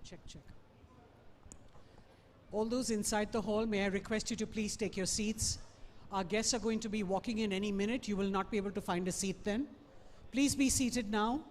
Check, check. All those inside the hall, may I request you to please take your seats. Our guests are going to be walking in any minute. You will not be able to find a seat then. Please be seated now.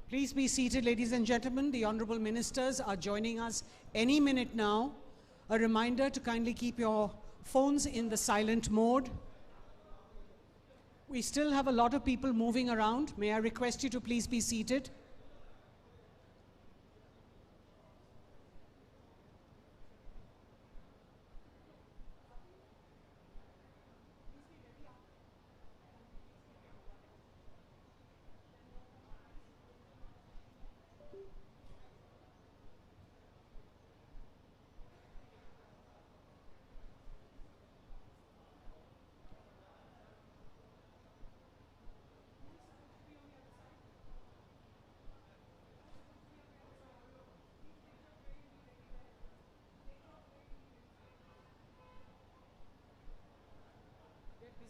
Please be seated, ladies and gentlemen. The honorable ministers are joining us any minute now. A reminder to kindly keep your phones in the silent mode. We still have a lot of people moving around. May I request you to please be seated?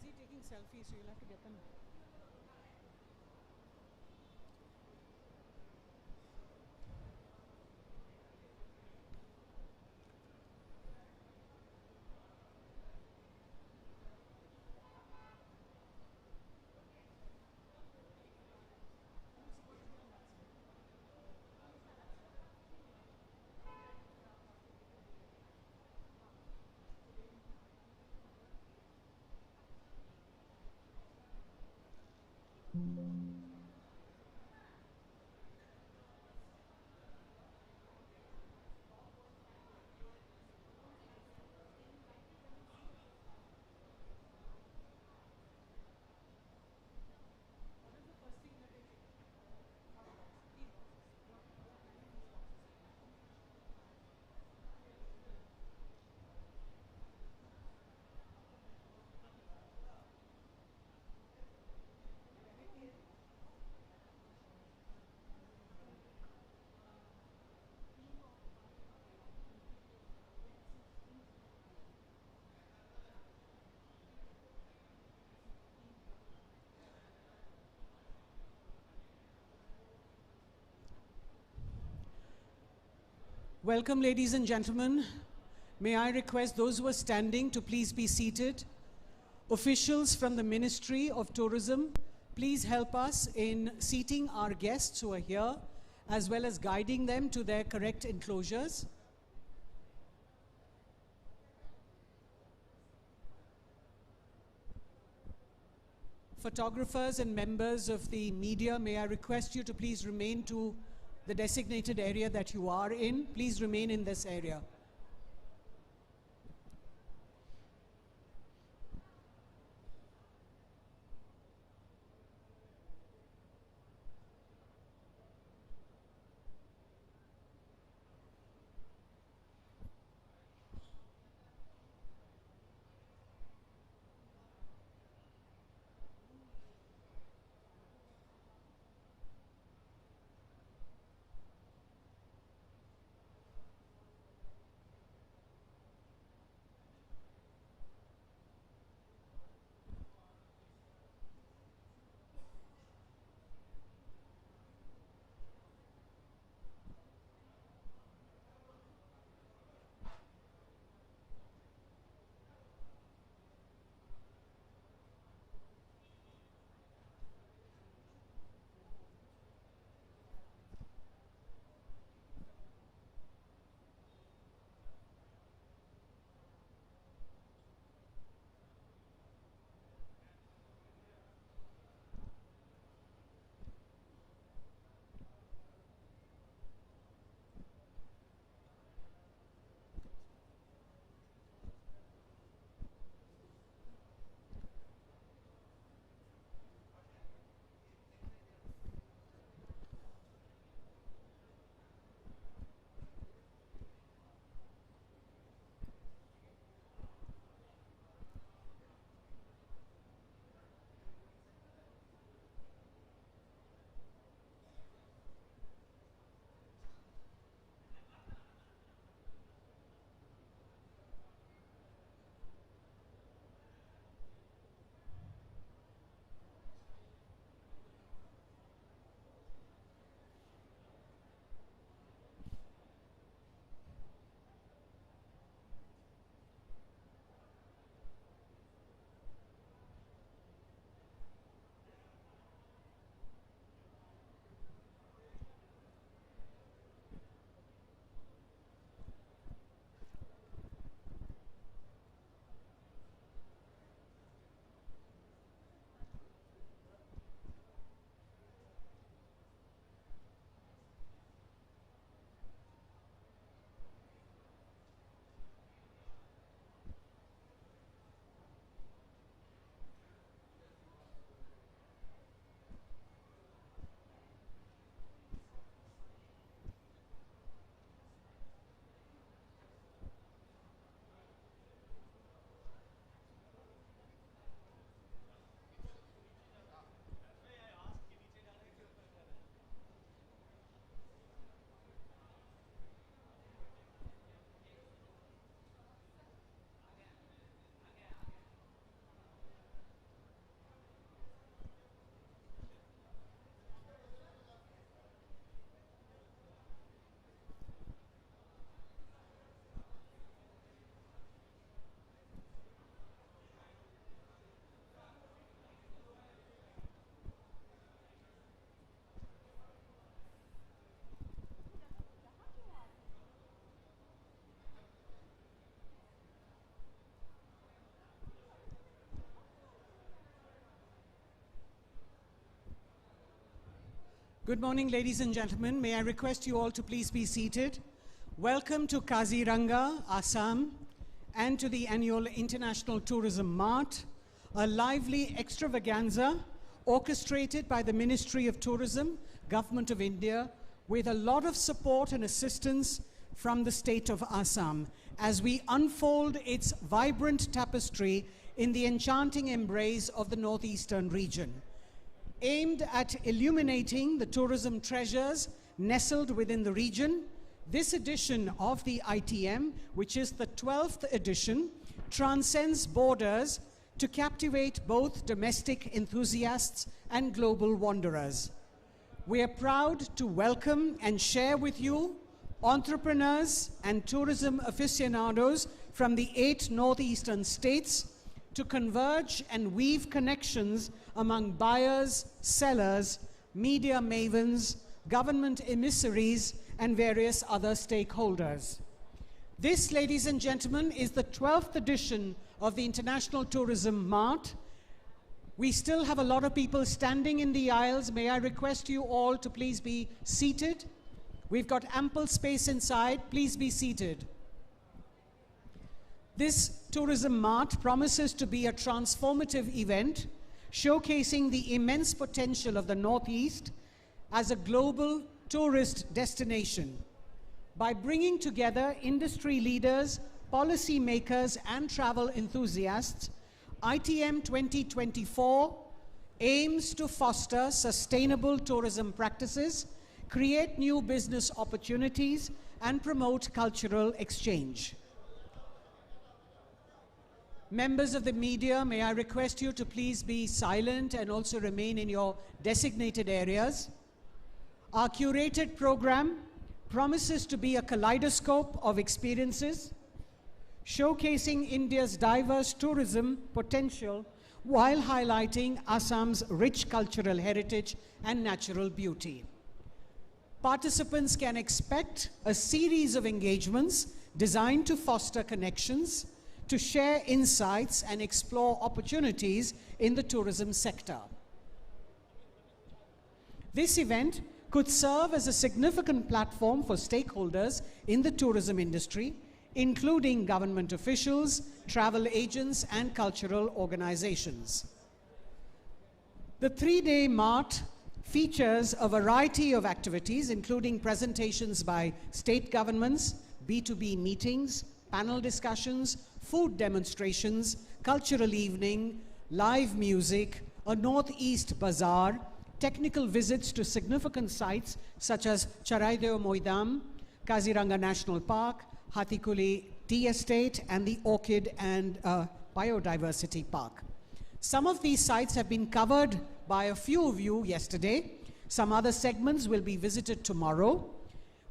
Busy taking selfies, so you'll have to get them. Welcome, ladies and gentlemen. May I request those who are standing to please be seated. Officials from the Ministry of Tourism, please help us in seating our guests who are here, as well as guiding them to their correct enclosures. Photographers and members of the media, may I request you to please remain to the designated area that you are in. Please remain in this area. Good morning, ladies and gentlemen. May I request you all to please be seated. Welcome to Kaziranga, Assam, and to the annual International Tourism Mart, a lively extravaganza orchestrated by the Ministry of Tourism, Government of India, with a lot of support and assistance from the state of Assam as we unfold its vibrant tapestry in the enchanting embrace of the Northeastern region. Aimed at illuminating the tourism treasures nestled within the region, this edition of the ITM, which is the 12th edition, transcends borders to captivate both domestic enthusiasts and global wanderers. We are proud to welcome and share with you entrepreneurs and tourism aficionados from the 8 northeastern states to converge and weave connections among buyers, sellers, media mavens, government emissaries, and various other stakeholders. This, ladies and gentlemen, is the 12th edition of the International Tourism Mart. We still have a lot of people standing in the aisles. May I request you all to please be seated? We've got ample space inside. Please be seated. This Tourism Mart promises to be a transformative event showcasing the immense potential of the Northeast as a global tourist destination. By bringing together industry leaders, policy makers, and travel enthusiasts, ITM 2024 aims to foster sustainable tourism practices, create new business opportunities, and promote cultural exchange. Members of the media, may I request you to please be silent and also remain in your designated areas. Our curated program promises to be a kaleidoscope of experiences, showcasing India's diverse tourism potential while highlighting Assam's rich cultural heritage and natural beauty. Participants can expect a series of engagements designed to foster connections, to share insights and explore opportunities in the tourism sector. This event could serve as a significant platform for stakeholders in the tourism industry, including government officials, travel agents, and cultural organizations. The 3-day Mart features a variety of activities, including presentations by state governments, B2B meetings, panel discussions, food demonstrations, cultural evening, live music, a Northeast bazaar, technical visits to significant sites such as Charaideo Moidam, Kaziranga National Park, Hathikuli Tea Estate, and the Orchid and Biodiversity Park. Some of these sites have been covered by a few of you yesterday. Some other segments will be visited tomorrow.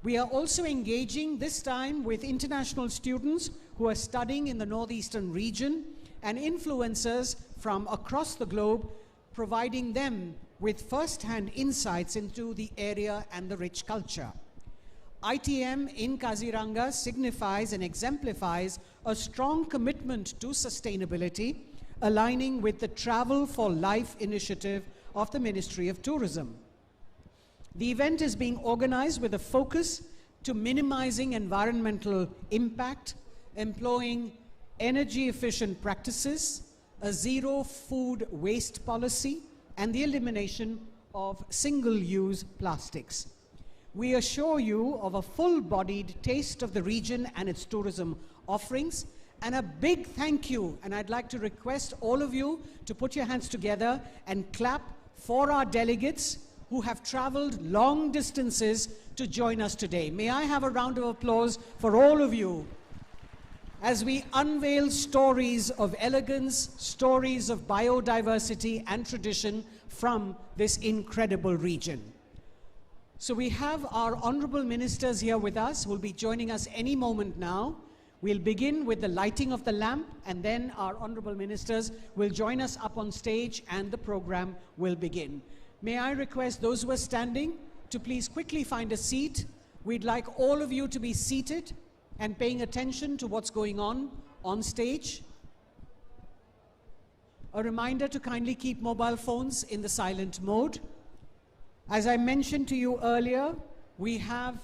We are also engaging this time with international students who are studying in the Northeastern region and influencers from across the globe, providing them with first-hand insights into the area and the rich culture. ITM in Kaziranga signifies and exemplifies a strong commitment to sustainability, aligning with the Travel for Life initiative of the Ministry of Tourism. The event is being organized with a focus to minimizing environmental impact, employing energy-efficient practices, a zero food waste policy, and the elimination of single-use plastics. We assure you of a full-bodied taste of the region and its tourism offerings, and a big thank you, and I'd like to request all of you to put your hands together and clap for our delegates who have traveled long distances to join us today. May I have a round of applause for all of you as we unveil stories of elegance, stories of biodiversity and tradition from this incredible region. So we have our honorable ministers here with us who will be joining us any moment now. We'll begin with the lighting of the lamp, and then our honorable ministers will join us up on stage and the program will begin. May I request those who are standing to please quickly find a seat. We'd like all of you to be seated and paying attention to what's going on stage. A reminder to kindly keep mobile phones in the silent mode. As I mentioned to you earlier, we have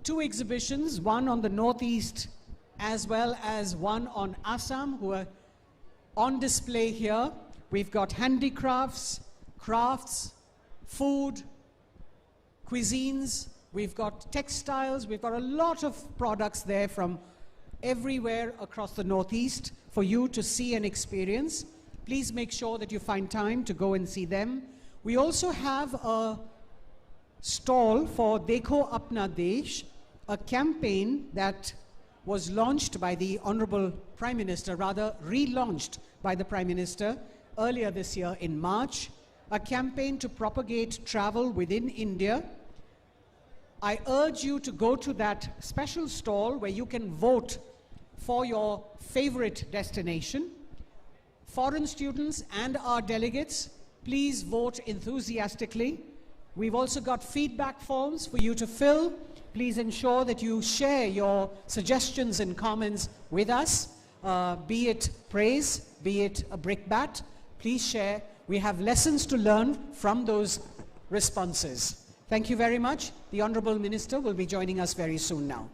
two exhibitions, one on the Northeast as well as one on Assam, who are on display here. We've got handicrafts, crafts, food, cuisines, we've got textiles, we've got a lot of products there from everywhere across the Northeast for you to see and experience. Please make sure that you find time to go and see them. We also have a stall for Dekho Apna Desh, a campaign that was launched by the Honorable Prime Minister, rather relaunched by the Prime Minister earlier this year in March, a campaign to propagate travel within India. I urge you to go to that special stall where you can vote for your favorite destination. Foreign students and our delegates, please vote enthusiastically. We've also got feedback forms for you to fill. Please ensure that you share your suggestions and comments with us, be it praise, be it a brickbat. Please share. We have lessons to learn from those responses. Thank you very much. The Honorable Minister will be joining us very soon now.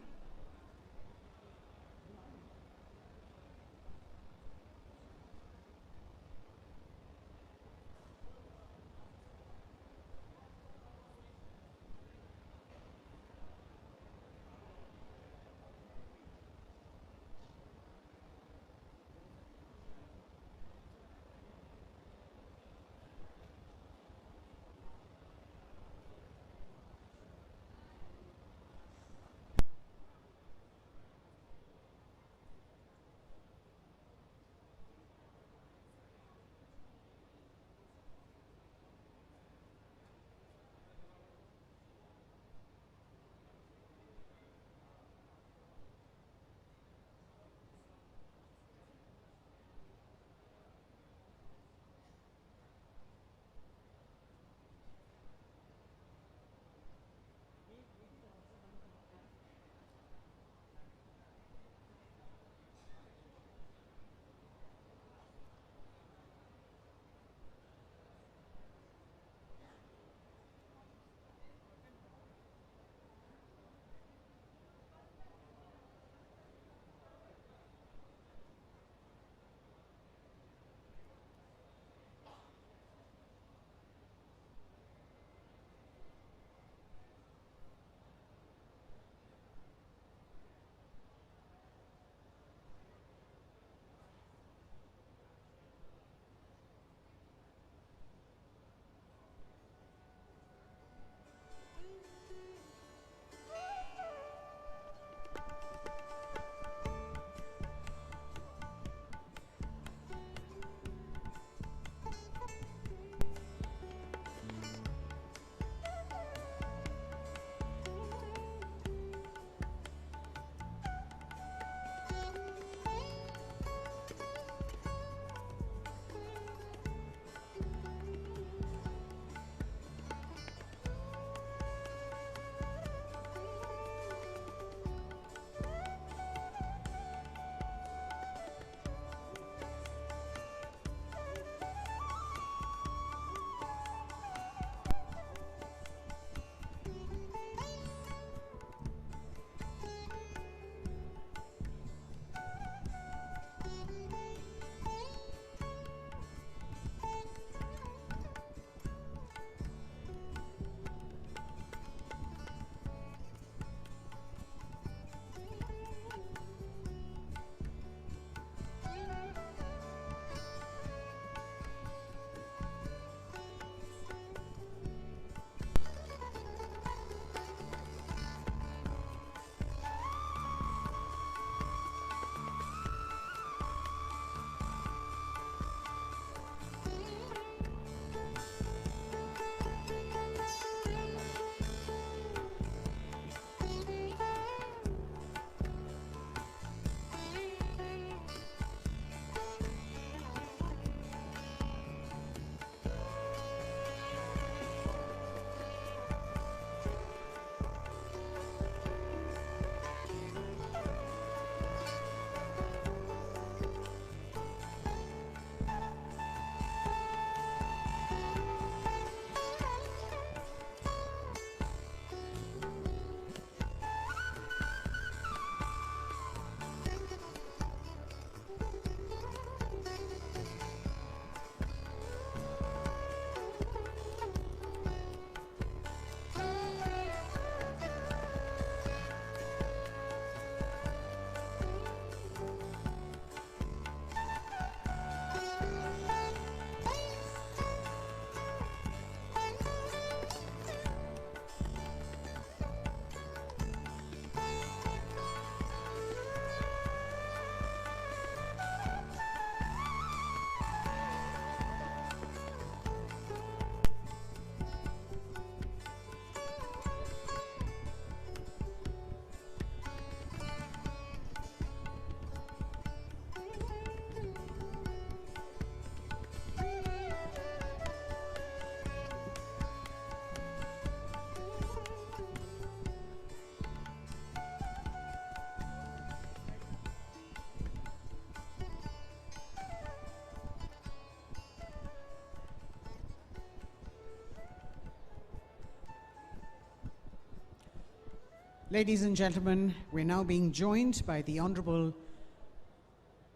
Ladies and gentlemen, we're now being joined by the Honorable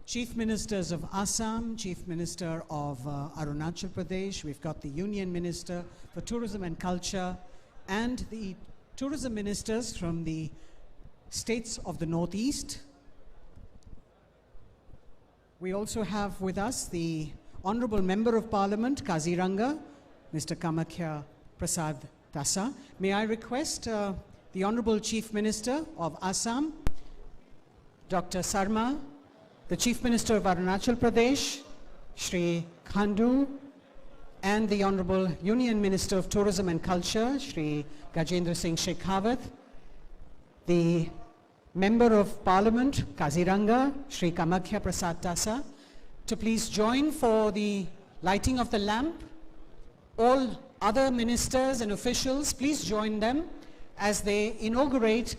Chief Ministers of Assam, Chief Minister of Arunachal Pradesh. We've got the Union Minister for Tourism and Culture and the tourism ministers from the states of the Northeast. We also have with us the Honorable Member of Parliament, Kaziranga, Mr. Kamakhya Prasad Tasa. May I request the Honorable Chief Minister of Assam, Dr. Sarma, the Chief Minister of Arunachal Pradesh, Shri Khandu, and the Honorable Union Minister of Tourism and Culture, Shri Gajendra Singh Shekhawat, the Member of Parliament, Kaziranga, Shri Kamakhya Prasad Tasa, to please join for the lighting of the lamp. All other ministers and officials, please join them as they inaugurate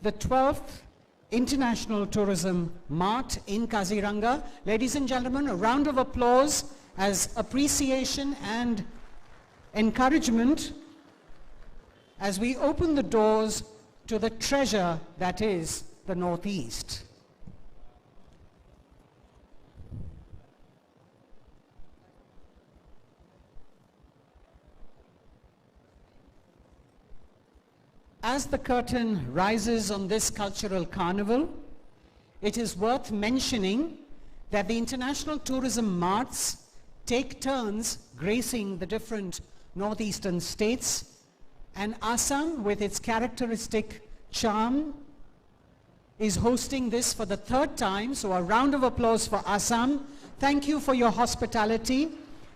the 12th International Tourism Mart in Kaziranga. Ladies and gentlemen, a round of applause as appreciation and encouragement as we open the doors to the treasure that is the Northeast. As the curtain rises on this cultural carnival, it is worth mentioning that the International Tourism Marts take turns gracing the different northeastern states, and Assam, with its characteristic charm, is hosting this for the third time. So a round of applause for Assam. Thank you for your hospitality,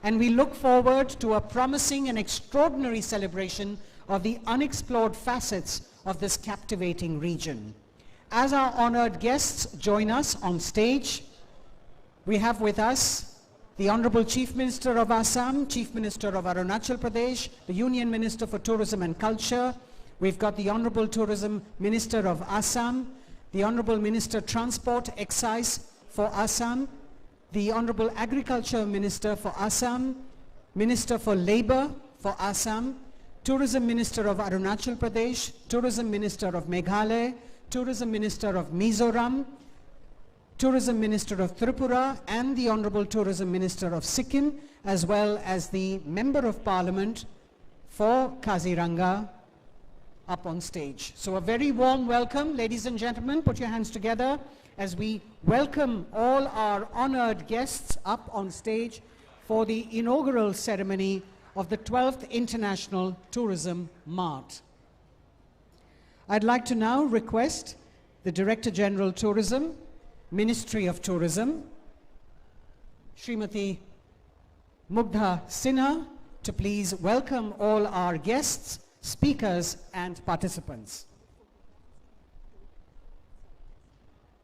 and we look forward to a promising and extraordinary celebration of the unexplored facets of this captivating region. As our honored guests join us on stage, we have with us the Honorable Chief Minister of Assam, Chief Minister of Arunachal Pradesh, the Union Minister for Tourism and Culture. We've got the Honorable Tourism Minister of Assam, the Honorable Minister Transport Excise for Assam, the Honorable Agriculture Minister for Assam, Minister for Labor for Assam, Tourism Minister of Arunachal Pradesh, Tourism Minister of Meghalaya, Tourism Minister of Mizoram, Tourism Minister of Tripura, and the Honorable Tourism Minister of Sikkim, as well as the Member of Parliament for Kaziranga up on stage. So a very warm welcome, ladies and gentlemen. Put your hands together as we welcome all our honored guests up on stage for the inaugural ceremony of the 12th International Tourism Mart. I'd like to now request the Director General Tourism, Ministry of Tourism, Srimati Mugdha Sinha, to please welcome all our guests, speakers, and participants.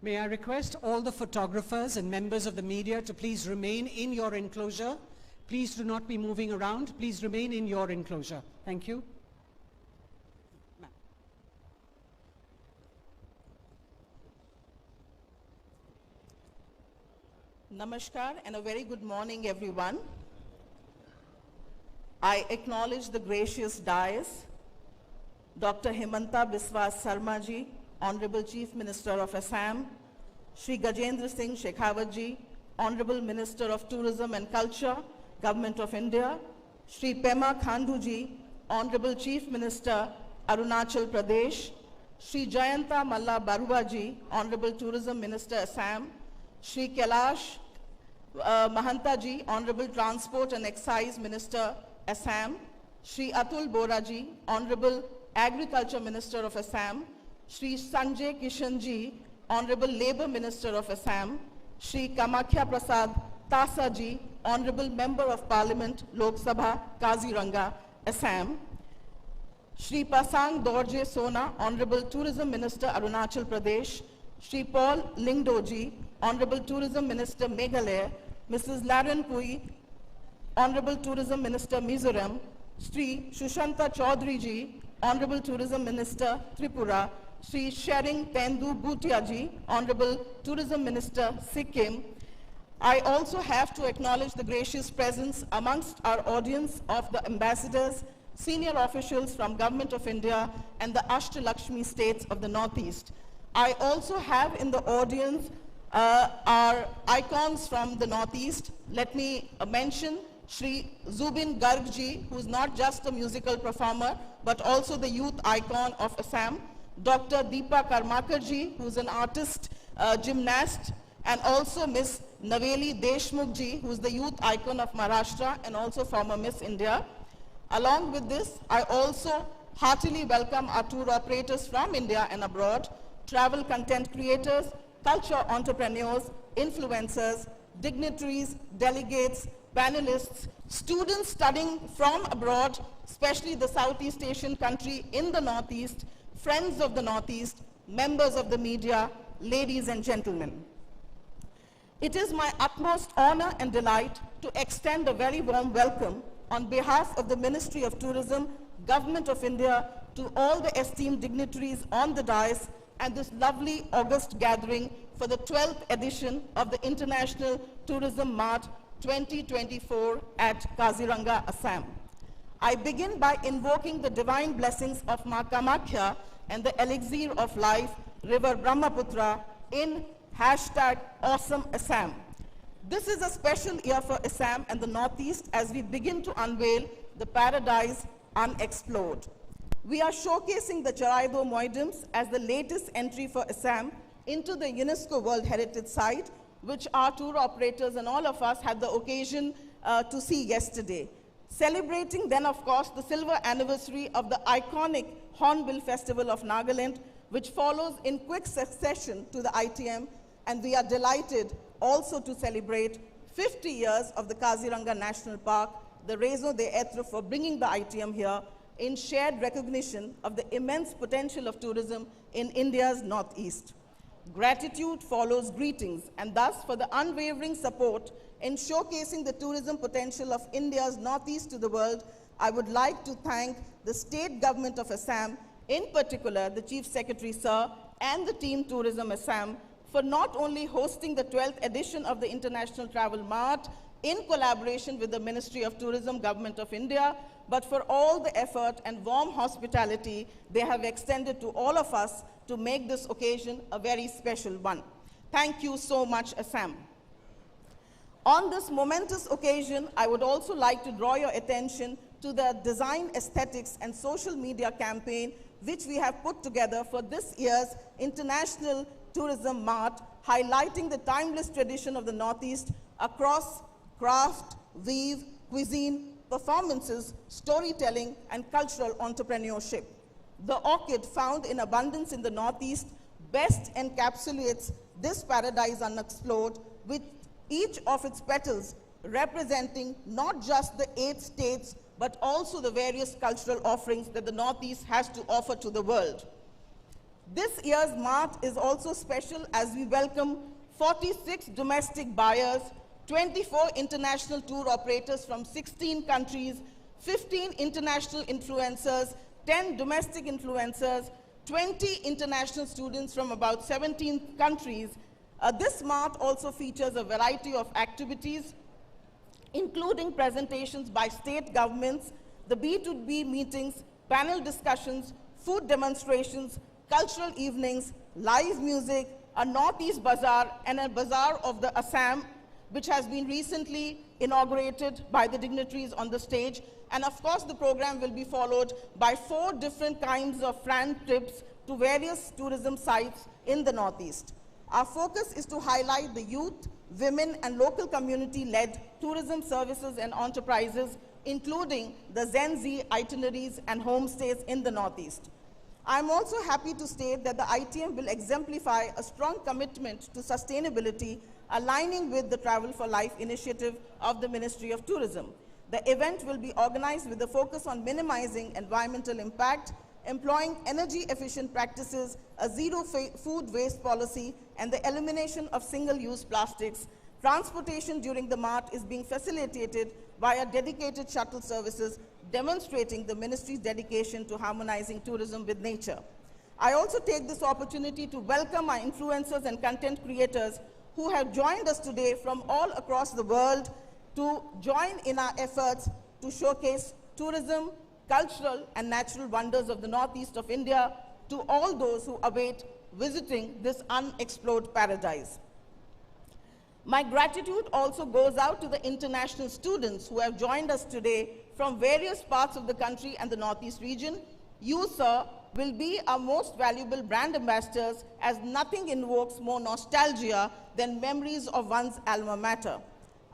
May I request all the photographers and members of the media to please remain in your enclosure. Please do not be moving around. Please remain in your enclosure. Thank you. Namaskar and a very good morning, everyone. I acknowledge the gracious dais, Dr. Himanta Biswa Sarma ji, Honorable Chief Minister of Assam, Shri Gajendra Singh Shekhawat ji, Honorable Minister of Tourism and Culture, Government of India, Shri Pema Khandu ji, Honorable Chief Minister, Arunachal Pradesh, Shri Jayanta Malla Barua ji, Honorable Tourism Minister, Assam, Shri Kailash Mahanta ji, Honorable Transport and Excise Minister, Assam, Shri Atul Bora ji, Honorable Agriculture Minister of Assam, Shri Sanjay Kishan ji, Honorable Labour Minister of Assam, Shri Kamakhya Prasad Tasa ji, Honorable Member of Parliament, Lok Sabha, Kaziranga, Assam, Shri Pasang Dorje Sona, Honorable Tourism Minister, Arunachal Pradesh, Shri Paul Lingdo ji, Honorable Tourism Minister, Meghalaya, Mrs. Laren Pui, Honorable Tourism Minister, Mizoram, Shri Shushanta Chaudhary ji, Honorable Tourism Minister, Tripura, Shri Shering Tendu Bhutia ji, Honorable Tourism Minister, Sikkim. I also have to acknowledge the gracious presence amongst our audience of the ambassadors, senior officials from Government of India and the Ashtalakshmi states of the Northeast. I also have in the audience our icons from the Northeast. Let me mention Shri Zubin Gargji, who is not just a musical performer, but also the youth icon of Assam. Dr. Deepa Karmakarji, who is an artist, gymnast, and also Miss Naveli Deshmukhji, who is the youth icon of Maharashtra and also former Miss India. Along with this, I also heartily welcome our tour operators from India and abroad, travel content creators, culture entrepreneurs, influencers, dignitaries, delegates, panelists, students studying from abroad, especially the Southeast Asian country in the Northeast, friends of the Northeast, members of the media, ladies and gentlemen. It is my utmost honor and delight to extend a very warm welcome on behalf of the Ministry of Tourism, Government of India, to all the esteemed dignitaries on the dais and this lovely August gathering for the 12th edition of the International Tourism Mart 2024 at Kaziranga, Assam. I begin by invoking the divine blessings of Ma Kamakhya and the elixir of life, River Brahmaputra, in #Awesome Assam. This is a special year for Assam and the Northeast as we begin to unveil the paradise unexplored. We are showcasing the Charaido Moidams as the latest entry for Assam into the UNESCO World Heritage Site, which our tour operators and all of us had the occasion to see yesterday. Celebrating then, of course, the silver anniversary of the iconic Hornbill Festival of Nagaland, which follows in quick succession to the ITM, and we are delighted also to celebrate 50 years of the Kaziranga National Park, the raison d'etre for bringing the ITM here, in shared recognition of the immense potential of tourism in India's Northeast. Gratitude follows greetings, and thus for the unwavering support in showcasing the tourism potential of India's Northeast to the world, I would like to thank the State Government of Assam, in particular the Chief Secretary Sir and the Team Tourism Assam, for not only hosting the 12th edition of the International Travel Mart in collaboration with the Ministry of Tourism, Government of India, but for all the effort and warm hospitality they have extended to all of us to make this occasion a very special one. Thank you so much, Assam. On this momentous occasion, I would also like to draw your attention to the design, aesthetics, and social media campaign which we have put together for this year's International Tourism Mart, highlighting the timeless tradition of the Northeast across craft, weave, cuisine, performances, storytelling, and cultural entrepreneurship. The orchid found in abundance in the Northeast best encapsulates this paradise unexplored, with each of its petals representing not just the 8 states, but also the various cultural offerings that the Northeast has to offer to the world. This year's Mart is also special as we welcome 46 domestic buyers, 24 international tour operators from 16 countries, 15 international influencers, 10 domestic influencers, 20 international students from about 17 countries. This Mart also features a variety of activities, including presentations by state governments, the B2B meetings, panel discussions, food demonstrations, cultural evenings, live music, a Northeast Bazaar, and a Bazaar of the Assam, which has been recently inaugurated by the dignitaries on the stage. And of course, the program will be followed by 4 different kinds of fan trips to various tourism sites in the Northeast. Our focus is to highlight the youth, women, and local community-led tourism services and enterprises, including the Gen Z itineraries and homestays in the Northeast. I'm also happy to state that the ITM will exemplify a strong commitment to sustainability, aligning with the Travel for Life initiative of the Ministry of Tourism. The event will be organized with a focus on minimizing environmental impact, employing energy-efficient practices, a zero food waste policy, and the elimination of single-use plastics. Transportation during the Mart is being facilitated via dedicated shuttle services, demonstrating the ministry's dedication to harmonizing tourism with nature. I also take this opportunity to welcome our influencers and content creators who have joined us today from all across the world to join in our efforts to showcase tourism, cultural and natural wonders of the northeast of India to all those who await visiting this unexplored paradise. My gratitude also goes out to the international students who have joined us today from various parts of the country and the Northeast region. You, sir, will be our most valuable brand ambassadors, as nothing invokes more nostalgia than memories of one's alma mater.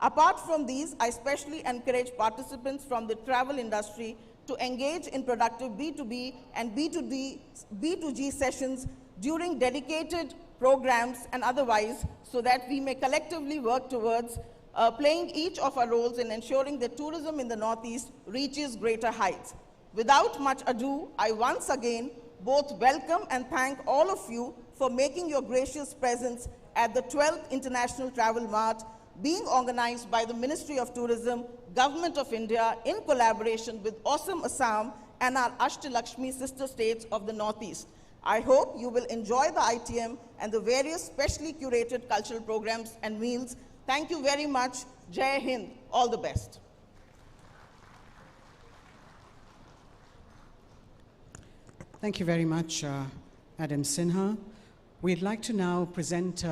Apart from these, I especially encourage participants from the travel industry to engage in productive B2B and B2G sessions during dedicated programs and otherwise, so that we may collectively work towards playing each of our roles in ensuring that tourism in the Northeast reaches greater heights. Without much ado, I once again both welcome and thank all of you for making your gracious presence at the 12th International Travel Mart, being organized by the Ministry of Tourism, Government of India, in collaboration with Awesome Assam and our Ashtalakshmi sister states of the Northeast. I hope you will enjoy the ITM and the various specially curated cultural programs and meals. Thank you very much. Jai Hind. All the best. Thank you very much, Madam Sinha. We'd like to now present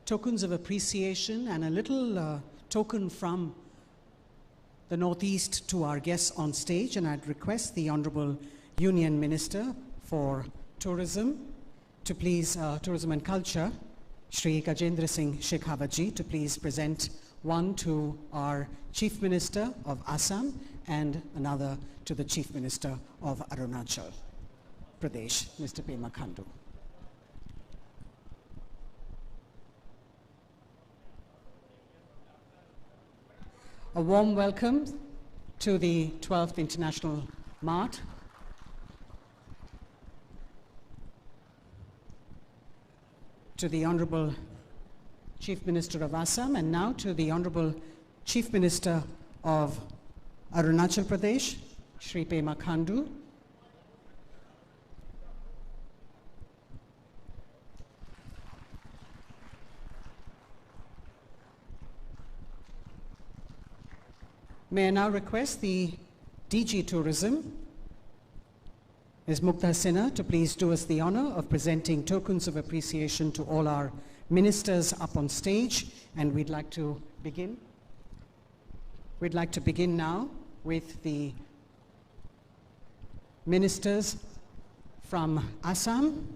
tokens of appreciation and a little token from the Northeast to our guests on stage, and I'd request the Honorable Union Minister for Tourism to please, Tourism and Culture, Shri Gajendra Singh Shekhawat to please present one to our Chief Minister of Assam and another to the Chief Minister of Arunachal Pradesh, Mr. Pema Khandu. A warm welcome to the 12th International Mart. To the Honorable Chief Minister of Assam, and now to the Honorable Chief Minister of Arunachal Pradesh, Shri Pema Khandu. May I now request the DG Tourism, Ms. Mukta Sinha, to please do us the honor of presenting tokens of appreciation to all our ministers up on stage. And we'd like to begin. We'd like to begin now with the ministers from Assam.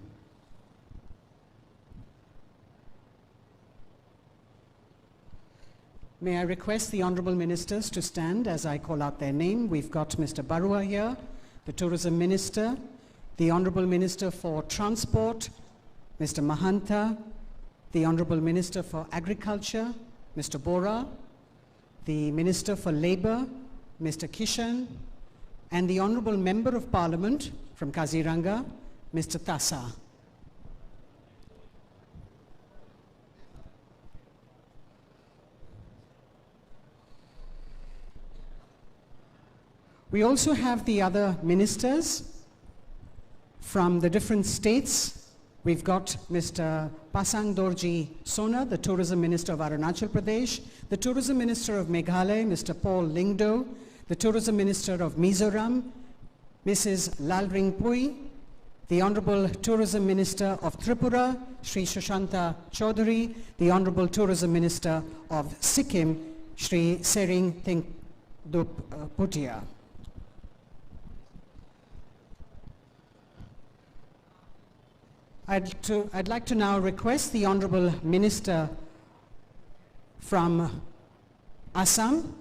May I request the honorable ministers to stand as I call out their name. We've got Mr. Barua here, the Tourism Minister, the Honorable Minister for Transport, Mr. Mahanta, the Honorable Minister for Agriculture, Mr. Bora, the Minister for Labour, Mr. Kishan, and the Honorable Member of Parliament from Kaziranga, Mr. Tassa. We also have the other ministers from the different states. We've got Mr. Pasang Dorji Sona, the Tourism Minister of Arunachal Pradesh, the Tourism Minister of Meghalaya, Mr. Paul Lingdo, the Tourism Minister of Mizoram, Mrs. Lalring Pui, the Honorable Tourism Minister of Tripura, Sri Sushanta Chaudhary, the Honorable Tourism Minister of Sikkim, Sri Sering Thingdup Bhutia. I'd like to now request the Honorable Minister from Assam,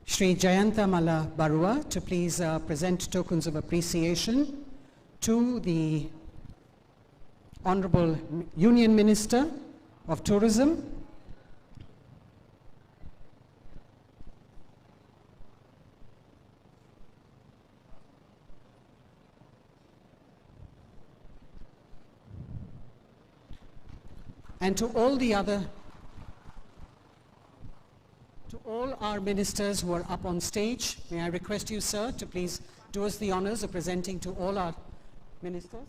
Shri Jayanta Mala Barua, to please present tokens of appreciation to the Honorable Union Minister of Tourism. And to all our ministers who are up on stage, may I request you, sir, to please do us the honors of presenting to all our ministers.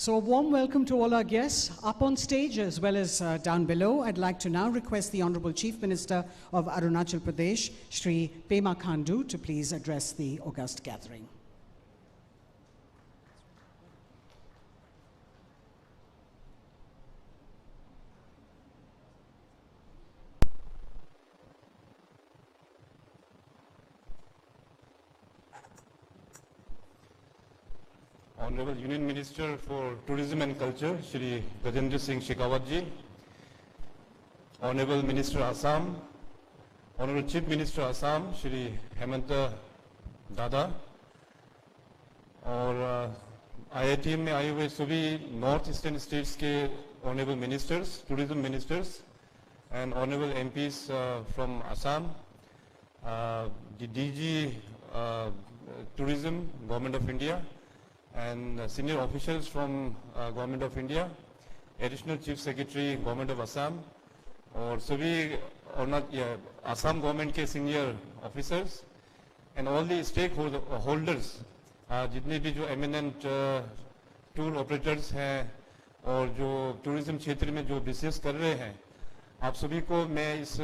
So a warm welcome to all our guests up on stage as well as down below. I'd like to now request the Honorable Chief Minister of Arunachal Pradesh, Shri Pema Khandu, to please address the august gathering. Honorable Union Minister for Tourism and Culture, Shri Gajendra Singh Shekhawat ji, Honorable Minister Assam, Honorable Chief Minister Assam, Shri Hemanta Dada, और IITM में आए हुए सभी Northeastern States के Honorable Ministers, Tourism Ministers, and Honorable MPs from Assam, the DG Tourism, Government of India, and senior officials from Government of India, Additional Chief Secretary, Government of Assam, और सभी Assam government के senior officers, and all the stakeholders, जितने भी जो eminent tour operators हैं और जो tourism क्षेत्र में जो business कर रहे हैं, आप सभी को मैं इस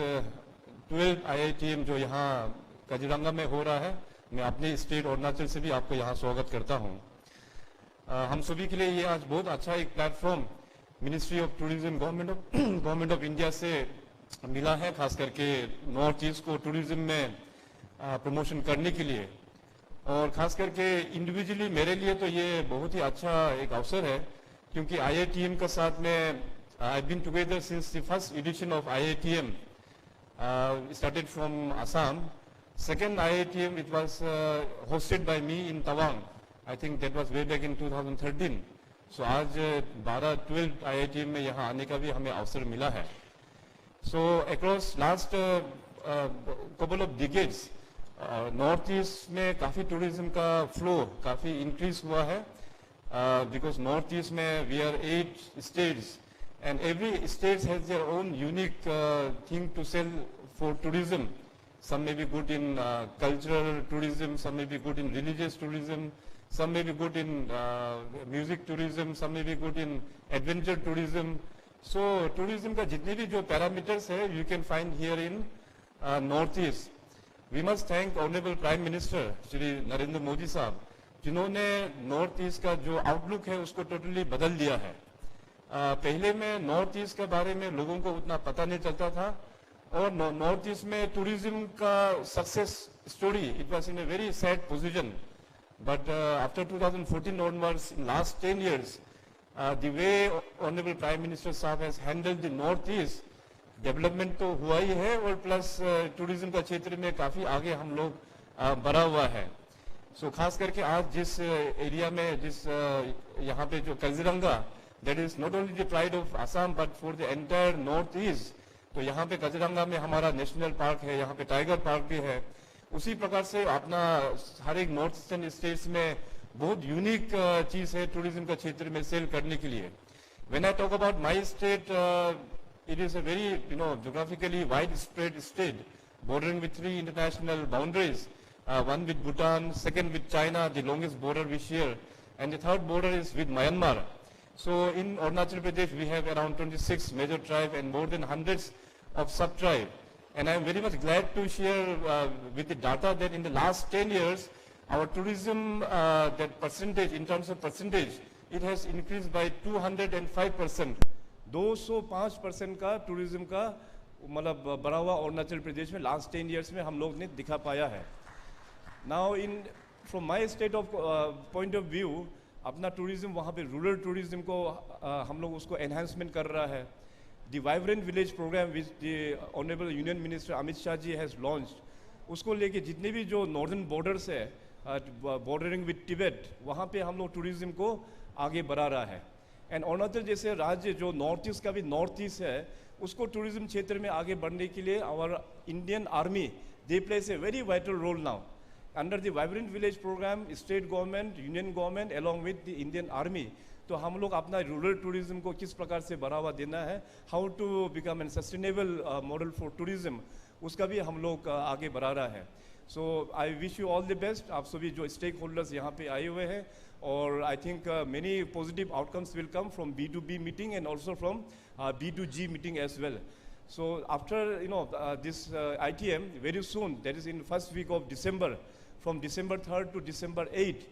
12 IITM जो यहाँ काजीरंगा में हो रहा है, मैं अपने स्टेट अरुणाचल से भी आपको यहाँ स्वागत करता हूँ। हम सभी के लिए ये आज बहुत अच्छा एक platform ministry of tourism government of India से मिला है, खास करके नॉर्थ ईस्ट को टूरिज्म में प्रमोशन करने के लिए, और खास करके इंडिविजुअली मेरे लिए तो ये बहुत ही अच्छा एक अवसर है, क्योंकि IITM के साथ में I been together since the first edition of IITM started from Assam. Second IITM it was hosted by me in Tawang, I think that was way back in 2013. So आज 12 IITM में यहाँ आने का भी हमें अवसर मिला है। So across last couple of decades, North East में काफी tourism का flow काफी increase हुआ है, because North East में we are 8 states and every state has their own unique thing to sell for tourism. Some may be good in cultural tourism, some may be good in religious tourism, some may be good in music tourism, some may be good in adventure tourism. So tourism का जितने भी जो parameters है, you can find here in Northeast. We must thank Honorable Prime Minister Shri Narendra Modi साहब, जिन्होंने North East का जो outlook है उसको totally बदल दिया है। पहले में North East के बारे में लोगों को उतना पता नहीं चलता था, और North East में tourism का success story, it was in a very sad position. But after 2014 onwards, in last 10 years, the way Honorable Prime Minister Saab has handled the Northeast, development तो हुआ ही है, और plus tourism का क्षेत्र में काफी आगे हम लोग बढ़ा हुआ है। So खास करके आज जिस एरिया में जिस यहाँ पे जो Kaziranga, that is not only the pride of Assam but for the entire Northeast, तो यहाँ पे काजीरंगा में हमारा नेशनल पार्क है, यहाँ पे टाइगर पार्क भी है। उसी प्रकार से अपना हर एक नॉर्थ ईस्टर्न स्टेट्स में बहुत यूनिक चीज है टूरिज्म का क्षेत्र में सेल करने के लिए। When I talk about my state, it is a very geographically widespread state, bordering with 3 international boundaries, one with Bhutan, second with China, the longest border we share, and the third border is with Myanmar. So in Arunachal Pradesh we have around 26 major tribes and more than hundreds of sub-tribes. And I am very much glad to share with the data that in the last 10 years, our tourism, that percentage, in terms of percentage, it has increased by 205%. 205% का tourism का मतलब बढ़ा हुआ अरुणाचल प्रदेश में last 10 years में हम लोग ने दिखा पाया है। Now from my state of point of view, अपना tourism वहाँ पे rural tourism को हम लोग उसको enhancement कर रहा है। The Vibrant Village program which the Honorable Union Minister Amit Shah ji has launched, उसको लेके जितने भी जो northern borders है, bordering with Tibet, वहाँ पे हम लोग tourism को आगे बढ़ा रहा है। And अरुणाचल जैसे राज्य जो north east का भी north east है, उसको tourism क्षेत्र में आगे बढ़ने के लिए our Indian Army, they plays a very vital role now. Under the Vibrant Village program, state government, union government, along with the Indian Army, तो हम लोग अपना रूरल टूरिज्म को किस प्रकार से बढ़ावा देना है, how to become an sustainable model for tourism, उसका भी हम लोग आगे बढ़ा रहा है। So I wish you all the best. आप सभी जो stakeholders यहाँ पे आए हुए हैं, और I think many positive outcomes will come from B2B meeting and also from B2G meeting as well. So after this ITM, very soon, that is in first week of December, from December 3rd to December 8th,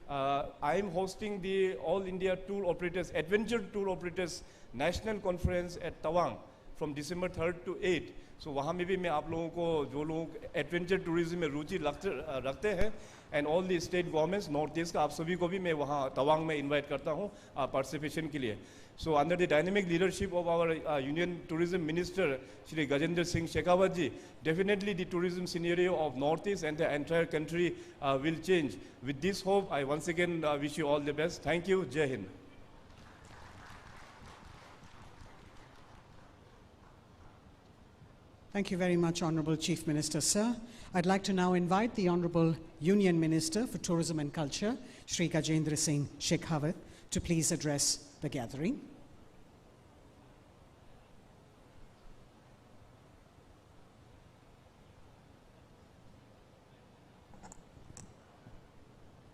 I am hosting the All India Tour Operators, Adventure Tour Operators National Conference at Tawang from December 3rd to 8th. So वहाँ में भी मैं आप लोगों को, जो लोग adventure tourism में रुचि रखते हैं, and all the state governments north east का, आप सभी को भी मैं वहाँ तवांग में इनवाइट करता हूँ पार्टिसिपेशन के लिए. So under the dynamic leadership of our Union Tourism Minister, Shri Gajendra Singh Shekhawat ji, definitely the tourism scenario of Northeast and the entire country will change. With this hope, I once again wish you all the best. Thank you. Jai Hind. Thank you very much, Honorable Chief Minister, sir. I'd like to now invite the Honorable Union Minister for Tourism and Culture, Shri Gajendra Singh Shekhawat, to please address the gathering.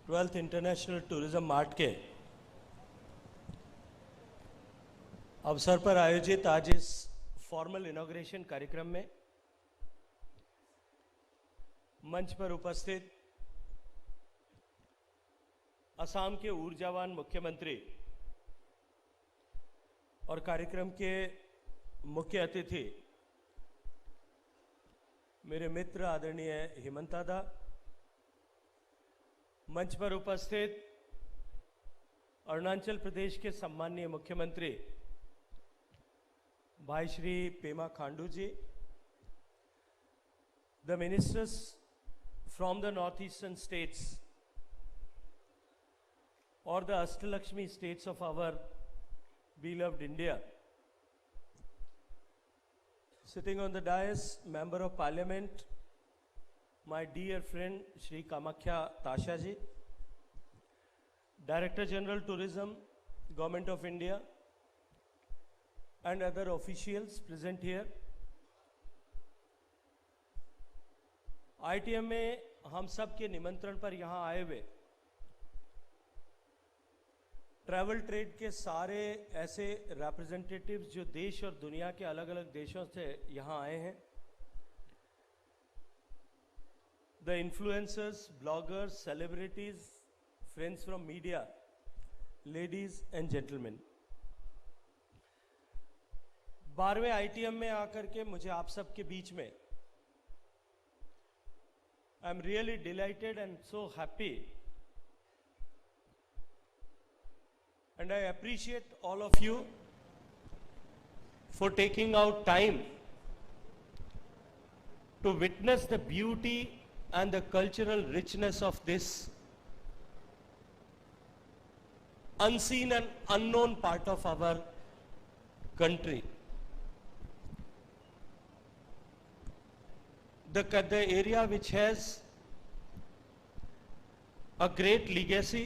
Twelfth international tourism mart के अवसर पर आयोजित आज इस formal inauguration कार्यक्रम में मंच पर उपस्थित असम के ऊर्जावान मुख्यमंत्री और कार्यक्रम के मुख्य अतिथि मेरे मित्र आदरणीय हिमंता दा, मंच पर उपस्थित अरुणाचल प्रदेश के सम्माननीय मुख्यमंत्री भाई Shri Pema Khandu ji, the ministers from the northeastern states और the Ashtalakshmi states of our beloved India. Sitting on the dais, Member of Parliament, my dear friend Shri Kamakhya Tasha ji, Director General Tourism, Government of India, and other officials present here. ITM में हम सब के निमंत्रण पर यहाँ आए हुए travel trade के सारे ऐसे रिप्रेजेंटेटिव्स जो देश और दुनिया के अलग अलग देशों से यहाँ आए हैं, the influencers, bloggers, celebrities, friends from media, ladies and gentleman, 12वें ITM में आकर के मुझे आप सब के बीच में I am really delighted and so happy. And I appreciate all of you for taking out time to witness the beauty and the cultural richness of this unseen and unknown part of our country. The area which has a great legacy,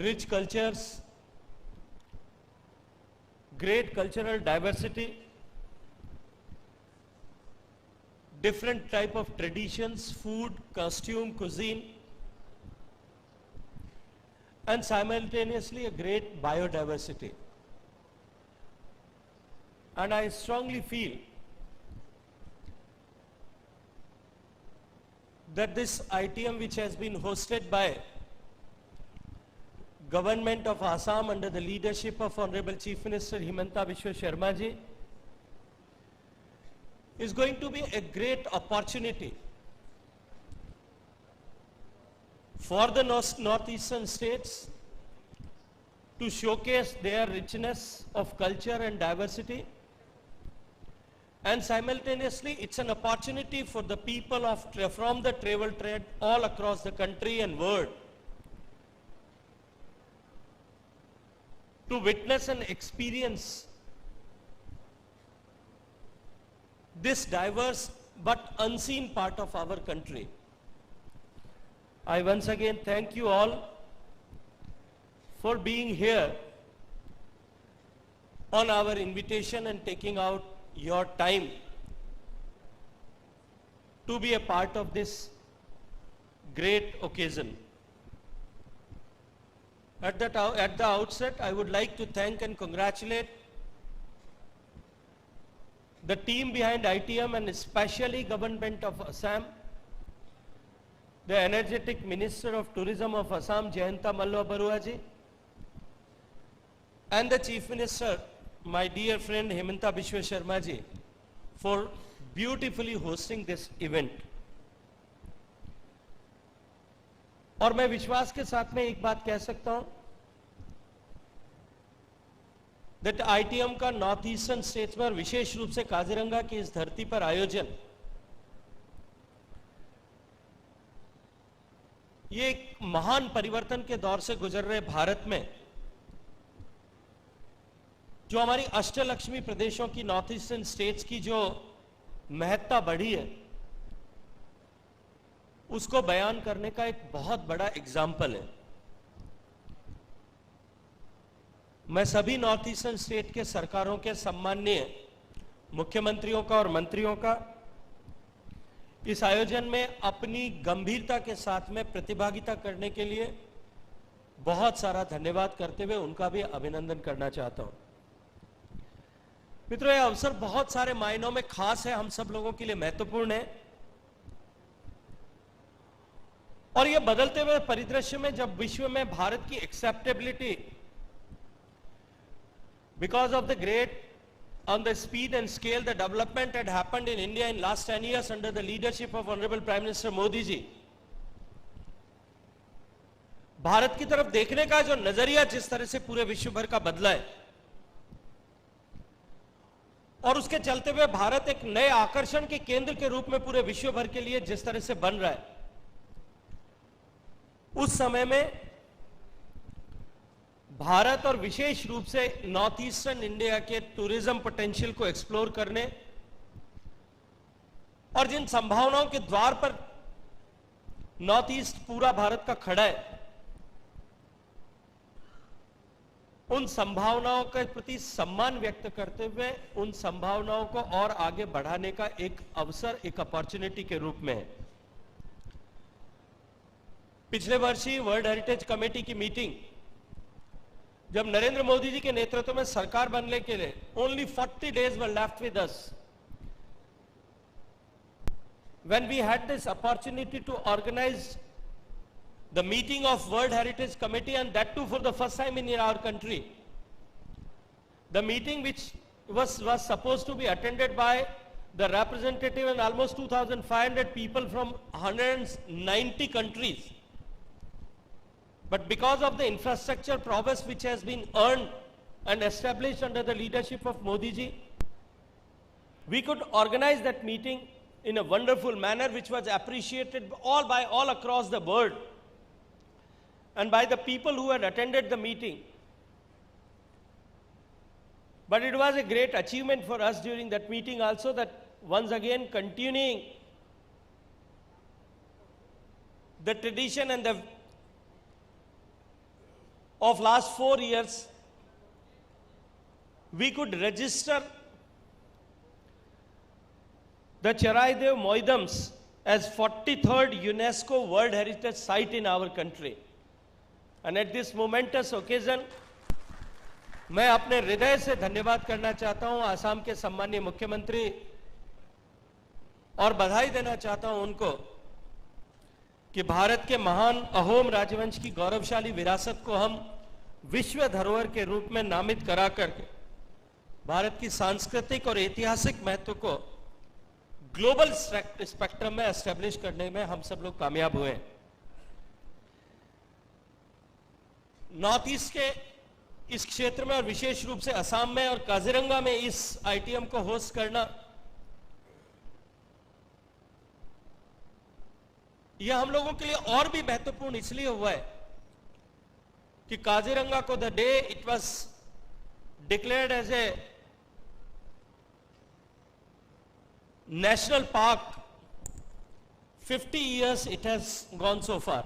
rich cultures, great cultural diversity, different type of traditions, food, costume, cuisine, and simultaneously a great biodiversity. And I strongly feel that this ITM, which has been hosted by Government of Assam under the leadership of Honorable Chief Minister Himanta Biswa Sharma ji, is going to be a great opportunity for the northeastern states to showcase their richness of culture and diversity, and simultaneously it's an opportunity for the people of from the travel trade all across the country and world to witness and experience this diverse but unseen part of our country. I once again thank you all for being here on our invitation and taking out your time to be a part of this great occasion. At the outset, I would like to thank and congratulate the team behind ITM and especially Government of Assam, the energetic Minister of Tourism of Assam, Jayanta Malla Barua ji, and the Chief Minister, my dear friend Himanta Biswa Sharma ji, for beautifully hosting this event. और मैं विश्वास के साथ में एक बात कह सकता हूं that ITM का नॉर्थ ईस्टर्न स्टेट्स पर विशेष रूप से काजीरंगा की इस धरती पर आयोजन ये एक महान परिवर्तन के दौर से गुजर रहे भारत में जो हमारी अष्टलक्ष्मी प्रदेशों की नॉर्थ ईस्टर्न स्टेट्स की जो महत्ता बढ़ी है उसको बयान करने का एक बहुत बड़ा एग्जाम्पल है। मैं सभी नॉर्थ ईस्टर्न स्टेट के सरकारों के सम्माननीय मुख्यमंत्रियों का और मंत्रियों का इस आयोजन में अपनी गंभीरता के साथ में प्रतिभागिता करने के लिए बहुत सारा धन्यवाद करते हुए उनका भी अभिनंदन करना चाहता हूं। मित्रों, यह अवसर बहुत सारे मायनों में खास है, हम सब लोगों के लिए महत्वपूर्ण है और यह बदलते हुए परिदृश्य में जब विश्व में भारत की acceptability because of the great on the speed and scale the development had happened in India in last 10 years under the leadership of Honorable Prime Minister Modi ji, Bharat की तरफ देखने का जो नजरिया जिस तरह से पूरे विश्व भर का बदला है और उसके चलते हुए भारत एक नए आकर्षण के केंद्र के रूप में पूरे विश्व भर के लिए जिस तरह से बन रहा है, उस समय में भारत और विशेष रूप से नॉर्थ ईस्टर्न इंडिया के टूरिज्म पोटेंशियल को एक्सप्लोर करने और जिन संभावनाओं के द्वार पर नॉर्थ ईस्ट पूरा भारत का खड़ा है, उन संभावनाओं के प्रति सम्मान व्यक्त करते हुए उन संभावनाओं को और आगे बढ़ाने का एक अवसर, एक अपॉर्चुनिटी के रूप में है। पिछले वर्ष ही वर्ल्ड हेरिटेज कमेटी की मीटिंग जब नरेंद्र मोदी जी के नेतृत्व में सरकार बनने के लिए only 40 days were left with us, when we had this opportunity to organize the meeting of World Heritage Committee, and that too for the first time in our country. The meeting which was supposed to be attended by the representative and almost 2,500 people from 190 countries. But because of the infrastructure prowess which has been earned and established under the leadership of Modi ji, we could organize that meeting in a wonderful manner which was appreciated by all across the world and by the people who had attended the meeting. But it was a great achievement for us during that meeting also, that once again continuing the tradition and the of last 4 years, we could register the Charaidev Moidams as 43rd UNESCO World Heritage Site in our country. And at this momentous occasion, मैं अपने हृदय से धन्यवाद करना चाहता हूं आसाम के सम्मानीय मुख्यमंत्री और बधाई देना चाहता हूं उनको कि भारत के महान अहोम राजवंश की गौरवशाली विरासत को हम विश्व धरोहर के रूप में नामित करा करके भारत की सांस्कृतिक और ऐतिहासिक महत्व को ग्लोबल स्पेक्ट्रम में एस्टेब्लिश करने में हम सब लोग कामयाब हुए। नॉर्थ ईस्ट के इस क्षेत्र में और विशेष रूप से असम में और काजीरंगा में इस आईटीएम को होस्ट करना, यह हम लोगों के लिए और भी महत्वपूर्ण इसलिए हुआ है कि काजीरंगा को the day it was declared as a national park, 50 years it has gone so far,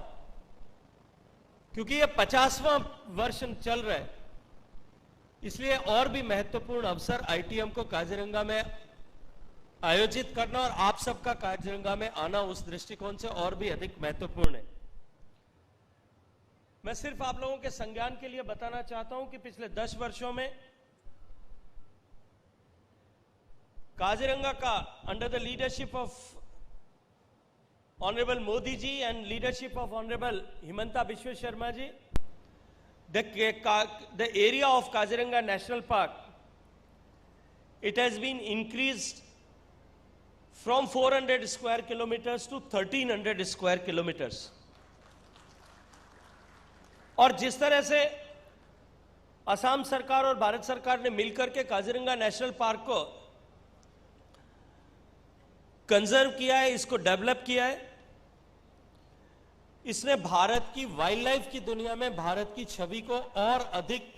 क्योंकि यह 50वां वर्ष चल रहा है, इसलिए और भी महत्वपूर्ण अवसर आईटीएम को काजीरंगा में आयोजित करना और आप सबका काजीरंगा में आना उस दृष्टिकोण से और भी अधिक महत्वपूर्ण है। मैं सिर्फ आप लोगों के संज्ञान के लिए बताना चाहता हूं कि पिछले 10 वर्षों में काजीरंगा का under the leadership of honourable Modi ji and leadership of honourable Himanta Biswa Sarma ji, the area of Kaziranga National Park, it has been increased from 400 square kilometers to 1300 square kilometers. और जिस तरह से असम सरकार और भारत सरकार ने मिलकर के काजीरंगा नेशनल पार्क को कंजर्व किया है, इसको डेवलप किया है, इसने भारत की वाइल्ड लाइफ की दुनिया में भारत की छवि को और अधिक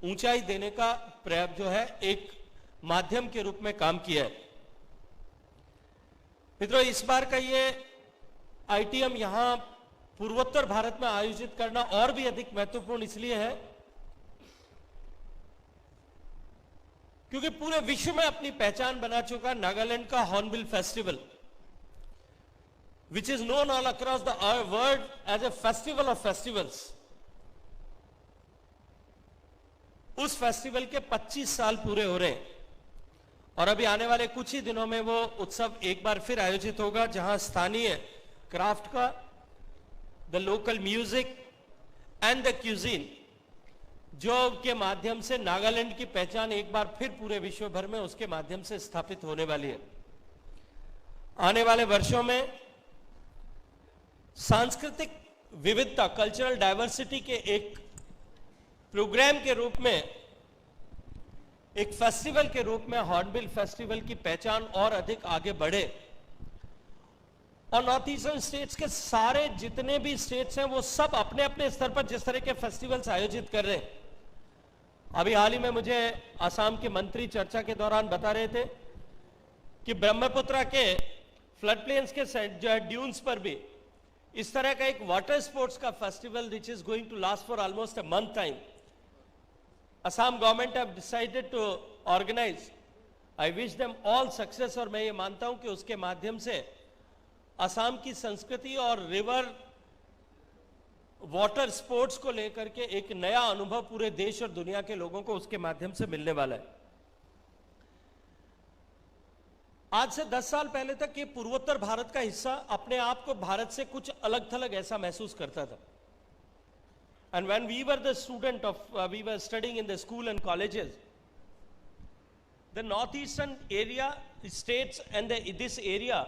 ऊंचाई देने का प्रयास जो है एक माध्यम के रूप में काम किया है। मित्रों, इस बार का ये आईटीएम यहां पूर्वोत्तर भारत में आयोजित करना और भी अधिक महत्वपूर्ण इसलिए है क्योंकि पूरे विश्व में अपनी पहचान बना चुका नागालैंड का hornbill festival, which is known all across the world as a festival of festivals. उस फेस्टिवल के 25 साल पूरे हो रहे हैं और अभी आने वाले कुछ ही दिनों में वो उत्सव एक बार फिर आयोजित होगा, जहां स्थानीय क्राफ्ट का, the local music and the cuisine, जो के माध्यम से नागालैंड की पहचान एक बार फिर पूरे विश्व भर में उसके माध्यम से स्थापित होने वाली है। आने वाले वर्षों में सांस्कृतिक विविधता, कल्चरल डाइवर्सिटी के एक प्रोग्राम के रूप में, एक फेस्टिवल के रूप में हॉर्नबिल फेस्टिवल की पहचान और अधिक आगे बढ़े और नॉर्थ ईस्टर्न स्टेट्स के सारे जितने भी स्टेट्स हैं वो सब अपने अपने स्तर पर जिस तरह के फेस्टिवल्स आयोजित कर रहे हैं। अभी हाल ही में मुझे असम के मंत्री चर्चा के दौरान बता रहे थे कि ब्रह्मपुत्र के फ्लड प्लेन्स के जो है ड्यून्स पर भी इस तरह का एक वाटर स्पोर्ट्स का festival which is going to last for almost a month time, Assam government have decided to organise. I wish them all success और मैं ये मानता हूं कि उसके माध्यम से असम की संस्कृति और रिवर वाटर स्पोर्ट्स को लेकर के एक नया अनुभव पूरे देश और दुनिया के लोगों को उसके माध्यम से मिलने वाला है। आज से 10 साल पहले तक ये पूर्वोत्तर भारत का हिस्सा अपने आप को भारत से कुछ अलग थलग ऐसा महसूस करता था। And when we were the student of we were studying in the school and colleges, the north eastern area states and this area,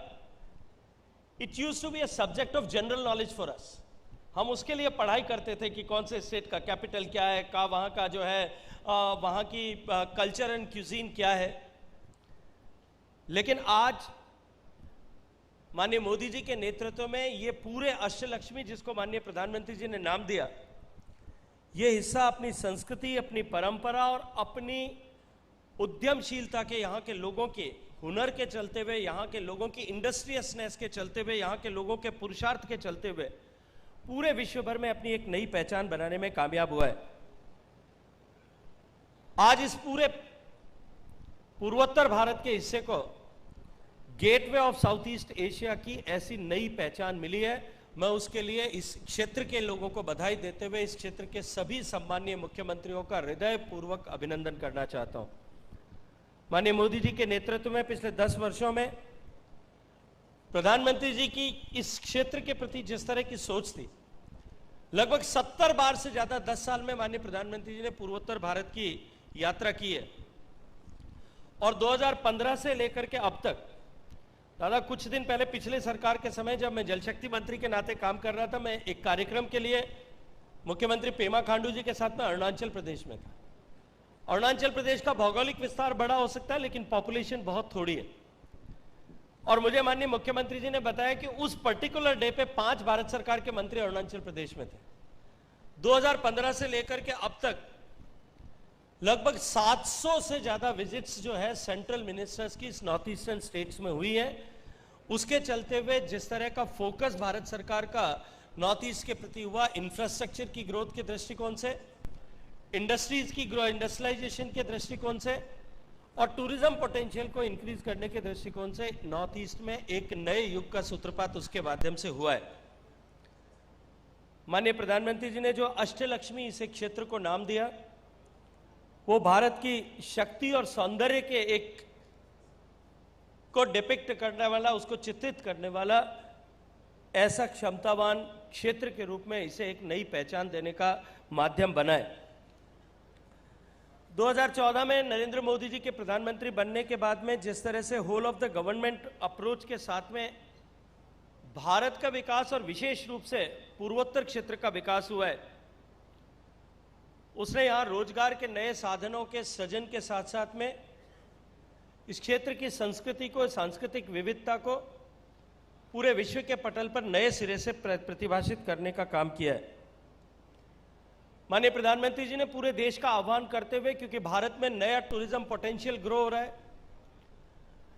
it used to be a subject of general knowledge for us. हम उसके लिए पढ़ाई करते थे कि कौन से state का कैपिटल क्या है, का वहाँ का जो है वहाँ की कल्चर एंड क्यूजीन क्या है। लेकिन आज माननीय मोदी जी के नेतृत्व में ये पूरे अष्टलक्ष्मी, जिसको माननीय प्रधानमंत्री जी ने नाम दिया, ये हिस्सा अपनी संस्कृति, अपनी परंपरा और अपनी उद्यमशीलता के, यहाँ के लोगों के हुनर के चलते हुए, यहाँ के लोगों की इंडस्ट्रियसनेस के चलते हुए, यहाँ के लोगों के पुरुषार्थ के चलते हुए पूरे विश्व भर में अपनी एक नई पहचान बनाने में कामयाब हुआ है। आज इस पूरे पूर्वोत्तर भारत के हिस्से को gateway of south east Asia की ऐसी नई पहचान मिली है। मैं उसके लिए इस क्षेत्र के लोगों को बधाई देते हुए इस क्षेत्र के सभी सम्मानीय मुख्यमंत्रियों का हृदयपूर्वक अभिनंदन करना चाहता हूं। माननीय मोदी जी के नेतृत्व में पिछले 10 वर्षों में प्रधानमंत्री जी की इस क्षेत्र के प्रति जिस तरह की सोच थी, लगभग 70 बार से ज्यादा 10 साल में माननीय प्रधानमंत्री जी ने पूर्वोत्तर भारत की यात्रा की है और 2015 से लेकर के अब तक, दादा कुछ दिन पहले पिछले सरकार के समय जब मैं जल शक्ति मंत्री के नाते काम कर रहा था, मैं एक कार्यक्रम के लिए मुख्यमंत्री पेमा खांडू जी के साथ में अरुणाचल प्रदेश में था। अरुणाचल प्रदेश का भौगोलिक विस्तार बड़ा हो सकता है लेकिन पॉपुलेशन बहुत थोड़ी है और मुझे माननीय मुख्यमंत्री जी ने बताया कि उस पर्टिकुलर डे पे 5 भारत सरकार के मंत्री अरुणाचल प्रदेश में थे। 2015 से लेकर के अब तक लगभग 700 से ज्यादा विजिट्स जो है सेंट्रल मिनिस्टर्स की इस नॉर्थ ईस्टर्न स्टेट्स में हुई है। उसके चलते हुए जिस तरह का फोकस भारत सरकार का नॉर्थ ईस्ट के प्रति हुआ, इंफ्रास्ट्रक्चर की ग्रोथ के दृष्टिकोण से, इंडस्ट्रीज की ग्रोथ, इंडस्ट्रियलाइजेशन के दृष्टिकोण से और टूरिज्म पोटेंशियल को इंक्रीज करने के दृष्टिकोण से नॉर्थ ईस्ट में एक नए युग का सूत्रपात उसके माध्यम से हुआ है। माननीय प्रधानमंत्री जी ने जो अष्टलक्ष्मी इस क्षेत्र को नाम दिया, वो भारत की शक्ति और सौंदर्य के एक को डिपिक्ट करने वाला, उसको चित्रित करने वाला ऐसा क्षमतावान क्षेत्र के रूप में इसे एक नई पहचान देने का माध्यम बना है। 2014 में नरेंद्र मोदी जी के प्रधानमंत्री बनने के बाद में जिस तरह से whole of the government approach के साथ में भारत का विकास और विशेष रूप से पूर्वोत्तर क्षेत्र का विकास हुआ है, उसने यहां रोजगार के नए साधनों के सृजन के साथ साथ में इस क्षेत्र की संस्कृति को, सांस्कृतिक विविधता को पूरे विश्व के पटल पर नए सिरे से प्रतिभाषित करने का काम किया है। माननीय प्रधानमंत्री जी ने पूरे देश का आह्वान करते हुए, क्योंकि भारत में नया टूरिज्म पोटेंशियल ग्रो हो रहा है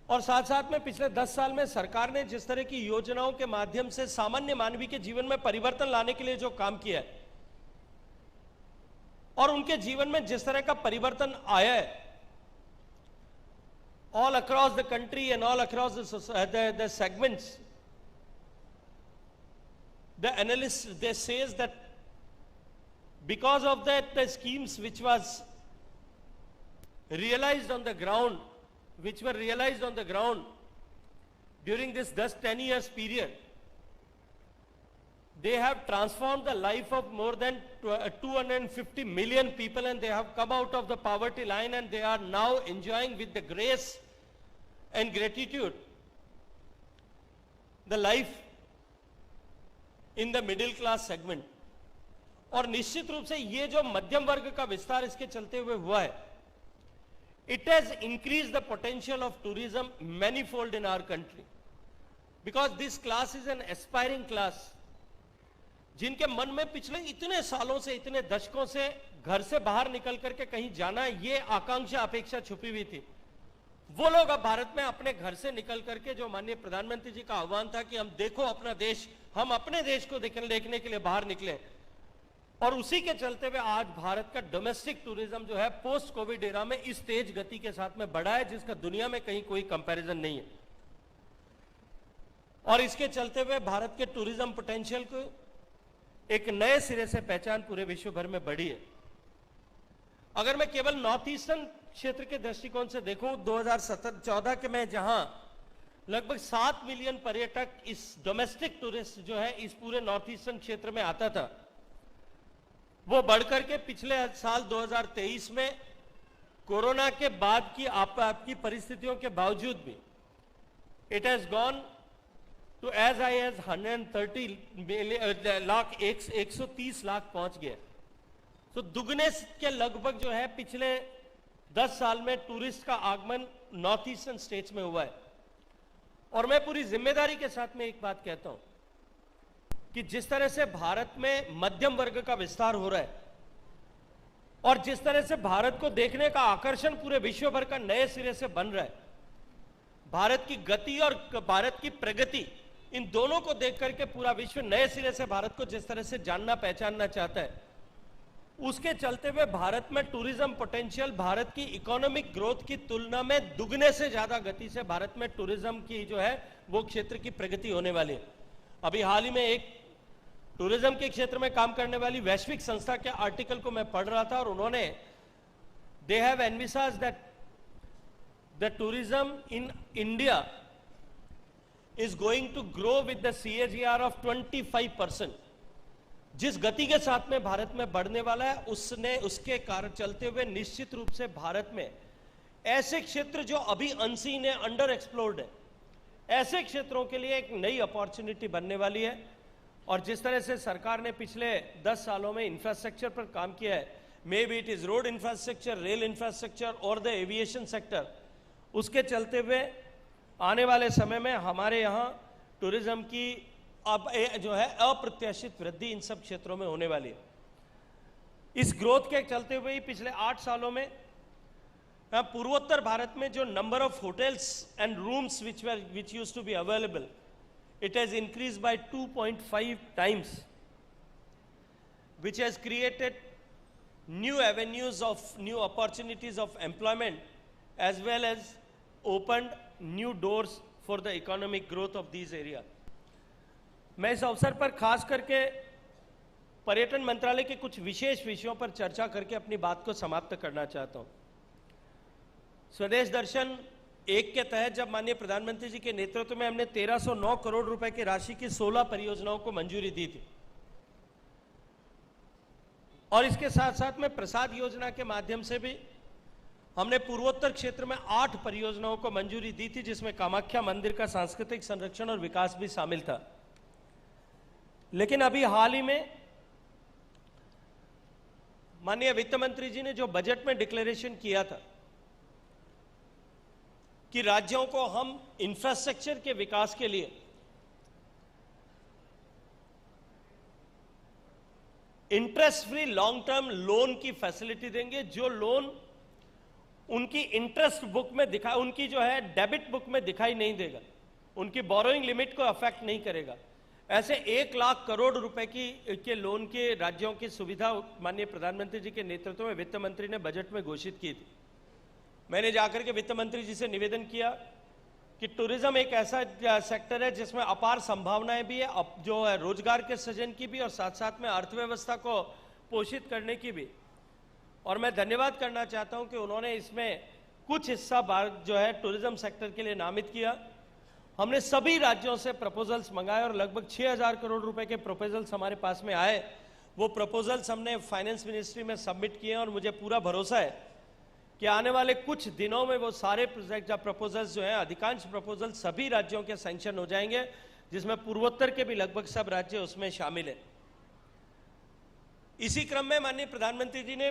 और साथ साथ में पिछले 10 साल में सरकार ने जिस तरह की योजनाओं के माध्यम से सामान्य मानवीय के जीवन में परिवर्तन लाने के लिए जो काम किया है और उनके जीवन में जिस तरह का परिवर्तन आया है, all across the country and all across the segments, the analysts, they says that because of that, the schemes which was realized on the ground, which were realized on the ground during this 10 years period, they have transformed the life of more than 250 million people, and they have come out of the poverty line, and they are now enjoying with the grace and gratitude the life in the middle class segment. और निश्चित रूप से ये जो मध्यम वर्ग का विस्तार इसके चलते हुए हुआ है, it has increased the potential of tourism manifold in our country, because this class is an aspiring class, जिनके मन में पिछले इतने सालों से, इतने दशकों से घर से बाहर निकल करके कहीं जाना, ये आकांक्षा, अपेक्षा छुपी हुई थी। वो लोग अब भारत में अपने घर से निकल करके, जो माननीय प्रधानमंत्री जी का आह्वान था कि हम देखो अपना देश, हम अपने देश को देखने के लिए बाहर निकले, और उसी के चलते हुए आज भारत का डोमेस्टिक टूरिज्म जो है पोस्ट कोविड एरा में इस तेज गति के साथ में बढ़ा है, जिसका दुनिया में कहीं कोई कंपैरिजन नहीं है। और इसके चलते हुए भारत के टूरिज्म पोटेंशियल को एक नए सिरे से पहचान पूरे विश्व भर में बढ़ी है। अगर मैं केवल नॉर्थ ईस्टर्न क्षेत्र के दृष्टिकोण से देखूं, 2014 के में जहां लगभग 7 मिलियन पर्यटक इस डोमेस्टिक टूरिस्ट जो है इस पूरे नॉर्थ ईस्टर्न क्षेत्र में आता था, वो बढ़कर के पिछले साल 2023 में कोरोना के बाद की आपकी परिस्थितियों के बावजूद भी it has gone to as high as 130 lakh, 130 lakh पहुंच गया। तो दुगने के लगभग जो है पिछले 10 साल में टूरिस्ट का आगमन नॉर्थ ईस्टर्न स्टेट्स में हुआ है। और मैं पूरी जिम्मेदारी के साथ में एक बात कहता हूं कि जिस तरह से भारत में मध्यम वर्ग का विस्तार हो रहा है और जिस तरह से भारत को देखने का आकर्षण पूरे विश्व भर का नए सिरे से बन रहा है, भारत की गति और भारत की प्रगति, इन दोनों को देख करके पूरा विश्व नए सिरे से भारत को जिस तरह से जानना पहचानना चाहता है, उसके चलते हुए भारत में टूरिज्म पोटेंशियल भारत की इकोनॉमिक ग्रोथ की तुलना में दुगने से ज्यादा गति से भारत में टूरिज्म की जो है वो क्षेत्र की प्रगति होने वाली है। अभी हाल ही में एक टूरिज्म के क्षेत्र में काम करने वाली वैश्विक संस्था के आर्टिकल को मैं पढ़ रहा था और उन्होंने they have envisaged that the tourism in India is going to grow with the CAGR of 25%। जिस गति के साथ में भारत में बढ़ने वाला है, उसके कारण चलते हुए निश्चित रूप से भारत में ऐसे क्षेत्र जो अभी अनसीन है, अंडर एक्सप्लोर्ड है, ऐसे क्षेत्रों के लिए एक नई अपॉर्चुनिटी बनने वाली है। और जिस तरह से सरकार ने पिछले 10 सालों में इंफ्रास्ट्रक्चर पर काम किया है, may be it is road infrastructure, rail infrastructure और द एविएशन सेक्टर, उसके चलते हुए आने वाले समय में हमारे यहाँ टूरिज्म की अब जो है अप्रत्याशित वृद्धि इन सब क्षेत्रों में होने वाली है। इस ग्रोथ के चलते हुए ही पिछले 8 सालों में पूर्वोत्तर भारत में जो number of hotels and rooms which used to be available, it has increased by 2.5 times, which has created new avenues of new opportunities of employment as well as opened new doors for the economic growth of these areas. मैं इस अवसर पर खास करके पर्यटन मंत्रालय के कुछ विशेष विषयों पर चर्चा करके अपनी बात को समाप्त करना चाहता हूं। स्वदेश दर्शन 1 के तहत जब माननीय प्रधानमंत्री जी के नेतृत्व में हमने 1309 करोड़ रुपए की राशि की 16 परियोजनाओं को मंजूरी दी थी, और इसके साथ साथ में प्रसाद योजना के माध्यम से भी हमने पूर्वोत्तर क्षेत्र में 8 परियोजनाओं को मंजूरी दी थी, जिसमें कामाख्या मंदिर का सांस्कृतिक संरक्षण और विकास भी शामिल था। लेकिन अभी हाल ही में माननीय वित्त मंत्री जी ने जो बजट में डिक्लेरेशन किया था कि राज्यों को हम इंफ्रास्ट्रक्चर के विकास के लिए interest free long term loan की फैसिलिटी देंगे, जो लोन उनकी इंटरेस्ट बुक में दिखा, उनकी जो है डेबिट बुक में दिखाई नहीं देगा, उनकी बोरोइंग लिमिट को अफेक्ट नहीं करेगा। ऐसे 1 लाख करोड़ रुपए के लोन के राज्यों की सुविधा माननीय प्रधानमंत्री जी के नेतृत्व में वित्त मंत्री ने बजट में घोषित की थी। मैंने जाकर के वित्त मंत्री जी से निवेदन किया कि टूरिज्म एक ऐसा सेक्टर है जिसमें अपार संभावनाएं भी है, जो है रोजगार के सृजन की भी और साथ साथ में अर्थव्यवस्था को पोषित करने की भी। और मैं धन्यवाद करना चाहता हूं कि उन्होंने इसमें कुछ हिस्सा जो है टूरिज्म सेक्टर के लिए नामित किया। हमने सभी राज्यों से प्रपोजल्स मंगाए और लगभग 6000 करोड़ रुपए के प्रपोजल्स हमारे पास में आए। वो प्रपोजल्स हमने फाइनेंस मिनिस्ट्री में सबमिट किए और मुझे पूरा भरोसा है कि आने वाले कुछ दिनों में वो सारे प्रोजेक्ट या प्रपोजल्स जो हैं, अधिकांश प्रपोजल सभी राज्यों के सैंक्शन हो जाएंगे, जिसमें पूर्वोत्तर के भी लगभग सब राज्य उसमें शामिल है। इसी क्रम में माननीय प्रधानमंत्री जी ने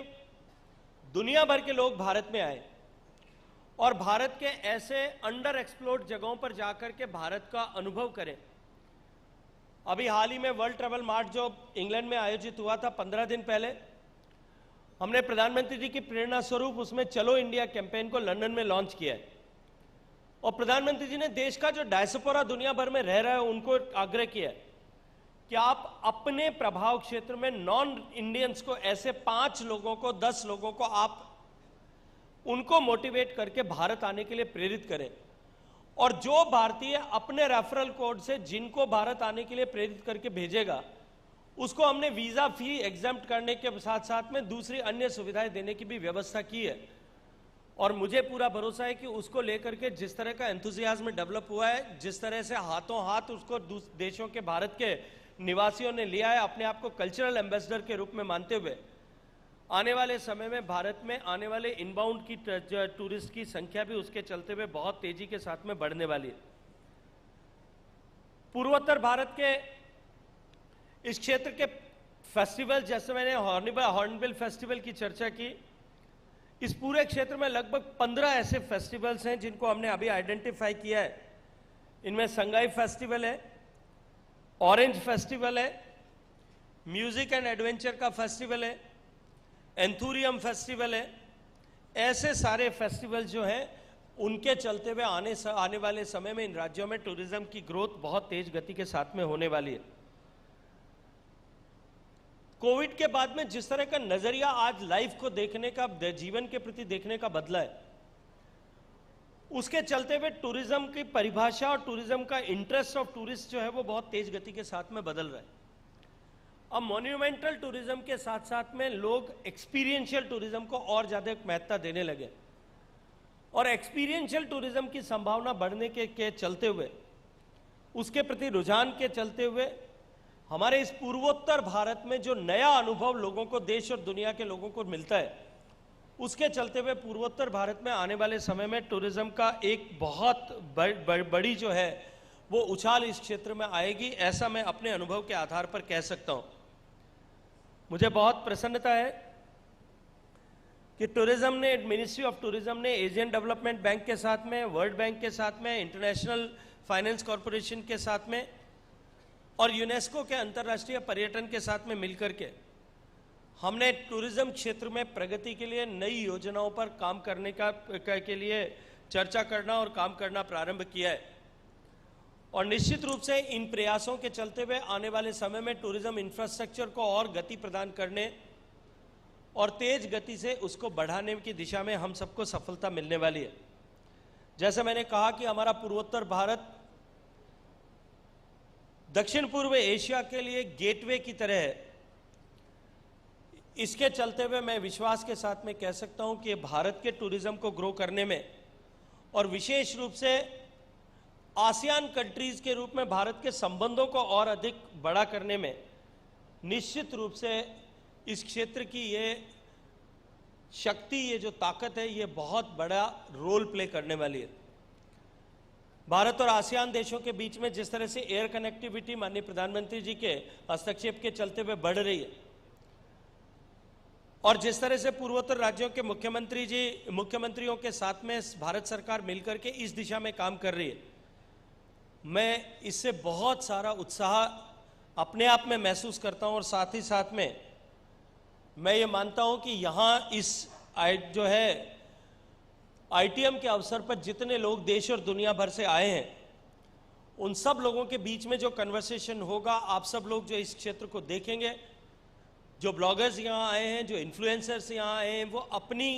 दुनिया भर के लोग भारत में आए और भारत के ऐसे अंडर एक्सप्लोर्ड जगहों पर जाकर के भारत का अनुभव करें। अभी हाल ही में वर्ल्ड ट्रैवल मार्ट जो इंग्लैंड में आयोजित हुआ था 15 दिन पहले, हमने प्रधानमंत्री जी की प्रेरणा स्वरूप उसमें चलो इंडिया कैंपेन को लंदन में लॉन्च किया है। और प्रधानमंत्री जी ने देश का जो डायस्पोरा दुनिया भर में रह रहा है उनको आग्रह किया है कि आप अपने प्रभाव क्षेत्र में नॉन इंडियंस को, ऐसे 5 लोगों को, 10 लोगों को आप उनको मोटिवेट करके भारत आने के लिए प्रेरित करें। और जो भारतीय अपने रेफरल कोड से जिनको भारत आने के लिए प्रेरित करके भेजेगा, उसको हमने वीजा फी एग्जम्प्ट करने के साथ साथ में दूसरी अन्य सुविधाएं देने की भी व्यवस्था की है। और मुझे पूरा भरोसा है कि उसको लेकर के जिस तरह का एंथुजियाज्म डेवलप हुआ है, जिस तरह से हाथों हाथ उसको देशों के, भारत के निवासियों ने लिया है अपने आप को कल्चरल एम्बेसडर के रूप में मानते हुए, आने वाले समय में भारत में आने वाले इनबाउंड की टूरिस्ट की संख्या भी उसके चलते हुए बहुत तेजी के साथ में बढ़ने वाली है। पूर्वोत्तर भारत के इस क्षेत्र के फेस्टिवल, जैसे मैंने हॉर्नबिल फेस्टिवल की चर्चा की, इस पूरे क्षेत्र में लगभग 15 ऐसे फेस्टिवल्स हैं जिनको हमने अभी आइडेंटिफाई किया है। इनमें संगाई फेस्टिवल है, ऑरेंज फेस्टिवल है, म्यूजिक एंड एडवेंचर का फेस्टिवल है, एंथुरियम फेस्टिवल है। ऐसे सारे फेस्टिवल जो हैं उनके चलते हुए आने वाले समय में इन राज्यों में टूरिज्म की ग्रोथ बहुत तेज गति के साथ में होने वाली है। कोविड के बाद में जिस तरह का नजरिया आज लाइफ को देखने का, जीवन के प्रति देखने का बदला है, उसके चलते हुए टूरिज्म की परिभाषा और टूरिज्म का इंटरेस्ट ऑफ टूरिस्ट जो है वो बहुत तेज गति के साथ में बदल रहा है। अब मॉन्यूमेंटल टूरिज्म के साथ साथ में लोग एक्सपीरियंशियल टूरिज्म को और ज्यादा महत्ता देने लगे और एक्सपीरियंशियल टूरिज्म की संभावना बढ़ने के चलते हुए, उसके प्रति रुझान के चलते हुए हमारे इस पूर्वोत्तर भारत में जो नया अनुभव लोगों को, देश और दुनिया के लोगों को मिलता है, उसके चलते हुए पूर्वोत्तर भारत में आने वाले समय में टूरिज्म का एक बहुत बड़ी जो है वो उछाल इस क्षेत्र में आएगी, ऐसा मैं अपने अनुभव के आधार पर कह सकता हूं। मुझे बहुत प्रसन्नता है कि टूरिज्म ने, मिनिस्ट्री ऑफ टूरिज्म ने एशियन डेवलपमेंट बैंक के साथ में, वर्ल्ड बैंक के साथ में, इंटरनेशनल फाइनेंस कॉरपोरेशन के साथ में और यूनेस्को के अंतर्राष्ट्रीय पर्यटन के साथ में मिलकर के हमने टूरिज्म क्षेत्र में प्रगति के लिए नई योजनाओं पर काम करने के लिए चर्चा करना और काम करना प्रारंभ किया है। और निश्चित रूप से इन प्रयासों के चलते हुए आने वाले समय में टूरिज्म इंफ्रास्ट्रक्चर को और गति प्रदान करने और तेज गति से उसको बढ़ाने की दिशा में हम सबको सफलता मिलने वाली है। जैसे मैंने कहा कि हमारा पूर्वोत्तर भारत दक्षिण पूर्व एशिया के लिए गेटवे की तरह है। इसके चलते हुए मैं विश्वास के साथ में कह सकता हूं कि भारत के टूरिज्म को ग्रो करने में और विशेष रूप से आसियान कंट्रीज के रूप में भारत के संबंधों को और अधिक बड़ा करने में निश्चित रूप से इस क्षेत्र की ये शक्ति, ये जो ताकत है, ये बहुत बड़ा रोल प्ले करने वाली है। भारत और आसियान देशों के बीच में जिस तरह से एयर कनेक्टिविटी माननीय प्रधानमंत्री जी के हस्तक्षेप के चलते हुए बढ़ रही है और जिस तरह से पूर्वोत्तर राज्यों के मुख्यमंत्रियों के साथ में भारत सरकार मिलकर के इस दिशा में काम कर रही है, मैं इससे बहुत सारा उत्साह अपने आप में महसूस करता हूं और साथ ही साथ में मैं ये मानता हूं कि यहां इस जो है आईटीएम के अवसर पर जितने लोग देश और दुनिया भर से आए हैं, उन सब लोगों के बीच में जो कन्वर्सेशन होगा, आप सब लोग जो इस क्षेत्र को देखेंगे, जो ब्लॉगर्स यहाँ आए हैं, जो इन्फ्लुएंसर्स यहाँ आए हैं, वो अपनी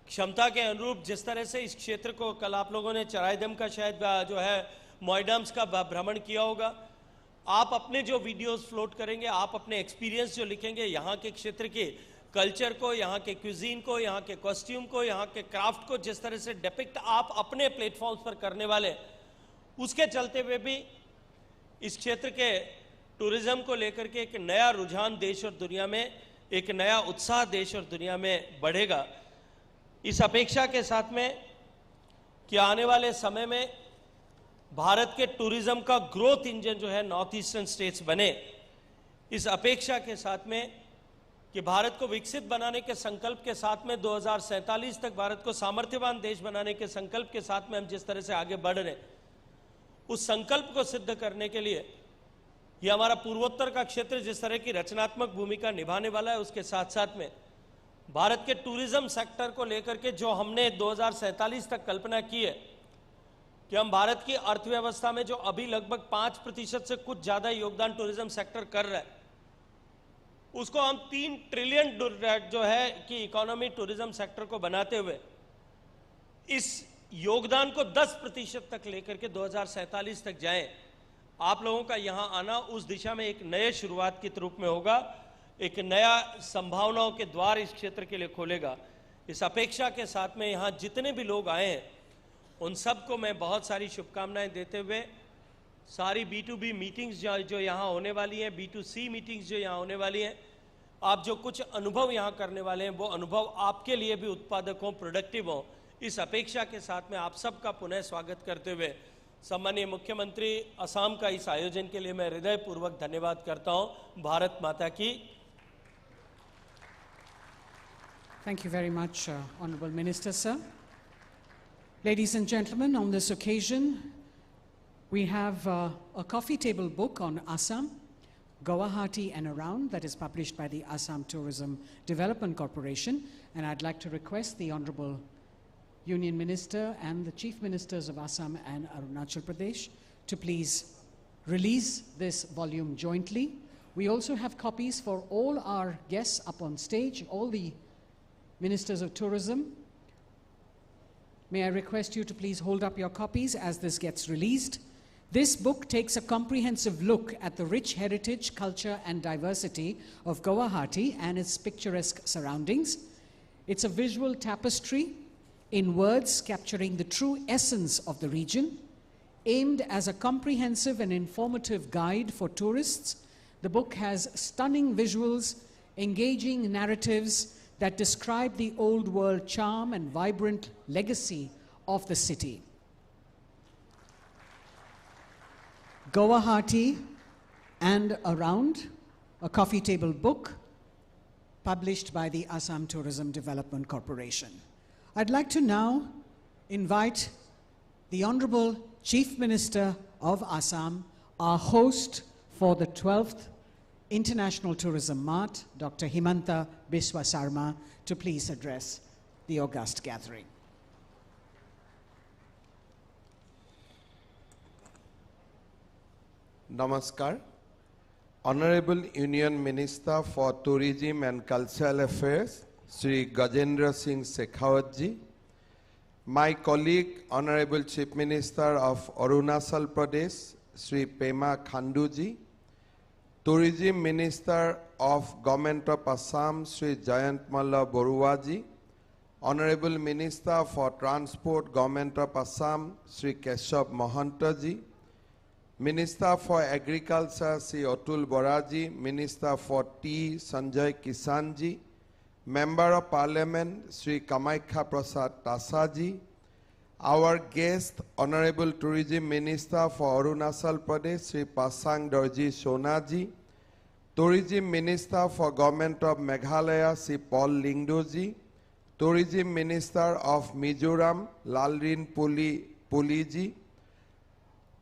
क्षमता के अनुरूप जिस तरह से इस क्षेत्र को, कल आप लोगों ने चराइदम का शायद जो है मोइडम्स का भ्रमण किया होगा, आप अपने जो वीडियोस फ्लोट करेंगे, आप अपने एक्सपीरियंस जो लिखेंगे, यहाँ के क्षेत्र के कल्चर को, यहाँ के क्यूजीन को, यहाँ के कॉस्ट्यूम को, यहाँ के क्राफ्ट को जिस तरह से डिपिक्ट आप अपने प्लेटफॉर्म्स पर करने वाले, उसके चलते हुए भी इस क्षेत्र के टूरिज्म को लेकर के एक नया रुझान देश और दुनिया में, एक नया उत्साह देश और दुनिया में बढ़ेगा। इस अपेक्षा के साथ में कि आने वाले समय में भारत के टूरिज्म का ग्रोथ इंजन जो है नॉर्थ ईस्टर्न स्टेट्स बने, इस अपेक्षा के साथ में कि भारत को विकसित बनाने के संकल्प के साथ में 2047 तक भारत को सामर्थ्यवान देश बनाने के संकल्प के साथ में हम जिस तरह से आगे बढ़ रहे हैं, उस संकल्प को सिद्ध करने के लिए ये हमारा पूर्वोत्तर का क्षेत्र जिस तरह की रचनात्मक भूमिका निभाने वाला है, उसके साथ साथ में भारत के टूरिज्म सेक्टर को लेकर के जो हमने 2047 तक कल्पना की है कि हम भारत की अर्थव्यवस्था में जो अभी लगभग 5% से कुछ ज्यादा योगदान टूरिज्म सेक्टर कर रहा है, उसको हम 3 ट्रिलियन जो है कि इकोनॉमी टूरिज्म सेक्टर को बनाते हुए इस योगदान को 10% तक लेकर के 2047 तक जाएं। आप लोगों का यहां आना उस दिशा में एक नए शुरुआत के रूप में होगा, एक नया संभावनाओं के द्वार इस क्षेत्र के लिए खोलेगा। इस अपेक्षा के साथ में यहां जितने भी लोग आए हैं, उन सबको मैं बहुत सारी शुभकामनाएं देते हुए सारी B2B मीटिंग्स जो यहाँ होने वाली हैं, B2C मीटिंग्स जो यहाँ होने वाली हैं, आप जो कुछ अनुभव यहाँ करने वाले हैं, वो अनुभव आपके लिए भी उत्पादक हों, प्रोडक्टिव हों, इस अपेक्षा के साथ में आप सबका पुनः स्वागत करते हुए सम्मानीय मुख्यमंत्री असम का इस आयोजन के लिए मैं हृदयपूर्वक धन्यवाद करता हूँ। भारत माता की। Thank you very much, Honorable Minister, sir. Ladies and gentlemen, on this occasion, we have a coffee table book on Assam, Guwahati and around, that is published by the Assam Tourism Development Corporation. And I'd like to request the Honorable Union Minister and the Chief Ministers of Assam and Arunachal Pradesh to please release this volume jointly. We also have copies for all our guests up on stage, all the Ministers of Tourism. May I request you to please hold up your copies as this gets released. This book takes a comprehensive look at the rich heritage, culture, and diversity of Guwahati and its picturesque surroundings. It's a visual tapestry in words capturing the true essence of the region. Aimed as a comprehensive and informative guide for tourists, the book has stunning visuals, engaging narratives that describe the old world charm and vibrant legacy of the city. Guwahati and Around, a coffee table book published by the Assam Tourism Development Corporation. I'd like to now invite the Honorable Chief Minister of Assam, our host for the 12th International Tourism Mart, Dr. Himanta Biswa Sarma, to please address the august gathering. Namaskar. Honorable Union Minister for Tourism and Cultural Affairs, Sri Gajendra Singh Shekhawat ji, my colleague, Honorable Chief Minister of Arunachal Pradesh, Sri Pema Khandu ji, Tourism Minister of Government of Assam, Sri Jayant Malla Borua ji, Honorable Minister for Transport, Government of Assam, Sri Keshav Mahanta ji, Minister for Agriculture, Sri Atul Bora ji, Minister for Tea, Sanjay Kisan ji, Member of Parliament, Sri Kamaikha Prasad Tasa ji, our guest, Honorable Tourism Minister for Arunachal Pradesh, Sri Pasang Dorji Sona ji, Tourism Minister for Government of Meghalaya, Sri Paul Lingdo ji, Tourism Minister of Mizoram, Lalrin Puli ji,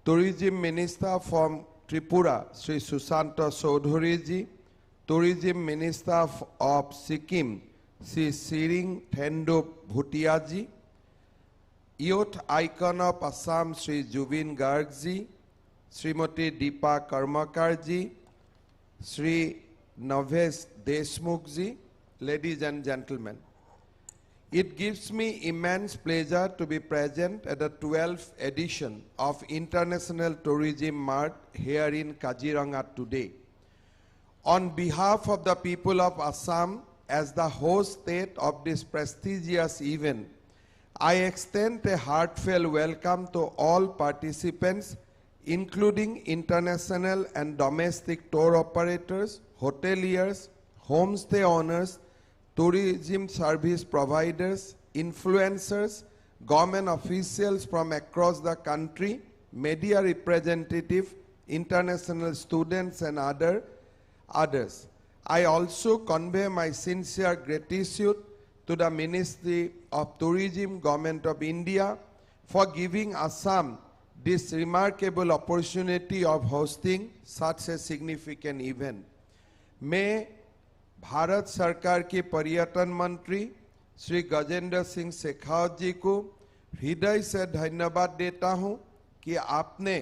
Tourism Minister from Tripura, Sri Susanta Chaudhary ji, Tourism Minister of Sikkim, Sri Siring Thendo Bhutia ji, Youth Icon of Assam, Sri Jubin Garg ji, Srimati Deepa Karmakar ji, Sri Navesh Deshmukh ji, ladies and gentlemen. It gives me immense pleasure to be present at the 12th edition of International Tourism Mart here in Kaziranga today. On behalf of the people of Assam, as the host state of this prestigious event, I extend a heartfelt welcome to all participants, including international and domestic tour operators, hoteliers, homestay owners, tourism service providers, influencers, government officials from across the country, media representatives, international students and others. I also convey my sincere gratitude to the Ministry of Tourism, Government of India for giving Assam this remarkable opportunity of hosting such a significant event. May Bharat सरकार के पर्यटन मंत्री श्री गजेंद्र सिंह शेखावत जी को हृदय से धन्यवाद देता हूं कि आपने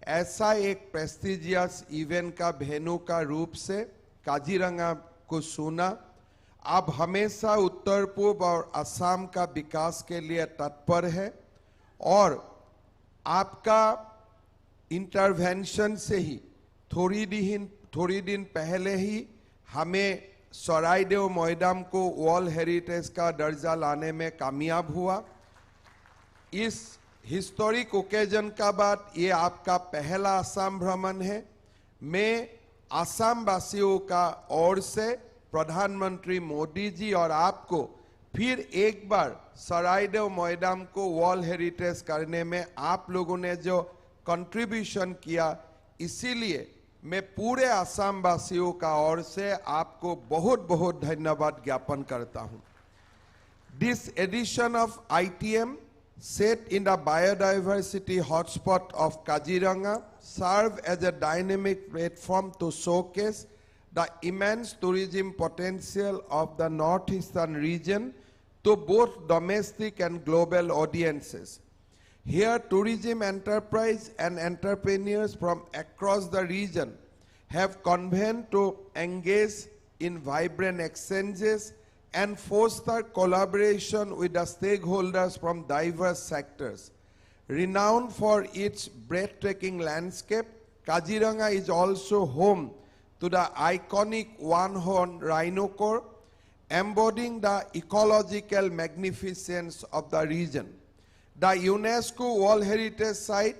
ऐसा एक प्रेस्टिजियस इवेंट का वेन्यू का रूप से काजीरंगा को सुना। आप हमेशा उत्तर पूर्व और असम का विकास के लिए तत्पर है और आपका इंटरवेंशन से ही थोड़ी दिन पहले ही हमें सरायदेव मैदान को वर्ल्ड हेरिटेज का दर्जा लाने में कामयाब हुआ। इस हिस्टोरिक ओकेजन का बाद ये आपका पहला असम भ्रमण है। मैं असम वासियों का ओर से प्रधानमंत्री मोदी जी और आपको फिर एक बार सरायदेव मैदान को वर्ल्ड हेरिटेज करने में आप लोगों ने जो कंट्रीब्यूशन किया, इसीलिए मैं पूरे असम वासियों का ओर से आपको बहुत बहुत धन्यवाद ज्ञापन करता हूं। This edition of ITM, set in the biodiversity hotspot of Kaziranga, serve as a dynamic platform to showcase the immense tourism potential of the Northeastern region to both domestic and global audiences. Here, tourism enterprise and entrepreneurs from across the region have convened to engage in vibrant exchanges and foster collaboration with the stakeholders from diverse sectors. Renowned for its breathtaking landscape, Kaziranga is also home to the iconic one-horned rhinoceros, embodying the ecological magnificence of the region. The UNESCO World Heritage Site,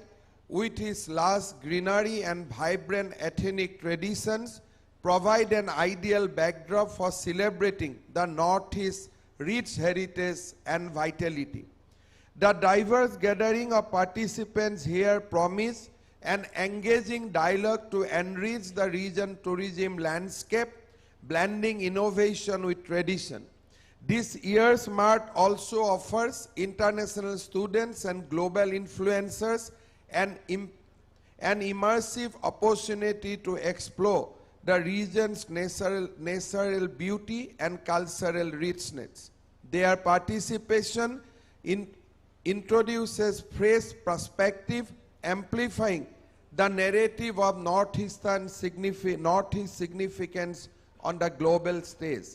with its lush greenery and vibrant ethnic traditions, provide an ideal backdrop for celebrating the Northeast's rich heritage and vitality. The diverse gathering of participants here promise an engaging dialogue to enrich the region tourism landscape, blending innovation with tradition. This year's Mart also offers international students and global influencers an immersive opportunity to explore the region's natural beauty and cultural richness. Their participation introduces fresh perspective, amplifying the narrative of Northeast significance on the global stage.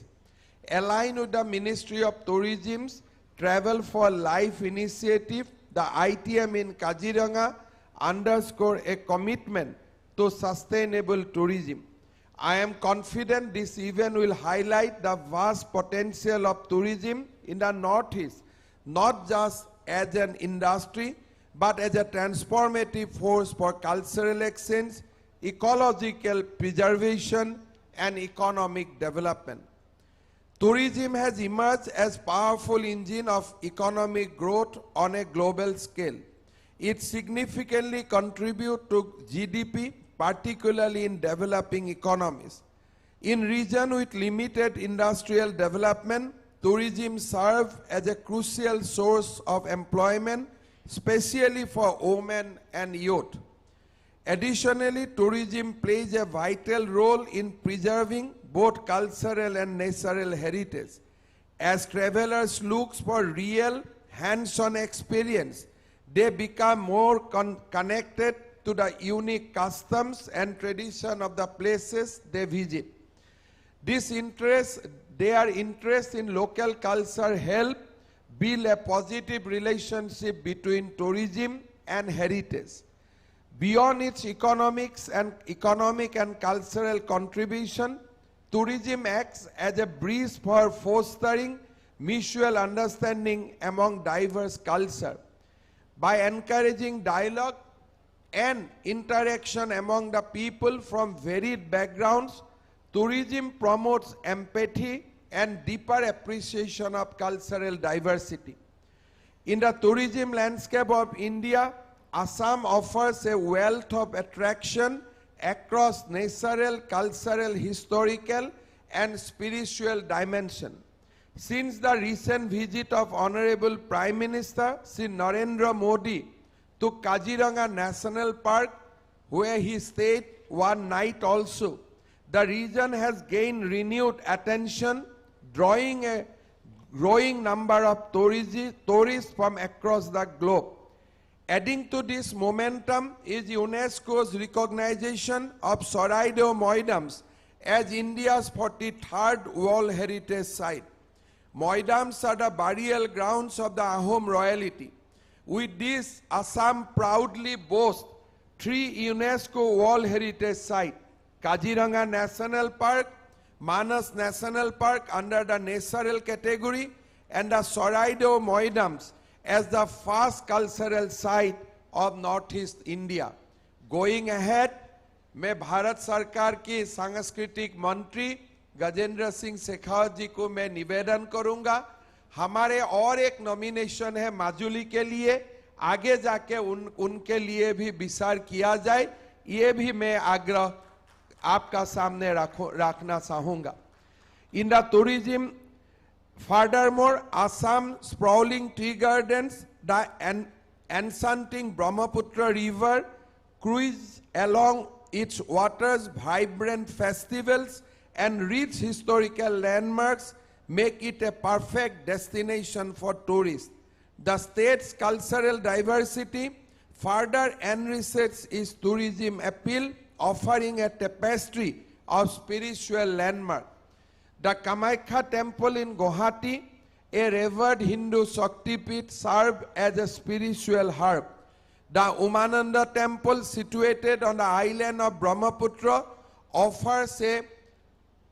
Aligned with the Ministry of Tourism's Travel for Life initiative, the ITM in Kaziranga underscore a commitment to sustainable tourism. I am confident this event will highlight the vast potential of tourism in the Northeast, not just as an industry, but as a transformative force for cultural exchange, ecological preservation, and economic development. Tourism has emerged as a powerful engine of economic growth on a global scale. It significantly contributes to GDP, particularly in developing economies. In regions with limited industrial development, tourism serves as a crucial source of employment, especially for women and youth. Additionally, tourism plays a vital role in preserving both cultural and natural heritage. As travelers look for real, hands-on experience, they become more connected to the unique customs and tradition of the places they visit. Their interest in local culture help build a positive relationship between tourism and heritage. Beyond its economic and cultural contribution, tourism acts as a bridge for fostering mutual understanding among diverse cultures. By encouraging dialogue and interaction among the people from varied backgrounds, tourism promotes empathy and deeper appreciation of cultural diversity. In the tourism landscape of India, Assam offers a wealth of attraction across natural, cultural, historical, and spiritual dimension. Since the recent visit of Honorable Prime Minister Sri Narendra Modi to Kaziranga National Park, where he stayed one night also, the region has gained renewed attention, drawing a growing number of tourists from across the globe. Adding to this momentum is UNESCO's recognition of Soraidew Moidams as India's 43rd World Heritage Site. Moidams are the burial grounds of the Ahom royalty. With this, Assam proudly boasts 3 UNESCO World Heritage Sites: Kaziranga National Park, Manas National Park under the natural category, and the Soraidew Moidams as the first cultural site of Northeast India. Going ahead, मैं भारत सरकार की सांस्कृतिक मंत्री गजेंद्र सिंह शेखावत जी को मैं निवेदन करूंगा, हमारे और एक नॉमिनेशन है माजुली के लिए, आगे जाके उनके लिए भी विचार किया जाए, ये भी मैं आग्रह आपका सामने रखना चाहूंगा. In the tourism, furthermore, Assam sprawling tea gardens, the enchanting Brahmaputra River, cruise along its waters, vibrant festivals, and rich historical landmarks make it a perfect destination for tourists. The state's cultural diversity further enriches its tourism appeal, offering a tapestry of spiritual landmarks. The Kamakhya temple in Guwahati, a revered Hindu Shaktipit, served as a spiritual hub. The Umananda temple, situated on the island of Brahmaputra, offers a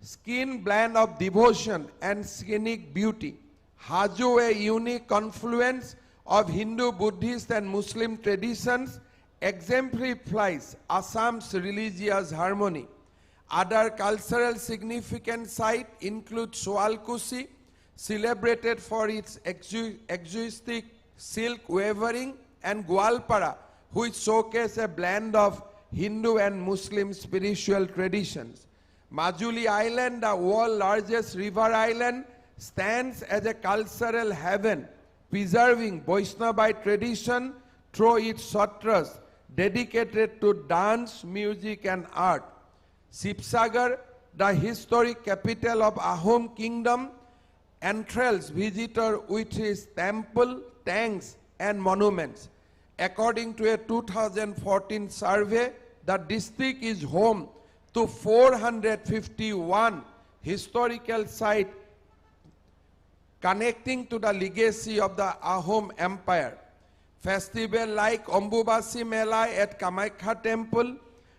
skin blend of devotion and scenic beauty. Haju, a unique confluence of Hindu, Buddhist, and Muslim traditions, exemplifies Assam's religious harmony. Other cultural significant sites include Soalkusi, celebrated for its exotic silk weaving, and Gwalpara, which showcase a blend of Hindu and Muslim spiritual traditions. Majuli Island, the world's largest river island, stands as a cultural haven, preserving Vaishnavite tradition through its satras dedicated to dance, music, and art. Shivsagar, the historic capital of Ahom kingdom, enthralls visitors with its temple, tanks, and monuments. According to a 2014 survey, the district is home to 451 historical sites connecting to the legacy of the Ahom Empire. Festival like Ombubasi Mela at Kamaikha Temple,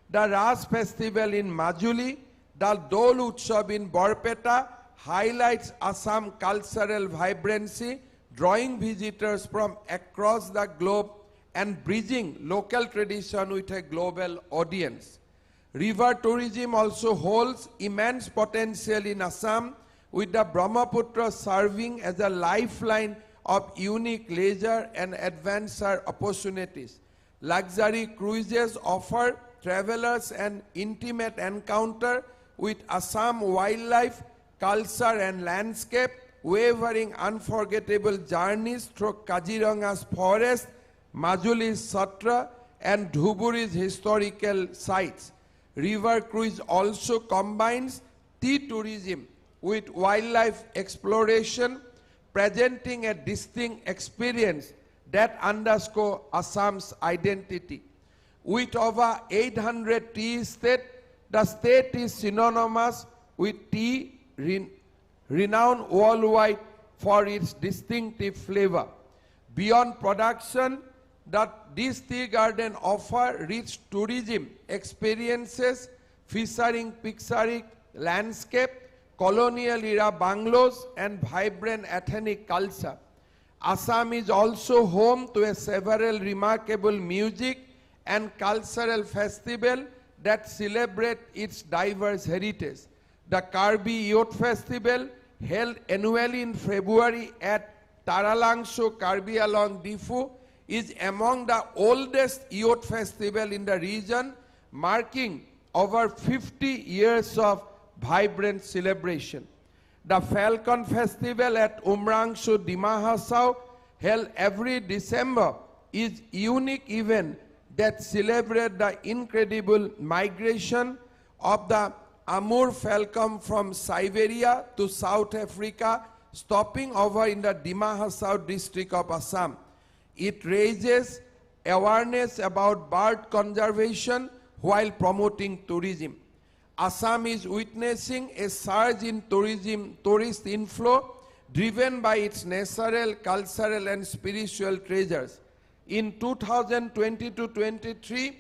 the Ras Festival in Majuli, the Dol Utsav in Borpeta highlights Assam cultural vibrancy, drawing visitors from across the globe and bridging local tradition with a global audience. River tourism also holds immense potential in Assam, with the Brahmaputra serving as a lifeline of unique leisure and adventure opportunities. Luxury cruises offer travelers an intimate encounter with Assam wildlife, culture and landscape, wavering unforgettable journeys through Kaziranga's forest, Majuli's Satra and Dhuburi's historical sites. River cruise also combines tea tourism with wildlife exploration, presenting a distinct experience that underscores Assam's identity. With over 800 tea estates, the state is synonymous with tea, renowned worldwide for its distinctive flavor. Beyond production, this tea garden offers rich tourism experiences, featuring picturesque landscape, colonial era bungalows and vibrant ethnic culture. Assam is also home to several remarkable music and cultural festivals that celebrate its diverse heritage. The Karbi Youth Festival, held annually in February at Taralangso, Karbi Along Difu, is among the oldest youth festival in the region, marking over 50 years of vibrant celebration. The Falcon Festival at Umrangso, Dima Hasao, held every December, is a unique event that celebrates the incredible migration of the Amur falcon from Siberia to South Africa, stopping over in the Dima Hasao district of Assam. It raises awareness about bird conservation while promoting tourism. Assam is witnessing a surge in tourist inflow driven by its natural, cultural and spiritual treasures. In 2022-23,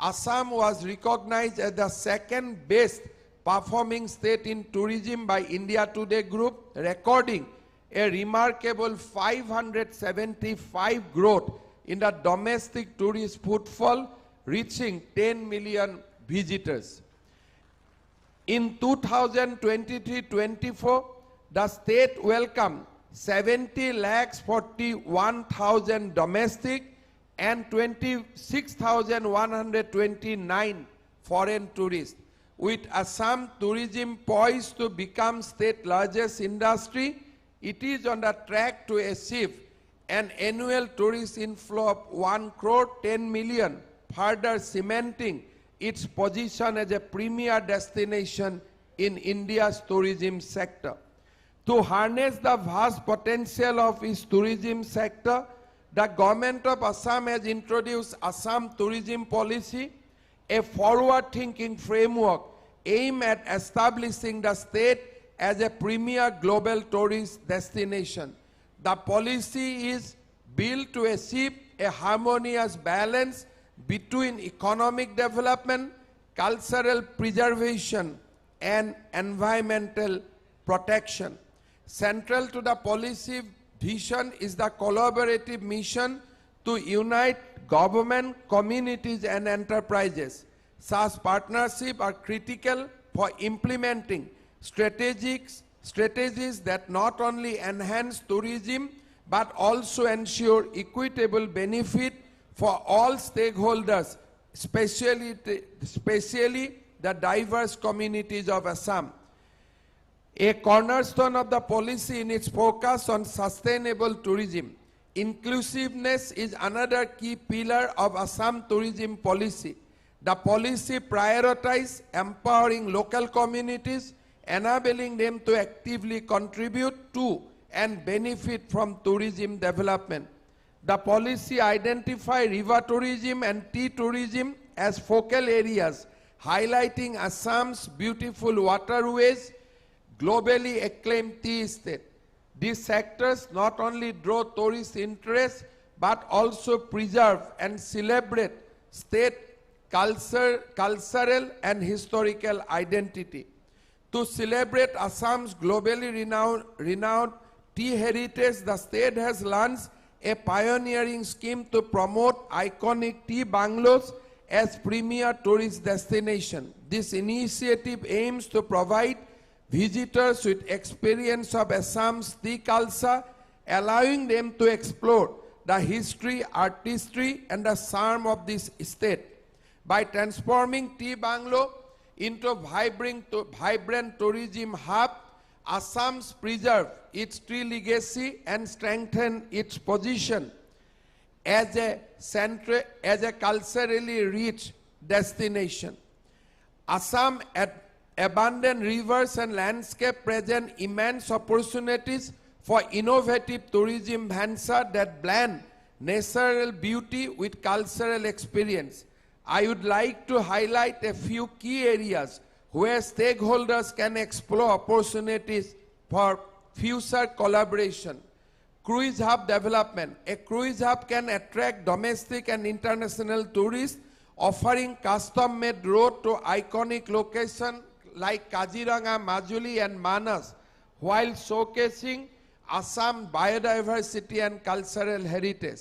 Assam was recognized as the second best performing state in tourism by India Today Group, recording a remarkable 575 growth in the domestic tourist footfall, reaching 10 million visitors. In 2023-24, the state welcomed 70,41,000 domestic and 26,129 foreign tourists. With Assam tourism poised to become state's largest industry, it is on the track to achieve an annual tourist inflow of 1 crore 10 million, further cementing its position as a premier destination in India's tourism sector. To harness the vast potential of its tourism sector, the government of Assam has introduced Assam Tourism Policy, a forward-thinking framework aimed at establishing the state as a premier global tourist destination. The policy is built to achieve a harmonious balance between economic development, cultural preservation, and environmental protection. Central to the policy vision is the collaborative mission to unite government, communities, and enterprises. Such partnerships are critical for implementing strategies that not only enhance tourism but also ensure equitable benefit for all stakeholders, especially the diverse communities of Assam. A cornerstone of the policy in its focus on sustainable tourism. Inclusiveness is another key pillar of Assam tourism policy. The policy prioritizes empowering local communities, enabling them to actively contribute to and benefit from tourism development. The policy identify river tourism and tea tourism as focal areas, highlighting Assam's beautiful waterways, globally acclaimed tea estate. These sectors not only draw tourist interest but also preserve and celebrate state cultural and historical identity. To celebrate Assam's globally renowned tea heritage, the state has launched a pioneering scheme to promote iconic tea bungalows as premier tourist destination. This initiative aims to provide visitors with experience of Assam's tea culture, allowing them to explore the history, artistry, and the charm of this state. By transforming tea bungalow into vibrant tourism hub, Assam's preserve its tea legacy and strengthen its position as a culturally rich destination. Assam abundant rivers and landscape present immense opportunities for innovative tourism ventures that blend natural beauty with cultural experience. I would like to highlight a few key areas where stakeholders can explore opportunities for future collaboration. Cruise hub development. A cruise hub can attract domestic and international tourists, offering custom-made road to iconic locations like Kaziranga, Majuli, and Manas, while showcasing Assam biodiversity and cultural heritage.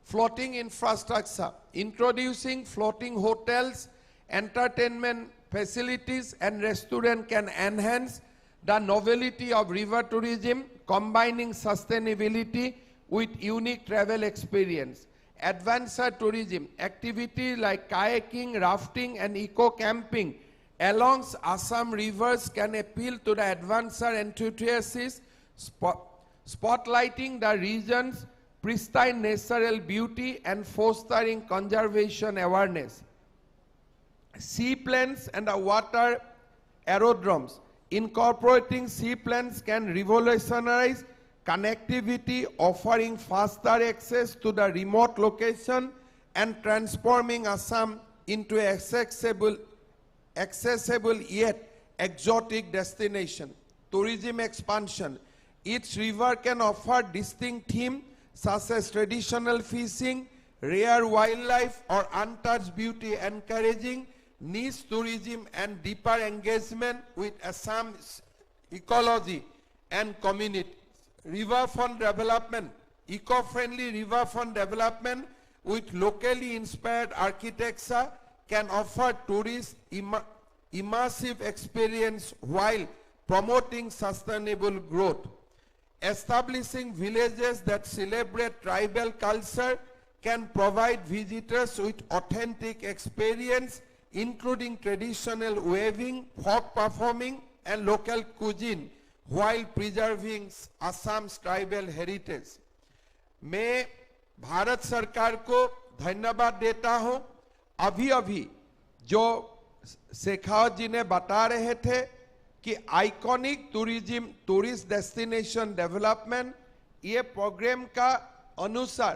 Floating infrastructure. Introducing floating hotels, entertainment facilities, and restaurants can enhance the novelty of river tourism, combining sustainability with unique travel experience. Adventure tourism. Activities like kayaking, rafting, and eco-camping along Assam rivers can appeal to the adventure enthusiasts, spotlighting the region's pristine natural beauty and fostering conservation awareness. Seaplanes and water aerodromes. Incorporating seaplanes can revolutionize connectivity, offering faster access to the remote location and transforming Assam into an accessible yet exotic destination. Tourism expansion. Each river can offer distinct themes such as traditional fishing, rare wildlife, or untouched beauty, encouraging niche tourism and deeper engagement with Assam's ecology and community. Riverfront development. Eco-friendly riverfront development with locally inspired architecture can offer tourists immersive experience while promoting sustainable growth. Establishing villages that celebrate tribal culture can provide visitors with authentic experience, including traditional weaving, folk performing, and local cuisine, while preserving Assam's tribal heritage. मैं भारत सरकार को धन्यवाद देता हूं। अभी जो शेखावत जी ने बता रहे थे कि आइकॉनिक टूरिस्ट डेस्टिनेशन डेवलपमेंट, ये प्रोग्राम का अनुसार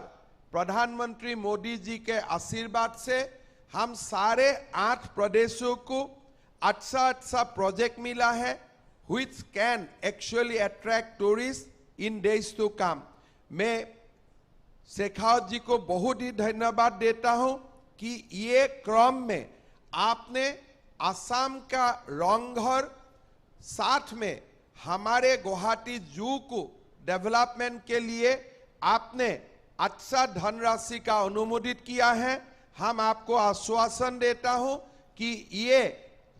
प्रधानमंत्री मोदी जी के आशीर्वाद से हम सारे 8 प्रदेशों को अच्छा प्रोजेक्ट मिला है which can actually attract tourists in days to come. मैं शेखावत जी को बहुत ही धन्यवाद देता हूं कि ये क्रम में आपने असम का रंगघर, साथ में हमारे गुवाहाटी जू को डेवलपमेंट के लिए आपने अच्छा धनराशि का अनुमोदित किया है। हम आपको आश्वासन देता हूं कि ये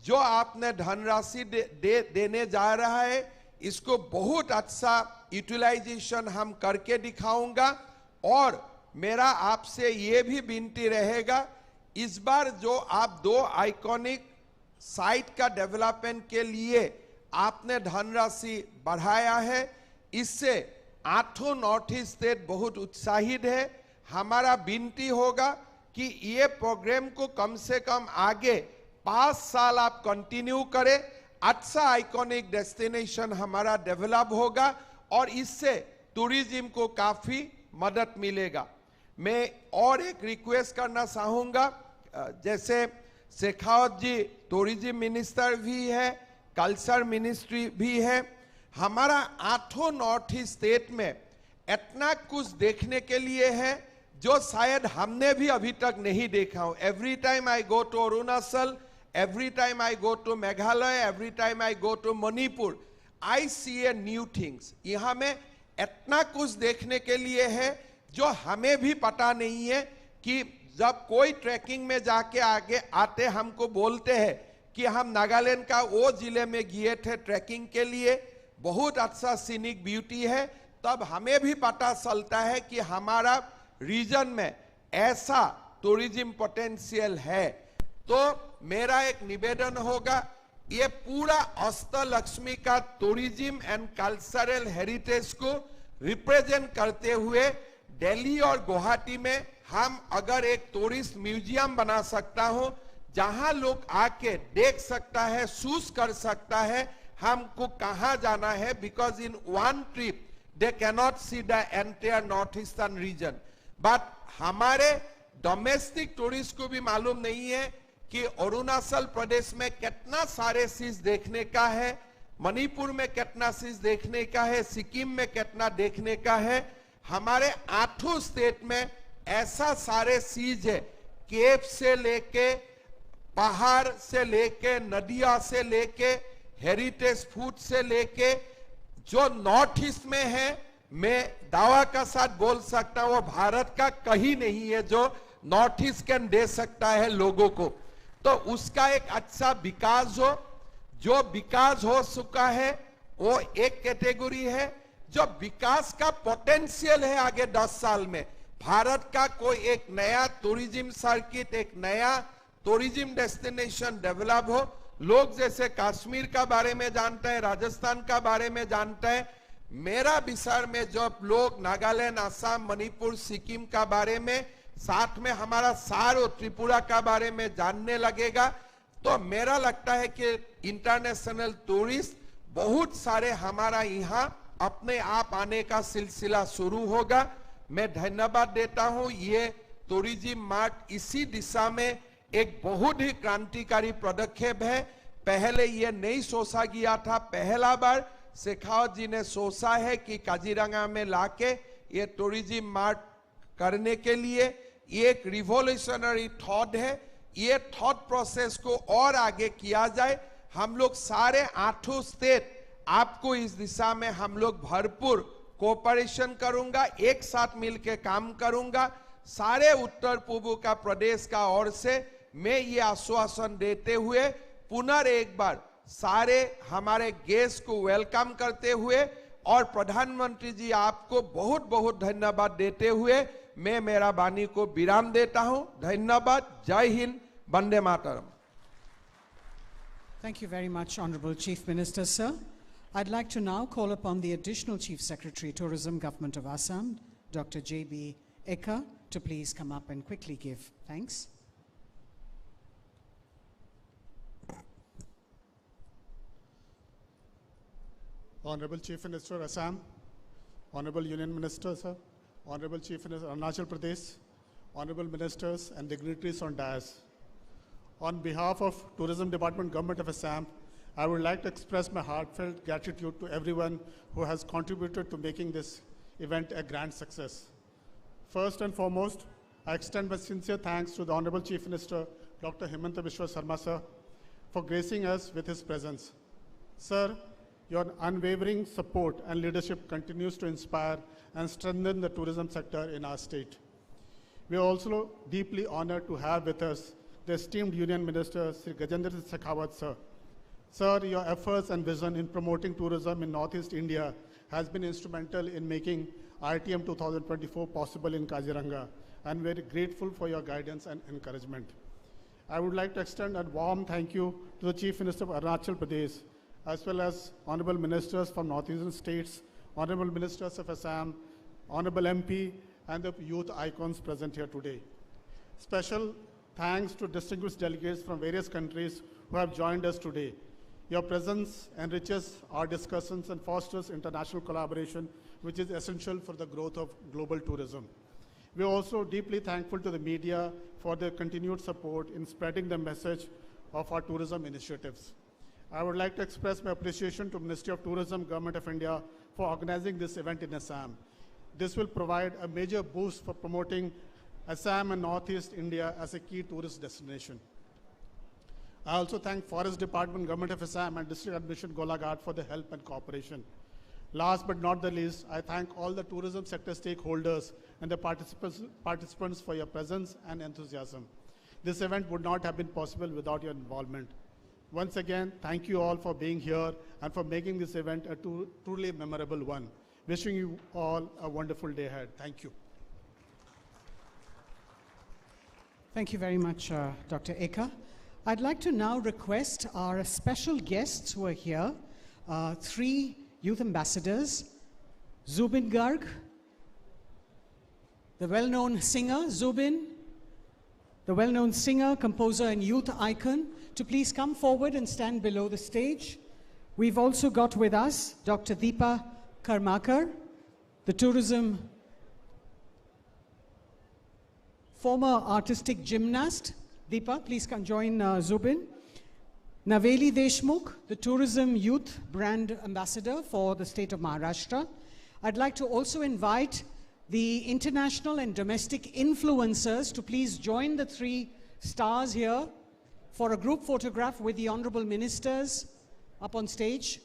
जो आपने धनराशि देने जा रहा है, इसको बहुत अच्छा यूटिलाइजेशन हम करके दिखाऊंगा। और मेरा आपसे ये भी विनती रहेगा, इस बार जो आप 2 आइकॉनिक साइट का डेवलपमेंट के लिए आपने धनराशि बढ़ाया है, इससे 8 नॉर्थ ईस्ट स्टेट बहुत उत्साहित है। हमारा विनती होगा कि ये प्रोग्राम को कम से कम आगे 5 साल आप कंटिन्यू करें। अच्छा आइकॉनिक डेस्टिनेशन हमारा डेवलप होगा और इससे टूरिज्म को काफी मदद मिलेगा। मैं और एक रिक्वेस्ट करना चाहूँगा, जैसे शेखावत जी टूरिज्म मिनिस्टर भी है, कल्चर मिनिस्ट्री भी है, हमारा 8 नॉर्थ ईस्ट स्टेट में इतना कुछ देखने के लिए है जो शायद हमने भी अभी तक नहीं देखा हो। Every time I go to Arunachal, every time I go to Meghalaya, every time I go to Manipur, I see a new things. यहाँ में इतना कुछ देखने के लिए है जो हमें भी पता नहीं है कि जब कोई ट्रैकिंग में जाके आगे आते हमको बोलते हैं कि हम नागालैंड का वो जिले में गए थे ट्रैकिंग के लिए, बहुत अच्छा सीनिक ब्यूटी है, तब हमें भी पता चलता है कि हमारा रीजन में ऐसा टूरिज्म पोटेंशियल है। तो मेरा एक निवेदन होगा, ये पूरा अष्टलक्ष्मी का टूरिज्म एंड कल्चरल हेरिटेज को रिप्रेजेंट करते हुए दिल्ली और गुवाहाटी में हम अगर एक टूरिस्ट म्यूजियम बना सकता हूं, जहां लोग आके देख सकता है, चूज कर सकता है हमको कहां जाना है, because in one trip they cannot see the entire north eastern region. But हमारे डोमेस्टिक टूरिस्ट को भी मालूम नहीं है कि अरुणाचल प्रदेश में कितना सारे चीज देखने का है, मणिपुर में कितना चीज देखने का है, सिक्किम में कितना देखने का है। हमारे 8 स्टेट में ऐसा सारे चीज है, केव से लेके, पहाड़ से लेके, नदिया से लेके, हेरिटेज फूड से लेके, जो नॉर्थ ईस्ट में है, मैं दावा का साथ बोल सकता हूं वो भारत का कहीं नहीं है जो नॉर्थ ईस्ट कैन दे सकता है लोगों को। तो उसका एक अच्छा विकास हो, जो विकास हो चुका है वो एक कैटेगरी है, जो विकास का पोटेंशियल है आगे 10 साल में भारत का कोई एक नया टूरिज्म सर्किट, एक नया टूरिज्म डेस्टिनेशन डेवलप हो। लोग जैसे कश्मीर का बारे में जानते हैं, राजस्थान का बारे में जानते हैं, मेरा विचार में जब लोग नागालैंड, असम, मणिपुर, सिक्किम का बारे में, साथ में हमारा सारो त्रिपुरा का बारे में जानने लगेगा, तो मेरा लगता है कि इंटरनेशनल टूरिस्ट बहुत सारे हमारा यहाँ अपने आप आने का सिलसिला शुरू होगा। मैं धन्यवाद देता हूँ, ये टूरिज्म मार्ट इसी दिशा में एक बहुत ही क्रांतिकारी पदक्षेप है। पहले ये नहीं सोचा गया था, पहला बार शेखावत जी ने सोचा है कि काजीरंगा में लाके ये टूरिज्म मार्ट करने के लिए ये एक रिवोल्यूशनरी थॉट है। ये थॉट प्रोसेस को और आगे किया जाए। हम लोग सारे 8 स्टेट आपको इस दिशा में हम लोग भरपूर कोऑपरेशन करूंगा, एक साथ मिलकर काम करूंगा। सारे उत्तर पूर्व का प्रदेश का ओर से मैं ये आश्वासन देते हुए पुनः एक बार सारे हमारे गेस्ट को वेलकम करते हुए और प्रधानमंत्री जी आपको बहुत बहुत धन्यवाद देते हुए मैं मेरा वाणी को विराम देता हूं। धन्यवाद। जय Hind, Vande Mataram. Thank you very much, Honorable Chief Minister, sir. I'd like to now call upon the Additional Chief Secretary, Tourism, Government of Assam, Dr. J.B. Eka, to please come up and quickly give thanks. Honorable Chief Minister, Assam, Honorable Union Minister, sir, Honorable Chief Minister, Arunachal Pradesh, Honorable Ministers and dignitaries on dais. On behalf of Tourism Department, Government of Assam, I would like to express my heartfelt gratitude to everyone who has contributed to making this event a grand success. First and foremost, I extend my sincere thanks to the Honorable Chief Minister, Dr. Himanta Biswa Sarma, sir, for gracing us with his presence. Sir, your unwavering support and leadership continues to inspire and strengthen the tourism sector in our state. We are also deeply honored to have with us the esteemed Union Minister, Sri Gajendra Singh Shekhawat, sir. Sir, your efforts and vision in promoting tourism in Northeast India has been instrumental in making RTM 2024 possible in Kaziranga, and very grateful for your guidance and encouragement. I would like to extend a warm thank you to the Chief Minister of Arunachal Pradesh, as well as Honorable Ministers from Northeastern States, Honorable Ministers of Assam, Honorable MP, and the youth icons present here today. Special thanks to distinguished delegates from various countries who have joined us today. Your presence enriches our discussions and fosters international collaboration which is essential for the growth of global tourism. We are also deeply thankful to the media for their continued support in spreading the message of our tourism initiatives. I would like to express my appreciation to Ministry of Tourism, Government of India for organizing this event in Assam. This will provide a major boost for promoting Assam and Northeast India as a key tourist destination. I also thank Forest Department, Government of Assam and District Admission Golaghat for the help and cooperation. Last but not the least, I thank all the tourism sector stakeholders and the participants for your presence and enthusiasm. This event would not have been possible without your involvement. Once again, thank you all for being here and for making this event a truly memorable one. Wishing you all a wonderful day ahead. Thank you. Thank you very much, Dr. Eka. I'd like to now request our special guests who are here, 3 youth ambassadors, Zubin Garg, the well-known singer, Zubin, the well-known singer, composer, and youth icon, to please come forward and stand below the stage. We've also got with us Dr. Deepa Karmakar, the tourism former artistic gymnast. Deepa, please come join Zubin. Naveli Deshmukh, the tourism youth brand ambassador for the state of Maharashtra. I'd like to also invite the international and domestic influencers to please join the 3 stars here for a group photograph with the honorable ministers up on stage.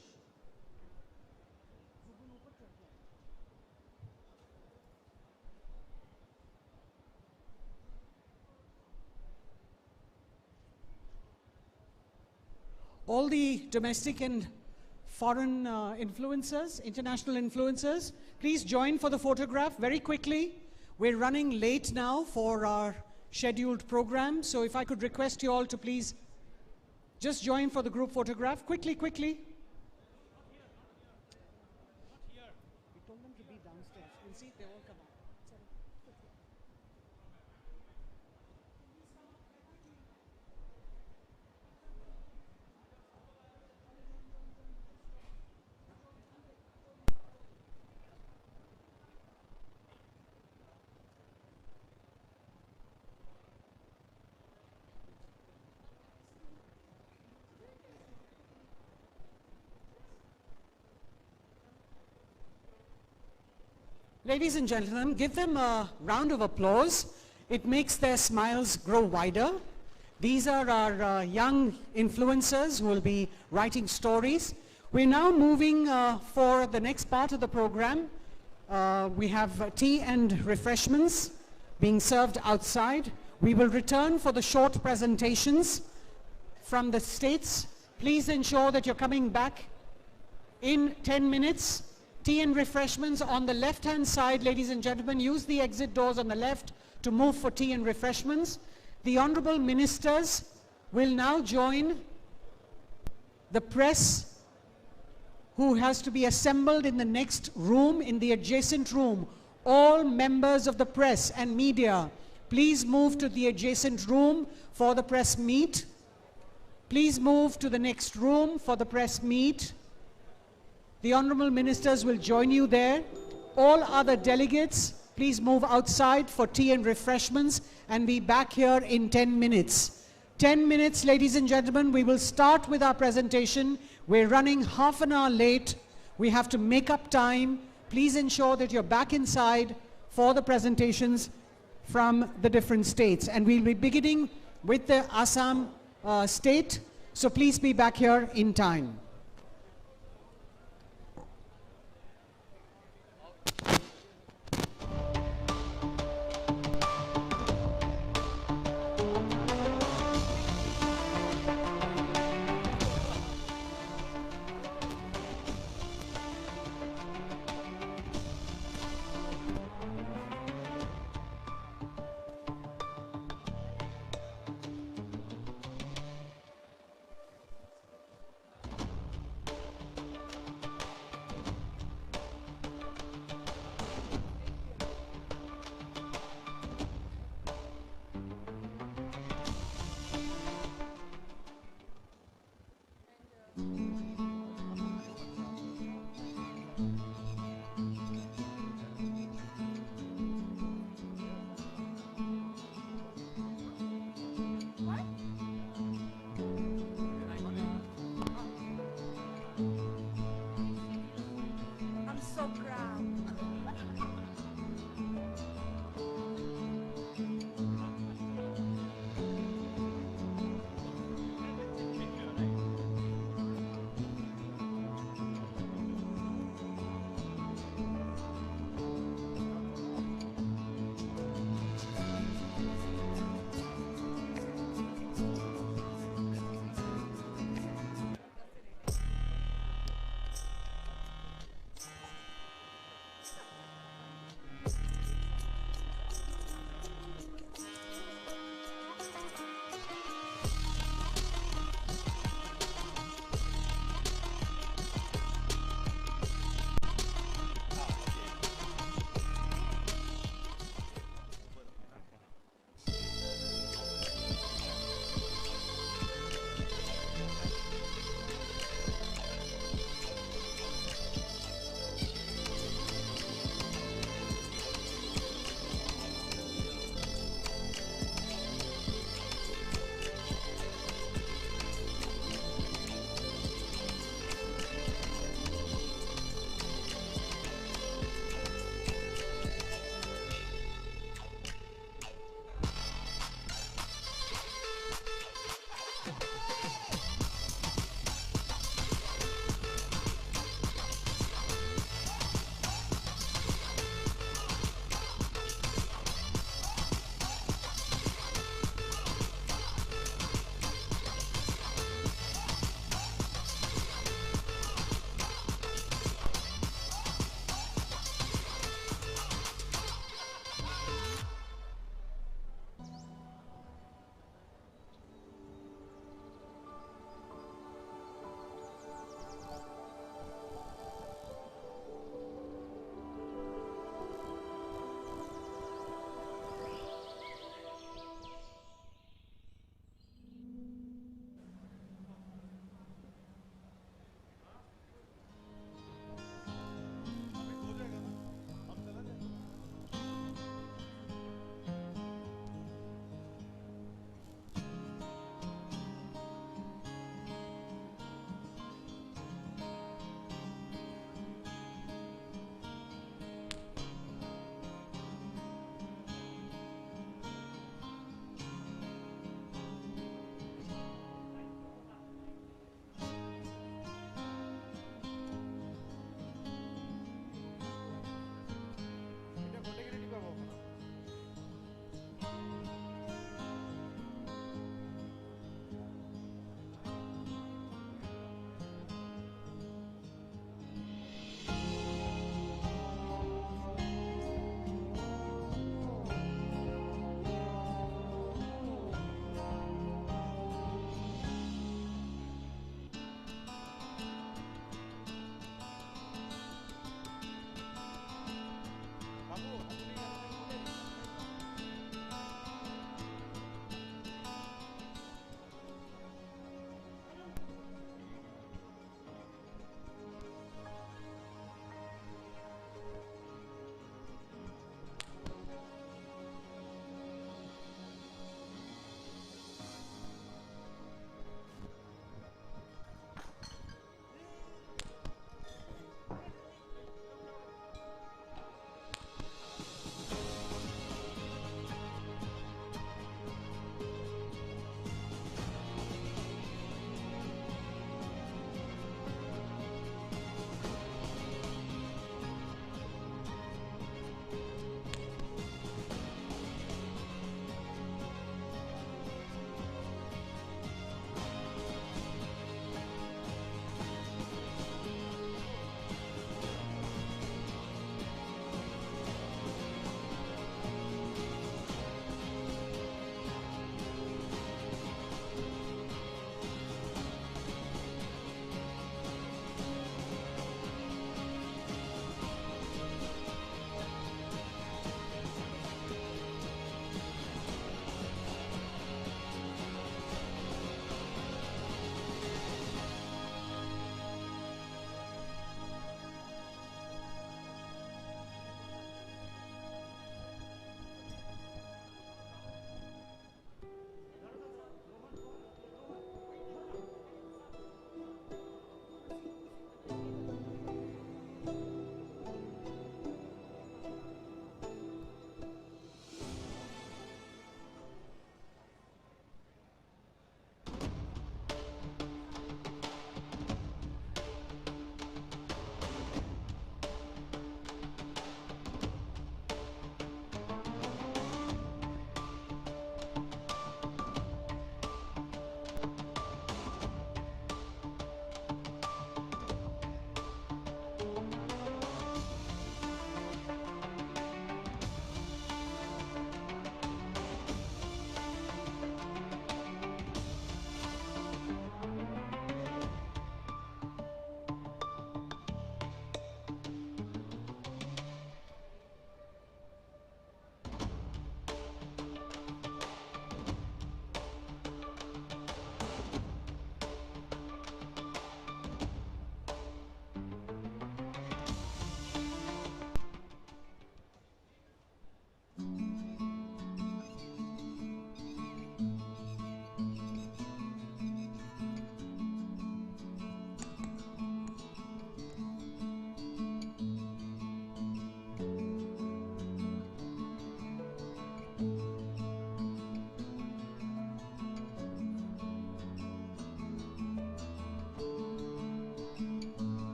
All the domestic and foreign influencers, international influencers, please join for the photograph very quickly. We're running late now for our scheduled program, so if I could request you all to please just join for the group photograph. Quickly, quickly. We told them to be downstairs. We'll see if they all come out. Ladies and gentlemen, give them a round of applause. It makes their smiles grow wider. These are our young influencers who will be writing stories. We're now moving for the next part of the program. We have tea and refreshments being served outside. We will return for the short presentations from the states. Please ensure that you're coming back in 10 minutes. Tea and refreshments on the left-hand side, ladies and gentlemen. Use the exit doors on the left to move for tea and refreshments. The honorable ministers will now join the press who has to be assembled in the next room, in the adjacent room. All members of the press and media, please move to the adjacent room for the press meet. Please move to the next room for the press meet. The honorable ministers will join you there. All other delegates, please move outside for tea and refreshments and be back here in 10 minutes. 10 minutes, ladies and gentlemen, we will start with our presentation. We're running half an hour late. We have to make up time. Please ensure that you're back inside for the presentations from the different states. And we'll be beginning with the Assam state. So please be back here in time.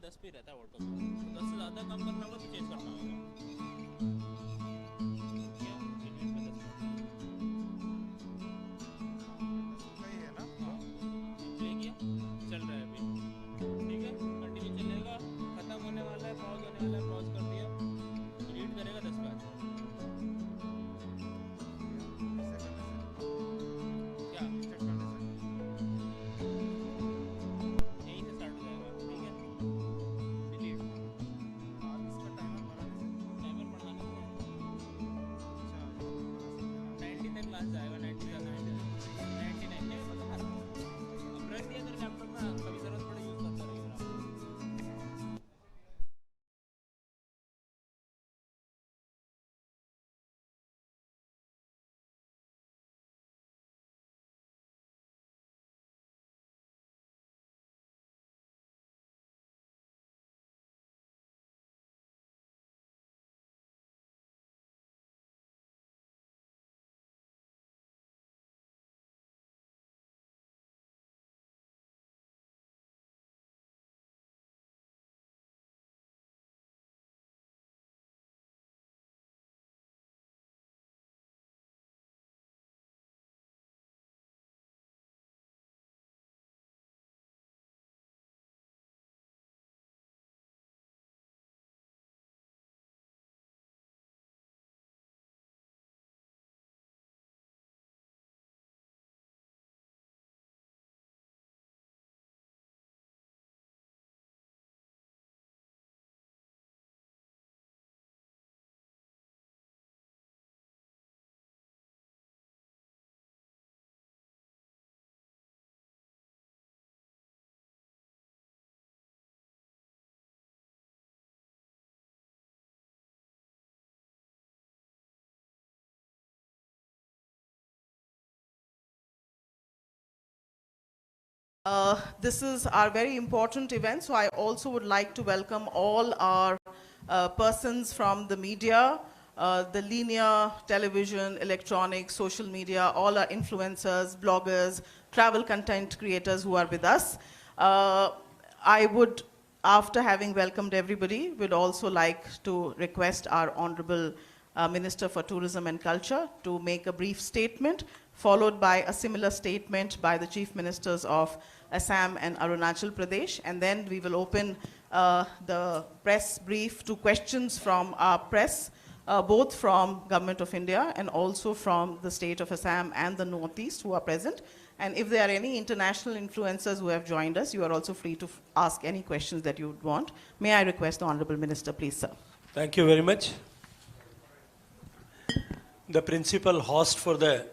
10 पे रहता है auto, 10 से ज़्यादा कम करना होगा तो change करना होगा। क्या डिलीट पे 10 प्ले किया, चल रहा है अभी, ठीक है, कंटिन्यू चलेगा, खत्म होने वाला है, पॉज होने वाला है, पॉज कर दिया, डिलीट करेगा 10 पे। क्या यहीं से स्टार्ट हो जाएगा, ठीक है, डिलीट टाइमर बढ़ाना है, 90 तक लास्ट जाएगा, 90 ज़्यादा 99 नहीं पता, अब रख दिया अगर लैपटॉप में कभी ज़रूरत पड़े यूज़ करता रहेगा। This is our very important event, so I also would like to welcome all our persons from the media, the linear, television, electronic, social media, all our influencers, bloggers, travel content creators who are with us. I would, after having welcomed everybody, would also like to request our Honorable Minister for Tourism and Culture to make a brief statement, followed by a similar statement by the Chief Ministers of Assam and Arunachal Pradesh, and then we will open the press brief to questions from our press, both from Government of India and also from the state of Assam and the Northeast who are present. And if there are any international influencers who have joined us, you are also free to ask any questions that you would want. May I request the Honorable Minister, please, sir. Thank you very much. The principal host for the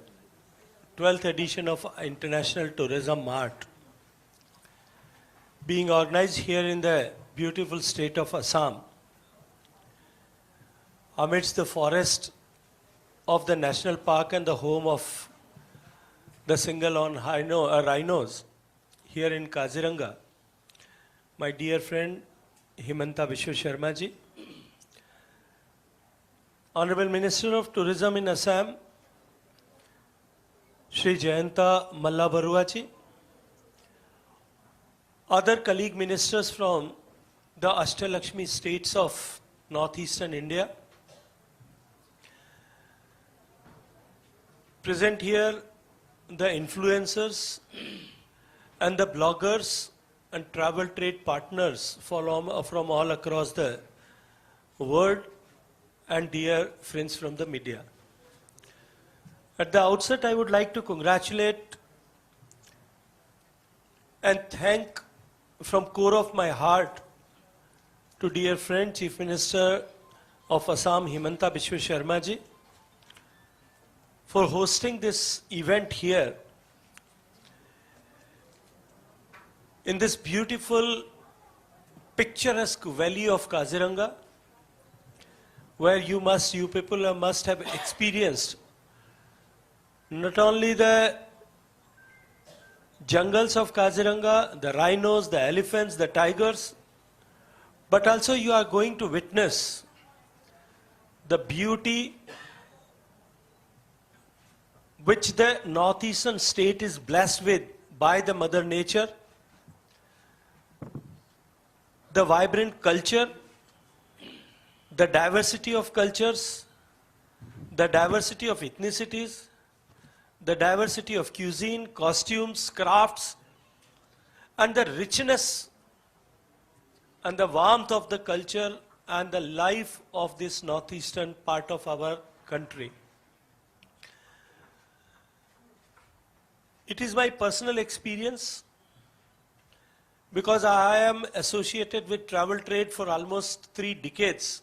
12th edition of International Tourism Mart, being organized here in the beautiful state of Assam, amidst the forest of the national park and the home of the single-horn rhinos here in Kaziranga. My dear friend Himanta Biswa Sharma ji, Honorable Minister of Tourism in Assam, Shri Jayanta Malla Barua ji, other colleague ministers from the Ashtalakshmi states of Northeastern India, present here the influencers and the bloggers and travel trade partners from all across the world, and dear friends from the media. At the outset, I would like to congratulate and thank from core of my heart to dear friend Chief Minister of Assam, Himanta Biswa Sharma ji, for hosting this event here in this beautiful picturesque valley of Kaziranga, where you people must have experienced not only the jungles of Kaziranga, the rhinos, the elephants, the tigers, but also you are going to witness the beauty which the northeastern state is blessed with by the Mother Nature, the vibrant culture, the diversity of cultures, the diversity of ethnicities, the diversity of cuisine, costumes, crafts, and the richness and the warmth of the culture and the life of this northeastern part of our country. It is my personal experience, because I am associated with travel trade for almost 3 decades.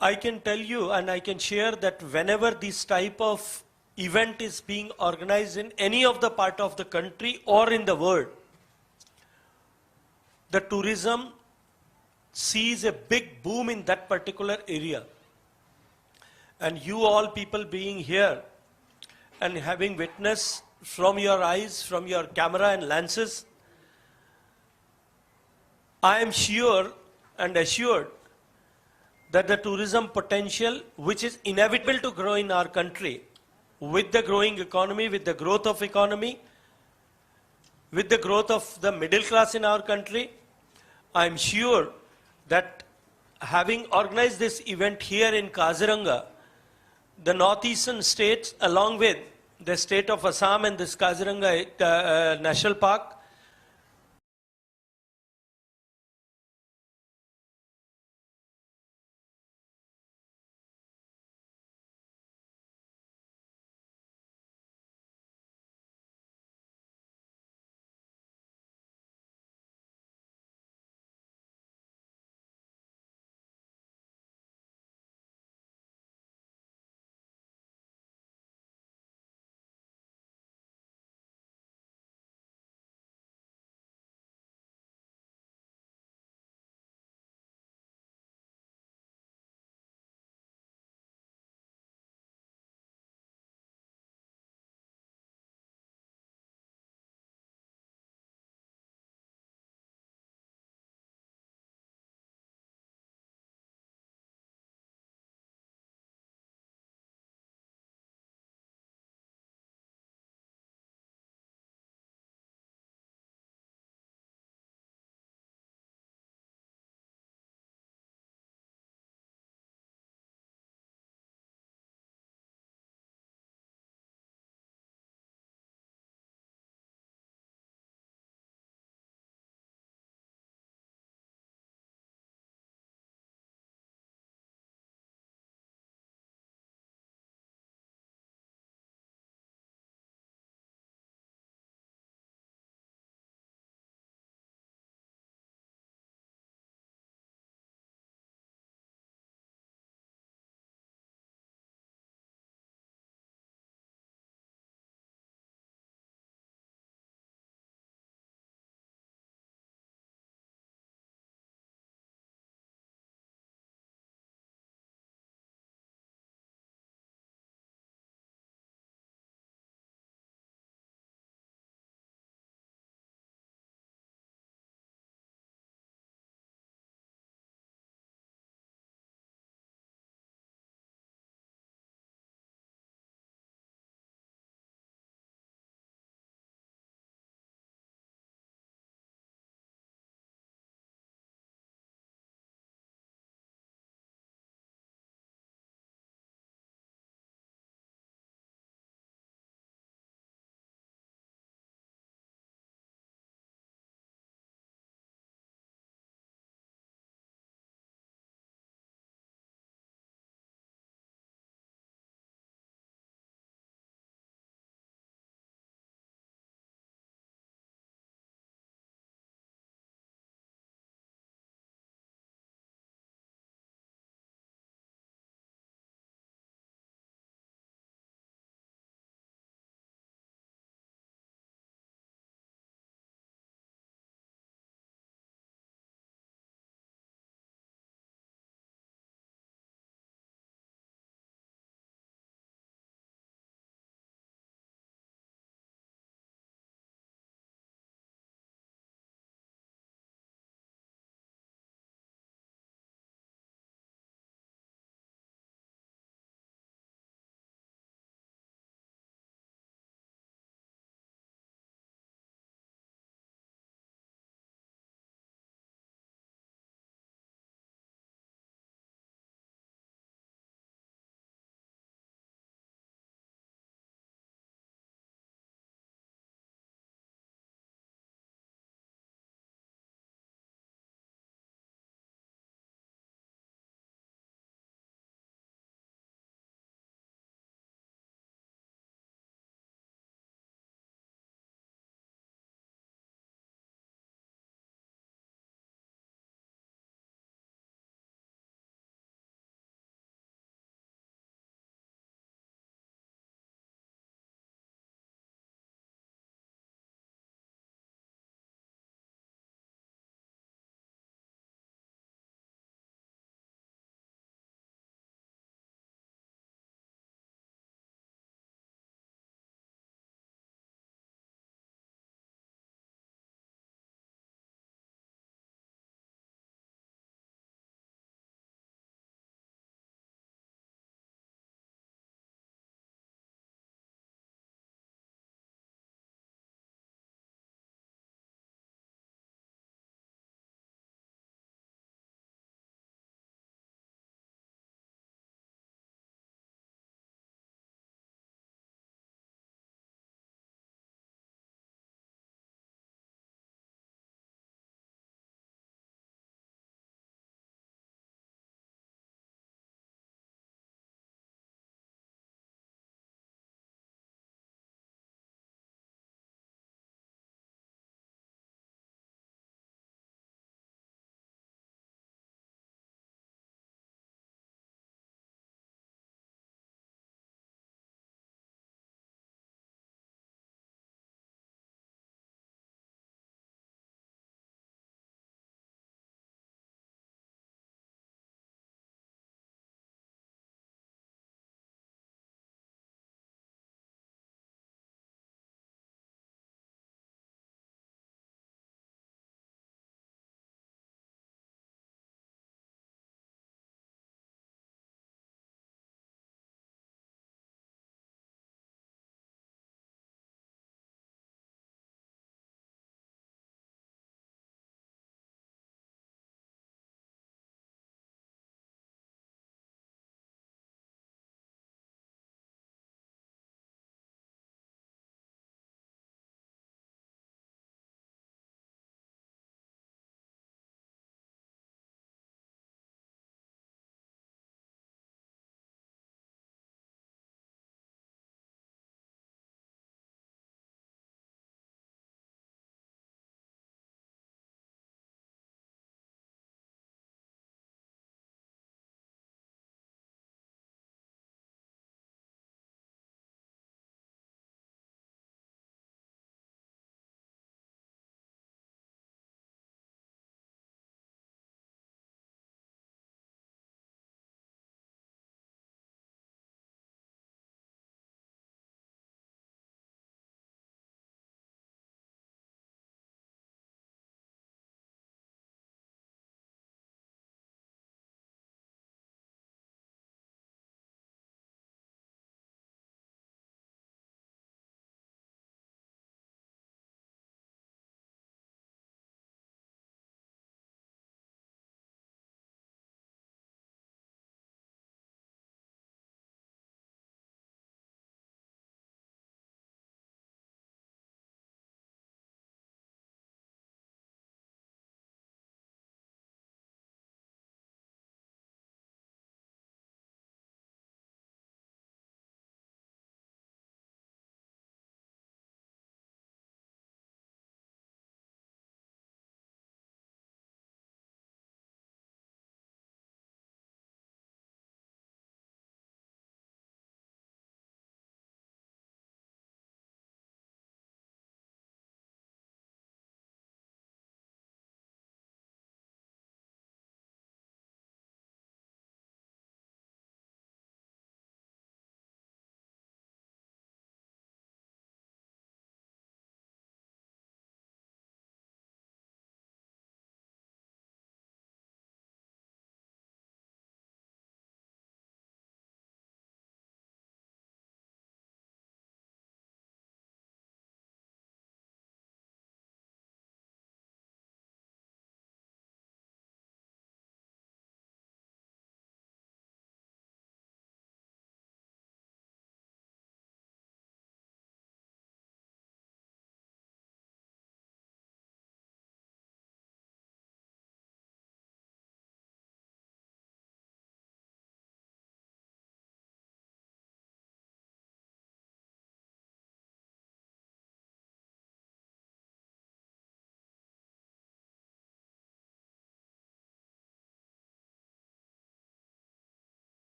I can tell you and I can share that whenever this type of event is being organized in any of the part of the country or in the world, the tourism sees a big boom in that particular area. And you all people being here and having witnessed from your eyes, from your camera and lenses, I am sure and assured that the tourism potential, which is inevitable to grow in our country, with the growing economy, with the growth of economy, with the growth of the middle class in our country, I am sure that having organized this event here in Kaziranga, the northeastern states, along with the state of Assam and this Kaziranga National Park,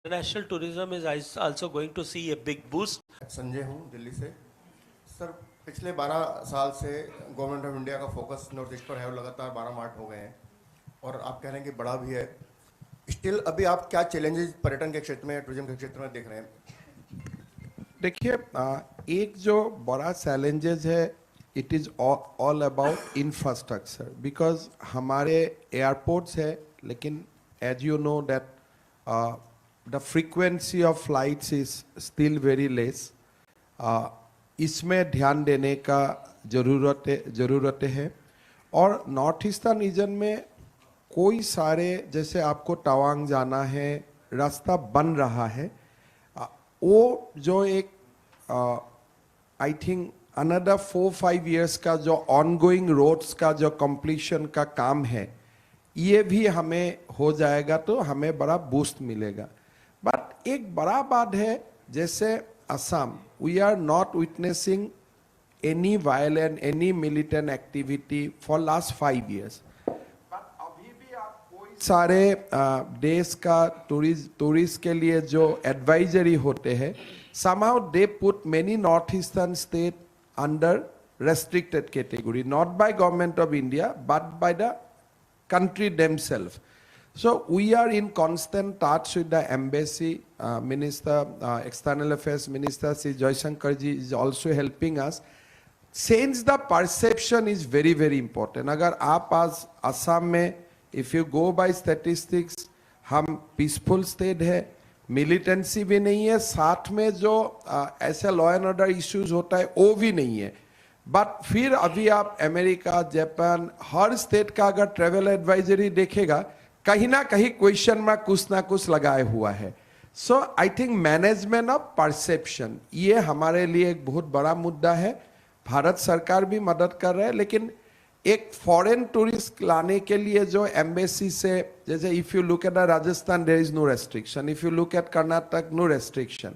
international tourism is also going to see a big boost. Sanjay हूँ दिल्ली से। Sir पिछले 12 साल से government of India का focus north east पर है और लगातार 12 मार्ट हो गए हैं और आप कह रहे हैं कि बड़ा भी है। स्टिल अभी आप क्या चैलेंजेस पर्यटन के क्षेत्र में, टूरिज्म के क्षेत्र में देख रहे हैं? देखिए, एक जो बड़ा चैलेंजेस है, it is all about infrastructure, because हमारे एयरपोर्ट्स है, लेकिन as you know that the frequency of flights is still very less. इसमें ध्यान देने का ज़रूरत है। और नॉर्थ ईस्टर्न रीजन में कोई सारे, जैसे आपको तवांग जाना है, रास्ता बन रहा है, वो जो एक आई थिंक अनदर 4-5 years का जो ऑनगोइंग रोड्स का जो कंप्लीशन का काम है, ये भी हमें हो जाएगा तो हमें बड़ा बूस्ट मिलेगा। बट एक बड़ा बात है, जैसे Assam, we are not witnessing any violent, any militant activity for last 5 years। सारे देश का टूरिस्ट के लिए जो एडवाइजरी होते हैं, somehow they put many northeastern state under restricted category, not by government of India but by the country themselves. So we are in constant touch with the embassy minister, external affairs minister Sri Jaishankar ji is also helping us. Since the perception is very very important, अगर आप आज असम में, if you go by statistics, हम peaceful state है, militancy भी नहीं है, साथ में जो ऐसे लॉ एंड ऑर्डर इश्यूज होता है वो भी नहीं है। बट फिर अभी आप अमेरिका, जापान, हर स्टेट का अगर ट्रेवल एडवाइजरी देखेगा, कहीं ना कहीं क्वेश्चन में कुछ ना कुछ लगाए हुआ है। So I think management of perception, ये हमारे लिए एक बहुत बड़ा मुद्दा है। भारत सरकार भी मदद कर रहा है, लेकिन एक फॉरेन टूरिस्ट लाने के लिए जो एम्बेसी से, जैसे if you look at Rajasthan there is no restriction, if you look at Karnataka no restriction,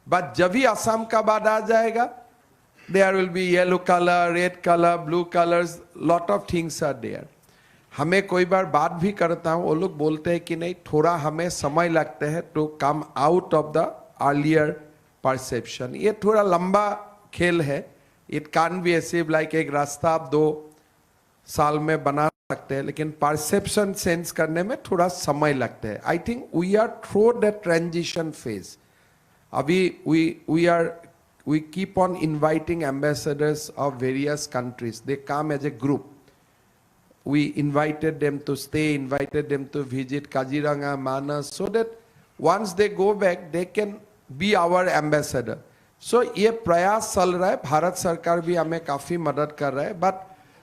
but जब भी असम का बाद आ जाएगा, there will be yellow colour, red colour, blue colours, lot of things are there. हमें कोई बार बात भी करता हूँ, वो लोग बोलते हैं कि नहीं, थोड़ा हमें समय लगता है to come out of the earlier perception. ये थोड़ा लंबा खेल है, it can be achieve like एक रास्ता आप 2 साल में बना सकते हैं, लेकिन परसेप्शन सेंस करने में थोड़ा समय लगता है। I think we are through the transition phase. अभी we keep on inviting ambassadors of various countries. They come as a group. We invited them to stay, invited them to visit Kaziranga, Manas, so that once they go back, they can be our ambassador. So ये प्रयास चल रहा है, भारत सरकार भी हमें काफी मदद कर रहा है, but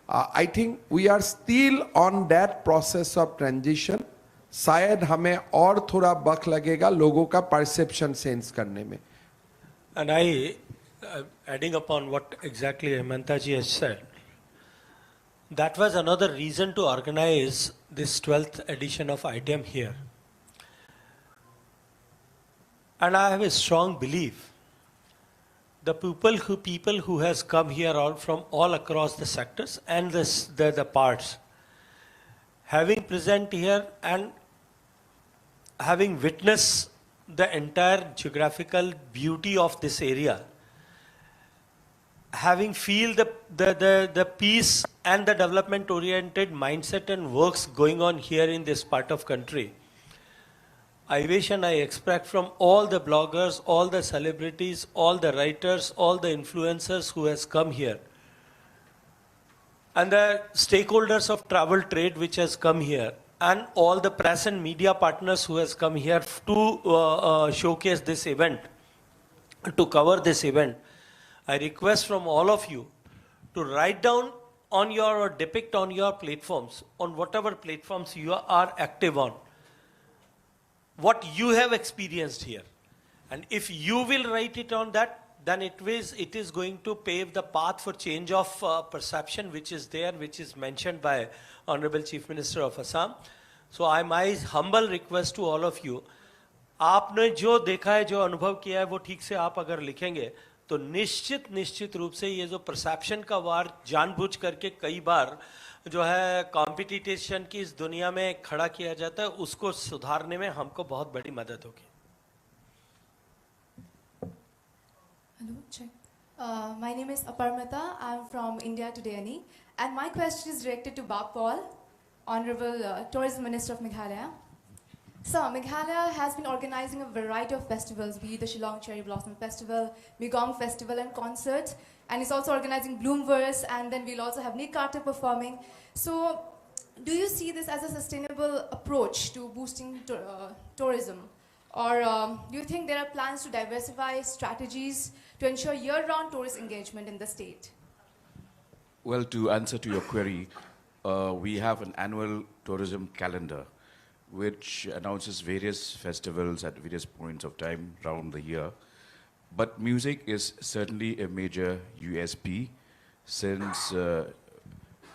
I think we are still on that process of transition. शायद हमें और थोड़ा वक्त लगेगा लोगों का perception sense करने में। And adding upon what exactly Hemanta ji has said, that was another reason to organize this 12th edition of ITM here. And I have a strong belief the people who has come here all from all across the sectors and the parts, having present here and having witnessed the entire geographical beauty of this area, having feel the peace and the development oriented mindset and works going on here in this part of country, I wish and I expect from all the bloggers, all the celebrities, all the writers, all the influencers who has come here, and the stakeholders of travel trade which has come here, and all the press and media partners who has come here to showcase this event, to cover this event, I request from all of you to write down on your or depict on your platforms, on whatever platforms you are active on, what you have experienced here. And if you will write it on that, then it is going to pave the path for change of perception which is there, which is mentioned by Honorable Chief Minister of Assam. So my humble request to all of you, आपने जो देखा है, जो अनुभव किया है, वो ठीक से आप अगर लिखेंगे तो निश्चित रूप से ये जो परसेप्शन का वार जानबूझ करके कई बार जो है कंपटीशन की इस दुनिया में खड़ा किया जाता है, उसको सुधारने में हमको बहुत बड़ी मदद होगी। Hello, check. My name is Aparmita. I'm from India Today, Ani. And my question is directed to Bap Paul, Honorable Tourism Minister of Meghalaya. So, Meghalaya has been organizing a variety of festivals, be it the Shillong Cherry Blossom Festival, Migom Festival and concerts, and it's also organizing Bloomverse, and then we'll also have Nick Carter performing. So, do you see this as a sustainable approach to boosting tourism? Or do you think there are plans to diversify strategies to ensure year-round tourist engagement in the state? Well, to answer to your query, we have an annual tourism calendar which announces various festivals at various points of time around the year. But music is certainly a major USP since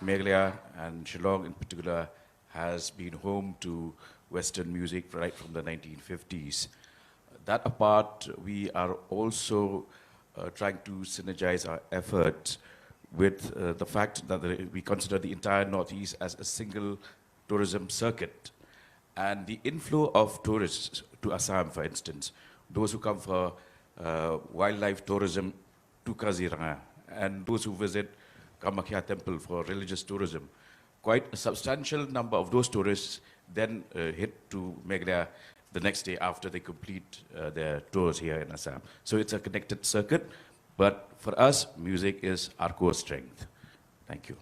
Meghalaya and Shillong in particular has been home to Western music right from the 1950s. That apart, we are also trying to synergize our efforts with the fact that we consider the entire Northeast as a single tourism circuit. And the inflow of tourists to Assam, for instance, those who come for wildlife tourism to Kaziranga, and those who visit Kamakhya temple for religious tourism, quite a substantial number of those tourists then hit to Meghalaya the next day after they complete their tours here in Assam. So it's a connected circuit, but for us, music is our core strength. Thank you.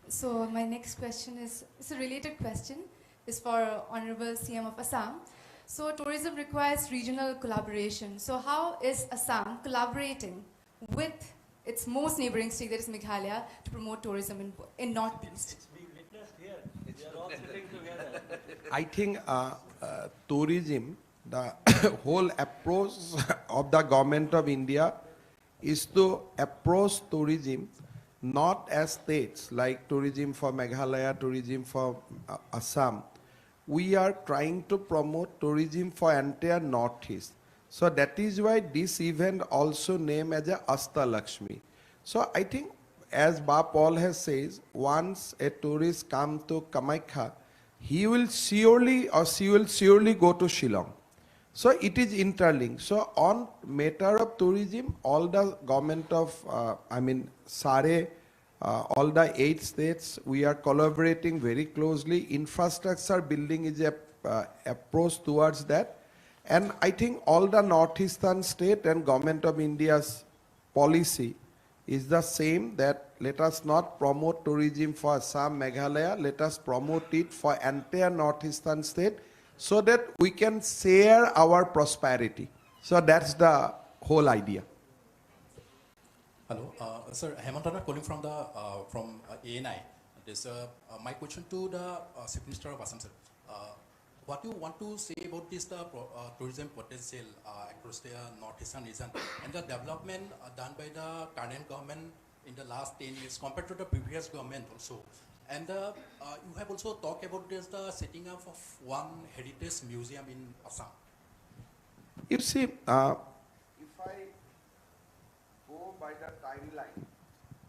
So my next question is, it's a related question, is for Honorable CM of Assam. So tourism requires regional collaboration. So how is Assam collaborating with its most neighboring state, that is Meghalaya, to promote tourism in Northeast? It's being witnessed here. We are all sitting together. I think tourism, the whole approach of the government of India is to approach tourism not as states, like tourism for Meghalaya, tourism for Assam. We are trying to promote tourism for entire Northeast. So that is why this event also named as a Asta Lakshmi. So I think, as Ba Paul has said, once a tourist comes to Kamakhya, he will surely or she will surely go to Shillong. So it is interlinked. So on matter of tourism, all the government of, SARE, all the 8 states, we are collaborating very closely. Infrastructure building is a approach towards that. And I think all the Northeastern state and government of India's policy is the same, that let us not promote tourism for Assam, Meghalaya, let us promote it for entire Northeastern state so that we can share our prosperity. So that's the whole idea. Hello, sir. Hemantana calling from the ANI. This my question to the Chief Minister of Assam, sir. What do you want to say about this tourism potential across the Northeastern region and the development done by the current government in the last 10 years compared to the previous government also? And you have also talked about this, the setting up of one heritage museum in Assam. You see, if I go by the timeline,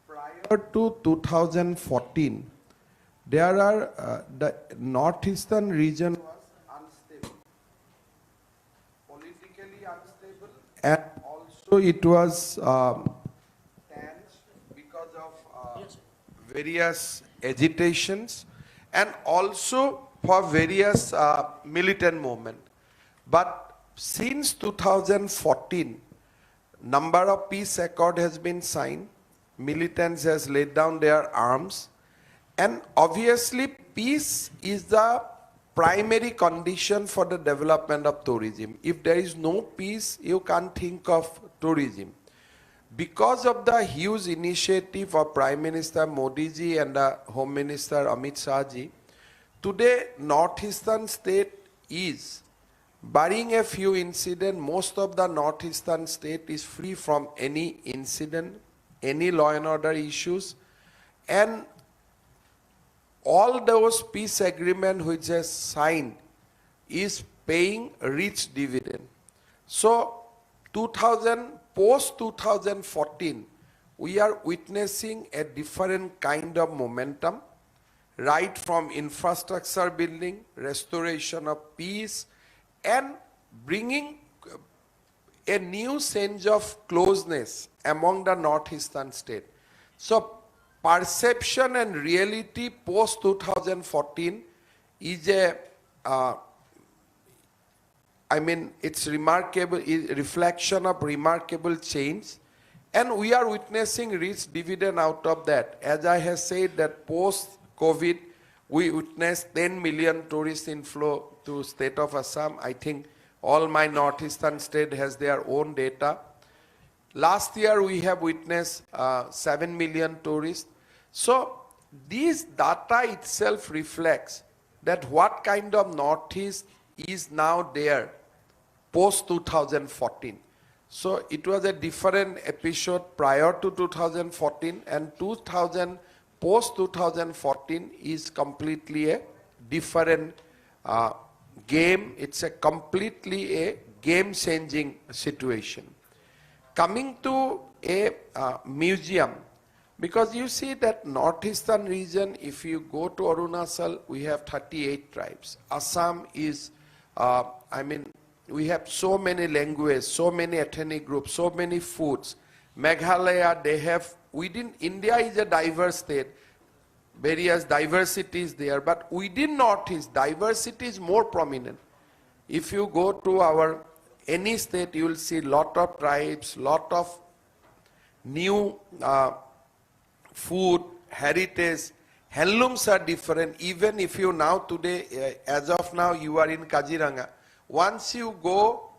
prior to 2014, there are the Northeastern region was unstable, politically unstable, and also it was tense because of various agitations and also for various militant movement. But since 2014, number of peace accord has been signed, militants has laid down their arms, and obviously peace is the primary condition for the development of tourism. If there is no peace, you can't think of tourism. Because of the huge initiative of Prime Minister Modi ji and the Home Minister Amit Shah ji, today Northeastern state is, barring a few incidents, most of the Northeastern state is free from any incident, any law and order issues, and all those peace agreement which is signed is paying rich dividend. So post 2014, we are witnessing a different kind of momentum, right from infrastructure building, restoration of peace, and bringing a new sense of closeness among the Northeastern state. So perception and reality post 2014 is a, I mean, it's remarkable, is reflection of remarkable change. And we are witnessing rich dividend out of that. As I have said that post-COVID, we witnessed 10 million tourist inflow to state of Assam. I think all my Northeastern state has their own data. Last year we have witnessed 7 million tourists. So this data itself reflects that what kind of Northeast is now there post 2014. So it was a different episode prior to 2014, and post 2014 is completely a different game. It's a completely a game-changing situation. Coming to a museum, because you see that Northeastern region, if you go to Arunachal, we have 38 tribes. Assam is, I mean, we have so many languages, so many ethnic groups, so many foods. Meghalaya, they have, within India is a diverse state, various diversities there, but within Northeast, diversity is more prominent. If you go to any state, you will see lot of tribes, lot of new food, heritage, handlooms are different. Even if you now today, as of now, you are in Kaziranga. Once you go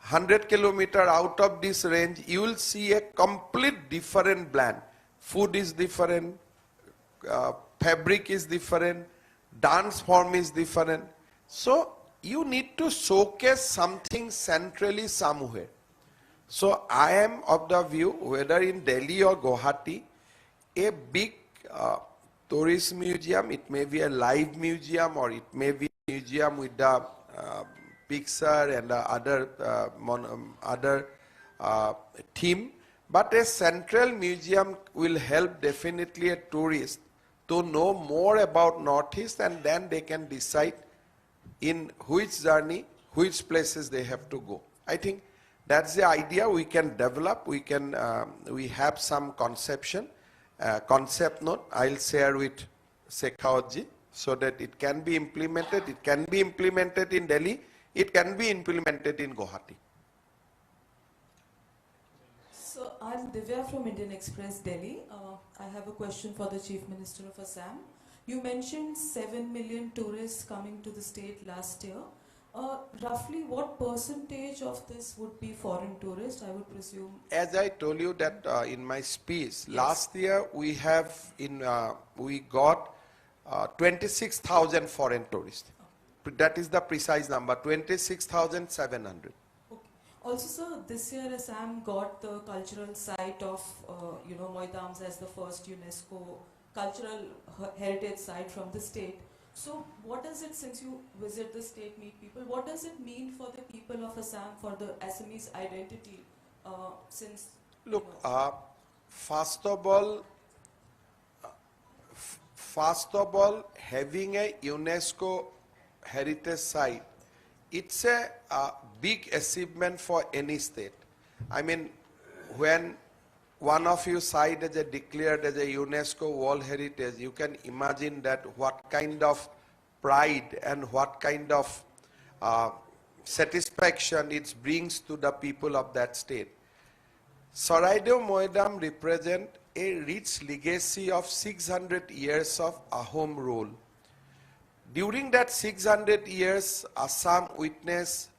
100 kilometers out of this range, you will see a complete different blend. Food is different, fabric is different, dance form is different. So you need to showcase something centrally somewhere. So I am of the view, whether in Delhi or Guwahati, a big tourist museum, it may be a live museum or it may be a museum with the picture and other theme, but a central museum will help definitely a tourist to know more about Northeast, and then they can decide in which journey, which places they have to go. I think that's the idea we can develop. We can, we have some conception, concept note I'll share with Shekhawatji so that it can be implemented. It can be implemented in Delhi. It can be implemented in Guwahati. So I'm Divya from Indian Express, Delhi. I have a question for the Chief Minister of Assam. You mentioned 7 million tourists coming to the state last year. Roughly what percentage of this would be foreign tourists, I would presume? As I told you that in my speech, yes. Last year we have we got 26,000 foreign tourists. Okay. That is the precise number, 26,700. Okay. Also, sir, this year Assam got the cultural site of, Moidams as the first UNESCO cultural heritage site from the state. So what does it, since you visit the state, meet people, what does it mean for the people of Assam, for the Assamese identity, since... Look, first of all, having a UNESCO heritage site, it's a big achievement for any state. I mean, when one of you site is declared as a UNESCO World Heritage, you can imagine that what kind of pride and what kind of satisfaction it brings to the people of that state. Saraidev Moidam represent a rich legacy of 600 years of Ahom rule. During that 600 years, Assam witnessed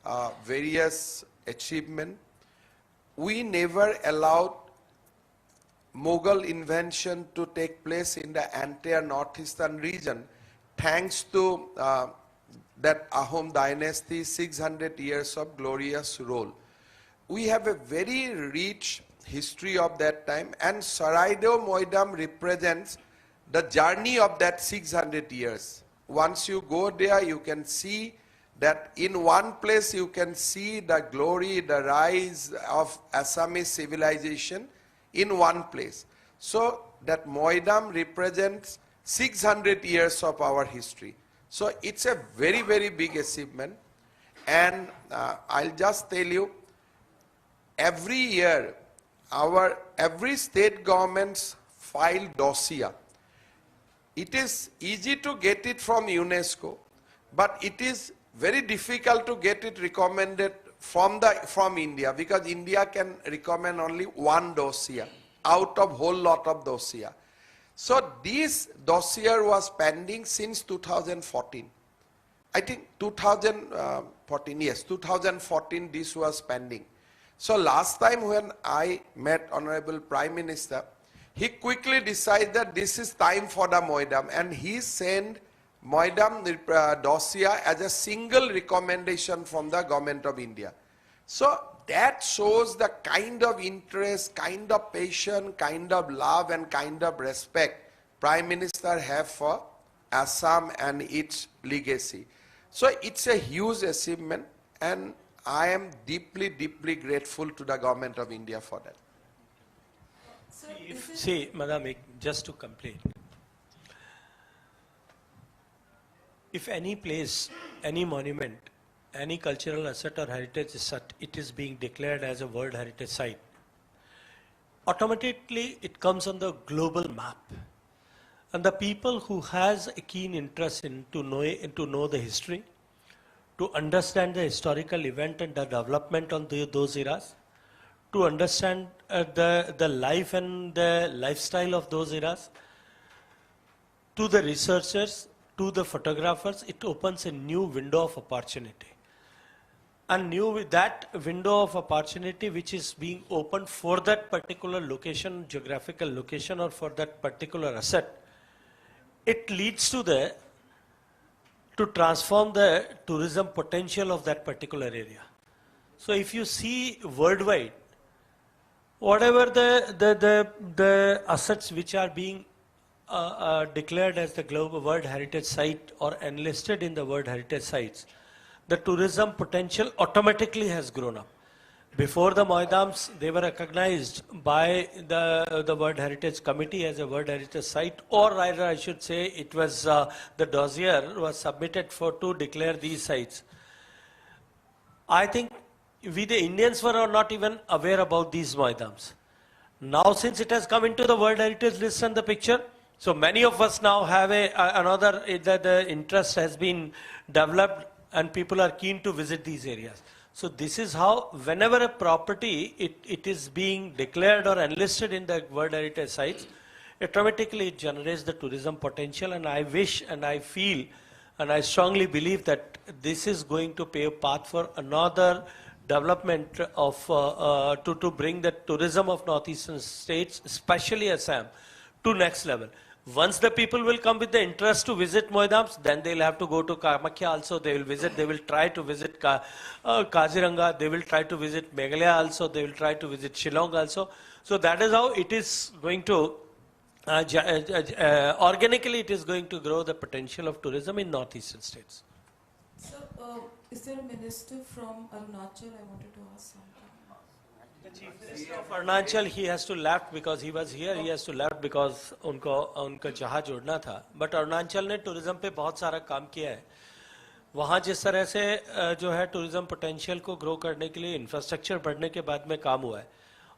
various achievements. We never allowed Mughal invention to take place in the entire northeastern region, thanks to that Ahom dynasty, 600 years of glorious rule. We have a very rich history of that time, and Saraidev Moidam represents the journey of that 600 years. Once you go there, you can see that in one place you can see the glory, the rise of Assamese civilization in one place. So that Moidam represents 600 years of our history. So it's a very, very big achievement. And I'll just tell you, every year, every state governments file dossier. It is easy to get it from UNESCO, but it is very difficult to get it recommended from India, because India can recommend only one dossier out of whole lot of dossier. So this dossier was pending since 2014. I think 2014, yes, 2014 this was pending. So last time when I met Honorable Prime Minister, he quickly decided that this is time for the Moidam, and he sent Moidam dossier as a single recommendation from the Government of India. So that shows the kind of interest, kind of patience, kind of love and kind of respect Prime Minister have for Assam and its legacy. So it's a huge achievement, and I am deeply, deeply grateful to the Government of India for that. See, Madam, just to complete. If any place, any monument, any cultural asset or heritage site, it is being declared as a World Heritage Site, automatically it comes on the global map. And the people who has a keen interest in to know the history, to understand the historical event and the development on those eras, to understand the life and the lifestyle of those eras, to the researchers, to the photographers, it opens a new window of opportunity. And that window of opportunity which is being opened for that particular location, geographical location, or for that particular asset, it leads to transform the tourism potential of that particular area. So if you see worldwide, whatever the assets which are being declared as the global World Heritage Site or enlisted in the World Heritage Sites, the tourism potential automatically has grown up. Before the Moidams, they were recognized by the World Heritage Committee as a World Heritage Site, or rather I should say it was the dossier was submitted to declare these sites. I think we the Indians were not even aware about these Moidams. Now since it has come into the World Heritage list and the picture, so many of us now have the interest has been developed and people are keen to visit these areas. So this is how, whenever a property, it is being declared or enlisted in the World Heritage Sites, automatically it generates the tourism potential, and I wish and I feel and I strongly believe that this is going to pave path for another development of, to bring the tourism of Northeastern States, especially Assam, to next level. Once the people will come with the interest to visit Moidams, then they'll have to go to Kamakhya also, they will visit, they will try to visit Kaziranga, they will try to visit Meghalaya also, they will try to visit Shillong also. So that is how it is going to, organically it is going to grow the potential of tourism in Northeastern States. So, is there a minister from Arunachal? I wanted to ask something. The Chief Minister of Arunachal, he has to left because he was here, he has to left because उनका जहाज उड़ना था. But Arunachal ने tourism पे बहुत सारा काम किया है. वहाँ जिस तरह से जो है tourism potential को grow करने के लिए infrastructure बढ़ने के बाद में काम हुआ है.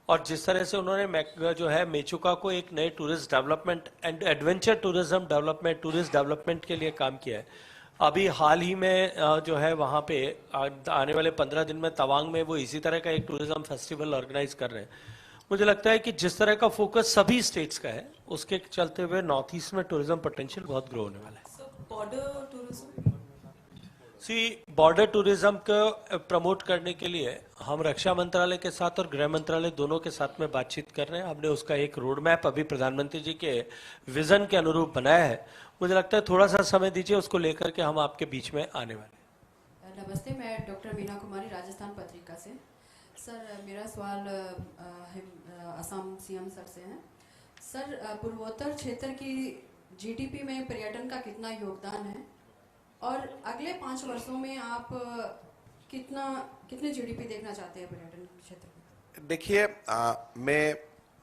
और जिस तरह से उन्होंने जो है मेचुका को एक नए tourist development and adventure tourism development tourist development के लिए काम किया है. अभी हाल ही में जो है वहाँ पे आने वाले 15 दिन में तवांग में वो इसी तरह का एक टूरिज्म फेस्टिवल ऑर्गेनाइज कर रहे हैं. मुझे लगता है कि जिस तरह का फोकस सभी स्टेट्स का है उसके चलते हुए नॉर्थ ईस्ट में टूरिज्म पोटेंशियल बहुत ग्रो होने वाला है. बॉर्डर टूरिज्म को प्रमोट करने के लिए हम रक्षा मंत्रालय के साथ और गृह मंत्रालय दोनों के साथ में बातचीत कर रहे हैं. हमने उसका एक रोड मैप अभी प्रधानमंत्री जी के विजन के अनुरूप बनाया है. मुझे लगता है थोड़ा सा समय दीजिए, उसको लेकर के हम आपके बीच में आने वाले हैं. नमस्ते, मैं डॉक्टर मीना कुमारी राजस्थान पत्रिका से. सर मेरा सवाल असम सीएम सर से है. सर पूर्वोत्तर क्षेत्र की जीडीपी में पर्यटन का कितना योगदान है और अगले 5 वर्षों में आप कितने जीडीपी देखना चाहते हैं पर्यटन क्षेत्र में? देखिए मैं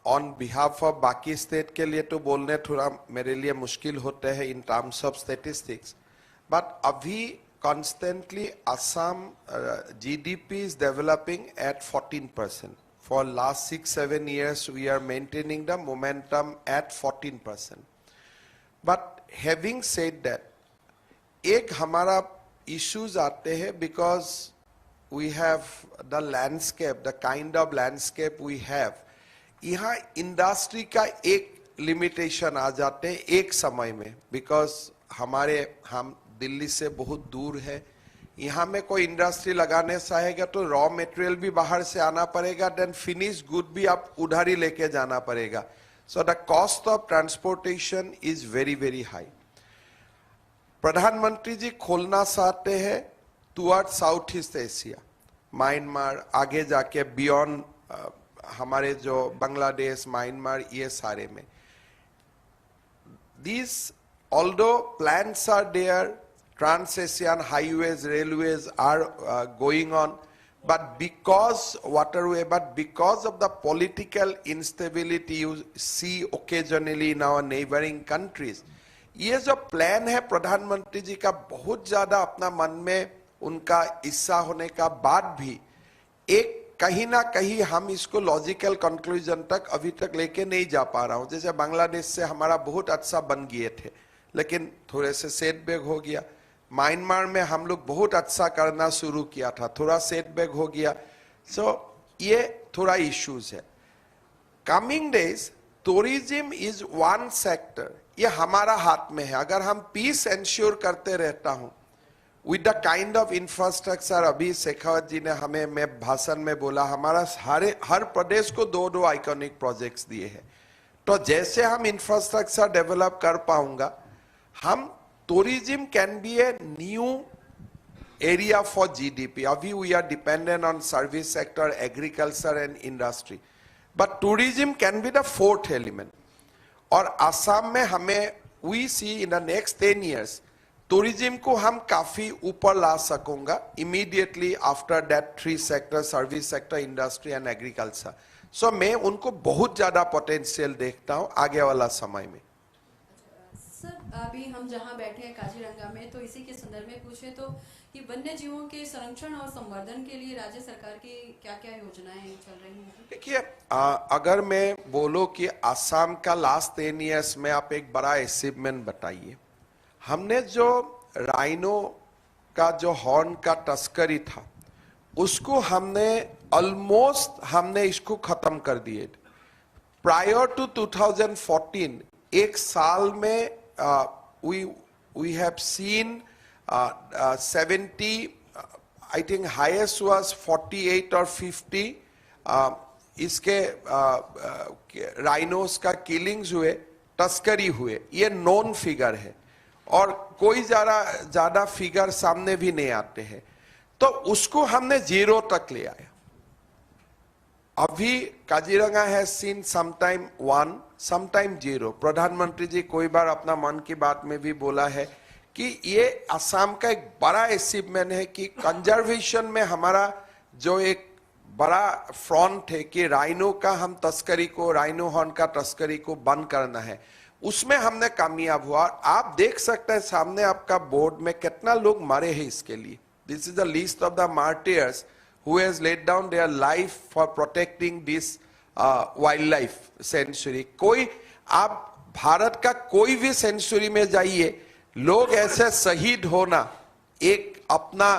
ऑन बिहाफ ऑफ बाकी स्टेट के लिए तो बोलने थोड़ा मेरे लिए मुश्किल होता है in terms of statistics, but अभी constantly Assam GDP is developing at 14%. For last 6-7 years, we are maintaining the momentum at 14%. But having said that, एक हमारा issues आते हैं because we have the landscape, the kind of landscape we have. यहाँ industry का एक limitation आ जाते हैं एक समय में, because हम दिल्ली से बहुत दूर है. यहाँ में कोई इंडस्ट्री लगाने चाहेगा तो रॉ मटेरियल भी बाहर से आना पड़ेगा, देन फिनिश गुड भी आप उधार ही लेके जाना पड़ेगा. So the cost of transportation is very very high. प्रधानमंत्री जी खोलना चाहते हैं toward south east Asia, Myanmar, आगे जाके बियॉन्ड हमारे जो बांग्लादेश, म्यांमार, ये सारे में. These, although plans are there, trans-Asian highways, railways are going on, but because of the political instability you see occasionally in our neighboring countries, ये जो plan है प्रधानमंत्री जी का बहुत ज्यादा अपना मन में उनका इच्छा होने का बाद भी एक कहीं ना कहीं हम इसको लॉजिकल कंक्लूजन तक अभी तक लेके नहीं जा पा रहा हूं. जैसे बांग्लादेश से हमारा बहुत अच्छा बन गए थे, लेकिन थोड़े से सेटबैक हो गया. म्यांमार में हम लोग बहुत अच्छा करना शुरू किया था, थोड़ा सेटबैक हो गया. सो ये थोड़ा इश्यूज है. Coming days tourism is one sector, ये हमारा हाथ में है. अगर हम पीस एंश्योर करते रहता हूं with the kind of infrastructure, अभी शेखावत जी ने हमें मैं भाषण में बोला हमारा हर प्रदेश को 2-2 आइकॉनिक प्रोजेक्ट्स दिए हैं. तो जैसे हम इंफ्रास्ट्रक्चर डेवलप कर पाऊंगा, हम tourism can be a new area for GDP. Abhi we are dependent on service sector, agriculture and industry. But tourism can be the fourth element. और असम में हमें we see in the next 10 years, tourism को हम काफी ऊपर ला सकूंगा immediately after that 3 sectors, service sector, industry and agriculture. So मैं उनको बहुत ज्यादा पोटेंशियल देखता हूँ आगे वाला समय में. सर, अभी हम जहाँ बैठे हैं काजीरंगा में, तो इसी के संदर्भ में पूछे तो कि वन्य जीवों के संरक्षण और संवर्धन के लिए राज्य सरकार की क्या-क्या योजनाएं चल रही हैं? देखिए, अगर मैं बोलूं कि असम का लास्ट 10 इयर्स में आप एक बड़ा अचीवमेंट बताइए. हमने जो राइनो का जो हॉर्न का तस्करी था उसको हमने ऑलमोस्ट इसको खत्म कर दिए. प्रायर टू 2014 एक साल में we have seen 70, I think highest was 48 or 50 इसके राइनोस का किलिंग्स हुए, तस्करी हुए. ये नॉन फिगर है और कोई ज्यादा फिगर सामने भी नहीं आते हैं. तो उसको हमने 0 तक ले आया. अभी Kaziranga has seen sometime 1, sometime 0. प्रधानमंत्री जी कोई बार अपना मन की बात में भी बोला है कि ये असम का एक बड़ा अचीवमेंट है कि कंजर्वेशन में हमारा जो एक बड़ा फ्रंट है कि राइनो का हम तस्करी को, राइनो हॉर्न का तस्करी को बंद करना है, उसमें हमने कामयाब हुआ. आप देख सकते हैं सामने आपका बोर्ड में कितना लोग मरे हैं इसके लिए. This is the list of the martyrs who has laid down their life for protecting this wildlife sanctuary. कोई आप भारत का कोई भी सेंचुरी में जाइए, लोग ऐसे शहीद होना एक अपना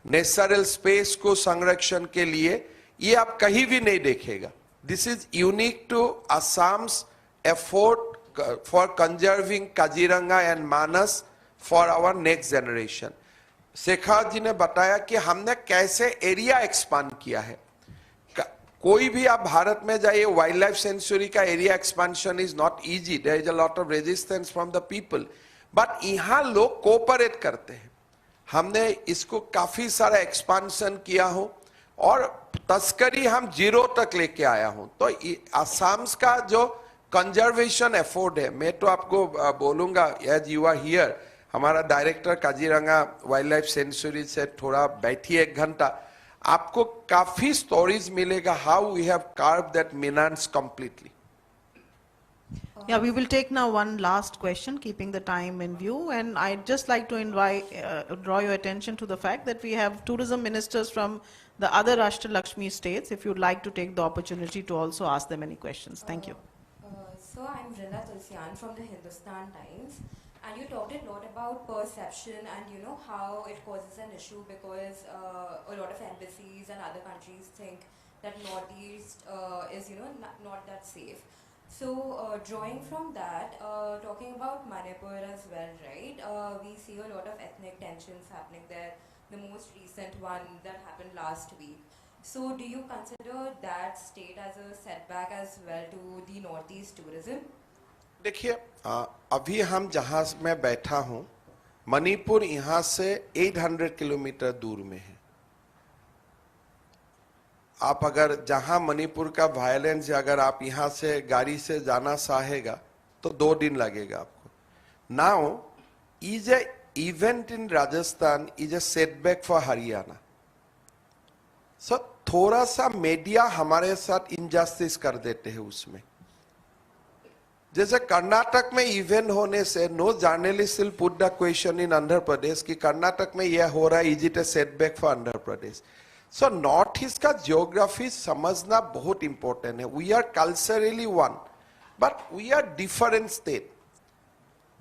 नेचुरल स्पेस को संरक्षण के लिए, ये आप कहीं भी नहीं देखेगा. This is unique to Assam's effort for conserving Kaziranga and Manas for our next generation. Shekhawat ji ने बताया कि हमने कैसे एरिया एक्सपांड किया है. कोई भी आप भारत में जाइए, वाइल्ड लाइफ सेंचुरी का area expansion is not easy. There is a lot of resistance from the people, but यहाँ लोग कोऑपरेट करते हैं. हमने इसको काफी सारा एक्सपांशन किया हो और तस्करी हम 0 तक लेके आया हूं. तो असम का जो कंजर्वेशन एफर्ट है, मैं तो आपको बोलूंगा एज यू आर हियर, हमारा director Kaziranga wildlife sanctuary से थोड़ा बैठिए 1 घंटा, आपको काफी स्टोरीज मिलेगा how we have carved that मीनांस completely. Yeah, we will take now one last question, keeping the time in view. And I'd just like to draw your attention to the fact that we have tourism ministers from the other Rashtra Lakshmi states, if you'd like to take the opportunity to also ask them any questions. Thank you. So I'm Rina Tulsian from the Hindustan Times. And you talked a lot about perception and how it causes an issue because a lot of embassies and other countries think that Northeast is not that safe. So drawing from that, talking about Manipur as well, right? We see a lot of ethnic tensions happening there. The most recent one that happened last week. So do you consider that state as a setback as well to the Northeast tourism? देखिए अभी हम जहां मैं बैठा हूं मणिपुर यहां से 800 kilometre दूर में है। आप अगर जहां मणिपुर का वायलेंस अगर आप यहां से गाड़ी से जाना चाहेगा तो 2 दिन लगेगा आपको। Now is a event in Rajasthan is a setback for Haryana. So थोड़ा सा मीडिया हमारे साथ इनजस्टिस कर देते हैं उसमें। जैसे कर्नाटक में इवेंट होने से no journalist will put the question in Andhra Pradesh कि कर्नाटक में यह हो रहा है, is it a setback for Andhra Pradesh. So north east का जियोग्राफी समझना बहुत इंपॉर्टेंट है। We are culturally one but we are different state.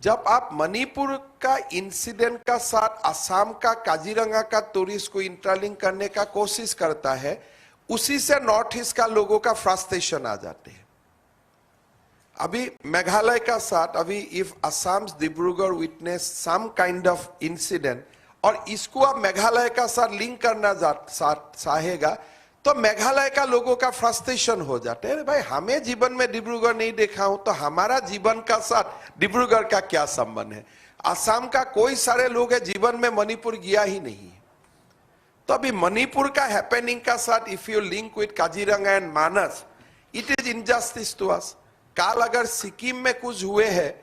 जब आप मणिपुर का इंसिडेंट का साथ असम का काजीरंगा का टूरिस्ट को इंटरलिंक करने का कोशिश करता है, उसी से नॉर्थ ईस्ट का लोगों का फ्रस्ट्रेशन आ जाते हैं। अभी मेघालय का साथ अभी if Assam Dibrugarh witness some kind of incident और इसको आप मेघालय का साथ लिंक करना चाहेगा तो मेघालय का लोगों का फ्रस्ट्रेशन हो जाता है। भाई हमें जीवन में डिब्रूगढ़ नहीं देखा हूं तो हमारा जीवन का साथ डिब्रूगढ़ का क्या संबंध है। असम का कोई सारे लोग है जीवन में मणिपुर गया ही नहीं है। तो अभी मणिपुर का हैपनिंग का साथ if you link with Kaziranga and Manas it is injustice to us. काल अगर सिक्किम में कुछ हुए हैं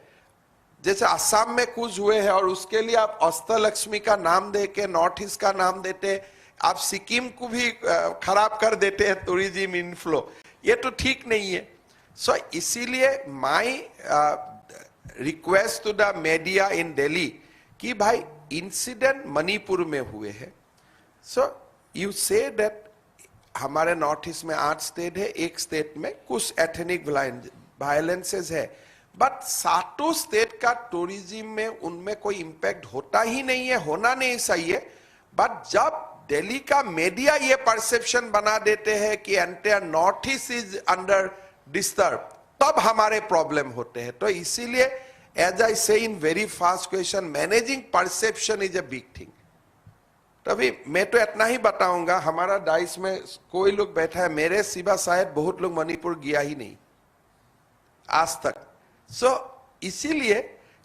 जैसे असम में कुछ हुए हैं और उसके लिए आप अष्टलक्ष्मी का नाम दे के नॉर्थ ईस्ट का नाम देते, आप सिक्किम को भी खराब कर देते हैं टूरिज्म इनफ्लो, ये तो ठीक नहीं है। सो इसीलिए my request to the media in Delhi कि भाई इंसिडेंट मणिपुर में हुए हैं। सो यू से दैट हमारे नॉर्थ ईस्ट में 8 स्टेट है, एक स्टेट में कुछ एथनिक वायलेंसेस है, बट 7 स्टेट का टूरिज्म में उनमें कोई इंपैक्ट होता ही नहीं है, होना नहीं चाहिए। बट जब दिल्ली का मीडिया ये परसेप्शन बना देते हैं कि entire north east is under disturb, तब हमारे प्रॉब्लम होते हैं। तो इसीलिए एज आई से in very fast question, managing perception is a big thing. तभी मैं तो इतना ही बताऊंगा, हमारा डाइस में कोई लोग बैठा है, मेरे सिवा शायद बहुत लोग मणिपुर गया ही नहीं आज तक। सो इसीलिए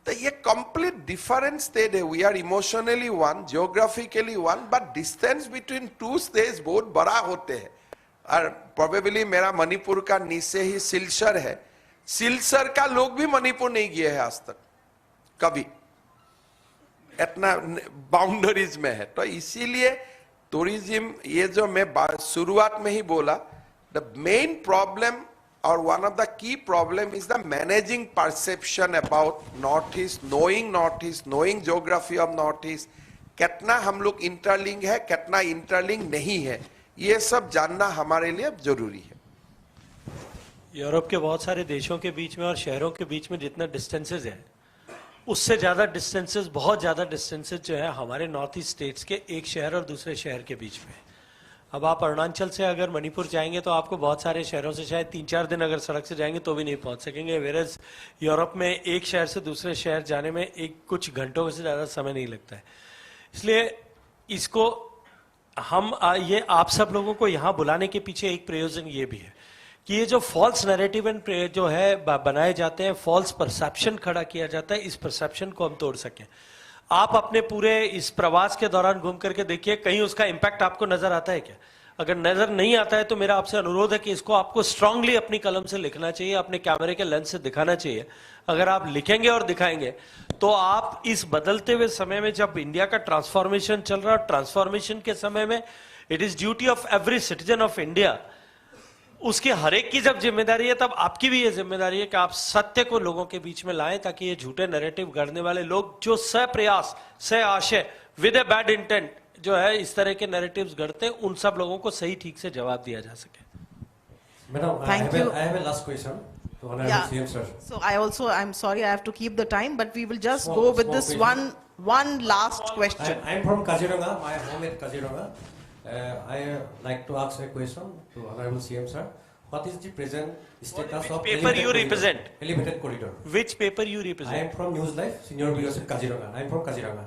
तो ये कंप्लीट डिफरेंट स्टेट है। We are emotionally one, geographically one, but distance between 2 states बहुत बड़ा होते हैं। और प्रोबेबली मेरा मणिपुर का नीचे ही सिलचर है, सिलचर का लोग भी मणिपुर नहीं गए हैं आज तक कभी, इतना बाउंड्रीज में है। तो इसीलिए टूरिज्म ये जो मैं शुरुआत में ही बोला, the main problem or one of the key problem is the managing perception about Northeast, knowing geography of Northeast, कितना हम लोग इंटरलिंक है, कितना इंटरलिंक नहीं है, ये सब जानना हमारे लिए जरूरी है। यूरोप के बहुत सारे देशों के बीच में और शहरों के बीच में जितना डिस्टेंसेस है, उससे ज्यादा डिस्टेंसेस, बहुत ज्यादा डिस्टेंसेस जो है हमारे नॉर्थ ईस्ट स्टेट्स के एक शहर और दूसरे शहर के बीच में। अब आप अरुणाचल से अगर मणिपुर जाएंगे तो आपको बहुत सारे शहरों से शायद 3-4 दिन अगर सड़क से जाएंगे तो भी नहीं पहुंच सकेंगे, वेरएज यूरोप में एक शहर से दूसरे शहर जाने में कुछ घंटों से ज़्यादा समय नहीं लगता है। इसलिए इसको हम ये आप सब लोगों को यहाँ बुलाने के पीछे एक प्रयोजन ये भी है कि ये जो फॉल्स नैरेटिव एंड जो है बनाए जाते हैं, फॉल्स परसेप्शन खड़ा किया जाता है, इस परसेप्शन को हम तोड़ सकें। आप अपने पूरे इस प्रवास के दौरान घूम करके देखिए, कहीं उसका इंपैक्ट आपको नजर आता है क्या? अगर नजर नहीं आता है तो मेरा आपसे अनुरोध है कि इसको आपको स्ट्रांगली अपनी कलम से लिखना चाहिए, अपने कैमरे के लेंस से दिखाना चाहिए। अगर आप लिखेंगे और दिखाएंगे तो आप इस बदलते हुए समय में, जब इंडिया का ट्रांसफॉर्मेशन चल रहा है, ट्रांसफॉर्मेशन के समय में it is duty of every citizen of India उसकी हर एक की जब जिम्मेदारी है, तब आपकी भी ये जिम्मेदारी है कि आप सत्य को लोगों के बीच में लाएं, ताकि ये झूठे नैरेटिव गढ़ने वाले लोग जो सप्रयास से आशय विद ए बैड इंटेंट जो है इस तरह के नैरेटिव्स गढ़ते हैं, उन सब लोगों को सही ठीक से जवाब दिया जा सके. Madam, I have a last question to Honorable CM sir. So I'm sorry, I have to keep the time, but we will just go with this one last question. I'm from Kaziranga. My home is Kaziranga. I like to ask a question to Honorable CM sir. What is the present status of paper you represent? Elevated corridor. Which paper you represent? I am from News Life, Senior Bureau in Kaziranga. I am from Kaziranga.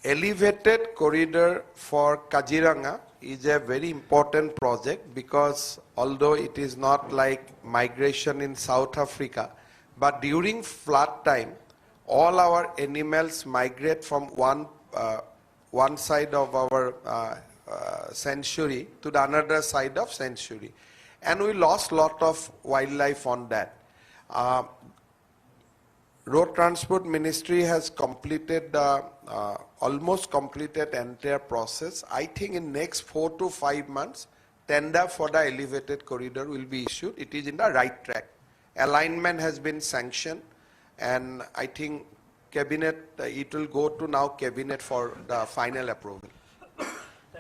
Elevated corridor for Kaziranga is a very important project, because although it is not like migration in South Africa, but during flood time, all our animals migrate from one side of our sanctuary to the another side of sanctuary, and we lost lot of wildlife on that. Road Transport Ministry has completed almost completed entire process. I think in next 4 to 5 months, tender for the elevated corridor will be issued. It is in the right track. Alignment has been sanctioned, and I think cabinet, it will go to now cabinet for the final approval.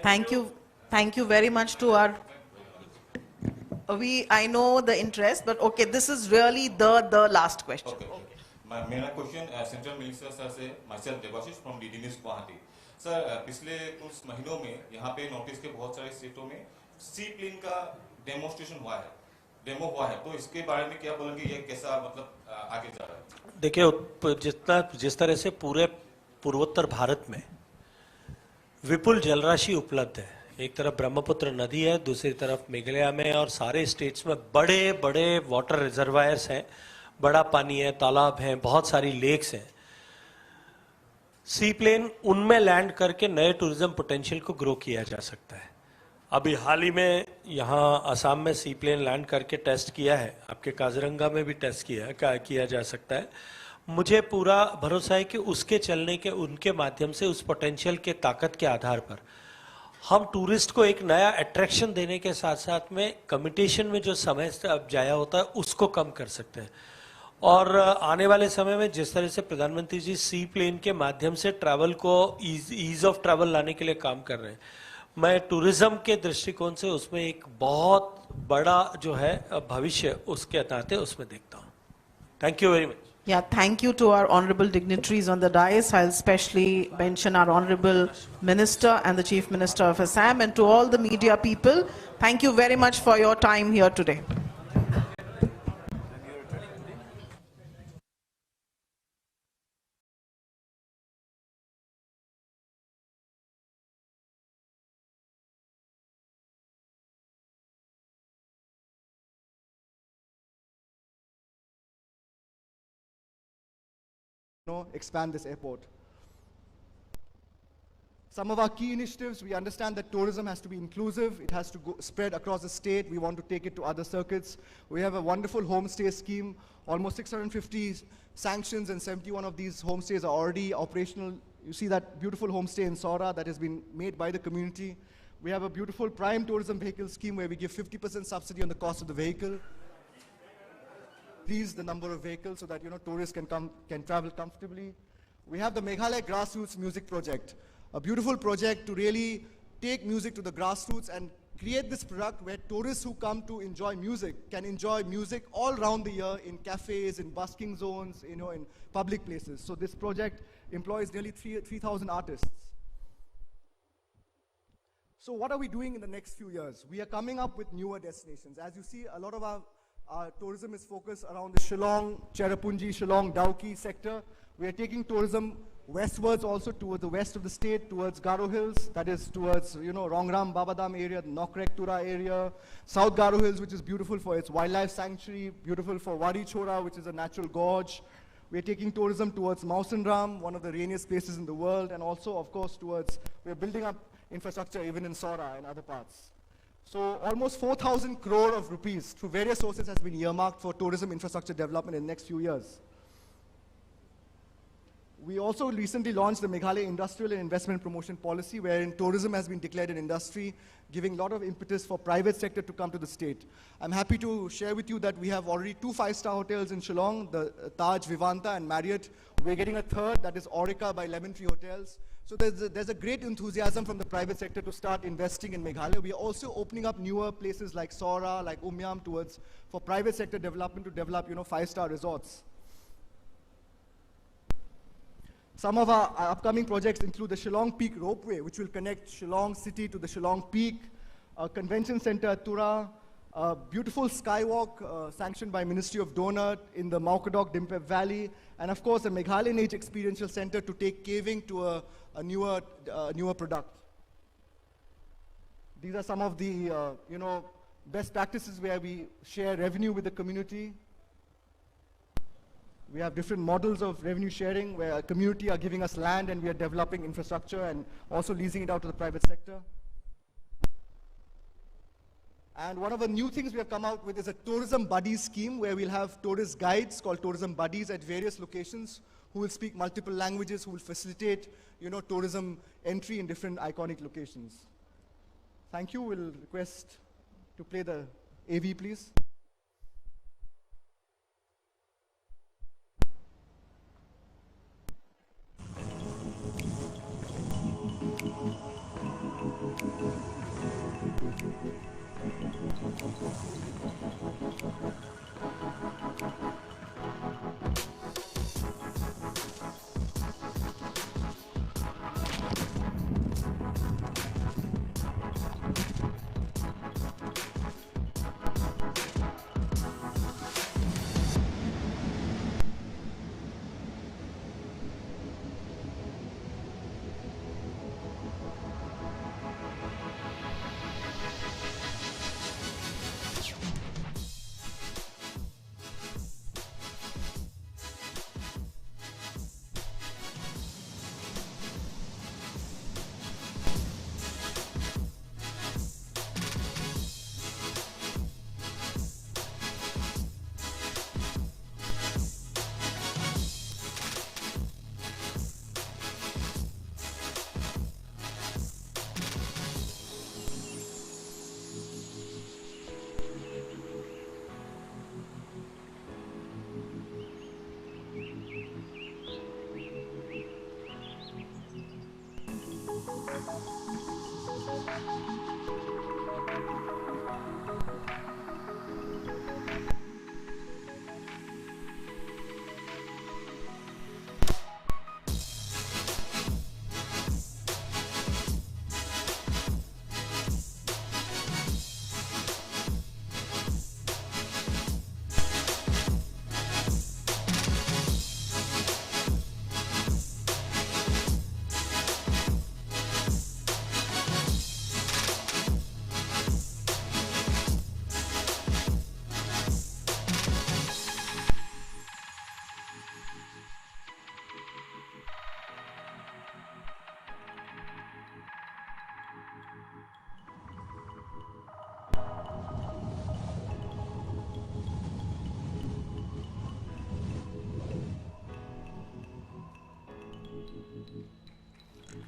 Thank you very much to our. I know the interest, but okay, this is really the last question. Okay. मेरा question central minister sir से, myself Debashish from DD news Guwahati. Sir पिछले कुछ महीनों में यहाँ पे north east के बहुत सारे स्टेटों में सी प्लेन का डेमो हुआ है, तो इसके बारे में क्या बोलेंगे, ये कैसा मतलब आगे जा रहा है? देखिए, जिस तरह से पूरे पूर्वोत्तर भारत में विपुल जलराशि उपलब्ध है, एक तरफ ब्रह्मपुत्र नदी है, दूसरी तरफ मेघालय में और सारे स्टेट्स में बड़े बड़े वाटर रिजर्वायर्स हैं, बड़ा पानी है, तालाब हैं, बहुत सारी लेक्स हैं. सी प्लेन उनमें लैंड करके नए टूरिज्म पोटेंशियल को ग्रो किया जा सकता है. अभी हाल ही में यहाँ असम में सी प्लेन लैंड करके टेस्ट किया है, आपके काजीरंगा में भी टेस्ट किया जा सकता है. मुझे पूरा भरोसा है कि उसके चलने के उनके माध्यम से उस पोटेंशियल के ताकत के आधार पर हम टूरिस्ट को एक नया अट्रैक्शन देने के साथ साथ में कम्यूटेशन में जो समय अब जाया होता है उसको कम कर सकते हैं. और आने वाले समय में जिस तरह से प्रधानमंत्री जी सी प्लेन के माध्यम से ट्रैवल को ईज ऑफ ट्रैवल लाने के लिए काम कर रहे हैं, मैं टूरिज्म के दृष्टिकोण से उसमें एक बहुत बड़ा जो है भविष्य उसके नाते उसमें देखता हूँ. Thank you very much. Yeah, thank you to our honorable dignitaries on the dais. I'll especially mention our honorable minister and the Chief Minister of Assam, and to all the media people, thank you very much for your time here today. Expand this airport. Some of our key initiatives, we understand that tourism has to be inclusive. It has to spread across the state. We want to take it to other circuits. We have a wonderful homestay scheme. Almost 650 sanctions, and 71 of these homestays are already operational. You see that beautiful homestay in Sora that has been made by the community. We have a beautiful prime tourism vehicle scheme where we give 50% subsidy on the cost of the vehicle. Increase the number of vehicles so that tourists can travel comfortably. We have the Meghalaya Grassroots Music Project, a beautiful project to really take music to the grassroots and create this product where tourists who come to enjoy music can enjoy music all around the year in cafes, in busking zones, in public places. So this project employs nearly 3,000 artists. So what are we doing in the next few years? We are coming up with newer destinations. As you see, a lot of our tourism is focused around the Shillong, Cherrapunji, Shillong, Dauki sector. We are taking tourism westwards also towards the west of the state, towards Garo Hills, that is towards, Rongram, Babadam area, the Nokrek Tura area, South Garo Hills, which is beautiful for its wildlife sanctuary, beautiful for Wadi Chora, which is a natural gorge. We are taking tourism towards Mausanram, one of the rainiest places in the world, and also, of course, we are building up infrastructure even in Sora and other parts. So almost 4,000 crore of rupees through various sources has been earmarked for tourism infrastructure development in the next few years. We also recently launched the Meghalaya Industrial and Investment Promotion Policy, wherein tourism has been declared an industry, giving a lot of impetus for private sector to come to the state. I'm happy to share with you that we have already 2 5-star hotels in Shillong, the Taj, Vivanta, and Marriott. We're getting a third, that is Aurika by Lemon Tree Hotels. So there's a great enthusiasm from the private sector to start investing in Meghalaya. We are also opening up newer places like Sora, like Umyam, for private sector development to develop, 5-star resorts. Some of our upcoming projects include the Shillong Peak Ropeway, which will connect Shillong City to the Shillong Peak, a convention center at Tura, a beautiful skywalk sanctioned by Ministry of Donor in the Maukadok Dimpep Valley, and of course a Meghalayan Age Experiential Center to take caving to a newer product. These are some of the best practices where we share revenue with the community. We have different models of revenue sharing where a community are giving us land and we are developing infrastructure and also leasing it out to the private sector. And one of the new things we have come out with is a tourism buddies scheme where we'll have tourist guides called tourism buddies at various locations who will speak multiple languages, who will facilitate, tourism entry in different iconic locations. Thank you. We'll request to play the AV, please.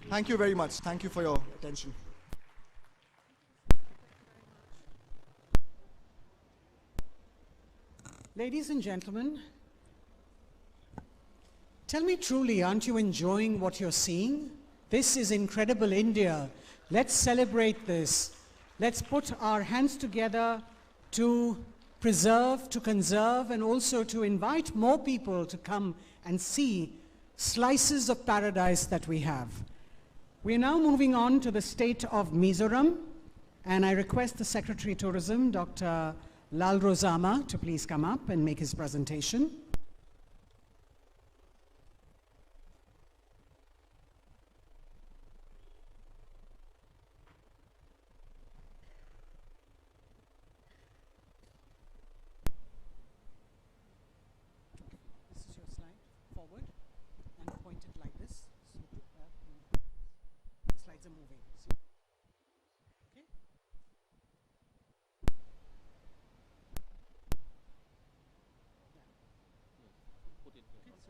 Thank you very much. Thank you for your attention. Ladies and gentlemen, tell me truly, aren't you enjoying what you're seeing? This is incredible India. Let's celebrate this. Let's put our hands together to preserve, to conserve, and also to invite more people to come and see slices of paradise that we have. We're now moving on to the state of Mizoram, and I request the Secretary of Tourism, Dr. Lal Rosama, to please come up and make his presentation. This is your slide, forward, and point it like this. So the slides are moving. See? Okay? Yeah.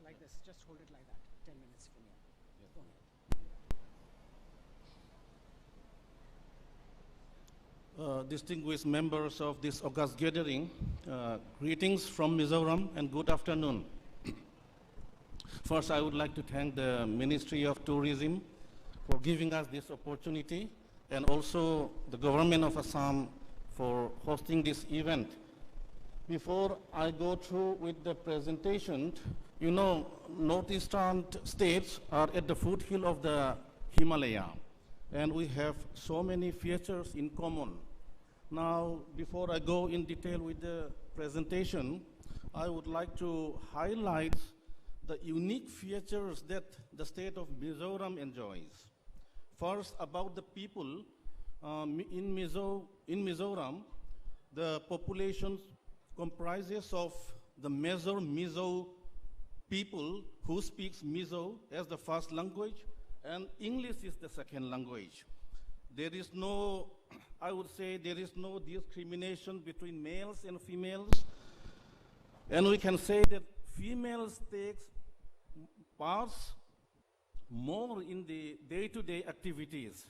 like this. Just hold it like that. 10 minutes from here. Go ahead. Distinguished members of this august gathering, greetings from Mizoram and good afternoon. First, I would like to thank the Ministry of Tourism for giving us this opportunity, and also the government of Assam for hosting this event. Before I go through with the presentation, you know, Northeastern States are at the foothill of the Himalaya, and we have so many features in common. Now, before I go in detail with the presentation, I would like to highlight the unique features that the state of Mizoram enjoys. First, about the people, in Mizoram, the population comprises of the major Mizo people who speaks Mizo as the first language, and English is the second language. There is no, I would say, there is no discrimination between males and females, and we can say that females take parts more in the day-to-day activities.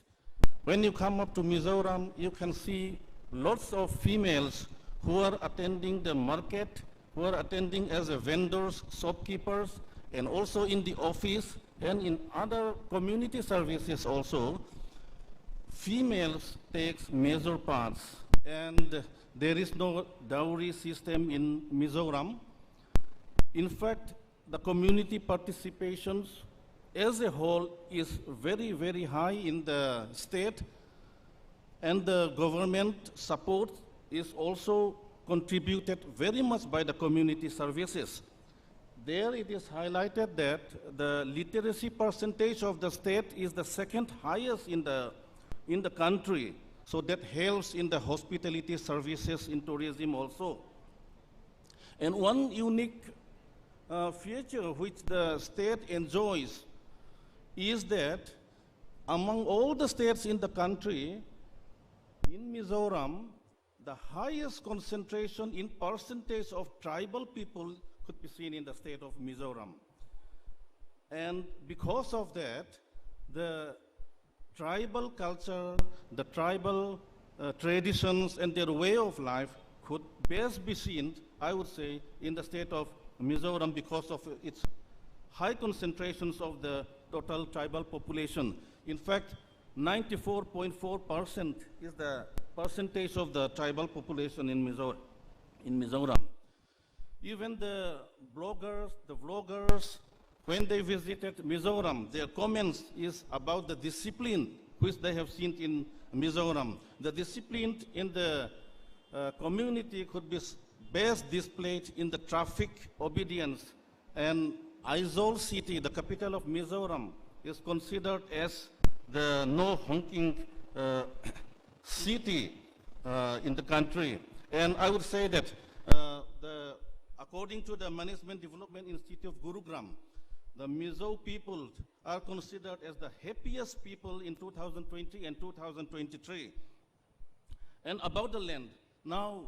When you come up to Mizoram, you can see lots of females who are attending the market, who are attending as a vendors, shopkeepers, and also in the office and in other community services also. Females take major parts, and there is no dowry system in Mizoram. In fact, the community participations as a whole is very, very high in the state, and the government support is also contributed very much by the community services. There it is highlighted that the literacy percentage of the state is the second highest in the country, so that helps in the hospitality services in tourism also. And one unique feature which the state enjoys is that among all the states in the country, in Mizoram, the highest concentration in percentage of tribal people could be seen in the state of Mizoram. And because of that, the tribal culture, the tribal traditions and their way of life could best be seen, I would say, in the state of Mizoram because of its high concentrations of the total tribal population. In fact, 94.4% is the percentage of the tribal population in Mizoram. Even the bloggers, the vloggers, when they visited Mizoram, their comments is about the discipline which they have seen in Mizoram. The discipline in the community could be best displayed in the traffic obedience. And Aizawl city, the capital of Mizoram, is considered as the no honking city in the country. And I would say that according to the Management Development Institute of Gurugram, the Mizo people are considered as the happiest people in 2020 and 2023. And about the land, now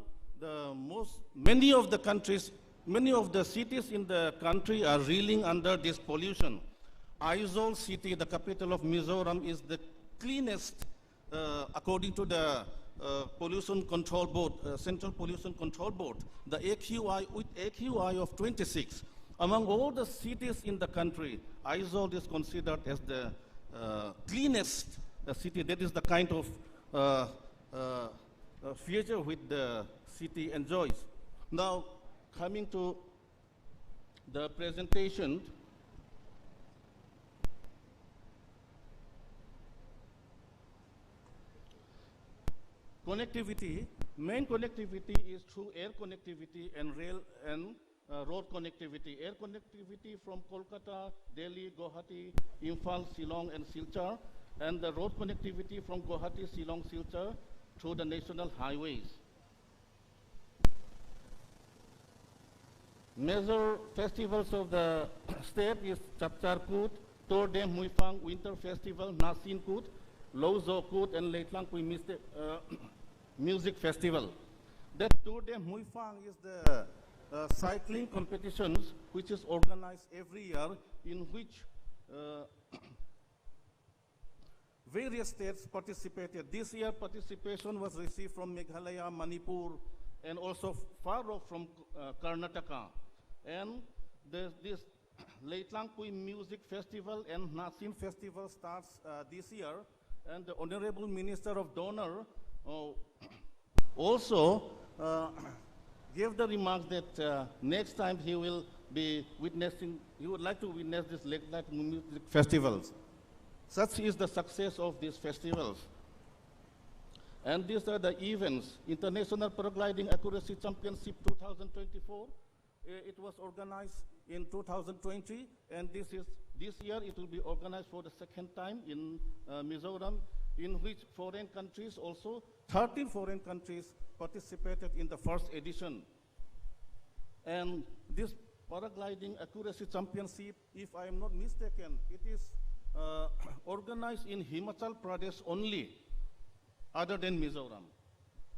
many of the cities in the country are reeling under this pollution. Aizawl city, the capital of Mizoram, is the cleanest according to the Pollution Control Board, Central Pollution Control Board, the AQI with AQI of 26. Among all the cities in the country, Aizawl is considered as the cleanest city. That is the kind of feature which the city enjoys. Now, coming to the presentation, connectivity, main connectivity is through air connectivity and rail and road connectivity. Air connectivity from Kolkata, Delhi, Guwahati, Imphal, Shillong and Silchar, and the road connectivity from Guwahati, Shillong, Silchar through the national highways. Major festivals of the state is Chapchar Kut, Tordem Muifang Winter Festival, Nasin Kut, Lozo Kut, and Leitlang Kui Music Festival. That Tordem Muifang is the cycling competitions, which is organized every year, in which various states participated. This year participation was received from Meghalaya, Manipur, and also far off from Karnataka. And this Leitlangpui Music Festival and Nasin Festival starts this year. And the Honorable Minister of Donor also gave the remarks that next time he will be witnessing, he would like to witness this Leitlangpui Music Festivals. Such is the success of these festivals. And these are the events. International Paragliding Accuracy Championship 2024. It was organized in 2020, and this year it will be organized for the second time in Mizoram, in which foreign countries also, 13 foreign countries participated in the first edition. And this Paragliding Accuracy Championship, if I am not mistaken, it is organized in Himachal Pradesh only, other than Mizoram.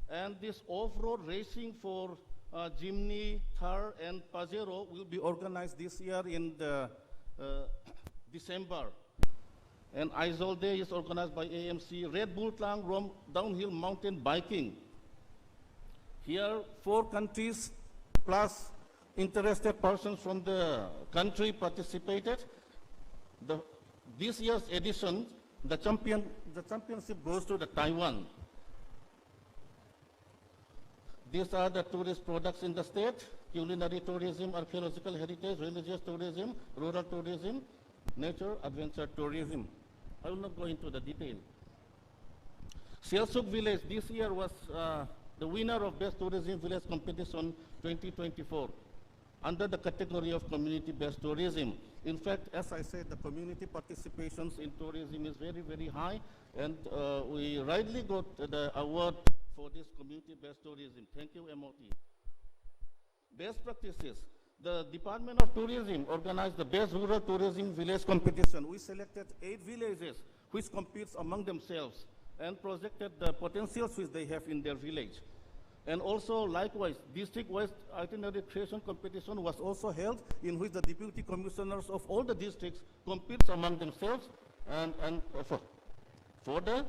And this off-road racing for Jimny, Thar, and Pajero will be organized this year in December. And Aizol Day is organized by AMC. Red Bull Tlang Rom downhill mountain biking. Here, 4 countries plus interested persons from the country participated. This year's edition, the championship goes to Taiwan. These are the tourist products in the state: culinary tourism, archaeological heritage, religious tourism, rural tourism, nature, adventure tourism. I will not go into the detail. Sialsuk village this year was the winner of Best Tourism Village Competition 2024 under the category of community-based tourism. In fact, as I said, the community participations in tourism is very, very high, and we rightly got the award for this community-based tourism. Thank you, MOT. Best practices. The Department of Tourism organized the Best Rural Tourism Village Competition. We selected 8 villages which competes among themselves and projected the potentials which they have in their village. And also, likewise, district-wise itinerary creation competition was also held, in which the deputy commissioners of all the districts compete among themselves and for the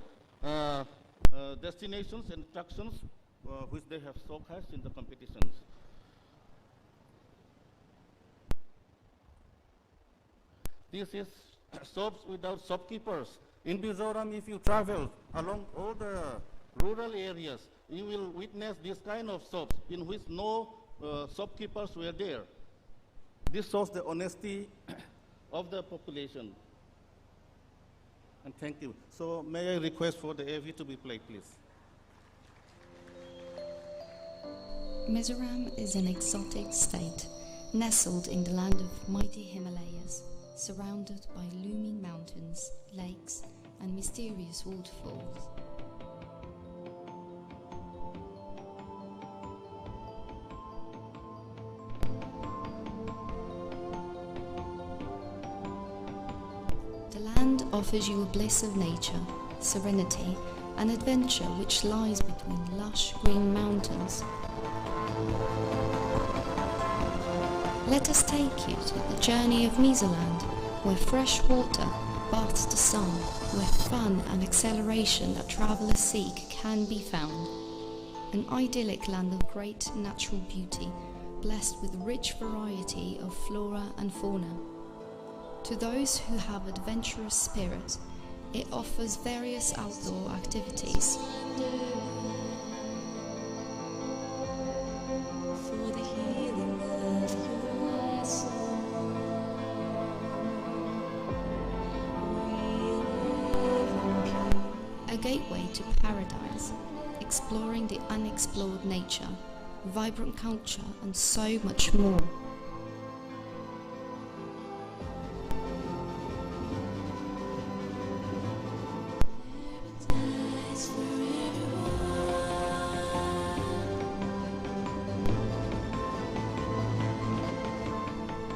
destinations and attractions which they have showcased in the competitions. This is shops without shopkeepers. In Mizoram, if you travel along all the rural areas, you will witness this kind of shops in which no shopkeepers were there. This shows the honesty of the population. And thank you. So may I request for the AV to be played, please. Mizoram is an exotic state, nestled in the land of mighty Himalayas, surrounded by looming mountains, lakes, and mysterious waterfalls. The land offers you a bliss of nature, serenity, and adventure which lies between lush green mountains. Let us take you to the journey of Mizoland, where fresh water baths the sun, where fun and acceleration that travellers seek can be found. An idyllic land of great natural beauty, blessed with rich variety of flora and fauna. To those who have adventurous spirit, it offers various outdoor activities. A gateway to paradise, exploring the unexplored nature, vibrant culture, and so much more.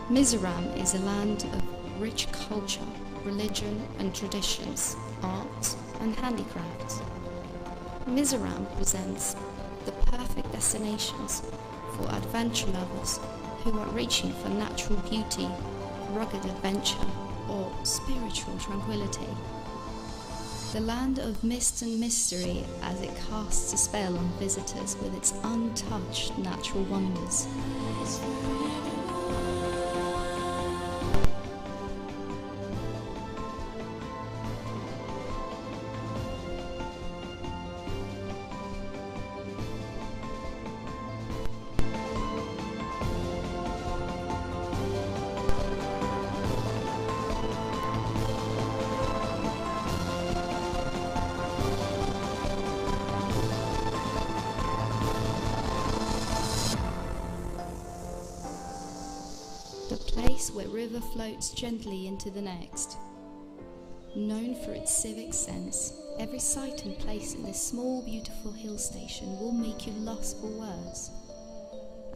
Mizoram is a land of rich culture, religion and traditions, arts and handicrafts. Mizoram presents the perfect destinations for adventure lovers who are reaching for natural beauty, rugged adventure, or spiritual tranquility. The land of mist and mystery as it casts a spell on visitors with its untouched natural wonders. Where river floats gently into the next. Known for its civic sense, every site and place in this small beautiful hill station will make you lost for words.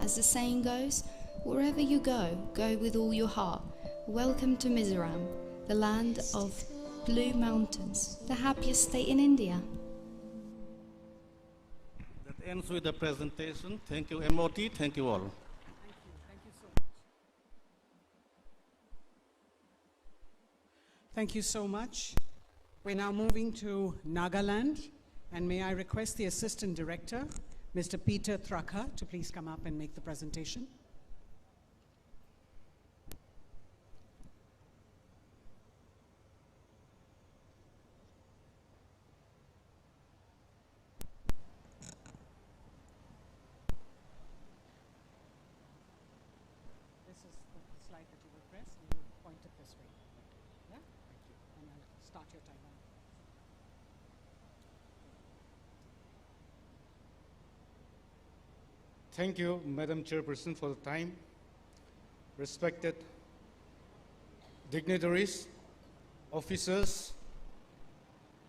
As the saying goes, wherever you go, go with all your heart. Welcome to Mizoram, the land of blue mountains, the happiest state in India. That ends with the presentation. Thank you, MOT. Thank you all. Thank you so much. We're now moving to Nagaland, and may I request the Assistant Director, Mr. Peter Thraka, to please come up and make the presentation. This is the slide that you will press, and you will point it this way. Yeah? Thank you. And I'll start your timer. Thank you, Madam Chairperson, for the time. Respected dignitaries, officers,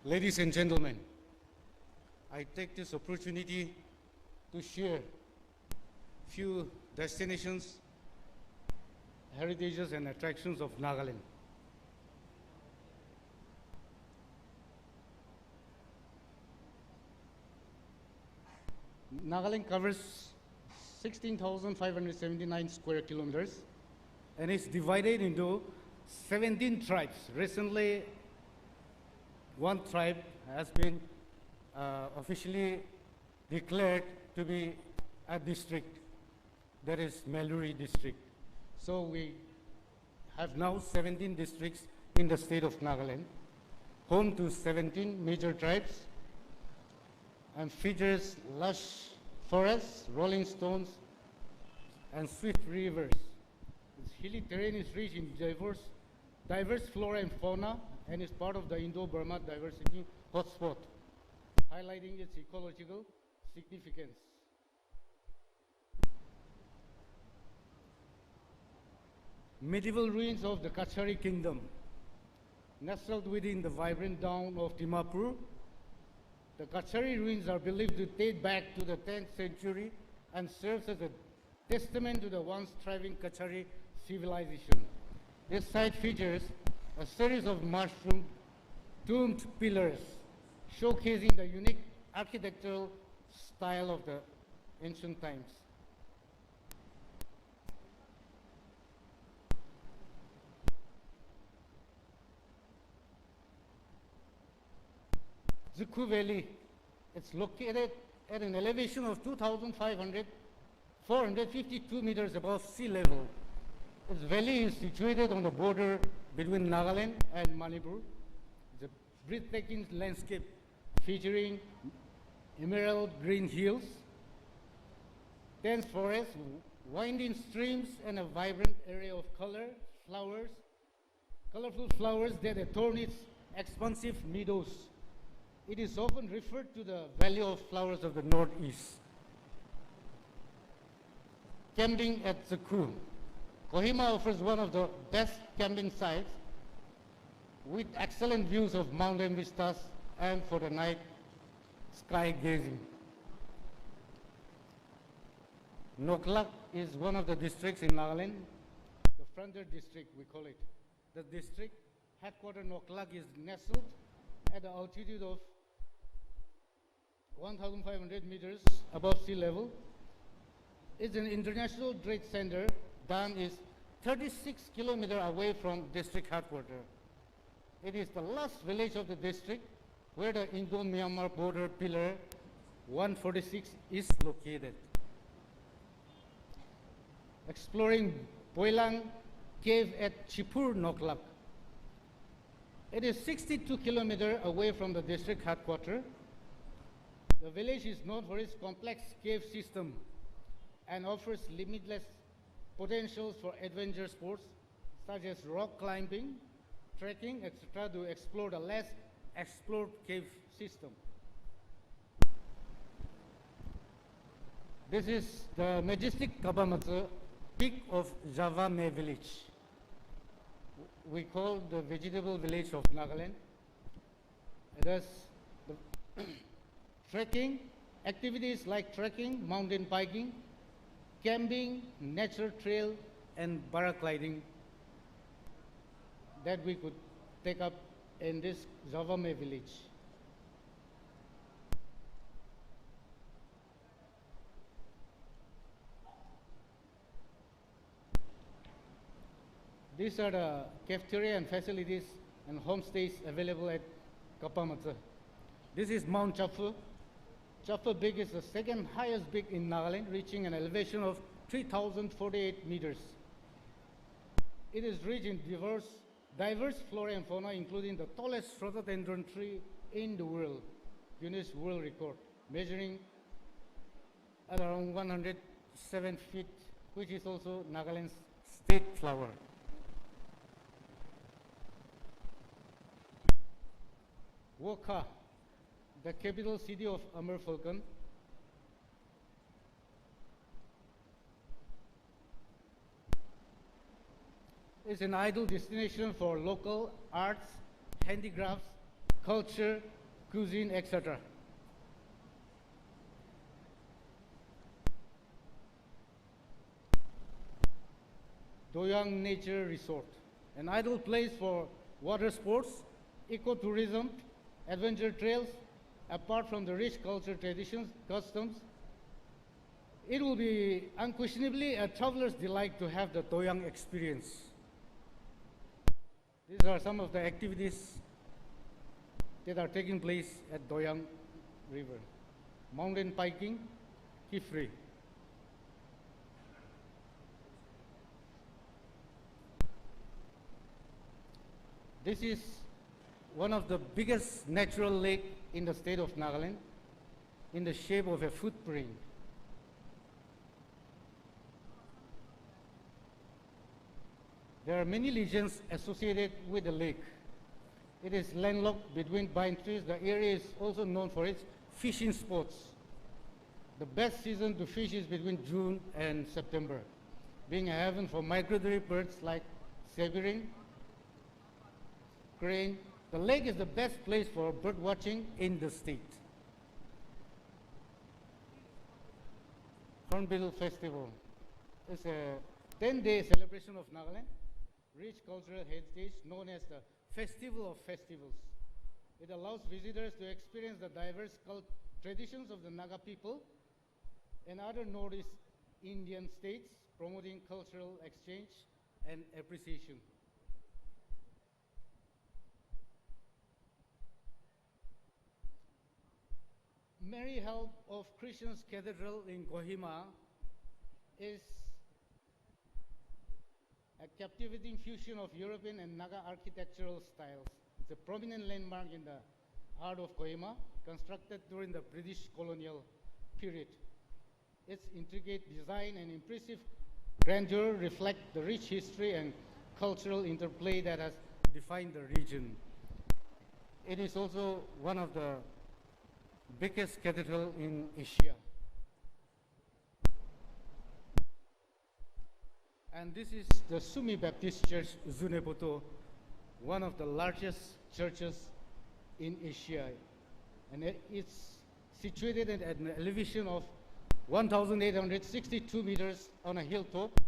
ladies and gentlemen, I take this opportunity to share few destinations, heritages and attractions of Nagaland. Nagaland covers 16,579 square kilometers and is divided into 17 tribes. Recently, one tribe has been officially declared to be a district, that is Meluri district. So we have now 17 districts in the state of Nagaland, home to 17 major tribes, and features lush forests, rolling stones, and swift rivers. Its hilly terrain is rich in diverse flora and fauna, and is part of the Indo-Burma diversity hotspot, highlighting its ecological significance. Medieval ruins of the Kachari kingdom, nestled within the vibrant down of Dimapur. The Kachari ruins are believed to date back to the 10th century and serves as a testament to the once thriving Kachari civilization. This site features a series of mushroom domed pillars showcasing the unique architectural style of the ancient times. Zuku Valley, it's located at an elevation of 452 meters above sea level. Its valley is situated on the border between Nagaland and Manipur. It's a breathtaking landscape featuring emerald green hills, dense forests, winding streams, and a vibrant area of colorful flowers that adorn its expansive meadows. It is often referred to the Valley of Flowers of the Northeast. Camping at Zuku. Kohima offers one of the best camping sites with excellent views of mountain vistas and for the night sky gazing. Noklak is one of the districts in Nagaland, the frontier district we call it. The district headquarters Noklak is nestled at an altitude of 1,500 meters above sea level. is an international trade center. Dam is 36 kilometers away from district headquarters. It is the last village of the district where the Indo-Myanmar border pillar 146 is located. Exploring Boilang Cave at Chipur Noklak. It is 62 kilometers away from the district headquarters. The village is known for its complex cave system and offers limitless potentials for adventure sports such as rock climbing, trekking, etc. to explore the less explored cave system. This is the majestic Kabamata peak of Java May village. We call the vegetable village of Nagaland. Thus, the trekking, activities like trekking, mountain biking, camping, nature trail, and paragliding that we could take up in this Javame village. These are the cafeteria and facilities and homestays available at Kapamata. This is Mount Chafu. Chafu Peak is the second highest peak in Nagaland, reaching an elevation of 3,048 meters. It is rich in diverse flora and fauna, including the tallest rhododendron tree in the world, Guinness World Record, measuring at around 107 feet, which is also Nagaland's state flower. Wokha, the capital city of Amur Fulkan, is an ideal destination for local arts, handicrafts, culture, cuisine, etc. Doyang Nature Resort, an ideal place for water sports, ecotourism, adventure trails. Apart from the rich culture, traditions, customs, it will be unquestionably a traveler's delight to have the Doyang experience. These are some of the activities that are taking place at Doyang River. Mountain biking, Kifri. This is one of the biggest natural lake in the state of Nagaland, in the shape of a footprint. There are many legends associated with the lake. It is landlocked between pine trees. The area is also known for its fishing spots. The best season to fish is between June and September, being a haven for migratory birds like siberian, crane. The lake is the best place for bird watching in the state. Hornbill Festival is a 10-day celebration of Nagaland, rich cultural heritage known as the Festival of Festivals. It allows visitors to experience the diverse traditions of the Naga people and other Northeast Indian states, promoting cultural exchange and appreciation. Mary Help of Christians Cathedral in Kohima is a captivating fusion of European and Naga architectural styles. It's a prominent landmark in the heart of Kohima, constructed during the British colonial period. Its intricate design and impressive grandeur reflect the rich history and cultural interplay that has defined the region. It is also one of the biggest cathedral in Asia. And this is the Sumi Baptist Church, Zunepoto, one of the largest churches in Asia. And it's situated at an elevation of 1,862 meters on a hilltop.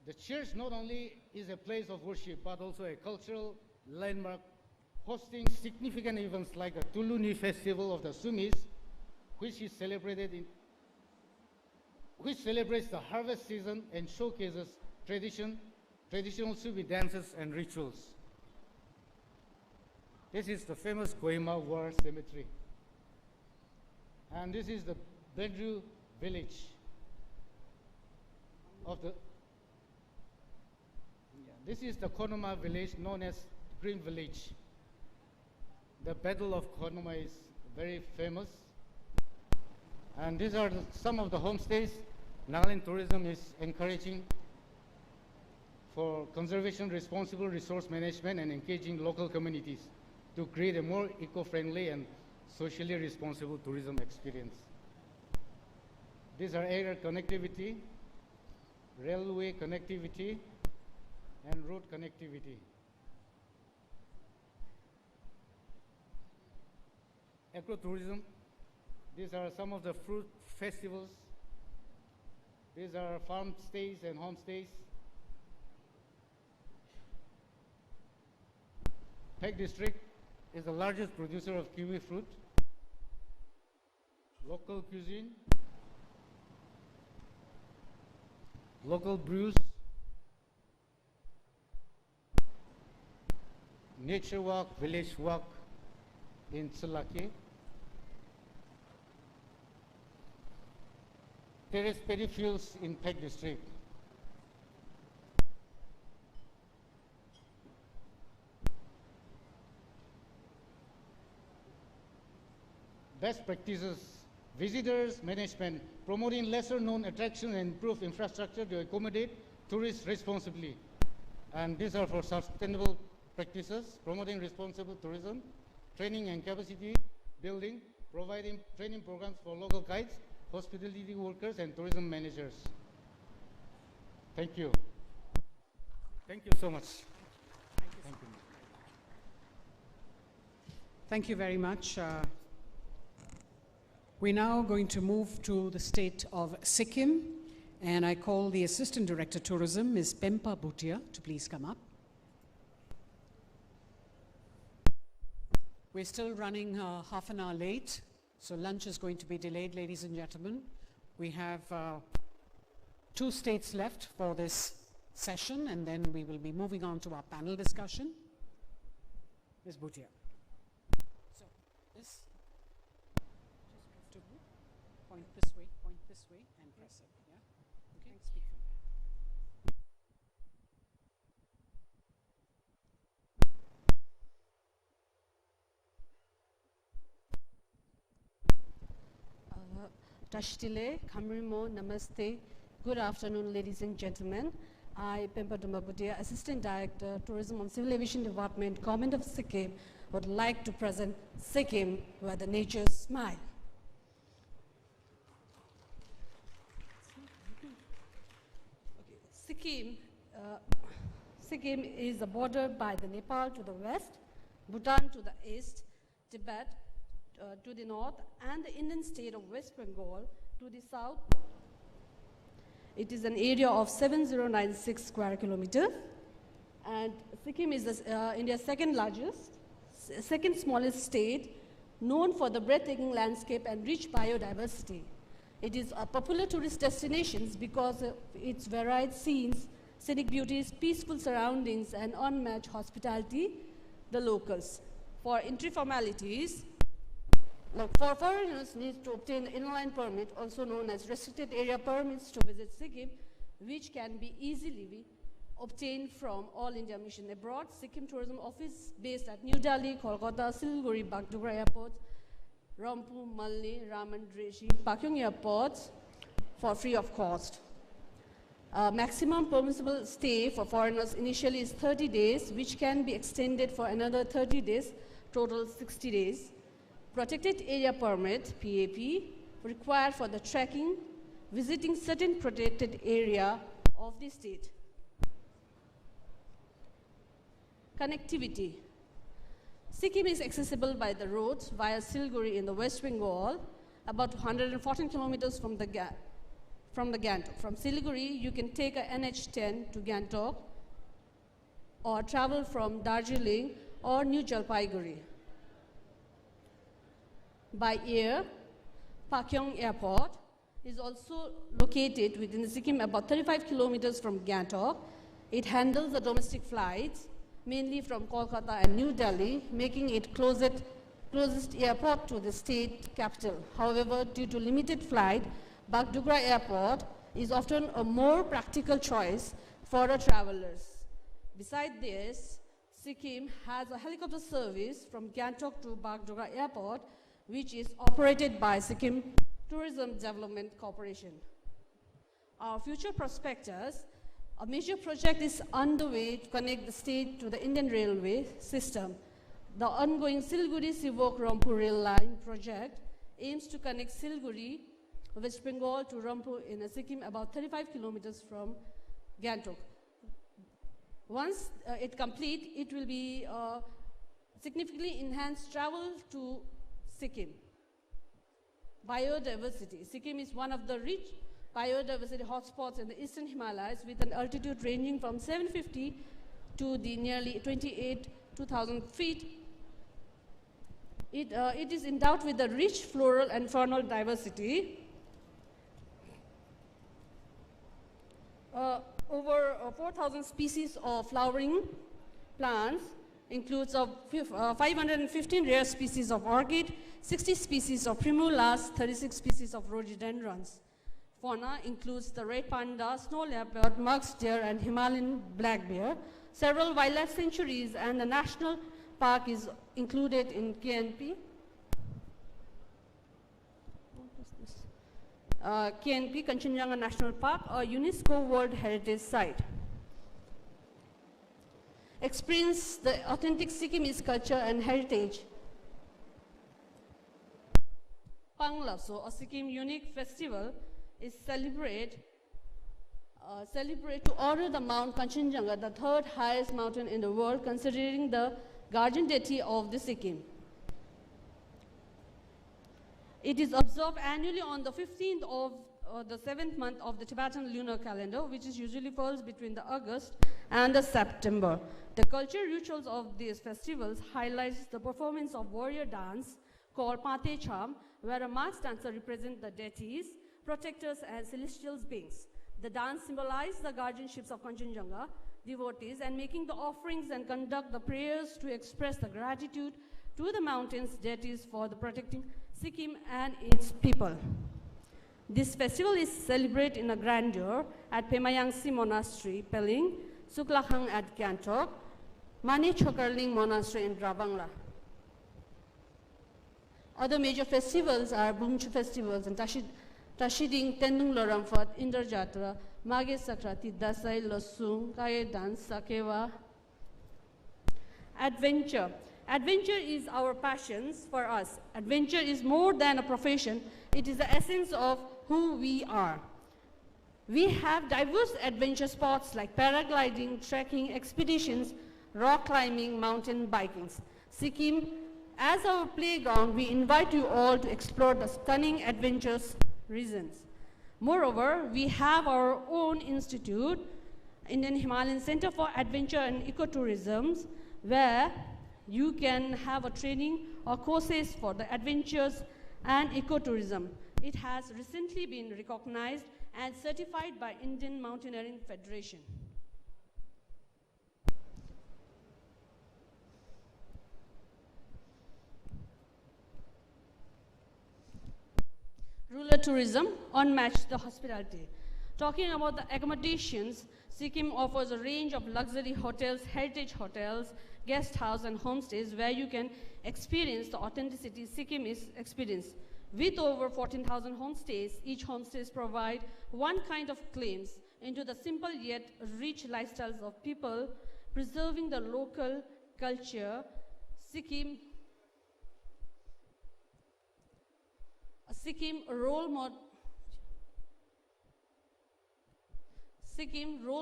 The church not only is a place of worship, but also a cultural landmark, hosting significant events like the Tuluni Festival of the Sumis, which is celebrated which celebrates the harvest season and showcases traditional Sufi dances and rituals. This is the famous Kohima War Cemetery. And this is the Bedru village of the, this is the Konoma village known as Green Village. The Battle of Konoma is very famous. And these are some of the homestays Nagaland Tourism is encouraging for conservation, responsible resource management, and engaging local communities to create a more eco-friendly and socially responsible tourism experience. These are air connectivity, railway connectivity, and road connectivity. Ecotourism, these are some of the fruit festivals. These are farm stays and homestays. Peck District is the largest producer of kiwi fruit. Local cuisine, local brews, nature walk, village walk in Sulake, terrace paddy fields in Peck District. Best practices, visitors management, promoting lesser known attractions and improve infrastructure to accommodate tourists responsibly. And these are for sustainable practices, promoting responsible tourism, training and capacity building, providing training programs for local guides, hospitality workers, and tourism managers. Thank you. Thank you so much. Thank you. Thank you very much. We're now going to move to the state of Sikkim, and I call the Assistant Director Tourism, Ms. Pempa Bhutia, to please come up. We're still running half an hour late, so lunch is going to be delayed, ladies and gentlemen. We have 2 states left for this session, and then we will be moving on to our panel discussion. Ms. Bhutia. So, this, just have to point this way, and press it, yeah? Okay, speak from there. Tashtile, Kamrimo, Namaste. Good afternoon, ladies and gentlemen. I, Pempa Bhutia, Assistant Director, Tourism and Civil Aviation Department, Government of Sikkim, would like to present Sikkim, where the nature smile. Sikkim is bordered by the Nepal to the west, Bhutan to the east, Tibet to the north, and the Indian state of West Bengal to the south. It is an area of 7096 square kilometers, and Sikkim is India's second smallest state, known for the breathtaking landscape and rich biodiversity. It is a popular tourist destination because of its varied scenes, scenic beauties, peaceful surroundings, and unmatched hospitality, the locals. For entry formalities, for foreigners need to obtain inline permit, also known as restricted area permits, to visit Sikkim, which can be easily obtained from All India Mission Abroad, Sikkim Tourism Office based at New Delhi, Kolkata, Siliguri, Bagdogra airports, Rampur, Malni, Ramandreshi, Pakyong airports for free of cost. Maximum permissible stay for foreigners initially is 30 days, which can be extended for another 30 days, total 60 days. Protected area permit, PAP, required for the trekking, visiting certain protected area of the state. Connectivity. Sikkim is accessible by the roads via Siliguri in the West Bengal, about 114 kilometers from the Gangtok. From Siliguri, you can take a NH10 to Gangtok, or travel from Darjeeling or New Jalpaiguri. By air, Pakyong Airport is also located within Sikkim, about 35 kilometers from Gangtok. It handles the domestic flights, mainly from Kolkata and New Delhi, making it closest airport to the state capital. However, due to limited flight, Bagdogra Airport is often a more practical choice for the travelers. Besides this, Sikkim has a helicopter service from Gangtok to Bagdogra Airport, which is operated by Sikkim Tourism Development Corporation. Our future prospectus, a major project is underway to connect the state to the Indian Railway system. The ongoing Siliguri-Sivok-Rampur Rail Line project aims to connect Siliguri, West Bengal to Rampur in Sikkim, about 35 kilometers from Gangtok. Once it complete, it will be significantly enhance travel to Sikkim. Biodiversity. Sikkim is one of the rich biodiversity hotspots in the eastern Himalayas with an altitude ranging from 750 to the nearly 2,000 feet. It is endowed with a rich floral and faunal diversity. Over 4,000 species of flowering plants, includes 515 rare species of orchid, 60 species of primulas, 36 species of rhododendrons. Fauna includes the red panda, snow leopard, musk deer, and Himalayan black bear. Several wildlife sanctuaries and the national park is included in KNP. KNP, Kanchenjunga National Park, a UNESCO World Heritage Site. Experience the authentic Sikkimese culture and heritage. Panglaso, a Sikkim unique festival, is celebrate to honor the Mount Kanchenjunga, the third highest mountain in the world, considering the guardian deity of the Sikkim. It is observed annually on the 15th of the 7th month of the Tibetan lunar calendar, which is usually falls between the August and the September. The cultural rituals of these festivals highlights the performance of warrior dance called Pate Cham, where a masked dancer represents the deities, protectors, and celestial beings. The dance symbolizes the guardianships of Kanchenjunga devotees and making the offerings and conduct the prayers to express the gratitude to the mountains deities for the protecting Sikkim and its people. This festival is celebrated in a grandeur at Pemayangsi Monastery, Peling, Suklakhang at Gangtok, Mani Chokarling Monastery in Drabangla. Other major festivals are Bungchu festivals and Tashiding, Tendung Loramfat, Indar Jatra, Mage Sakrati, Dasai, Losung, Kaya Dance, Sakewa. Adventure. Adventure is our passions for us. Adventure is more than a profession. It is the essence of who we are. We have diverse adventure spots like paragliding, trekking, expeditions, rock climbing, mountain biking. Sikkim, as our playground, we invite you all to explore the stunning adventures regions. Moreover, we have our own institute, Indian Himalayan Center for Adventure and Ecotourism, where you can have a training or courses for the adventures and ecotourism. It has recently been recognized and certified by Indian Mountaineering Federation. Rural tourism, unmatched the hospitality. Talking about the accommodations, Sikkim offers a range of luxury hotels, heritage hotels, guest house and homestays where you can experience the authenticity Sikkim is experienced. With over 14,000 homestays, each homestays provide one kind of claims into the simple yet rich lifestyles of people, preserving the local culture. Sikkim role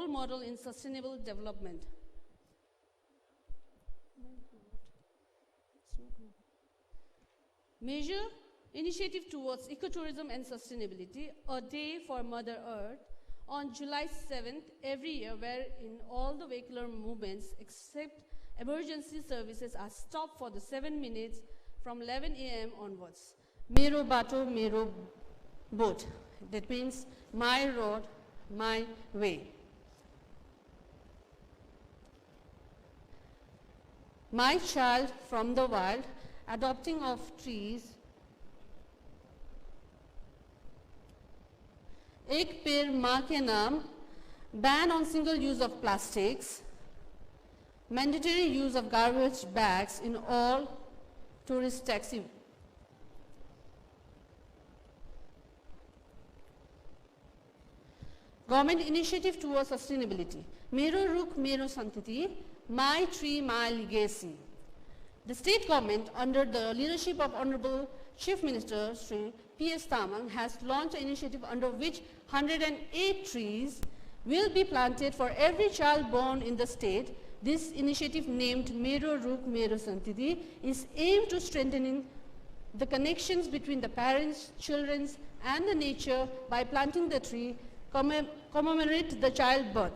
model in sustainable development. Major initiative towards ecotourism and sustainability, a day for Mother Earth, on July 7th every year, wherein all the vehicular movements except emergency services are stopped for the 7 minutes from 11 a.m. onwards. Mero Bato, Mero Boat. That means my road, my way. My child from the wild, adopting of trees. Ek Peड़ Maa Ke Naam, ban on single use of plastics, mandatory use of garbage bags in all tourist taxi. Government initiative towards sustainability. Mero Rukh Mero Santati, my tree, my legacy. The state government, under the leadership of Honorable Chief Minister Sri P.S. Tamang, has launched an initiative under which 108 trees will be planted for every child born in the state. This initiative, named Mero Rukh Mero Santati, is aimed to strengthening the connections between the parents, children and the nature by planting the tree, commemorate the childbirth.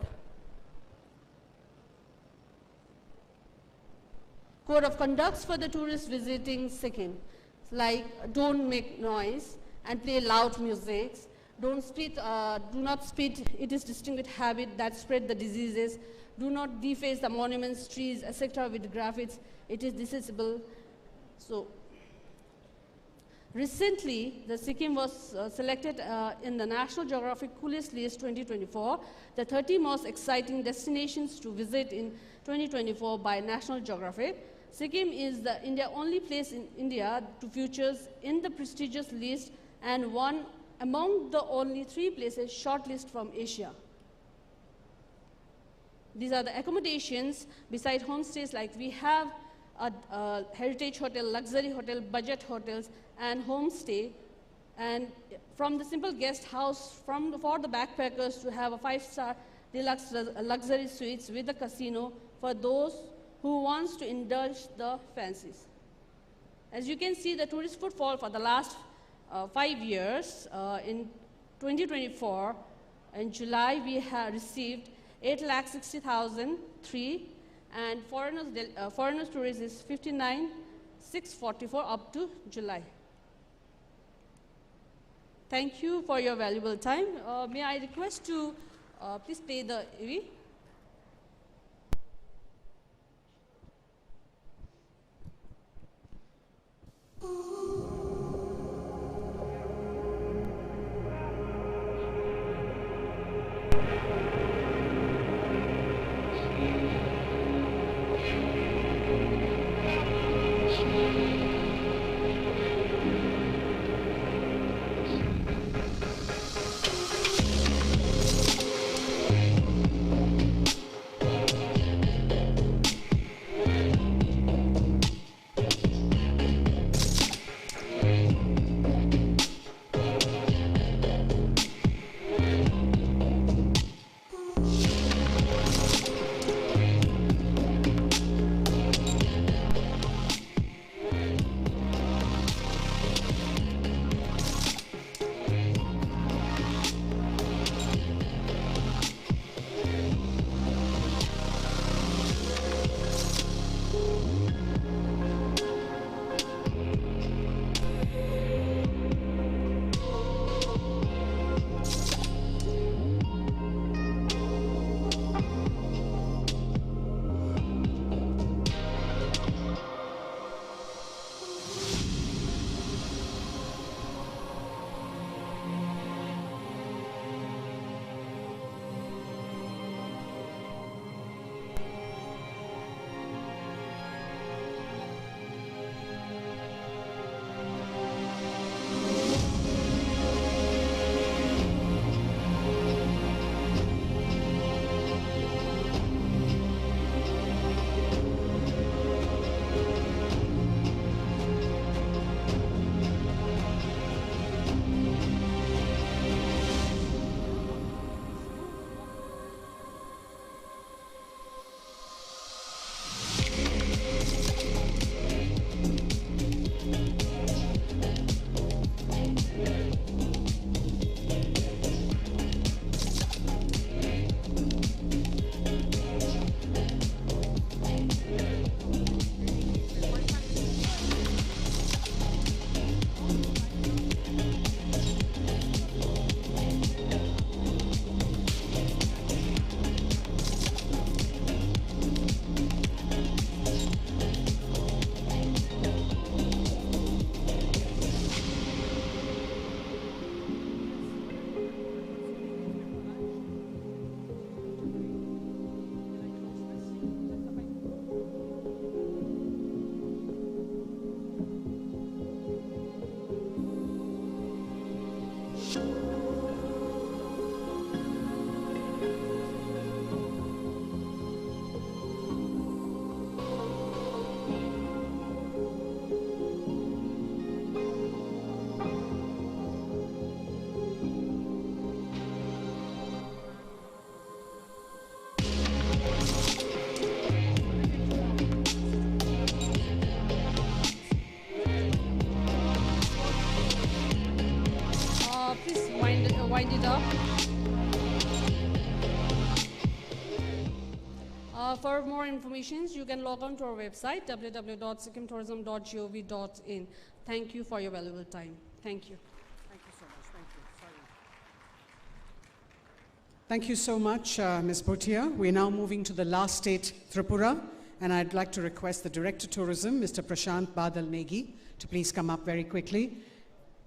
Code of conducts for the tourists visiting Sikkim, like don't make noise and play loud music, do not spit, it is distinguished habit that spread the diseases, do not deface the monuments, trees, etc. with graphics, it is distasteful. So, recently, the Sikkim was selected in the National Geographic Coolest List 2024, the 30 most exciting destinations to visit in 2024 by National Geographic. Sikkim is the only place in India to features in the prestigious list and one among the only 3 places shortlisted from Asia. These are the accommodations beside homestays, like we have a heritage hotel, luxury hotel, budget hotels and homestay, and from the simple guest house for the backpackers to have a 5-star deluxe luxury suites with a casino for those who wants to indulge the fancies. As you can see, the tourist footfall for the last 5 years, in 2024, in July we have received 8,60,003 and foreigners tourists is 59,644 up to July. Thank you for your valuable time. May I request to please play the AV. For more information, you can log on to our website, www.sikkimtourism.gov.in. Thank you for your valuable time. Thank you. Thank you so much. Thank you. Sorry. Thank you so much, Ms. Bhutia. We're now moving to the last state, Tripura, and I'd like to request the Director of Tourism, Mr. Prashant Badal Negi, to please come up very quickly.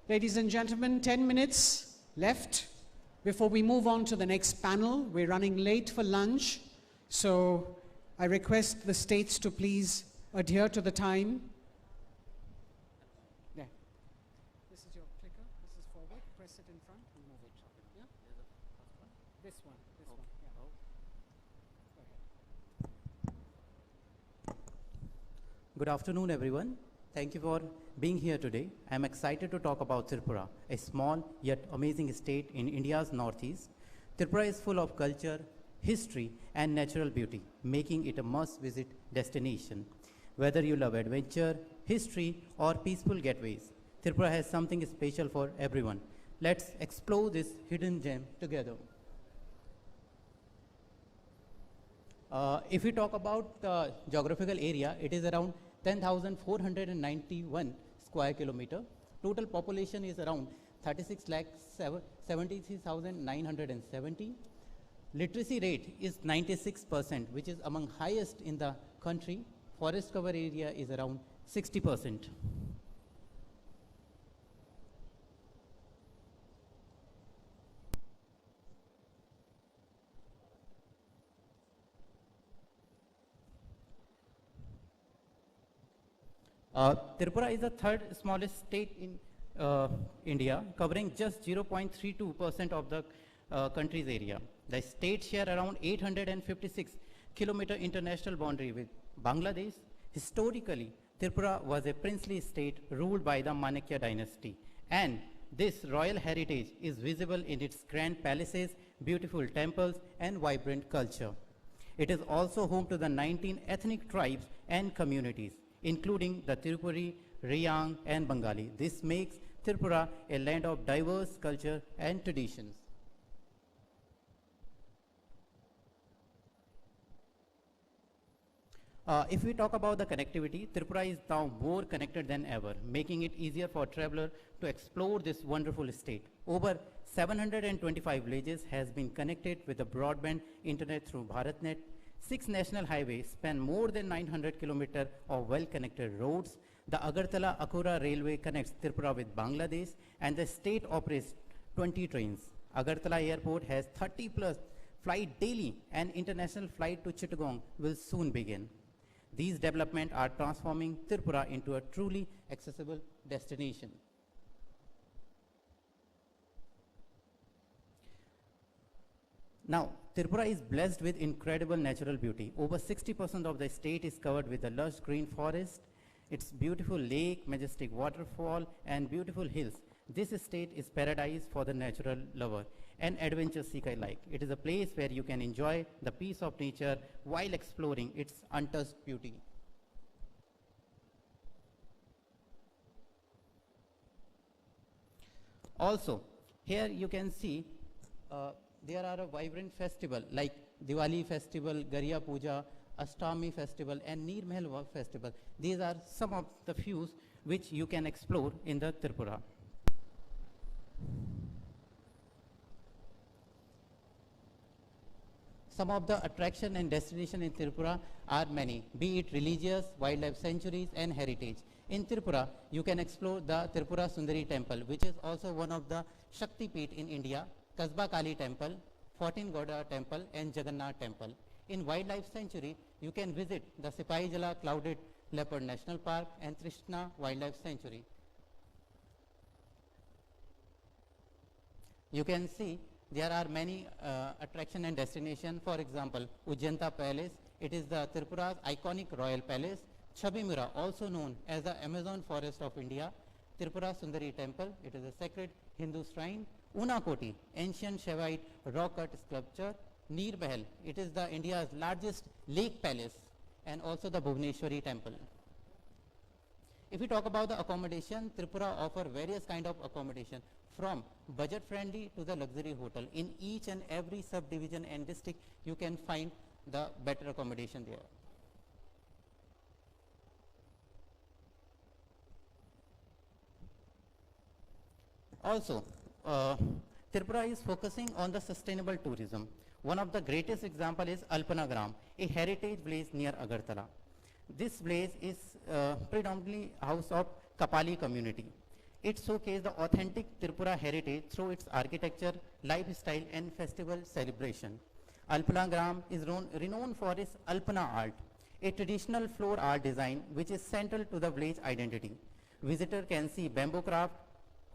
Ladies and gentlemen, 10 minutes left before we move on to the next panel. We're running late for lunch, so I request the states to please adhere to the time. There. This is your clicker. This is forward. Press it in front and move it. Yeah? This one. This one. Yeah. Go ahead. Good afternoon, everyone. Thank you for being here today. I am excited to talk about Tripura, a small yet amazing state in India's northeast. Tripura is full of culture, history, and natural beauty, making it a must-visit destination. Whether you love adventure, history, or peaceful getaways, Tripura has something special for everyone. Let's explore this hidden gem together. If we talk about the geographical area, it is around 10,491 square kilometer. Total population is around 36,73,970. Literacy rate is 96%, which is among highest in the country. Forest cover area is around 60%. Tripura is the third smallest state in India, covering just 0.32% of the country's area. The state share around 856 kilometer international boundary with Bangladesh. Historically, Tripura was a princely state ruled by the Manakya dynasty, and this royal heritage is visible in its grand palaces, beautiful temples, and vibrant culture. It is also home to the 19 ethnic tribes and communities, including the Tirupuri, Rayang, and Bengali. This makes Tripura a land of diverse culture and traditions. If we talk about the connectivity, Tripura is now more connected than ever, making it easier for travelers to explore this wonderful state. Over 725 villages has been connected with the broadband internet through BharatNet. 6 national highways span more than 900 kilometers of well-connected roads. The Agartala-Akura railway connects Tripura with Bangladesh, and the state operates 20 trains. Agartala airport has 30 plus flights daily, and international flight to Chittagong will soon begin. These developments are transforming Tripura into a truly accessible destination. Now, Tripura is blessed with incredible natural beauty. Over 60% of the state is covered with a lush green forest. Its beautiful lake, majestic waterfall, and beautiful hills. This state is paradise for the natural lover and adventure seeker alike. It is a place where you can enjoy the peace of nature while exploring its untouched beauty. Also, here you can see there are a vibrant festival like Diwali festival, Gariya Puja, Ashtami festival, and Neer Mahal festival. These are some of the few which you can explore in the Tripura. Some of the attraction and destination in Tripura are many, be it religious, wildlife sanctuaries, and heritage. In Tripura, you can explore the Tripura Sundari temple, which is also one of the Shakti Peeth in India, Kasba Kali temple, 14 Goda temple, and Jagannath temple. In wildlife sanctuary, you can visit the Sipai Jala Clouded Leopard National Park and Trishna Wildlife Sanctuary. You can see there are many attraction and destination. For example, Ujjanta Palace, it is the Tripura's iconic royal palace. Chabimura, also known as the Amazon forest of India. Tripura Sundari temple, it is a sacred Hindu shrine. Unakoti, ancient Shaivite rock-cut sculpture. Neer Mahal, it is the India's largest lake palace, and also the Bhubaneswari temple. If we talk about the accommodation, Tripura offer various kind of accommodation from budget friendly to the luxury hotel. In each and every subdivision and district, you can find the better accommodation there. Also, Tripura is focusing on the sustainable tourism. One of the greatest example is Alpanagram, a heritage village near Agartala. This village is predominantly house of Kapali community. It showcases the authentic Tripura heritage through its architecture, lifestyle and festival celebration. Alpanagram is renowned for its Alpana art, a traditional floor art design which is central to the village identity. Visitor can see bamboo craft,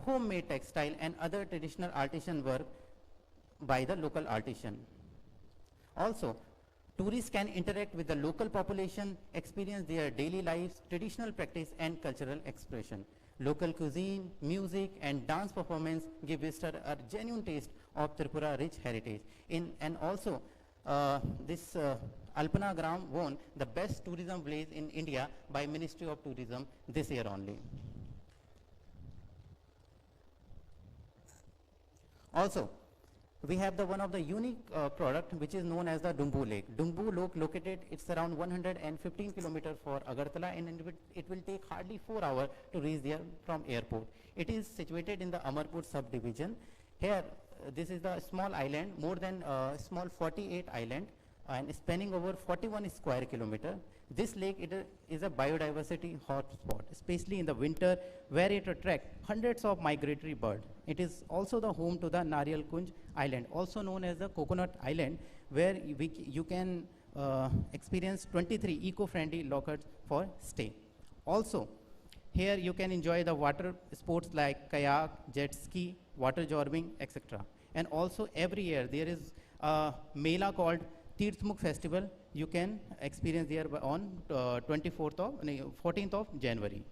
homemade textile and other traditional artisan work by the local artisan. Also, tourists can interact with the local population, experience their daily lives, traditional practice and cultural expression. Local cuisine, music and dance performance give visitors a genuine taste of Tripura rich heritage. And also, this Alpanagram won the best tourism village in India by Ministry of Tourism this year only. Also, we have one of the unique product which is known as the Dumbu Lake. Dumbu Lake located, it's around 115 kilometers for Agartala and it will take hardly 4 hours to reach there from airport. It is situated in the Amarpur subdivision. Here, this is the small island, more than small 48 island and spanning over 41 square kilometer. This lake is a biodiversity hotspot, especially in the winter where it attracts hundreds of migratory birds. It is also the home to the Nariyal Kunj Island, also known as the Coconut Island, where you can experience 23 eco-friendly lockers for stay. Also, here you can enjoy the water sports like kayak, jet ski, water jorbing, etc. And also every year there is a Mela called Tirthmukh Festival. You can experience there on 14th of January.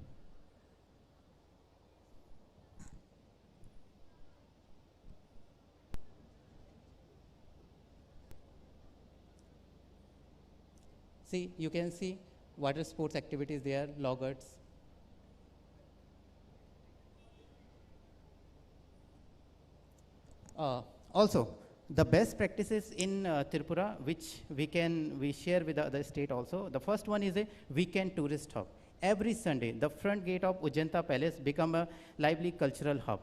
See, you can see water sports activities there, loggers. Also, the best practices in Tripura, which we share with the other state also. The first one is a weekend tourist hub. Every Sunday, the front gate of Ujjanta Palace become a lively cultural hub.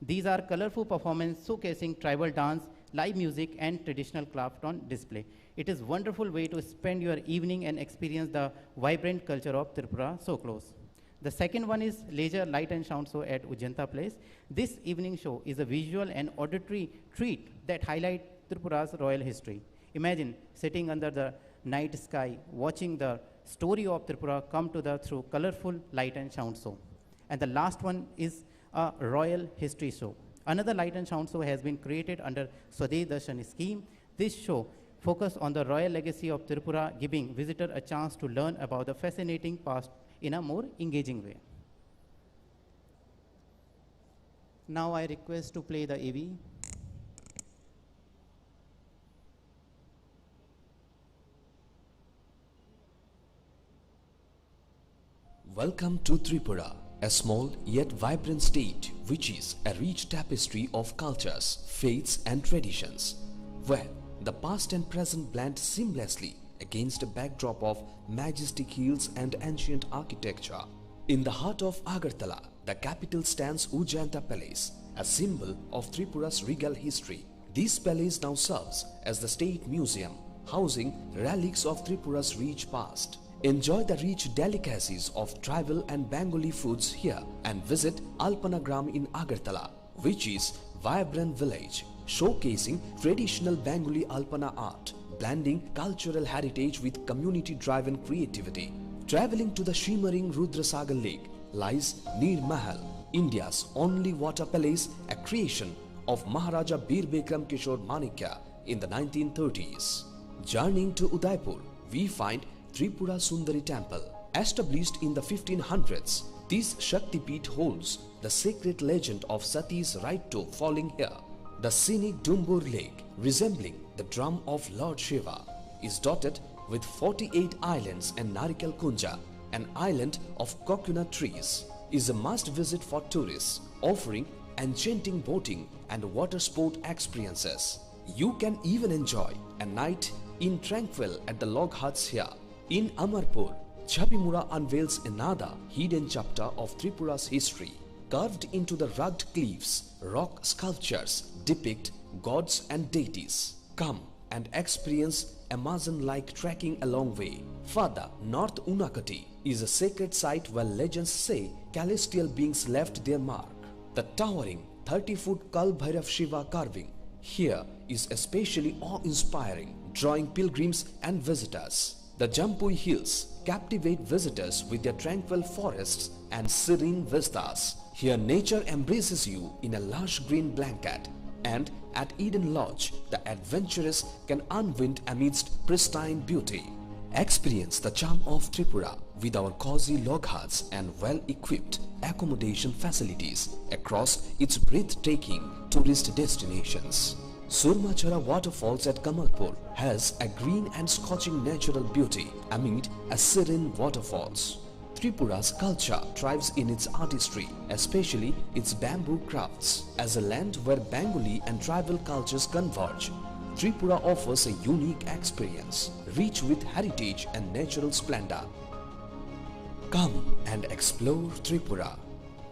These are colorful performances showcasing tribal dance, live music, and traditional craft on display. It is a wonderful way to spend your evening and experience the vibrant culture of Tripura so close. The second one is leisure light and sound show at Ujjanta Place. This evening show is a visual and auditory treat that highlight Tripura's royal history. Imagine sitting under the night sky, watching the story of Tripura come to the through colorful light and sound show. And the last one is a royal history show. Another light and sound show has been created under Swadesh Darshan scheme. This show focuses on the royal legacy of Tripura, giving visitors a chance to learn about the fascinating past in a more engaging way. Now I request to play the AV. Welcome to Tripura, a small yet vibrant state which is a rich tapestry of cultures, faiths and traditions, where the past and present blend seamlessly against a backdrop of majestic hills and ancient architecture. In the heart of Agartala, the capital stands Ujjanta Palace, a symbol of Tripura's regal history. This palace now serves as the state museum, housing relics of Tripura's rich past. Enjoy the rich delicacies of tribal and Bengali foods here and visit Alpanagram in Agartala, which is a vibrant village showcasing traditional Bengali Alpana art, blending cultural heritage with community-driven creativity. Traveling to the shimmering Rudrasagar Lake lies Neer Mahal, India's only water palace, a creation of Maharaja Bir Bikram Kishore Manikya in the 1930s. Journeying to Udaipur, we find Tripura Sundari Temple. Established in the 1500s, this Shakti Peeth holds the sacred legend of Sati's right toe falling here. The scenic Dumbur Lake, resembling the drum of Lord Shiva, is dotted with 48 islands and Narikal Kunja, an island of coconut trees, is a must-visit for tourists, offering enchanting boating and water sport experiences. You can even enjoy a night in tranquil at the log huts here. In Amarpur, Chabimura unveils another hidden chapter of Tripura's history. Carved into the rugged cliffs, rock sculptures depict gods and deities. Come and experience Amazon-like trekking along way. Further, North Unakati is a sacred site where legends say celestial beings left their mark. The towering 30-foot Kal Bhairav Shiva carving here is especially awe-inspiring, drawing pilgrims and visitors. The Jampui Hills captivate visitors with their tranquil forests and serene vistas. Here nature embraces you in a lush green blanket, and at Eden Lodge, the adventurous can unwind amidst pristine beauty. Experience the charm of Tripura with our cozy log huts and well-equipped accommodation facilities across its breathtaking tourist destinations. Surmachara Waterfalls at Kamalpur has a green and scorching natural beauty amid a serene waterfalls. Tripura's culture thrives in its artistry, especially its bamboo crafts. As a land where Bengali and tribal cultures converge, Tripura offers a unique experience, rich with heritage and natural splendor. Come and explore Tripura,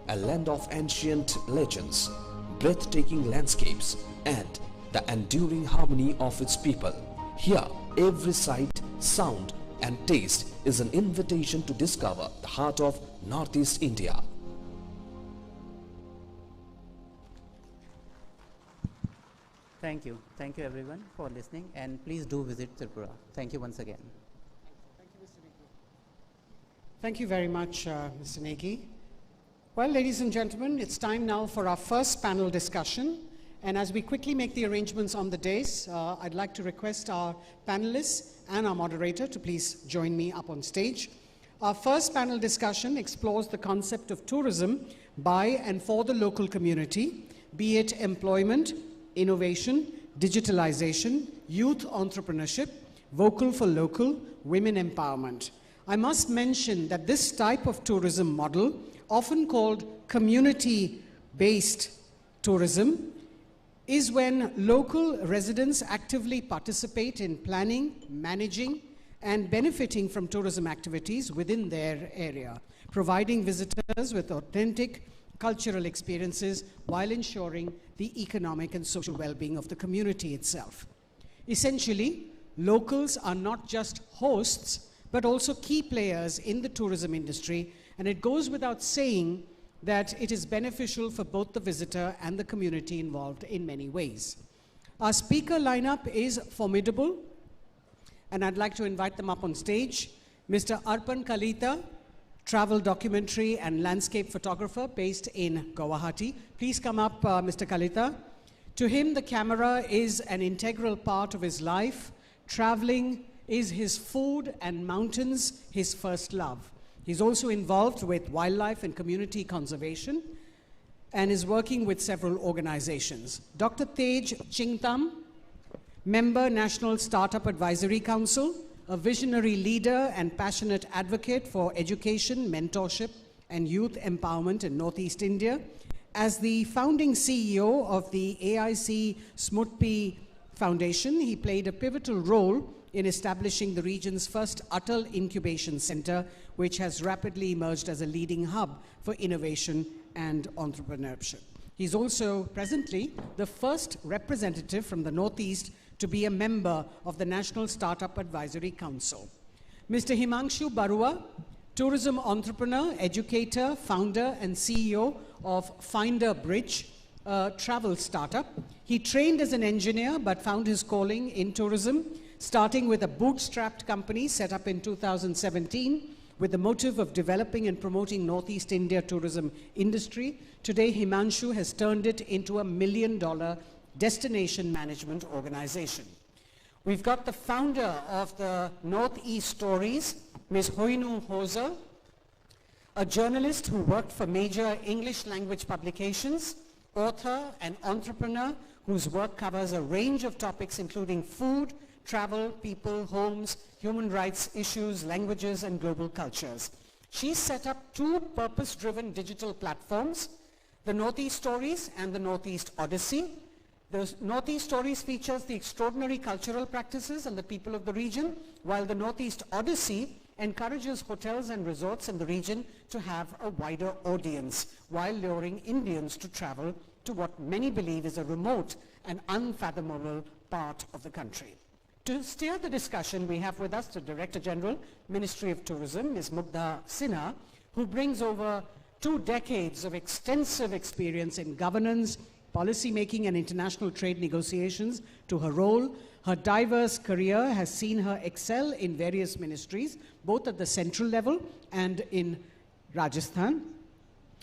a land of ancient legends, breathtaking landscapes, and the enduring harmony of its people. Here, every sight, sound, and taste is an invitation to discover the heart of Northeast India. Thank you everyone for listening, and please do visit Tripura. Thank you once again. Thank you very much, Mr. Negi. Well, ladies and gentlemen, it's time now for our first panel discussion. And as we quickly make the arrangements on the dais, I'd like to request our panelists and our moderator to please join me up on stage. Our first panel discussion explores the concept of tourism by and for the local community, be it employment, innovation, digitalization, youth entrepreneurship, vocal for local, women empowerment. I must mention that this type of tourism model, often called community-based tourism, is when local residents actively participate in planning, managing, and benefiting from tourism activities within their area, providing visitors with authentic cultural experiences while ensuring the economic and social well-being of the community itself. Essentially, locals are not just hosts, but also key players in the tourism industry, and it goes without saying that it is beneficial for both the visitor and the community involved in many ways. Our speaker lineup is formidable, and I'd like to invite them up on stage. Mr. Arpan Kalita, travel documentary and landscape photographer based in Guwahati. Please come up, Mr. Kalita. To him, the camera is an integral part of his life. Traveling is his food, and mountains his first love. He's also involved with wildlife and community conservation and is working with several organizations. Dr. Tej Chingtam, member National Startup Advisory Council, a visionary leader and passionate advocate for education, mentorship, and youth empowerment in Northeast India. As the founding CEO of the AIC Smurti Foundation, he played a pivotal role in establishing the region's first Atal Incubation Center, which has rapidly emerged as a leading hub for innovation and entrepreneurship. He's also presently the first representative from the Northeast to be a member of the National Startup Advisory Council. Mr. Himanshu Barua, tourism entrepreneur, educator, founder, and CEO of Finder Bridge, a travel startup. He trained as an engineer but found his calling in tourism, starting with a bootstrapped company set up in 2017 with the motive of developing and promoting Northeast India tourism industry. Today, Himanshu has turned it into $1 million destination management organization. We've got the founder of the Northeast Stories, Ms. Hoinu Hoser, a journalist who worked for major English language publications, author and entrepreneur whose work covers a range of topics including food, travel, people, homes, human rights issues, languages, and global cultures. She's set up two purpose-driven digital platforms, the Northeast Stories and the Northeast Odyssey. The Northeast Stories features the extraordinary cultural practices and the people of the region, while the Northeast Odyssey encourages hotels and resorts in the region to have a wider audience, while luring Indians to travel to what many believe is a remote and unfathomable part of the country. To steer the discussion, we have with us the Director General, Ministry of Tourism, Ms. Mugdha Sinha, who brings over 2 decades of extensive experience in governance, policy making and international trade negotiations to her role. Her diverse career has seen her excel in various ministries, both at the central level and in Rajasthan.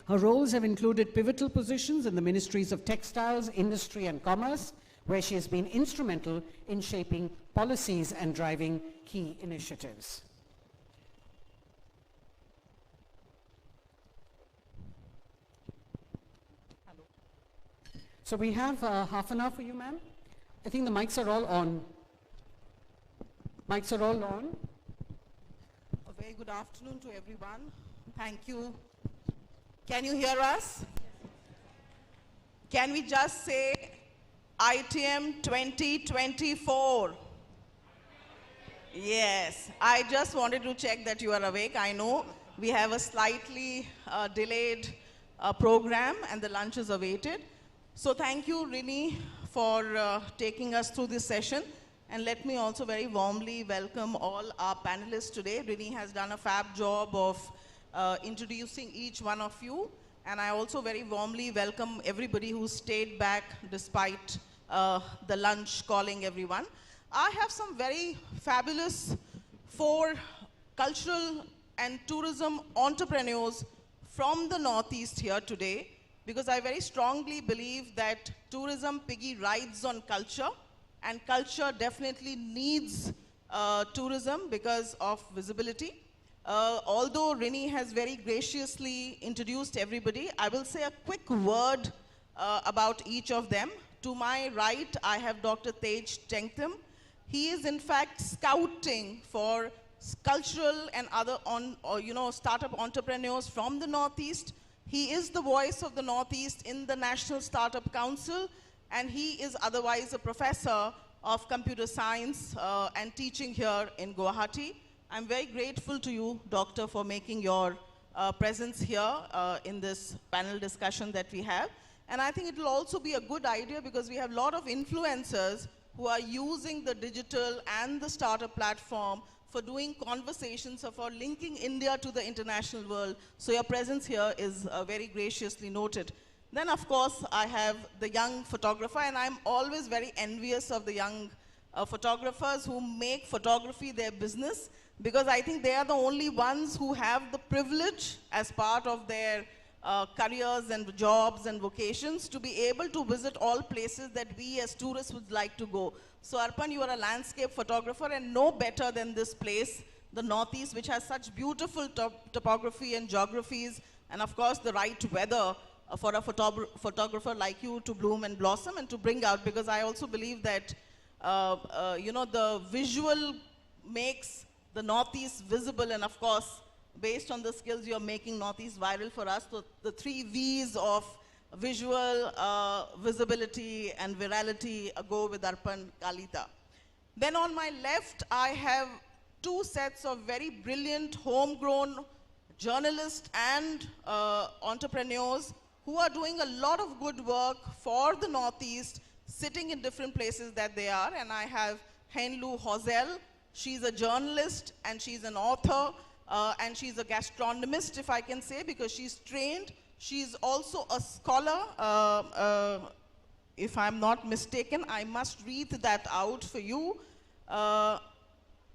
Her roles have included pivotal positions in the ministries of textiles, industry and commerce, where she has been instrumental in shaping policies and driving key initiatives. So we have half an hour for you, ma'am. I think the mics are all on. Mics are all on. A very good afternoon to everyone. Thank you. Can you hear us? Can we just say ITM 2024? Yes, I just wanted to check that you are awake. I know we have a slightly delayed program and the lunch is awaited. So thank you, Rini, for taking us through this session. And let me also very warmly welcome all our panelists today. Rini has done a fab job of introducing each one of you. And I also very warmly welcome everybody who stayed back despite the lunch calling everyone. I have some very fabulous 4 cultural and tourism entrepreneurs from the Northeast here today, because I very strongly believe that tourism piggy rides on culture, and culture definitely needs tourism because of visibility. Although Rini has very graciously introduced everybody, I will say a quick word about each of them. To my right, I have Dr. Tej Tengtham. He is in fact scouting for cultural and other startup entrepreneurs from the Northeast. He is the voice of the Northeast in the National Startup Council, and he is otherwise a professor of computer science and teaching here in Guwahati. I'm very grateful to you, Doctor, for making your presence here in this panel discussion that we have. And I think it will also be a good idea because we have a lot of influencers who are using the digital and the startup platform for doing conversations or for linking India to the international world. So your presence here is very graciously noted. Then, of course, I have the young photographer, and I'm always very envious of the young photographers who make photography their business, because I think they are the only ones who have the privilege as part of their careers and jobs and vocations to be able to visit all places that we as tourists would like to go. So Arpan, you are a landscape photographer, and no better than this place, the Northeast, which has such beautiful topography and geographies, and of course the right weather for a photographer like you to bloom and blossom and to bring out, because I also believe that the visual makes the Northeast visible, and of course, based on the skills you're making Northeast viral for us, so the 3 V's of visual, visibility and virality go with Arpan Kalita. Then on my left, I have 2 sets of very brilliant homegrown journalists and entrepreneurs who are doing a lot of good work for the Northeast, sitting in different places that they are. And I have Henlu Hozel. She's a journalist and she's an author and she's a gastronomist, if I can say, because she's trained. She's also a scholar. If I'm not mistaken, I must read that out for you.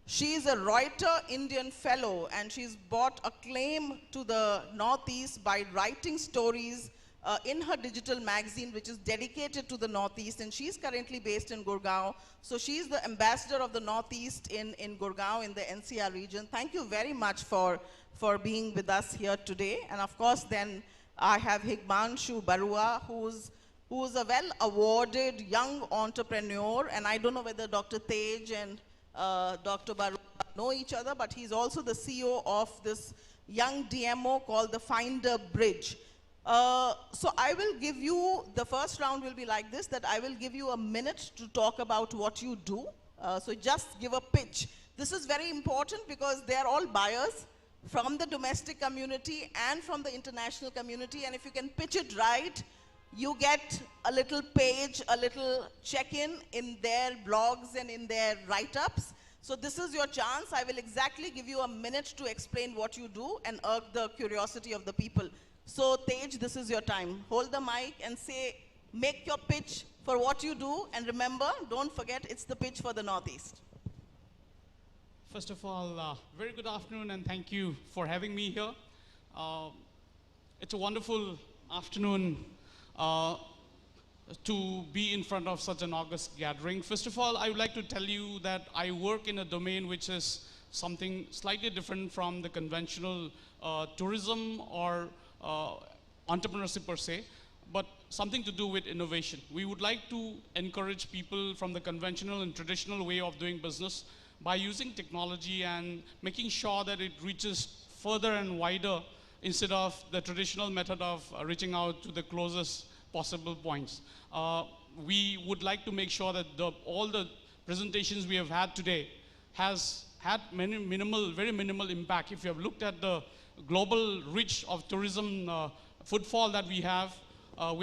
She's a Reuters Indian Fellow, and she's brought a claim to the Northeast by writing stories in her digital magazine, which is dedicated to the Northeast, and she's currently based in Gurgaon. So she's the ambassador of the Northeast in Gurgaon in the NCR region. Thank you very much for being with us here today. And of course, then I have Higmanshu Barua, who's a well-awarded young entrepreneur, and I don't know whether Dr. Tej and Dr. Barua know each other, but he's also the CEO of this young DMO called the Finder Bridge. So I will give you, the first round will be like this, that I will give you a minute to talk about what you do. So just give a pitch. This is very important because they are all buyers from the domestic community and from the international community, and if you can pitch it right, you get a little page, a little check-in in their blogs and in their write-ups. So this is your chance. I will exactly give you a minute to explain what you do and irk the curiosity of the people. So Tej, this is your time. Hold the mic and say, make your pitch for what you do, and remember, don't forget, it's the pitch for the Northeast. First of all, very good afternoon and thank you for having me here. It's a wonderful afternoon to be in front of such an august gathering. First of all, I would like to tell you that I work in a domain which is something slightly different from the conventional tourism or entrepreneurship per se, but something to do with innovation. We would like to encourage people from the conventional and traditional way of doing business by using technology and making sure that it reaches further and wider instead of the traditional method of reaching out to the closest possible points. We would like to make sure that all the presentations we have had today has had very minimal impact. If you have looked at the global reach of tourism footfall that we have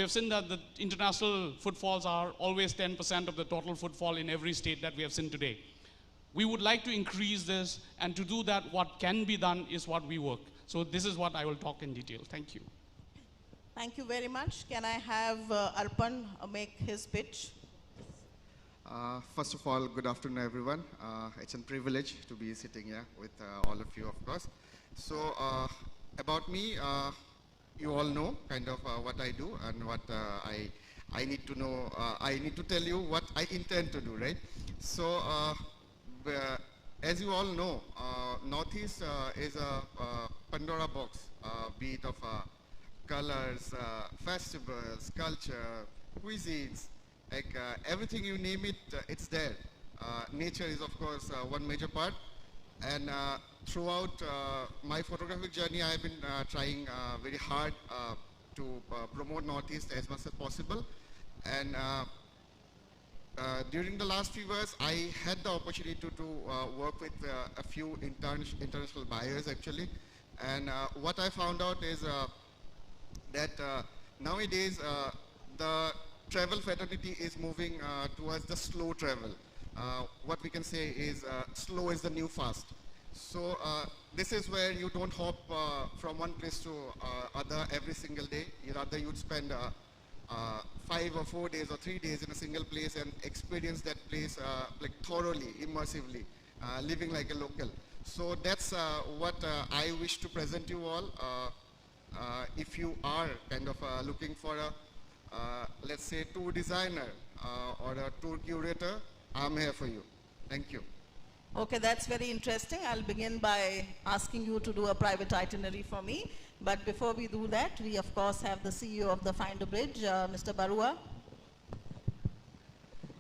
seen that the international footfalls are always 10% of the total footfall in every state that we have seen today. We would like to increase this, and to do that, what can be done is what we work. So this is what I will talk in detail. Thank you. Thank you very much. Can I have Arpan make his pitch? First of all, good afternoon, everyone. It's a privilege to be sitting here with all of you, of course. So about me, you all know kind of what I do and what I need to know. I need to tell you what I intend to do, right? So as you all know, Northeast is a Pandora box, be it of colors, festivals, culture, cuisines, like everything you name it, it's there. Nature is of course one major part, and throughout my photographic journey I have been trying very hard to promote Northeast as much as possible, and during the last few years I had the opportunity to work with a few international buyers actually, and what I found out is that nowadays the travel fraternity is moving towards the slow travel. What we can say is slow is the new fast. So this is where you don't hop from one place to other every single day. Rather you'd spend 5 or 4 days or 3 days in a single place and experience that place like thoroughly, immersively, living like a local. So that's what I wish to present you all. If you are kind of looking for a, let's say, tour designer or a tour curator, I'm here for you. Thank you. Okay, that's very interesting. I'll begin by asking you to do a private itinerary for me. But before we do that, we of course have the CEO of the Finder Bridge, Mr. Barua.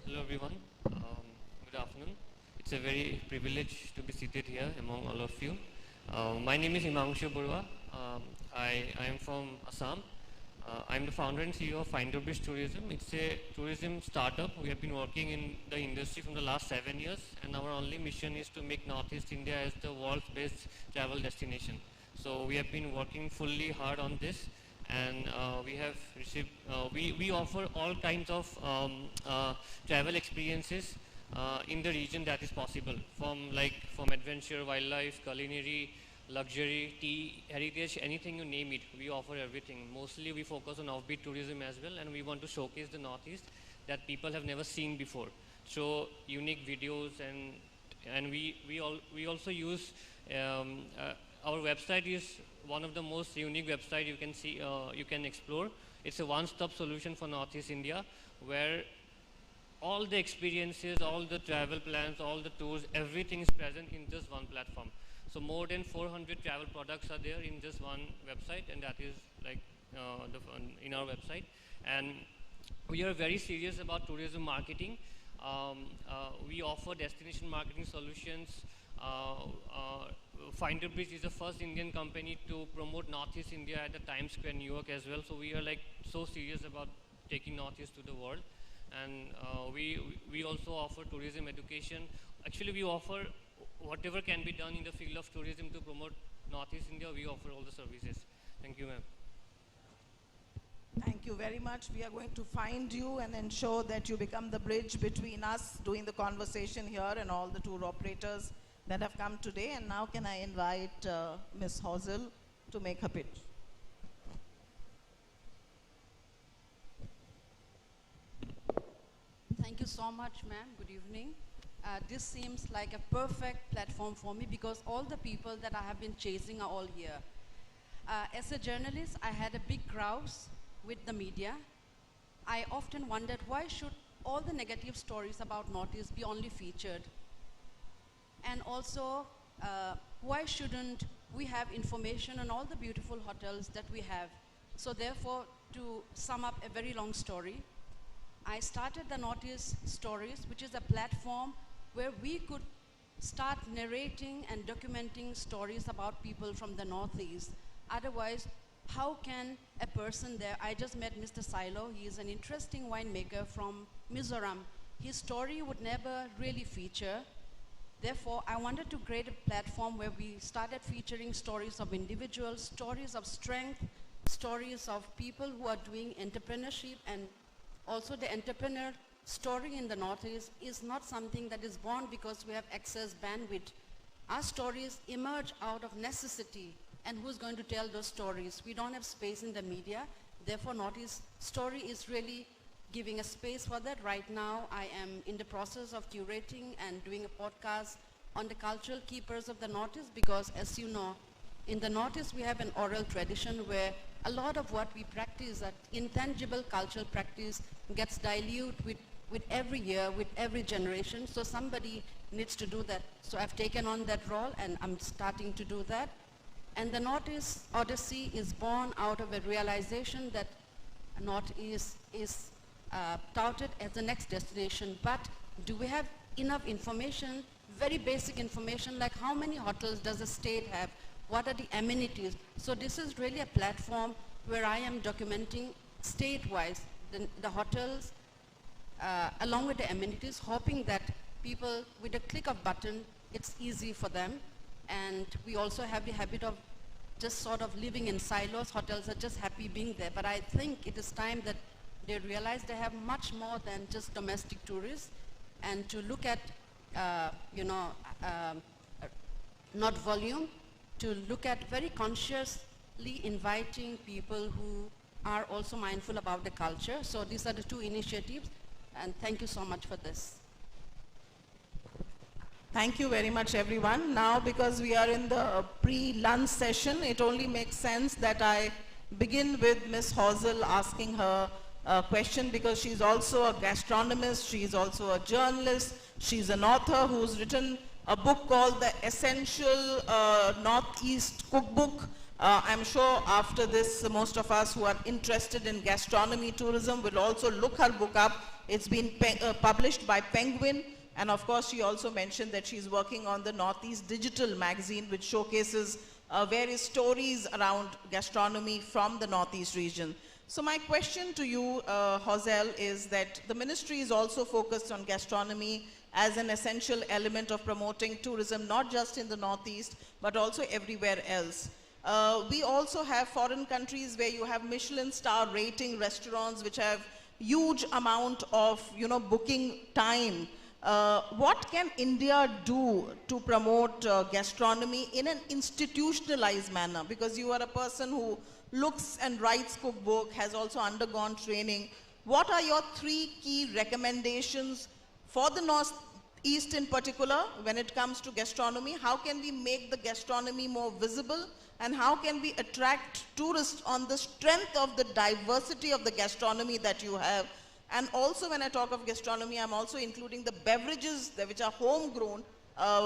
Hello everyone. Good afternoon. It's a very privilege to be seated here among all of you. My name is Himanshu Barua. I am from Assam. I'm the founder and CEO of Finder Bridge Tourism. It's a tourism startup. We have been working in the industry from the last 7 years, and our only mission is to make Northeast India as the world's best travel destination. So we have been working fully hard on this, and we have received, we offer all kinds of travel experiences in the region that is possible, from adventure, wildlife, culinary, luxury, tea, heritage, anything you name it, we offer everything. Mostly we focus on offbeat tourism as well, and we want to showcase the Northeast that people have never seen before. So unique videos, and we also use our website is one of the most unique website you can see, you can explore. It's a one-stop solution for Northeast India, where all the experiences, all the travel plans, all the tours, everything is present in just one platform. So more than 400 travel products are there in just one website, and that is like in our website. And we are very serious about tourism marketing. We offer destination marketing solutions. Finder Bridge is the first Indian company to promote Northeast India at the Times Square, New York as well. So we are like so serious about taking Northeast to the world. And we also offer tourism education. Actually, we offer whatever can be done in the field of tourism to promote Northeast India. We offer all the services. Thank you, ma'am. Thank you very much. We are going to find you and ensure that you become the bridge between us doing the conversation here and all the tour operators that have come today. And now can I invite Ms. Hazel to make her pitch. Thank you so much, ma'am. Good evening. This seems like a perfect platform for me because all the people that I have been chasing are all here. As a journalist, I had a big grouse with the media. I often wondered why should all the negative stories about Northeast be only featured? And also, why shouldn't we have information on all the beautiful hotels that we have? So therefore, to sum up a very long story, I started the Northeast Stories, which is a platform where we could start narrating and documenting stories about people from the Northeast. Otherwise, how can a person there, I just met Mr. Silo, he is an interesting winemaker from Mizoram. His story would never really feature. Therefore, I wanted to create a platform where we started featuring stories of individuals, stories of strength, stories of people who are doing entrepreneurship, and also the entrepreneur story in the Northeast is not something that is born because we have excess bandwidth. Our stories emerge out of necessity, and who's going to tell those stories? We don't have space in the media, therefore Northeast Story is really giving a space for that. Right now, I am in the process of curating and doing a podcast on the cultural keepers of the Northeast because, as you know, in the Northeast we have an oral tradition where a lot of what we practice, that intangible cultural practice, gets diluted with every year, with every generation. So somebody needs to do that. So I've taken on that role and I'm starting to do that. And the Northeast Odyssey is born out of a realization that Northeast is touted as the next destination, but do we have enough information, very basic information, like how many hotels does the state have, what are the amenities? So this is really a platform where I am documenting state-wise the hotels along with the amenities, hoping that people with a click of button, it's easy for them. And we also have the habit of just sort of living in silos. Hotels are just happy being there, but I think it is time that they realize they have much more than just domestic tourists, and to look at, not volume, to look at very consciously inviting people who are also mindful about the culture. So these are the two initiatives, and thank you so much for this. Thank you very much, everyone. Now, because we are in the pre-lunch session, it only makes sense that I begin with Ms. Hazel asking her question, because she's also a gastronomist, she's also a journalist, she's an author who's written a book called The Essential Northeast Cookbook. I'm sure after this, most of us who are interested in gastronomy tourism will also look her book up. It's been published by Penguin. And of course, she also mentioned that she's working on the Northeast Digital magazine, which showcases various stories around gastronomy from the Northeast region. So my question to you, Hazel, is that the ministry is also focused on gastronomy as an essential element of promoting tourism, not just in the Northeast, but also everywhere else. We also have foreign countries where you have Michelin star rating restaurants, which have huge amount of, booking time. What can India do to promote gastronomy in an institutionalized manner? Because you are a person who looks and writes cookbook, has also undergone training. What are your 3 key recommendations for the Northeast in particular when it comes to gastronomy? How can we make the gastronomy more visible? And how can we attract tourists on the strength of the diversity of the gastronomy that you have? And also, when I talk of gastronomy, I'm also including the beverages which are homegrown,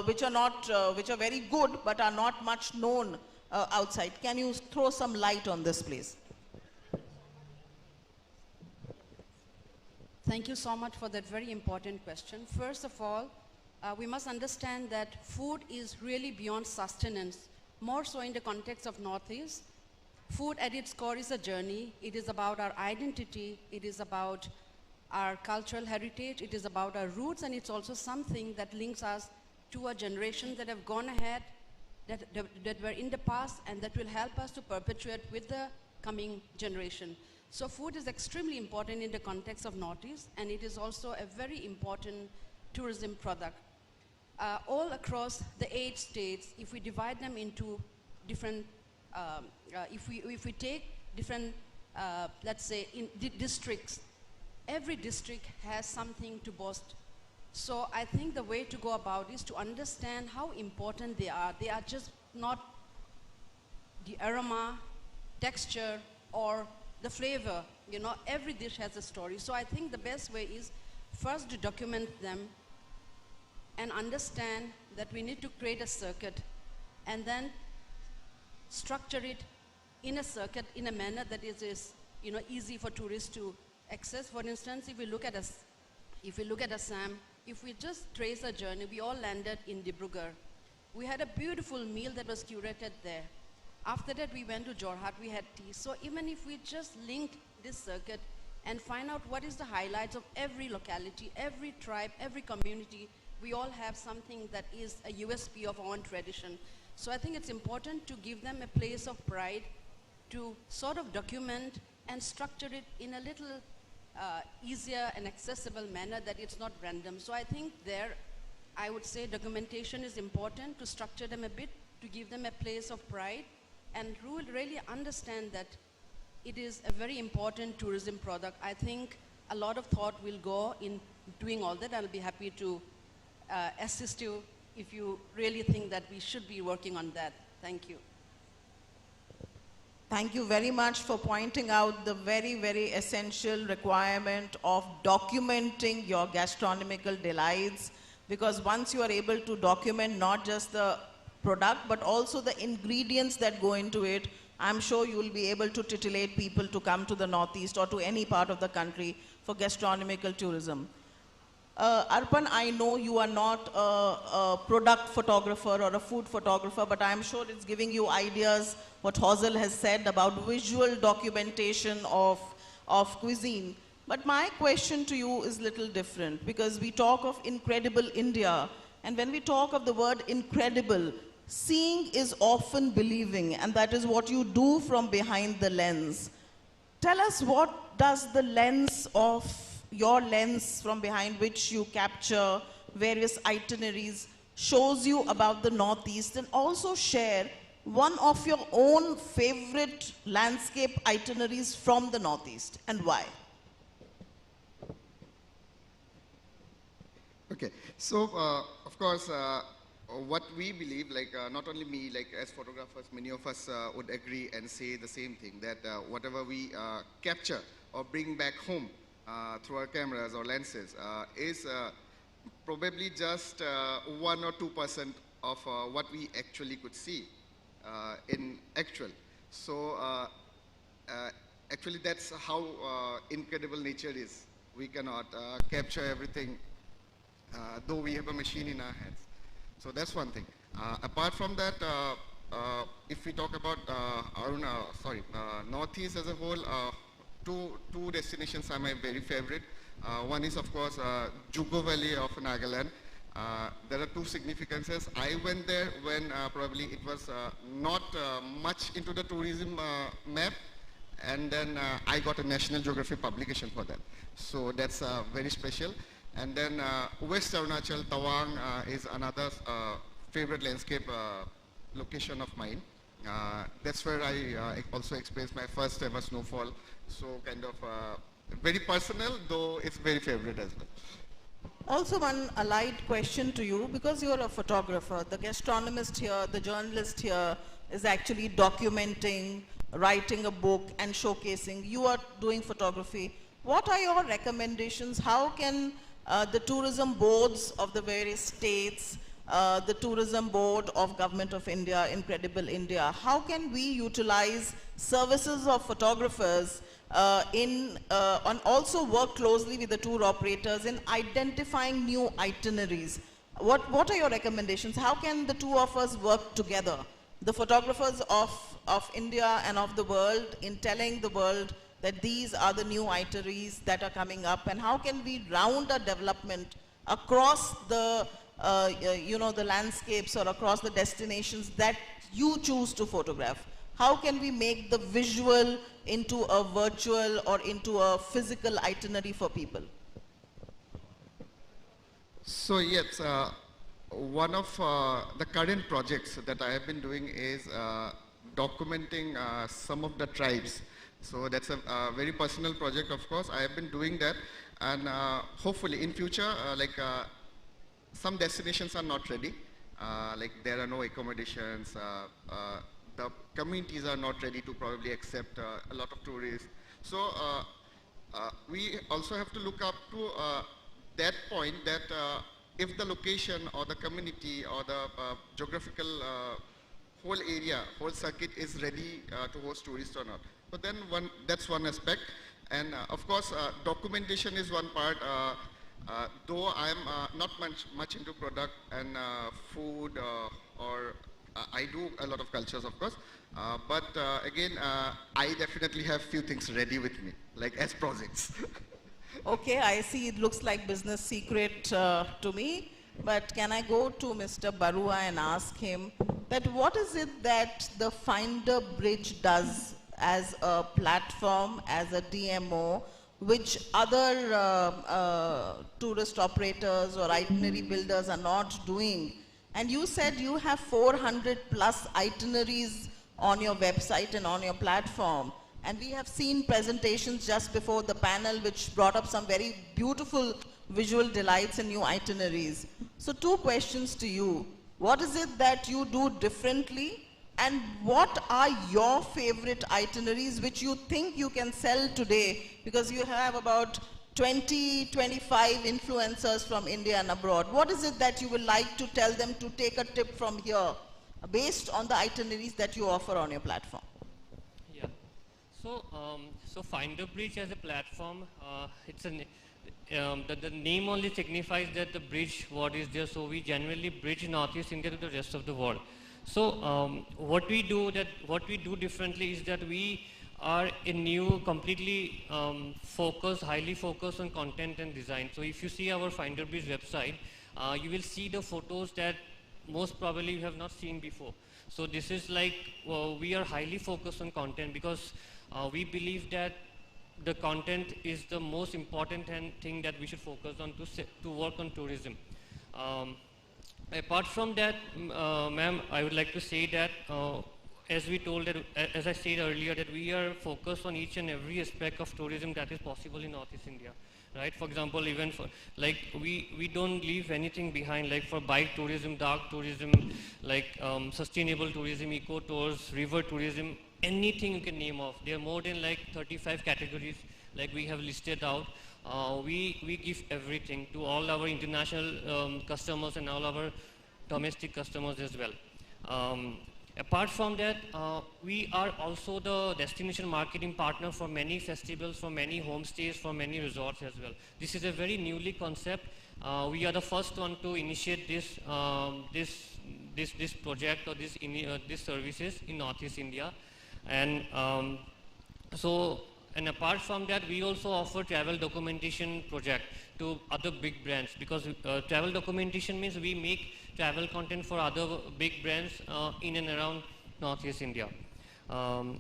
which are very good, but are not much known outside. Can you throw some light on this, please? Thank you so much for that very important question. First of all, we must understand that food is really beyond sustenance, more so in the context of Northeast. Food at its core is a journey. It is about our identity. It is about our cultural heritage. It is about our roots, and it's also something that links us to a generation that have gone ahead, that were in the past, and that will help us to perpetuate with the coming generation. So food is extremely important in the context of Northeast, and it is also a very important tourism product. All across the 8 states, if we divide them into different, if we take different, let's say, in districts, every district has something to boast. So I think the way to go about is to understand how important they are. They are just not the aroma, texture, or the flavor. You know, every dish has a story. So I think the best way is first to document them and understand that we need to create a circuit and then structure it in a circuit in a manner that is you know, easy for tourists to access. For instance, if we look at Assam, if we just trace a journey, we all landed in Dibrugarh. We had a beautiful meal that was curated there. After that, we went to Jorhat, we had tea. So even if we just link this circuit and find out what is the highlights of every locality, every tribe, every community, we all have something that is a USP of our own tradition. So I think it's important to give them a place of pride, to sort of document and structure it in a little easier and accessible manner that it's not random. So I think there, I would say documentation is important, to structure them a bit, to give them a place of pride, and really understand that it is a very important tourism product. I think a lot of thought will go in doing all that. I'll be happy to assist you if you really think that we should be working on that. Thank you. Thank you very much for pointing out the very, very essential requirement of documenting your gastronomical delights, because once you are able to document not just the product but also the ingredients that go into it, I'm sure you will be able to titillate people to come to the Northeast or to any part of the country for gastronomical tourism. Arpan, I know you are not a product photographer or a food photographer, but I'm sure it's giving you ideas, what Hazel has said about visual documentation of cuisine. But my question to you is a little different, because we talk of incredible India, and when we talk of the word incredible, seeing is often believing, and that is what you do from behind the lens. Tell us, what does the lens of your lens from behind which you capture various itineraries shows you about the Northeast, and also share one of your own favorite landscape itineraries from the Northeast and why? Okay, so of course, what we believe, like not only me, like as photographers, many of us would agree and say the same thing, that whatever we capture or bring back home through our cameras or lenses is probably just 1 or 2% of what we actually could see in actual. So actually that's how incredible nature is. We cannot capture everything, though we have a machine in our hands. So that's one thing. Apart from that, if we talk about Northeast as a whole, two destinations are my very favorite. One is, of course, Jugo Valley of Nagaland. There are two significances. I went there when probably it was not much into the tourism map, and then I got a National Geographic publication for that. So that's very special. And then West Arunachal, Tawang is another favorite landscape location of mine. That's where I also experienced my first ever snowfall. So kind of very personal, though it's very favorite as well. Also one allied question to you, because you're a photographer, the gastronomist here, the journalist here is actually documenting, writing a book and showcasing. You are doing photography. What are your recommendations? How can the tourism boards of the various states, the tourism board of Government of India, Incredible India, how can we utilize services of photographers and also work closely with the tour operators in identifying new itineraries? What are your recommendations? How can the two of us work together, the photographers of India and of the world, in telling the world that these are the new itineraries that are coming up, and how can we round a development across the the landscapes or across the destinations that you choose to photograph? How can we make the visual into a virtual or into a physical itinerary for people? So yes, one of the current projects that I have been doing is documenting some of the tribes. So that's a very personal project, of course. I have been doing that, and hopefully in future, some destinations are not ready. Like there are no accommodations. The communities are not ready to probably accept a lot of tourists. So we also have to look up to that point that if the location or the community or the geographical whole area, whole circuit is ready to host tourists or not. But then that's one aspect. And of course, documentation is one part. Though I'm not much into product and food or I do a lot of cultures, of course. But again, I definitely have few things ready with me, like as projects. Okay, I see it looks like business secret to me, but can I go to Mr. Barua and ask him that what is it that the Finder Bridge does as a platform, as a DMO, which other tourist operators or itinerary builders are not doing? And you said you have 400 plus itineraries on your website and on your platform. And we have seen presentations just before the panel which brought up some very beautiful visual delights and new itineraries. So two questions to you. What is it that you do differently? And what are your favorite itineraries which you think you can sell today? Because you have about 20, 25 influencers from India and abroad. What is it that you would like to tell them to take a tip from here based on the itineraries that you offer on your platform? Yeah. So Finder Bridge as a platform, it's a the name only signifies that the bridge what is there. So we generally bridge Northeast India to the rest of the world. So what we do differently is that we are a new, completely highly focused on content and design. So if you see our Finder Bridge website, you will see the photos that most probably you have not seen before. So this is like, we are highly focused on content because we believe that the content is the most important thing that we should focus on to work on tourism. Apart from that, ma'am, I would like to say that as I said earlier, that we are focused on each and every aspect of tourism that is possible in Northeast India, right? For example, even for like we don't leave anything behind, like for bike tourism, dark tourism, like sustainable tourism, eco tours, river tourism, anything you can name of. There are more than like 35 categories like we have listed out. We give everything to all our international customers and all our domestic customers as well. Apart from that, we are also the destination marketing partner for many festivals, for many homestays, for many resorts as well. This is a very newly concept. We are the first one to initiate this project or this services in Northeast India. And and apart from that, we also offer travel documentation project to other big brands, because travel documentation means we make travel content for other big brands in and around Northeast India.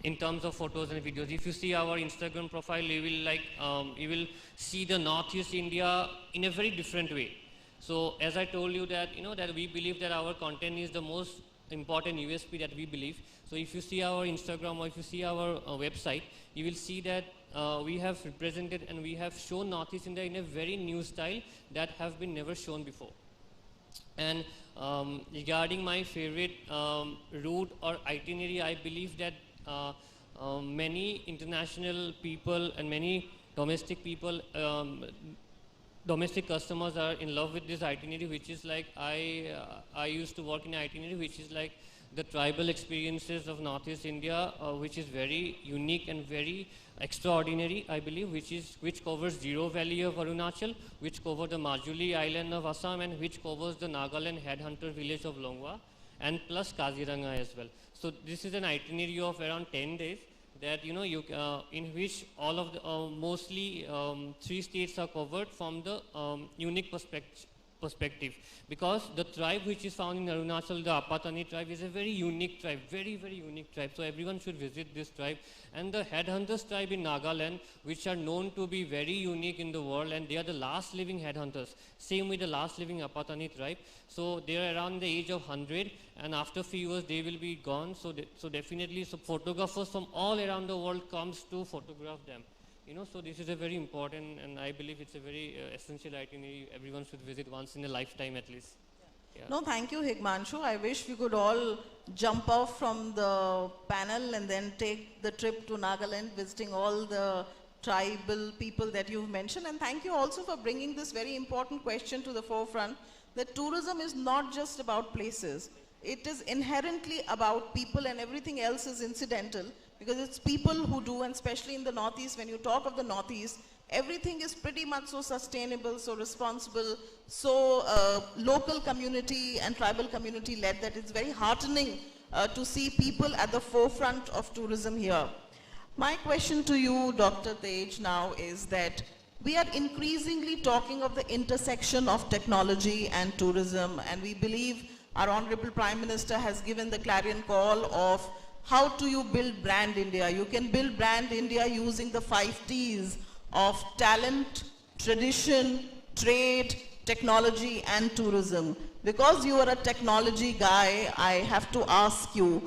In terms of photos and videos, if you see our Instagram profile, you will see the Northeast India in a very different way. So as I told you that, that we believe that our content is the most important USP that we believe. So if you see our Instagram or if you see our website, you will see that we have represented and we have shown Northeast India in a very new style that have been never shown before. And regarding my favorite route or itinerary, I believe that many international people and many domestic people, domestic customers are in love with this itinerary, which is like I used to work in an itinerary which is like the tribal experiences of Northeast India, which is very unique and very extraordinary, I believe, which covers Zero Valley of Arunachal, which covers the Majuli Island of Assam, and which covers the Nagaland headhunter village of Longwa, and plus Kaziranga as well. So this is an itinerary of around 10 days that in which all of the mostly 3 states are covered from the unique perspective, because the tribe which is found in Arunachal, the Apatani tribe, is a very unique tribe, very unique tribe. So everyone should visit this tribe. And the headhunters tribe in Nagaland, which are known to be very unique in the world, and they are the last living headhunters. Same with the last living Apatani tribe. So they are around the age of 100, and after a few years they will be gone. So definitely, so photographers from all around the world comes to photograph them. So this is a very important, and I believe it's a very essential itinerary everyone should visit once in a lifetime at least. Yeah. No, thank you, Higmanshu. I wish we could all jump off from the panel and then take the trip to Nagaland, visiting all the tribal people that you've mentioned. And thank you also for bringing this very important question to the forefront, that tourism is not just about places. It is inherently about people, and everything else is incidental, because it's people who do, and especially in the Northeast, when you talk of the Northeast, everything is pretty much so sustainable, so responsible, so local community and tribal community led, that it's very heartening to see people at the forefront of tourism here. My question to you, Dr. Tej, now is that we are increasingly talking of the intersection of technology and tourism, and we believe our Honorable Prime Minister has given the clarion call of how do you build brand India. You can build brand India using the 5 T's of talent, tradition, trade, technology and tourism. Because you are a technology guy, I have to ask you,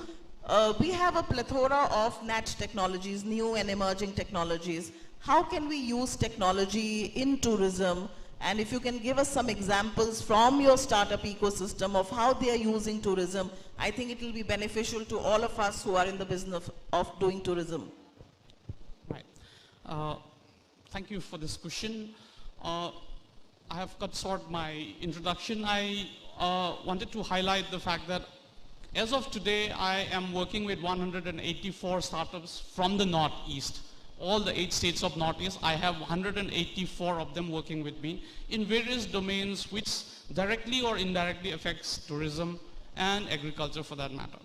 we have a plethora of niche technologies, new and emerging technologies. How can we use technology in tourism? And if you can give us some examples from your startup ecosystem of how they are using tourism, I think it will be beneficial to all of us who are in the business of doing tourism. Right. Thank you for this question. I have cut short my introduction. I wanted to highlight the fact that as of today, I am working with 184 startups from the Northeast. All the 8 states of Northeast, I have 184 of them working with me in various domains which directly or indirectly affects tourism and agriculture for that matter.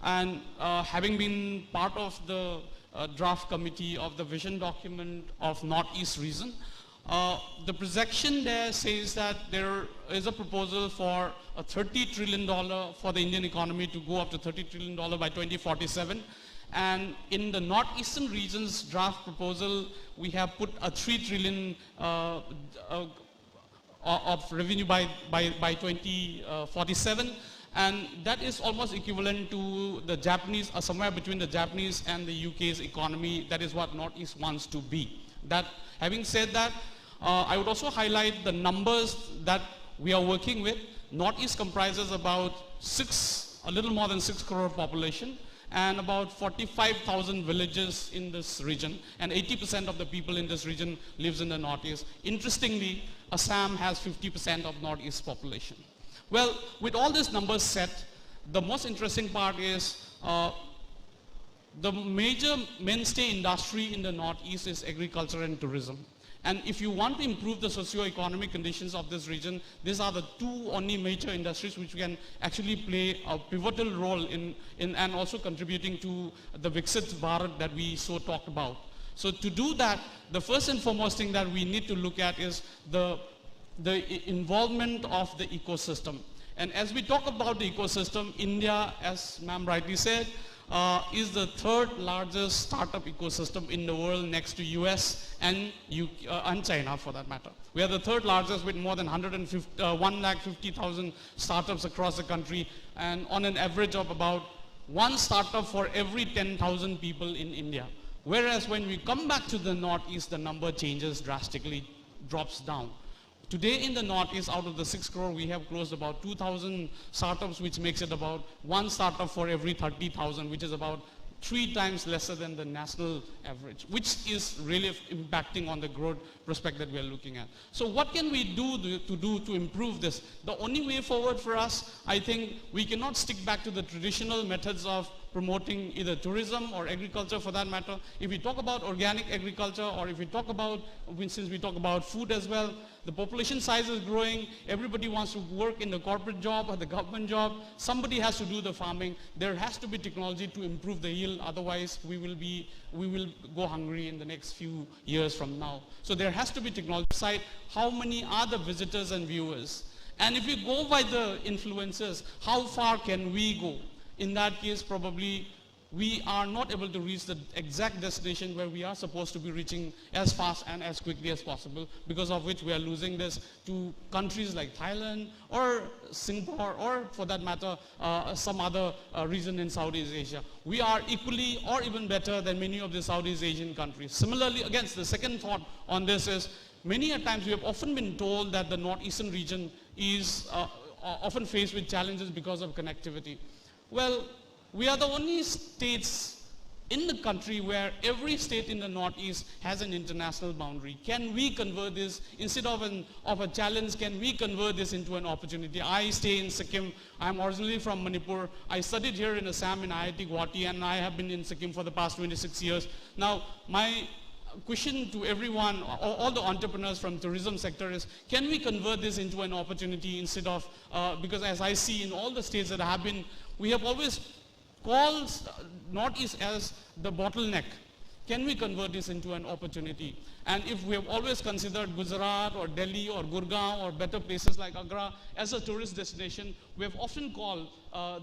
And having been part of the draft committee of the vision document of Northeast region, the projection there says that there is a proposal for a $30 trillion for the Indian economy to go up to $30 trillion by 2047. And in the Northeastern region's draft proposal, we have put a $3 trillion of revenue by 2047. And that is almost equivalent to the Japanese, somewhere between the Japanese and the UK's economy. That is what Northeast wants to be. That, having said that, I would also highlight the numbers that we are working with. Northeast comprises about a little more than 6 crore population, and about 45,000 villages in this region, and 80% of the people in this region lives in the Northeast. Interestingly, Assam has 50% of Northeast population. Well, with all these numbers set, the most interesting part is the major mainstay industry in the Northeast is agriculture and tourism. And if you want to improve the socio-economic conditions of this region, these are the 2 only major industries which can actually play a pivotal role in and also contributing to the Viksit Bharat that we so talked about. So to do that, the first and foremost thing that we need to look at is the involvement of the ecosystem. And as we talk about the ecosystem, India, as ma'am rightly said, is the 3rd largest startup ecosystem in the world, next to US and China for that matter. We are the 3rd largest with more than 150,000 startups across the country, and on an average of about 1 startup for every 10,000 people in India. Whereas when we come back to the Northeast, the number changes drastically, drops down. Today in the Northeast, out of the 6 crore, we have closed about 2,000 startups, which makes it about 1 startup for every 30,000, which is about 3 times lesser than the national average, which is really impacting on the growth prospect that we are looking at. So what can we do to improve this? The only way forward for us, I think we cannot stick back to the traditional methods of promoting either tourism or agriculture for that matter. If we talk about organic agriculture, or if we talk about, since we talk about food as well, the population size is growing, everybody wants to work in the corporate job or the government job, somebody has to do the farming. There has to be technology to improve the yield, otherwise we will go hungry in the next few years from now. So there has to be technology side. How many are the visitors and viewers? And if we go by the influencers, how far can we go? In that case, probably we are not able to reach the exact destination where we are supposed to be reaching as fast and as quickly as possible, because of which we are losing this to countries like Thailand or Singapore, or for that matter, some other region in Southeast Asia. We are equally or even better than many of the Southeast Asian countries. Similarly, again, the second thought on this is, many a times we have often been told that the Northeastern region is often faced with challenges because of connectivity. Well, we are the only states in the country where every state in the Northeast has an international boundary. Can we convert this, instead of a challenge, can we convert this into an opportunity? I stay in Sikkim. I'm originally from Manipur. I studied here in Assam in IIT Guwahati, and I have been in Sikkim for the past 26 years. Now, my question to everyone, all the entrepreneurs from tourism sector is, can we convert this into an opportunity instead of, because as I see in all the states that I have been, we have always called Northeast as the bottleneck. Can we convert this into an opportunity? And if we have always considered Gujarat or Delhi or Gurgaon or better places like Agra as a tourist destination, we have often called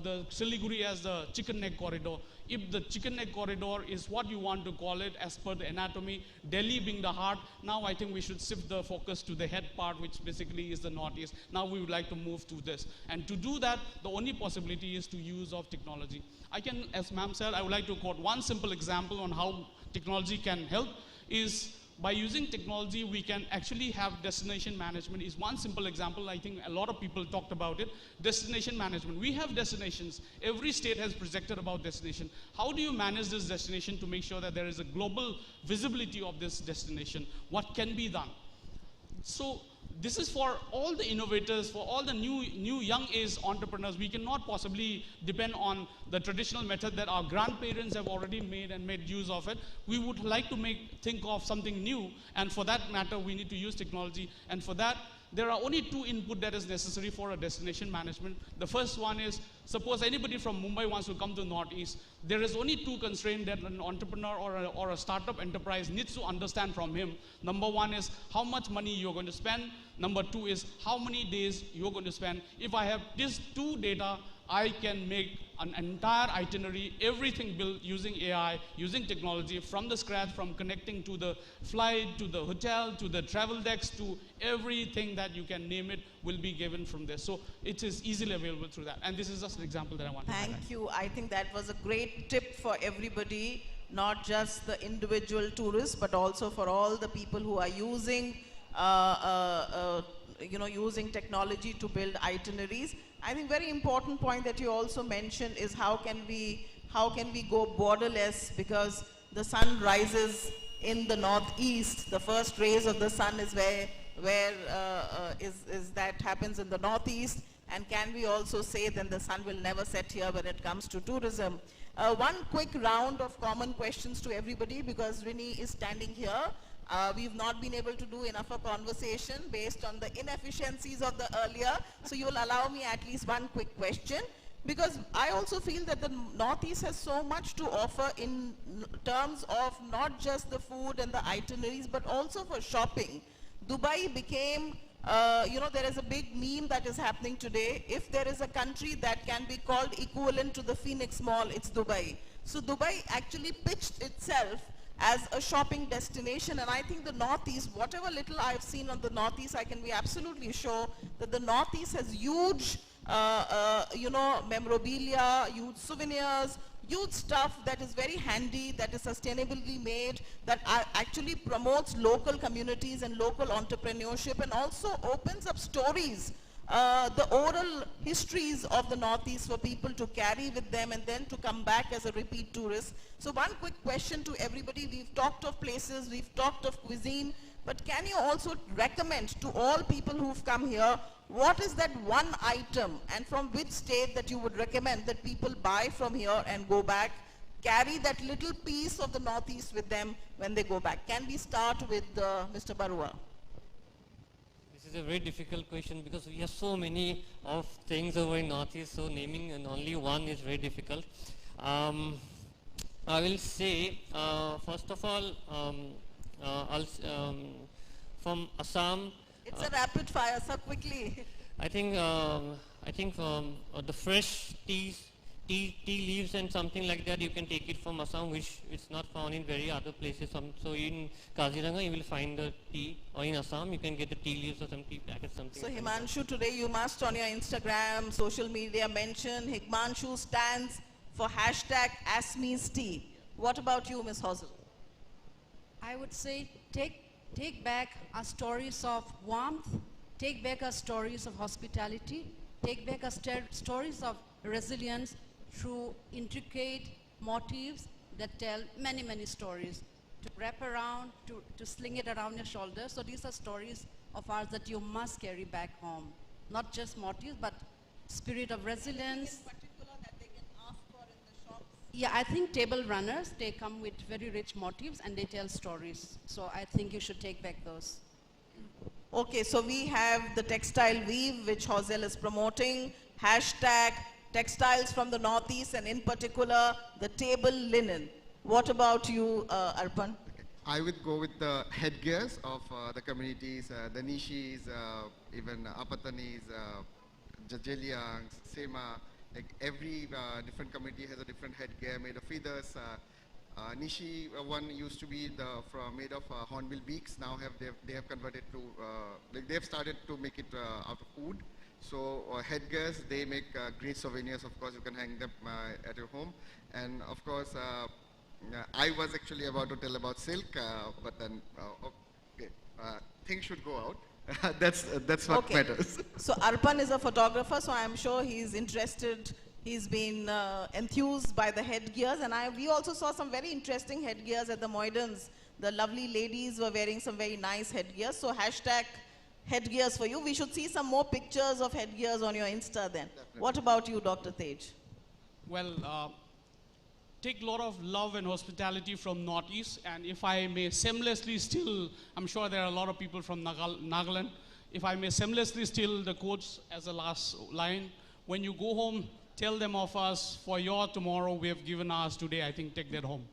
the Siliguri as the chicken neck corridor. If the chicken neck corridor is what you want to call it as per the anatomy, Delhi being the heart, now I think we should shift the focus to the head part, which basically is the Northeast. Now we would like to move to this. And to do that, the only possibility is to use of technology. I can, as ma'am said, I would like to quote one simple example on how technology can help is, by using technology, we can actually have destination management is one simple example. I think a lot of people talked about it. Destination management. We have destinations. Every state has projected about destination. How do you manage this destination to make sure that there is a global visibility of this destination? What can be done? So this is for all the innovators, for all the new young age entrepreneurs. We cannot possibly depend on the traditional method that our grandparents have already made use of it. We would like to think of something new, and for that matter, we need to use technology. And for that, there are only 2 input that is necessary for a destination management. The first one is, suppose anybody from Mumbai wants to come to Northeast, there is only 2 constraints that an entrepreneur or a startup enterprise needs to understand from him. Number 1 is how much money you're going to spend. Number 2 is how many days you're going to spend. If I have these 2 data, I can make an entire itinerary, everything built using AI, using technology from the scratch, from connecting to the flight, to the hotel, to the travel decks, to everything that you can name it will be given from there. So it is easily available through that. And this is just an example that I want to highlight. Thank you. I think that was a great tip for everybody, not just the individual tourists, but also for all the people who are using using technology to build itineraries. I think very important point that you also mentioned is how can we go borderless, because the sun rises in the Northeast. The first rays of the sun is where that happens in the Northeast. And can we also say then the sun will never set here when it comes to tourism? One quick round of common questions to everybody, because Rini is standing here. We've not been able to do enough of conversation based on the inefficiencies of the earlier. So you'll allow me at least one quick question, because I also feel that the Northeast has so much to offer in terms of not just the food and the itineraries, but also for shopping. Dubai became, there is a big meme that is happening today. If there is a country that can be called equivalent to the Phoenix Mall, it's Dubai. So Dubai actually pitched itself as a shopping destination, and I think the Northeast, whatever little I've seen on the Northeast, I can be absolutely sure that the Northeast has huge, memorabilia, huge souvenirs, huge stuff that is very handy, that is sustainably made, that actually promotes local communities and local entrepreneurship, and also opens up stories the oral histories of the Northeast for people to carry with them and then to come back as a repeat tourist. So one quick question to everybody. We've talked of places, we've talked of cuisine, but can you also recommend to all people who've come here, what is that one item and from which state that you would recommend that people buy from here and go back, carry that little piece of the Northeast with them when they go back? Can we start with Mr. Barua? This is a very difficult question because we have so many of things over in Northeast, so naming and only one is very difficult. I will say, first of all, from Assam. It's a rapid fire, so quickly. I think the fresh tea leaves and something like that, you can take it from Assam, which is not found in very other places. So in Kaziranga you will find the tea, or in Assam you can get the tea leaves or some tea packets, something. So Himanshu, today you must on your Instagram, social media mention Himanshu stands for hashtag #AskMe's Tea. What about you, Ms. Hazel? I would say take back our stories of warmth, take back our stories of hospitality, take back our stories of resilience through intricate motifs that tell many, many stories. To wrap around, to sling it around your shoulder. So these are stories of ours that you must carry back home. Not just motifs, but spirit of resilience. Yeah, I think table runners, they come with very rich motifs and they tell stories. So I think you should take back those. Okay, so we have the textile weave, which Hazel is promoting. Hashtag textiles from the Northeast, and in particular, the table linen. What about you, Arpan? I would go with the headgears of the communities, the Nishis, even Apatanis, Jajeliangs, Sema. Like every different community has a different headgear made of feathers. Nishi one used to be made of hornbill beaks. Now they have converted to like they have started to make it out of wood. So headgears, they make great souvenirs. Of course, you can hang them at your home. And of course, I was actually about to tell about silk, but then okay, things should go out. That's what matters. So Arpan is a photographer, so I'm sure he's interested. He's been enthused by the headgears, and we also saw some very interesting headgears at the Moidans. The lovely ladies were wearing some very nice headgears. So hashtag headgears for you. We should see some more pictures of headgears on your Insta then. Definitely. What about you, Dr. Tej? Well, take a lot of love and hospitality from Northeast, and if I may shamelessly steal, I'm sure there are a lot of people from Nagaland, if I may shamelessly steal the quotes as the last line, when you go home, tell them of us, for your tomorrow we have given ours today. I think take that home.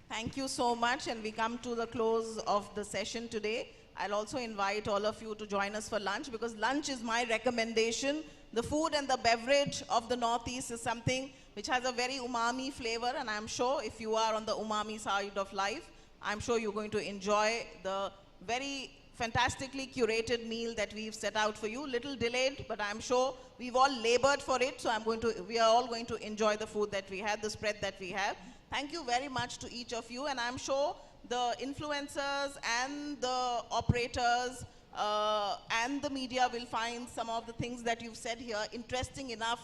Thank you so much, and we come to the close of the session today. I'll also invite all of you to join us for lunch, because lunch is my recommendation. The food and the beverage of the Northeast is something which has a very umami flavor, and I'm sure if you are on the umami side of life, I'm sure you're going to enjoy the very fantastically curated meal that we've set out for you. Little delayed, but I'm sure we've all labored for it, so we are all going to enjoy the food that we had, the spread that we have. Thank you very much to each of you, and I'm sure the influencers and the operators and the media will find some of the things that you've said here interesting enough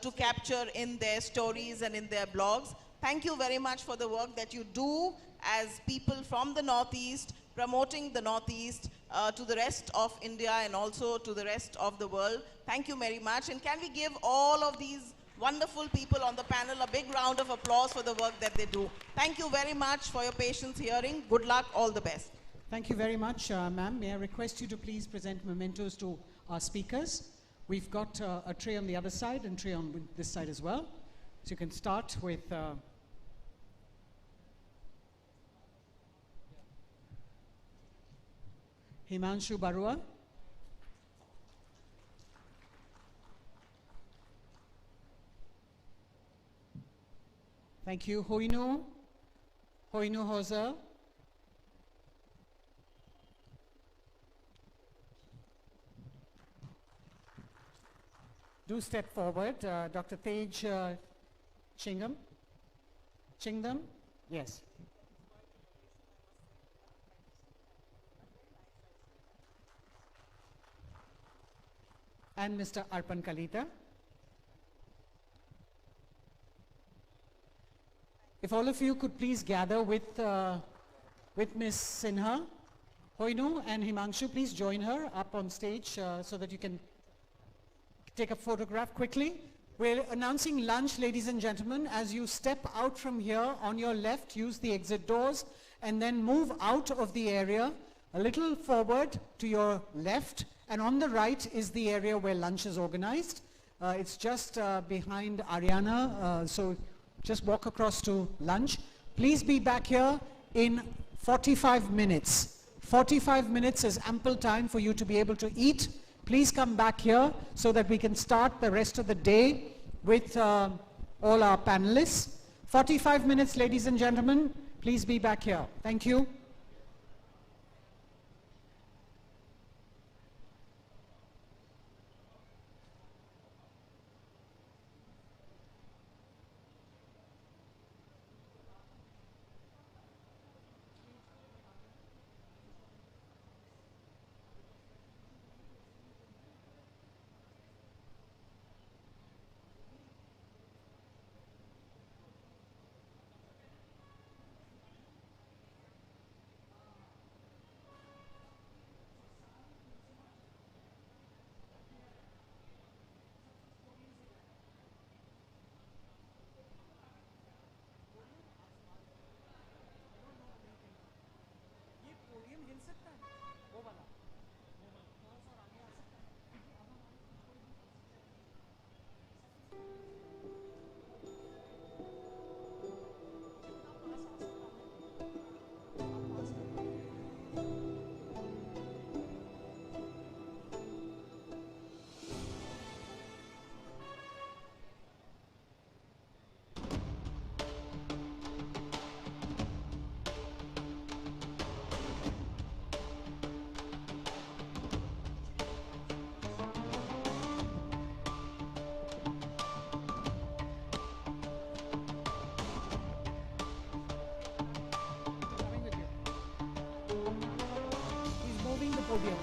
to capture in their stories and in their blogs. Thank you very much for the work that you do as people from the Northeast, promoting the Northeast to the rest of India and also to the rest of the world. Thank you very much. And can we give all of these wonderful people on the panel a big round of applause for the work that they do. Thank you very much for your patience hearing. Good luck, all the best. Thank you very much, ma'am. May I request you to please present mementos to our speakers. We've got a tray on the other side and tray on this side as well. So you can start with Himanshu Barua. Thank you. Hoinu Hoza. Do step forward. Dr. Tej Chingam. Yes. and Mr. Arpan Kalita. If all of you could please gather with Ms. Sinha, Hoinu and Himangshu, please join her up on stage so that you can take a photograph quickly. We're announcing lunch, ladies and gentlemen. As you step out from here, on your left, use the exit doors and then move out of the area a little forward to your left, and on the right is the area where lunch is organized. It's just behind Ariana, so just walk across to lunch. Please be back here in 45 minutes. 45 minutes is ample time for you to be able to eat. Please come back here so that we can start the rest of the day with all our panelists. 45 minutes, ladies and gentlemen. Please be back here. Thank you. podium.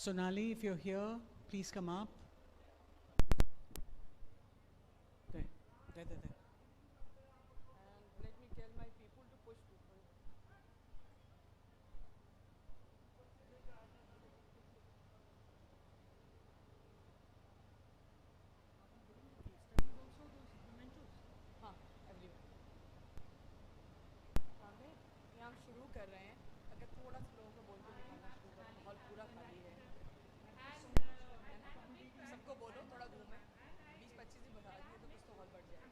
Sonali, if you're here, please come up. There, there, there, there. And let me tell my people to push people. हाँ, everywhere. ये हम शुरू कर रहे हैं. अगर थोड़ा सा लोगों को बोल के निकालना शुरू करें, हॉल पूरा खाली है. सबको बोलो थोड़ा घूमे. 20-25 ही बढ़ा दिए तो कुछ तो हॉल बढ़ जाएगा.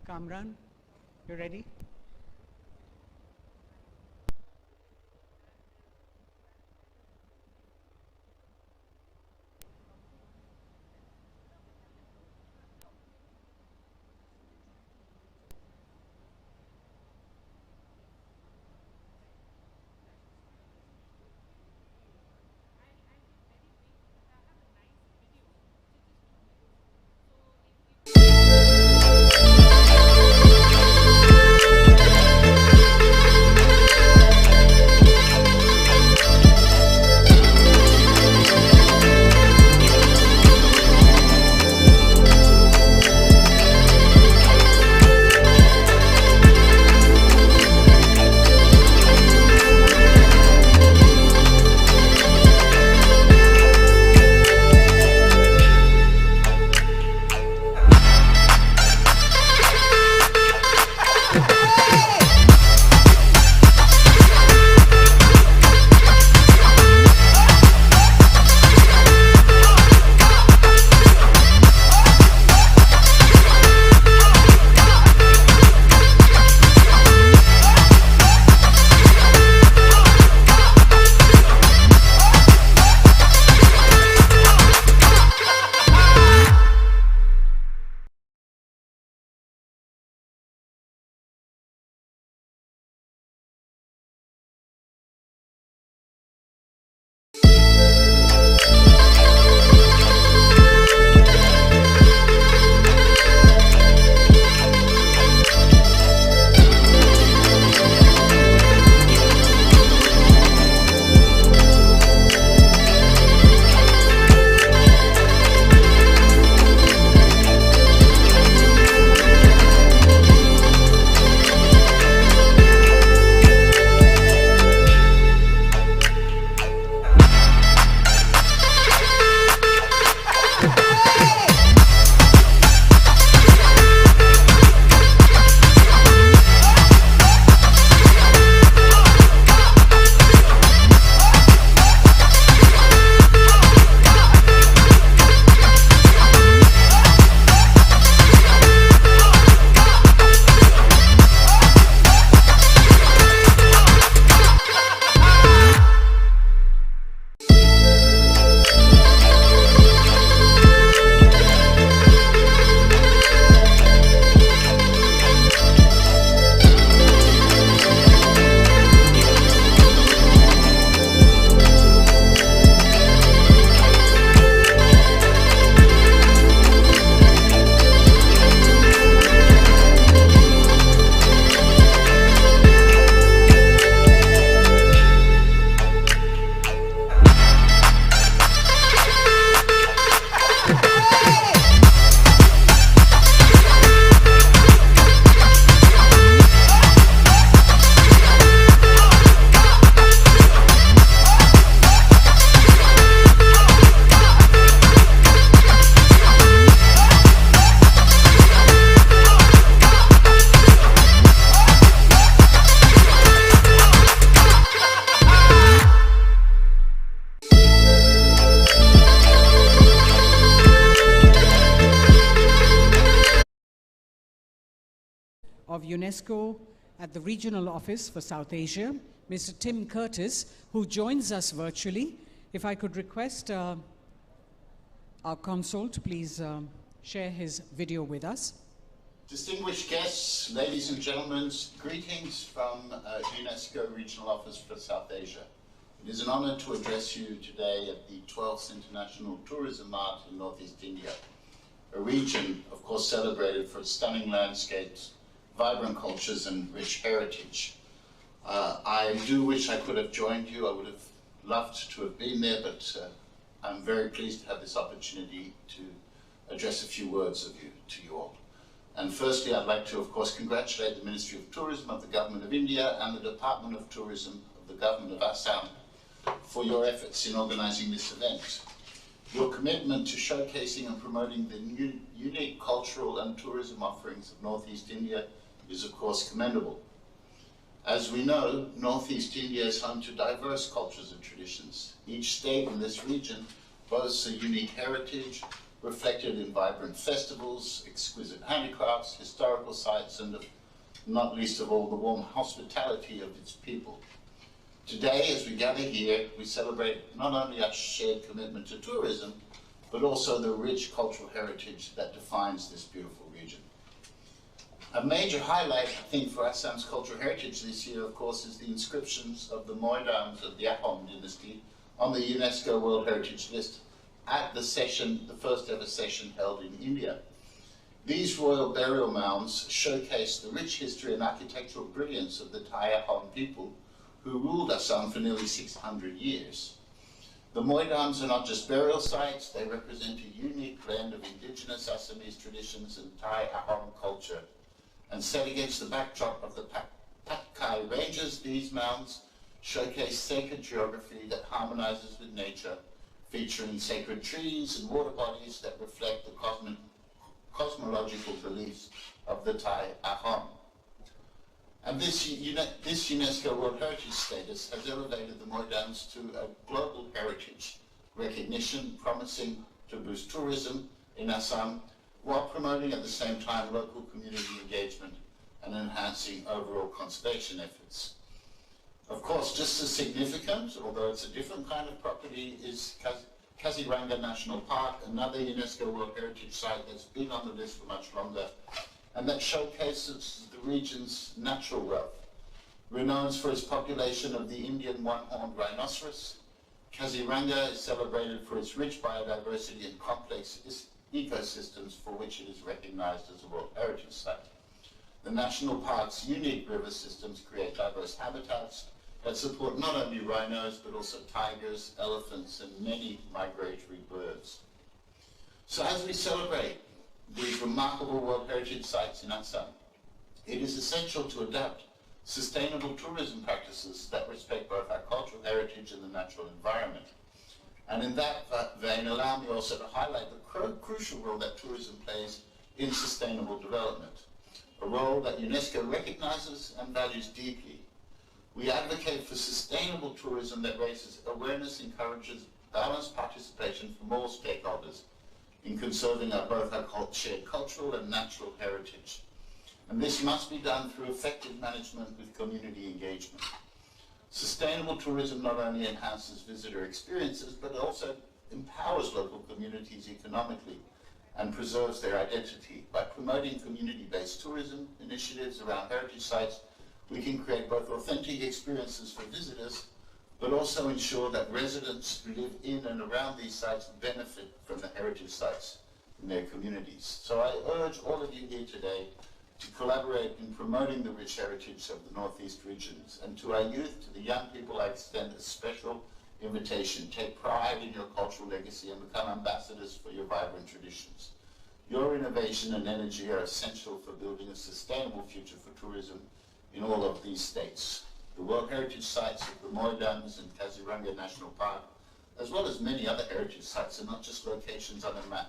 Kamran, you ready? UNESCO at the Regional Office for South Asia, Mr. Tim Curtis, who joins us virtually. If I could request our consul to please share his video with us. Distinguished guests, ladies and gentlemen, greetings from UNESCO Regional Office for South Asia. It is an honor to address you today at the 12th International Tourism Mart in Northeast India, a region, of course, celebrated for its stunning landscapes, vibrant cultures, and rich heritage. I do wish I could have joined you. I would have loved to have been there, but I'm very pleased to have this opportunity to address a few words to you all. And firstly, I'd like to, of course, congratulate the Ministry of Tourism of the Government of India and the Department of Tourism of the Government of Assam for your efforts in organizing this event. Your commitment to showcasing and promoting the unique cultural and tourism offerings of Northeast India is, of course, commendable. As we know, Northeast India is home to diverse cultures and traditions. Each state in this region boasts a unique heritage, reflected in vibrant festivals, exquisite handicrafts, historical sites, and not least of all, the warm hospitality of its people. Today, as we gather here, we celebrate not only our shared commitment to tourism, but also the rich cultural heritage that defines this beautiful region. A major highlight, I think, for Assam's cultural heritage this year, of course, is the inscriptions of the Moidams of the Ahom dynasty on the UNESCO World Heritage List at the session, the first ever session held in India. These royal burial mounds showcase the rich history and architectural brilliance of the Thai Ahom people who ruled Assam for nearly 600 years. The Moidams are not just burial sites, they represent a unique blend of indigenous Assamese traditions and Thai Ahom culture. And set against the backdrop of the Patkai Ranges, these mounds showcase sacred geography that harmonizes with nature, featuring sacred trees and water bodies that reflect the cosmological beliefs of the Thai Ahom. And this UNESCO World Heritage status has elevated the Moidams to a global heritage recognition, promising to boost tourism in Assam, while promoting at the same time local community engagement and enhancing overall conservation efforts. Of course, just as significant, although it's a different kind of property, is Kaziranga National Park, another UNESCO World Heritage Site that's been on the list for much longer, and that showcases the region's natural wealth. Renowned for its population of the Indian one-horned rhinoceros, Kaziranga is celebrated for its rich biodiversity and complex ecosystems for which it is recognized as a World Heritage Site. The national park's unique river systems create diverse habitats that support not only rhinos, but also tigers, elephants, and many migratory birds. So as we celebrate these remarkable World Heritage Sites in Assam, it is essential to adapt sustainable tourism practices that respect both our cultural heritage and the natural environment. And in that vein, allow me also to highlight the crucial role that tourism plays in sustainable development, a role that UNESCO recognizes and values deeply. We advocate for sustainable tourism that raises awareness, encourages balanced participation from all stakeholders in conserving both our shared cultural and natural heritage. And this must be done through effective management with community engagement. Sustainable tourism not only enhances visitor experiences, but also empowers local communities economically and preserves their identity. By promoting community-based tourism initiatives around heritage sites, we can create both authentic experiences for visitors, but also ensure that residents who live in and around these sites benefit from the heritage sites in their communities. So I urge all of you here today to collaborate in promoting the rich heritage of the Northeast regions. And to our youth, to the young people, I extend a special invitation. Take pride in your cultural legacy and become ambassadors for your vibrant traditions. Your innovation and energy are essential for building a sustainable future for tourism in all of these states. The World Heritage Sites of the Moidams and Kaziranga National Park, as well as many other heritage sites, are not just locations on a map.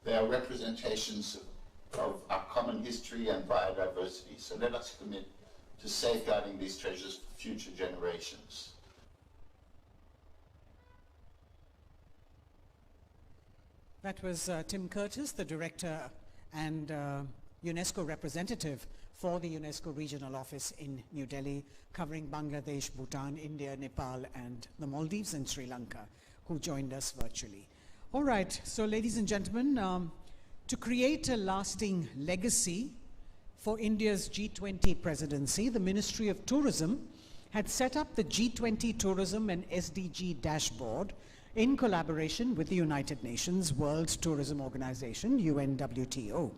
They are representations of our common history and biodiversity. So let us commit to safeguarding these treasures for future generations. That was Tim Curtis, the director and UNESCO representative for the UNESCO Regional Office in New Delhi, covering Bangladesh, Bhutan, India, Nepal, and the Maldives and Sri Lanka, who joined us virtually. All right, so ladies and gentlemen, to create a lasting legacy for India's G20 presidency, the Ministry of Tourism had set up the G20 Tourism and SDG Dashboard in collaboration with the United Nations World Tourism Organization, UNWTO.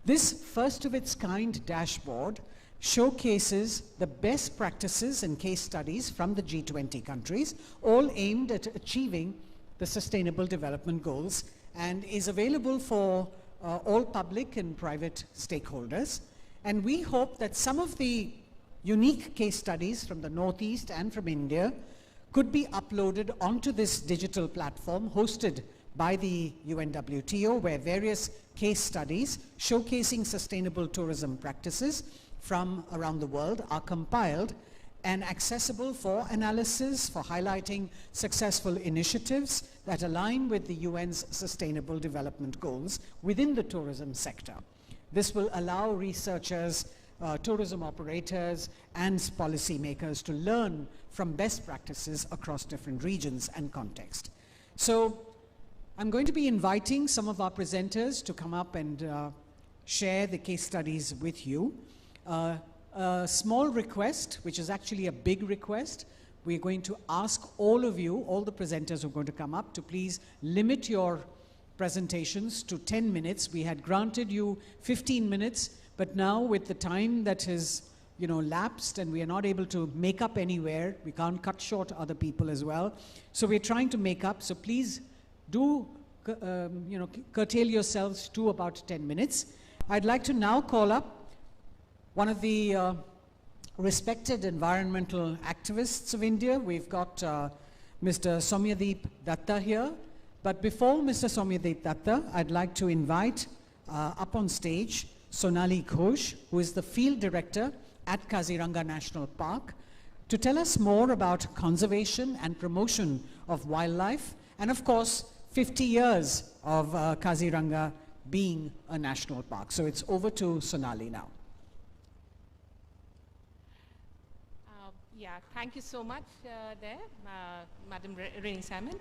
This first-of-its-kind dashboard showcases the best practices and case studies from the G20 countries, all aimed at achieving the Sustainable Development Goals, and is available for all public and private stakeholders. And we hope that some of the unique case studies from the Northeast and from India could be uploaded onto this digital platform hosted by the UNWTO, where various case studies showcasing sustainable tourism practices from around the world are compiled and accessible for analysis, for highlighting successful initiatives that align with the UN's Sustainable Development Goals within the tourism sector. This will allow researchers, tourism operators, and policymakers to learn from best practices across different regions and contexts. So I'm going to be inviting some of our presenters to come up and share the case studies with you. A small request, which is actually a big request, we're going to ask all of you, all the presenters who are going to come up, to please limit your presentations to 10 minutes. We had granted you 15 minutes, but now with the time that has lapsed and we are not able to make up anywhere, we can't cut short other people as well. So we're trying to make up, so please do curtail yourselves to about 10 minutes. I'd like to now call up one of the respected environmental activists of India. We've got Mr. Soumyadeep Datta here. But before Mr. Soumyadeep Datta, I'd like to invite up on stage Sonali Ghosh, who is the field director at Kaziranga National Park, to tell us more about conservation and promotion of wildlife, and of course, 50 years of Kaziranga being a national park. So it's over to Sonali now. Yeah, thank you so much Madam Reigning Salmon.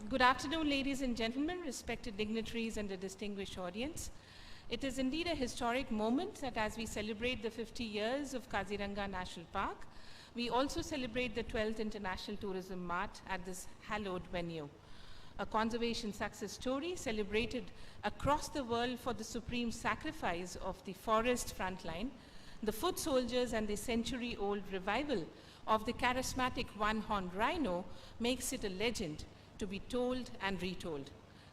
Good afternoon, ladies and gentlemen, respected dignitaries and a distinguished audience. It is indeed a historic moment that as we celebrate the 50 years of Kaziranga National Park, we also celebrate the 12th International Tourism Mart at this hallowed venue. A conservation success story celebrated across the world for the supreme sacrifice of the forest frontline, the foot soldiers, and the century-old revival of the charismatic one-horned rhino makes it a legend to be told and retold.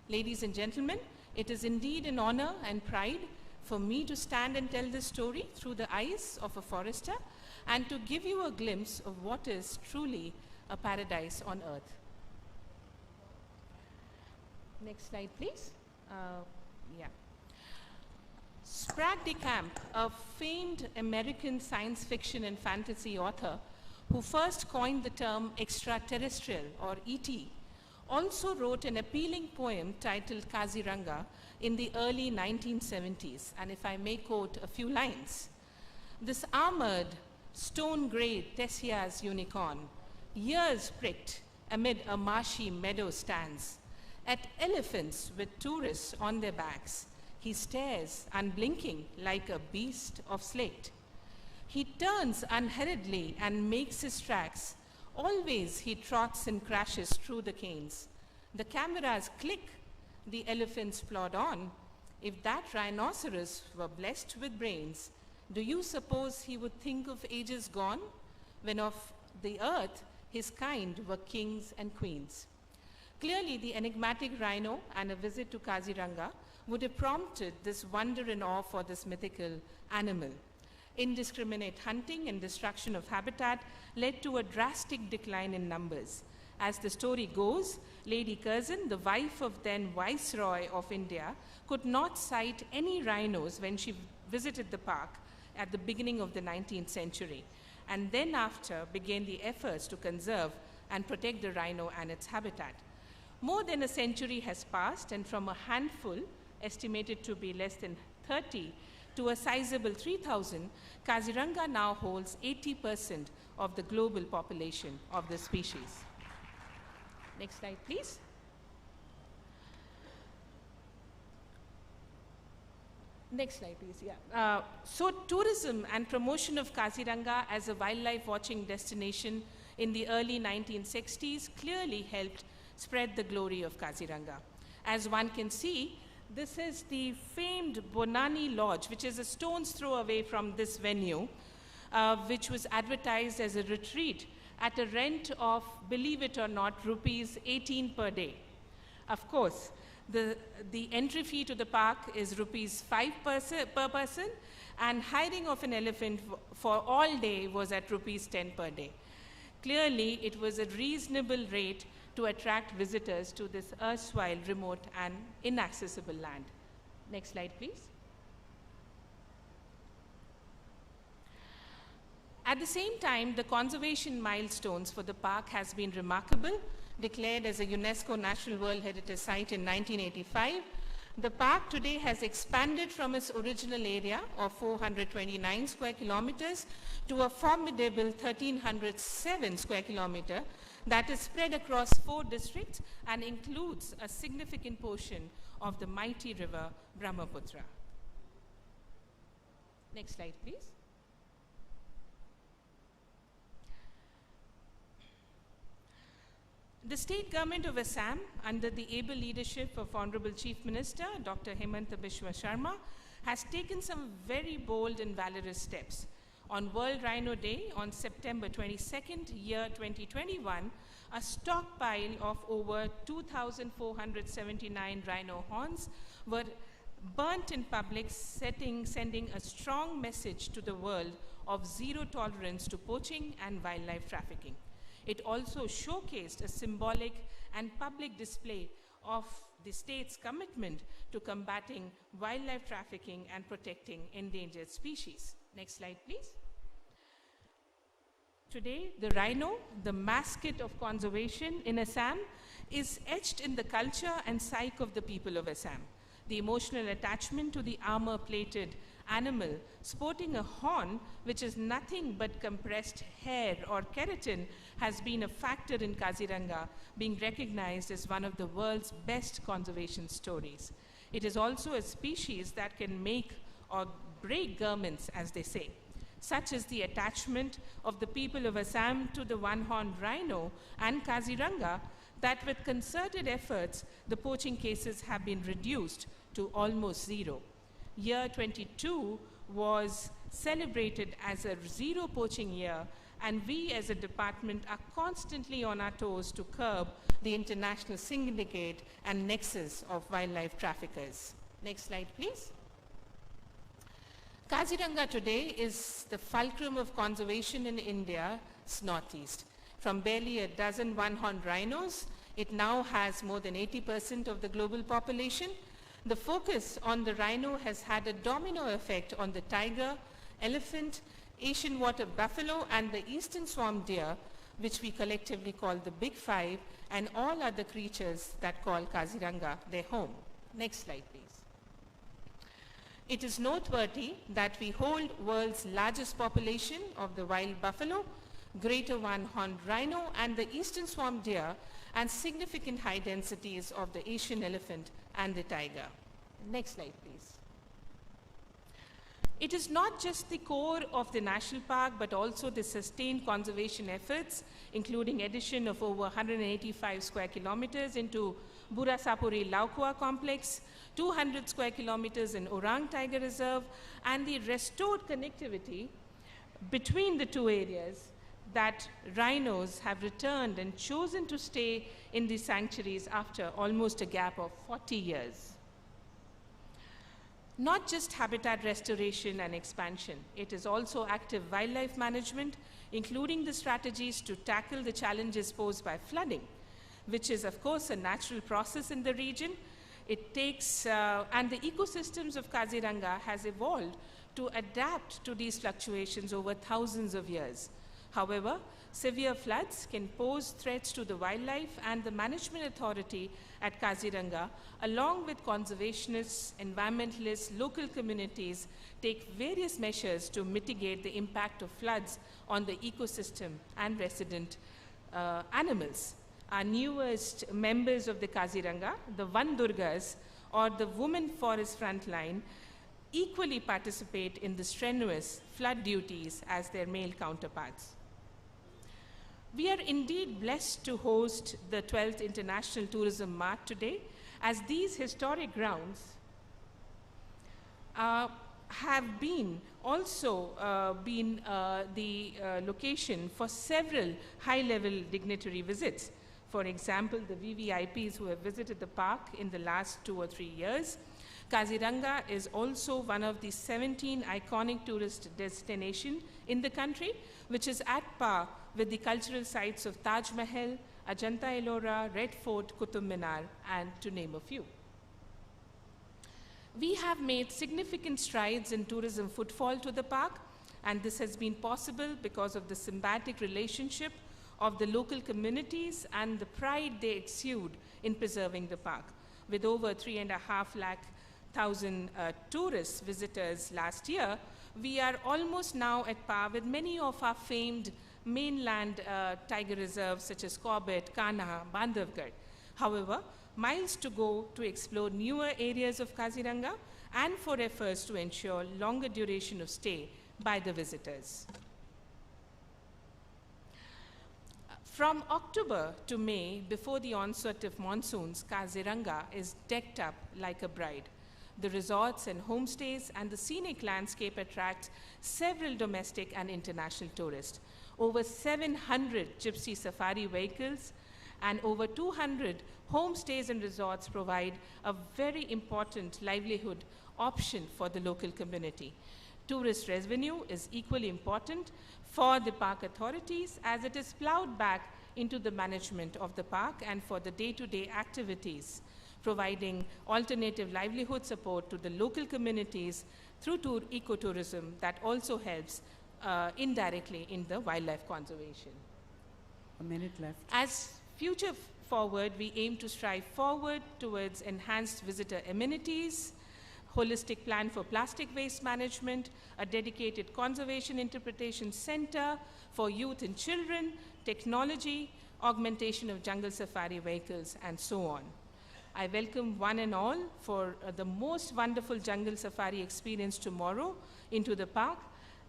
Ladies and gentlemen, it is indeed an honor and pride for me to stand and tell this story through the eyes of a forester and to give you a glimpse of what is truly a paradise on earth. Next slide, please. Yeah. Sprague de Camp, a famed American science fiction and fantasy author who first coined the term extraterrestrial or ET, also wrote an appealing poem titled Kaziranga in the early 1970s, and if I may quote a few lines. This armored, stone-grey Theseus unicorn, ears pricked amid a marshy meadow stands. At elephants with tourists on their backs, he stares unblinking like a beast of slate. He turns unhurriedly and makes his tracks. Always he trots and crashes through the canes. The cameras click, the elephants plod on. If that rhinoceros were blessed with brains, do you suppose he would think of ages gone, when of the earth his kind were kings and queens? Clearly, the enigmatic rhino and a visit to Kaziranga would have prompted this wonder and awe for this mythical animal. Indiscriminate hunting and destruction of habitat led to a drastic decline in numbers. As the story goes, Lady Curzon, the wife of then Viceroy of India, could not sight any rhinos when she visited the park at the beginning of the 19th century, and then after began the efforts to conserve and protect the rhino and its habitat. More than a century has passed, and from a handful, estimated to be less than 30 to a sizable 3,000, Kaziranga now holds 80% of the global population of the species. Next slide, please. Next slide, please. Yeah. So tourism and promotion of Kaziranga as a wildlife watching destination in the early 1960s clearly helped spread the glory of Kaziranga. As one can see, this is the famed Bonani Lodge, which is a stone's throw away from this venue, which was advertised as a retreat at a rent of, believe it or not, rupees 18 per day. Of course, the entry fee to the park is rupees 5 per person, and hiring of an elephant for all day was at rupees 10 per day. Clearly, it was a reasonable rate to attract visitors to this erstwhile remote and inaccessible land. Next slide, please. At the same time, the conservation milestones for the park has been remarkable. Declared as a UNESCO National World Heritage Site in 1985, the park today has expanded from its original area of 429 square kilometers to a formidable 1,307 square kilometer that is spread across 4 districts and includes a significant portion of the mighty river Brahmaputra. Next slide, please. The state government of Assam, under the able leadership of Honorable Chief Minister Dr. Hemanta Biswa Sharma, has taken some very bold and valorous steps. On World Rhino Day on September 22nd, year 2021, a stockpile of over 2,479 rhino horns were burnt in public, sending a strong message to the world of zero tolerance to poaching and wildlife trafficking. It also showcased a symbolic and public display of the state's commitment to combating wildlife trafficking and protecting endangered species. Next slide, please. Today, the rhino, the mascot of conservation in Assam, is etched in the culture and psyche of the people of Assam. The emotional attachment to the armor-plated animal sporting a horn, which is nothing but compressed hair or keratin, has been a factor in Kaziranga, being recognized as one of the world's best conservation stories. It is also a species that can make or break garments, as they say. Such is the attachment of the people of Assam to the one-horned rhino and Kaziranga that with concerted efforts, the poaching cases have been reduced to almost zero. Year 22 was celebrated as a zero poaching year, and we as a department are constantly on our toes to curb the international syndicate and nexus of wildlife traffickers. Next slide, please. Kaziranga today is the fulcrum of conservation in India's northeast. From barely a dozen one-horned rhinos, it now has more than 80% of the global population. The focus on the rhino has had a domino effect on the tiger, elephant, Asian water buffalo, and the eastern swamp deer, which we collectively call the Big Five, and all other creatures that call Kaziranga their home. Next slide, please. It is noteworthy that we hold world's largest population of the wild buffalo, greater one-horned rhino, and the eastern swamp deer, and significant high densities of the Asian elephant and the tiger. Next slide, please. It is not just the core of the national park, but also the sustained conservation efforts, including addition of over 185 square kilometers into Burasapuri Laukua complex, 200 square kilometers in Orang Tiger Reserve, and the restored connectivity between the two areas that rhinos have returned and chosen to stay in these sanctuaries after almost a gap of 40 years. Not just habitat restoration and expansion, it is also active wildlife management, including the strategies to tackle the challenges posed by flooding, which is of course a natural process in the region. It takes, and the ecosystems of Kaziranga has evolved to adapt to these fluctuations over thousands of years. However, severe floods can pose threats to the wildlife, and the management authority at Kaziranga, along with conservationists, environmentalists, local communities, take various measures to mitigate the impact of floods on the ecosystem and resident animals. Our newest members of the Kaziranga, the Van Durgas, or the Women Forest Frontline, equally participate in the strenuous flood duties as their male counterparts. We are indeed blessed to host the 12th International Tourism Mart today, as these historic grounds have been also the location for several high-level dignitary visits. For example, the VVIPs who have visited the park in the last 2 or 3 years. Kaziranga is also one of the 17 iconic tourist destinations in the country, which is at par with the cultural sites of Taj Mahal, Ajanta Ellora, Red Fort, Qutub Minar, and to name a few. We have made significant strides in tourism footfall to the park, and this has been possible because of the symbiotic relationship of the local communities and the pride they exude in preserving the park. With over 3.5 lakh tourist visitors last year, we are almost now at par with many of our famed mainland tiger reserves such as Corbett, Kanha, Bandhavgarh. However, miles to go to explore newer areas of Kaziranga and for efforts to ensure longer duration of stay by the visitors. From October to May, before the onset of monsoons, Kaziranga is decked up like a bride. The resorts and homestays and the scenic landscape attracts several domestic and international tourists. Over 700 gypsy safari vehicles and over 200 homestays and resorts provide a very important livelihood option for the local community. Tourist revenue is equally important for the park authorities, as it is plowed back into the management of the park and for the day-to-day activities, providing alternative livelihood support to the local communities through ecotourism that also helps indirectly in the wildlife conservation. A minute left. As future forward, we aim to strive forward towards enhanced visitor amenities, holistic plan for plastic waste management, a dedicated conservation interpretation center for youth and children, technology, augmentation of jungle safari vehicles, and so on. I welcome one and all for the most wonderful jungle safari experience tomorrow into the park.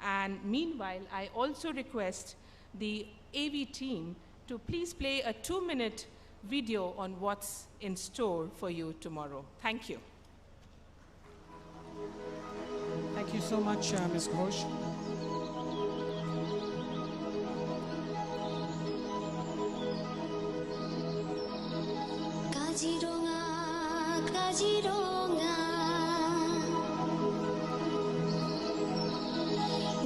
And meanwhile, I also request the AV team to please play a 2-minute video on what's in store for you tomorrow. Thank you. Thank you so much, Ms. Ghosh. Kaziranga, Kaziranga,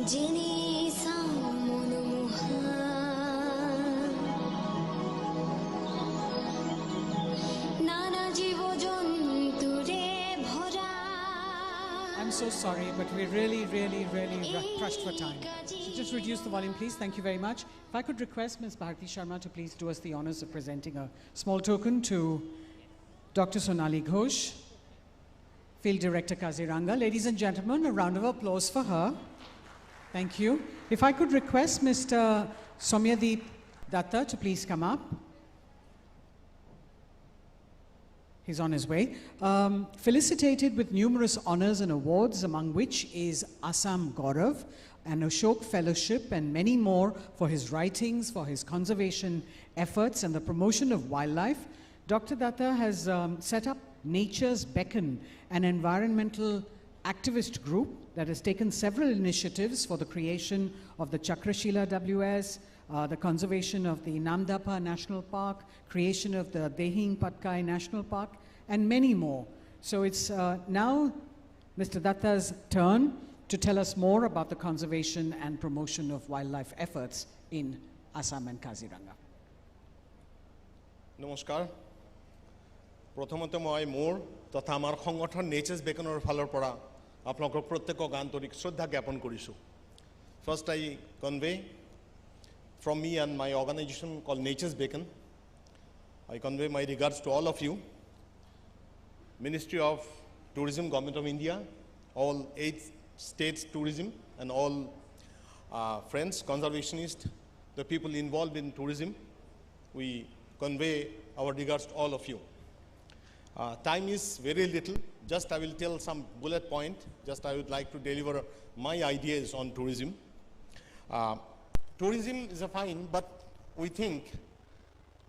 Jini Samonuha, Nana Jivo Jonture Bhora. I'm so sorry, but we're really crushed for time. So just reduce the volume, please. Thank you very much. If I could request Ms. Bharti Sharma to please do us the honors of presenting a small token to Dr. Sonali Ghosh, Field Director Kaziranga. Ladies and gentlemen, a round of applause for her. Thank you. If I could request Mr. Somyadeep Datta to please come up. He's on his way. Felicitated with numerous honors and awards, among which is Assam Gaurav, an Ashok Fellowship, and many more for his writings, for his conservation efforts, and the promotion of wildlife. Dr. Datta has set up Nature's Beacon, an environmental activist group that has taken several initiatives for the creation of the Chakrashila WS, the conservation of the Namdapha National Park, creation of the Dehing Patkai National Park, and many more. So it's now Mr. Datta's turn to tell us more about the conservation and promotion of wildlife efforts in Assam and Kaziranga. Namaskar. Prothamote moi mor totha amar সংগঠন Nature's Beaconৰ ফালৰ পৰা আপোনালোকৰ প্ৰত্যেকক আন্তৰিক শ্ৰদ্ধা জ্ঞাপন কৰিছো. First I convey from me and my organization called Nature's Beacon, I convey my regards to all of you. Ministry of Tourism, Government of India, all 8 states tourism, and all friends, conservationists, the people involved in tourism, we convey our regards to all of you. Time is very little. Just I will tell some bullet point. Just I would like to deliver my ideas on tourism. Tourism is a fine, but we think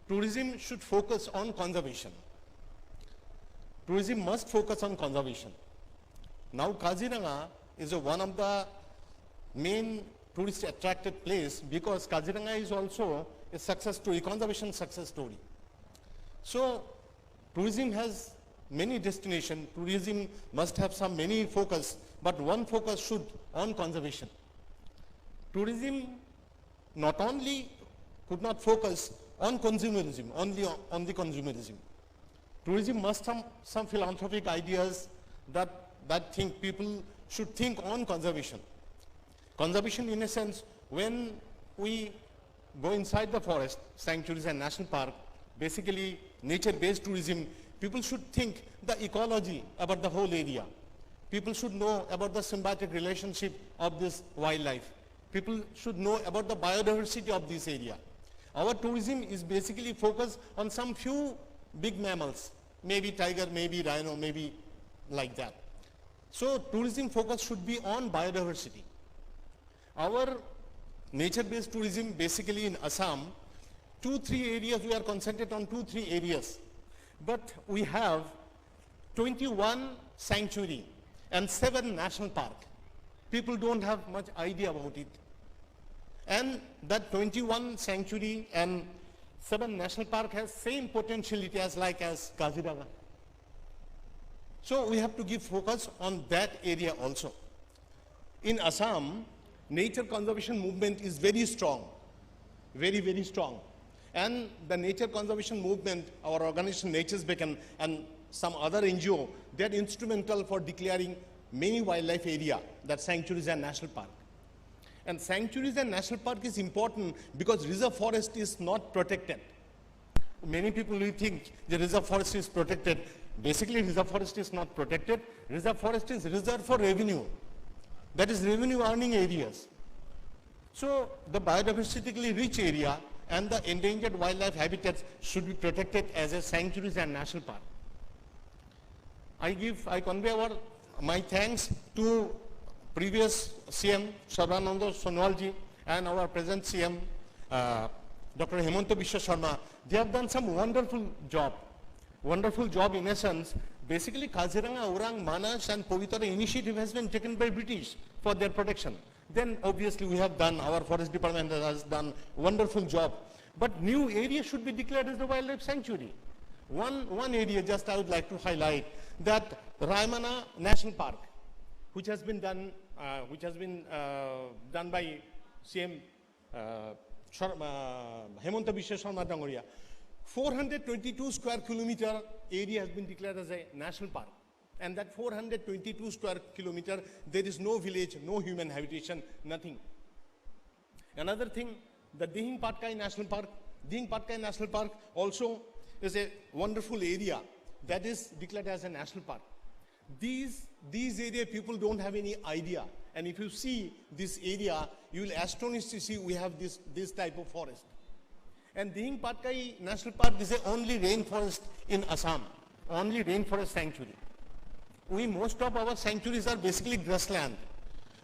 tourism should focus on conservation. Tourism must focus on conservation. Now Kaziranga is one of the main tourist attracted place because Kaziranga is also a success story, conservation success story. So tourism has many destinations. Tourism must have some many focus, but one focus should on conservation. Tourism not only could not focus on consumerism, only on the consumerism. Tourism must have some philanthropic ideas that think people should think on conservation. Conservation in a sense, when we go inside the forest, sanctuaries and national park, basically nature-based tourism, people should think the ecology about the whole area. People should know about the symbiotic relationship of this wildlife. People should know about the biodiversity of this area. Our tourism is basically focused on some few big mammals, maybe tiger, maybe rhino, maybe like that. So tourism focus should be on biodiversity. Our nature-based tourism basically in Assam, 2-3 areas, we are concentrated on 2-3 areas. But we have 21 sanctuary and 7 national park. People don't have much idea about it. And that 21 sanctuary and 7 national park has same potentiality as Kaziranga. So we have to give focus on that area also. In Assam, nature conservation movement is very strong, very, very strong. And the nature conservation movement, our organization Nature's Beacon and some other NGO, they are instrumental for declaring many wildlife area, that sanctuaries and national park. And sanctuaries and national park is important because reserve forest is not protected. Many people will think the reserve forest is protected. Basically, reserve forest is not protected. Reserve forest is reserved for revenue. That is revenue earning areas. So the biodiversically rich area and the endangered wildlife habitats should be protected as a sanctuaries and national park. I convey my thanks to previous CM, Sarbananda Sonowalji, and our present CM, Dr. Hemanta Biswa Sharma. They have done some wonderful job. Wonderful job in essence. Basically, Kaziranga, Orang, Manas and Povitara initiative has been taken by British for their protection. Then obviously we have done, our forest department has done wonderful job. But new area should be declared as the wildlife sanctuary. One area just I would like to highlight, that Raimana National Park, which has been done by CM Hemanta Biswa Sharma Dangoria. 422 square kilometer area has been declared as a national park. And that 422 square kilometer, there is no village, no human habitation, nothing. Another thing, the Dihing Patkai National Park. Dihing Patkai National Park also is a wonderful area that is declared as a national park. These area people don't have any idea. And if you see this area, you will astonish to see we have this type of forest. And Dihing Patkai National Park is the only rainforest in Assam, only rainforest sanctuary. Most of our sanctuaries are basically grassland.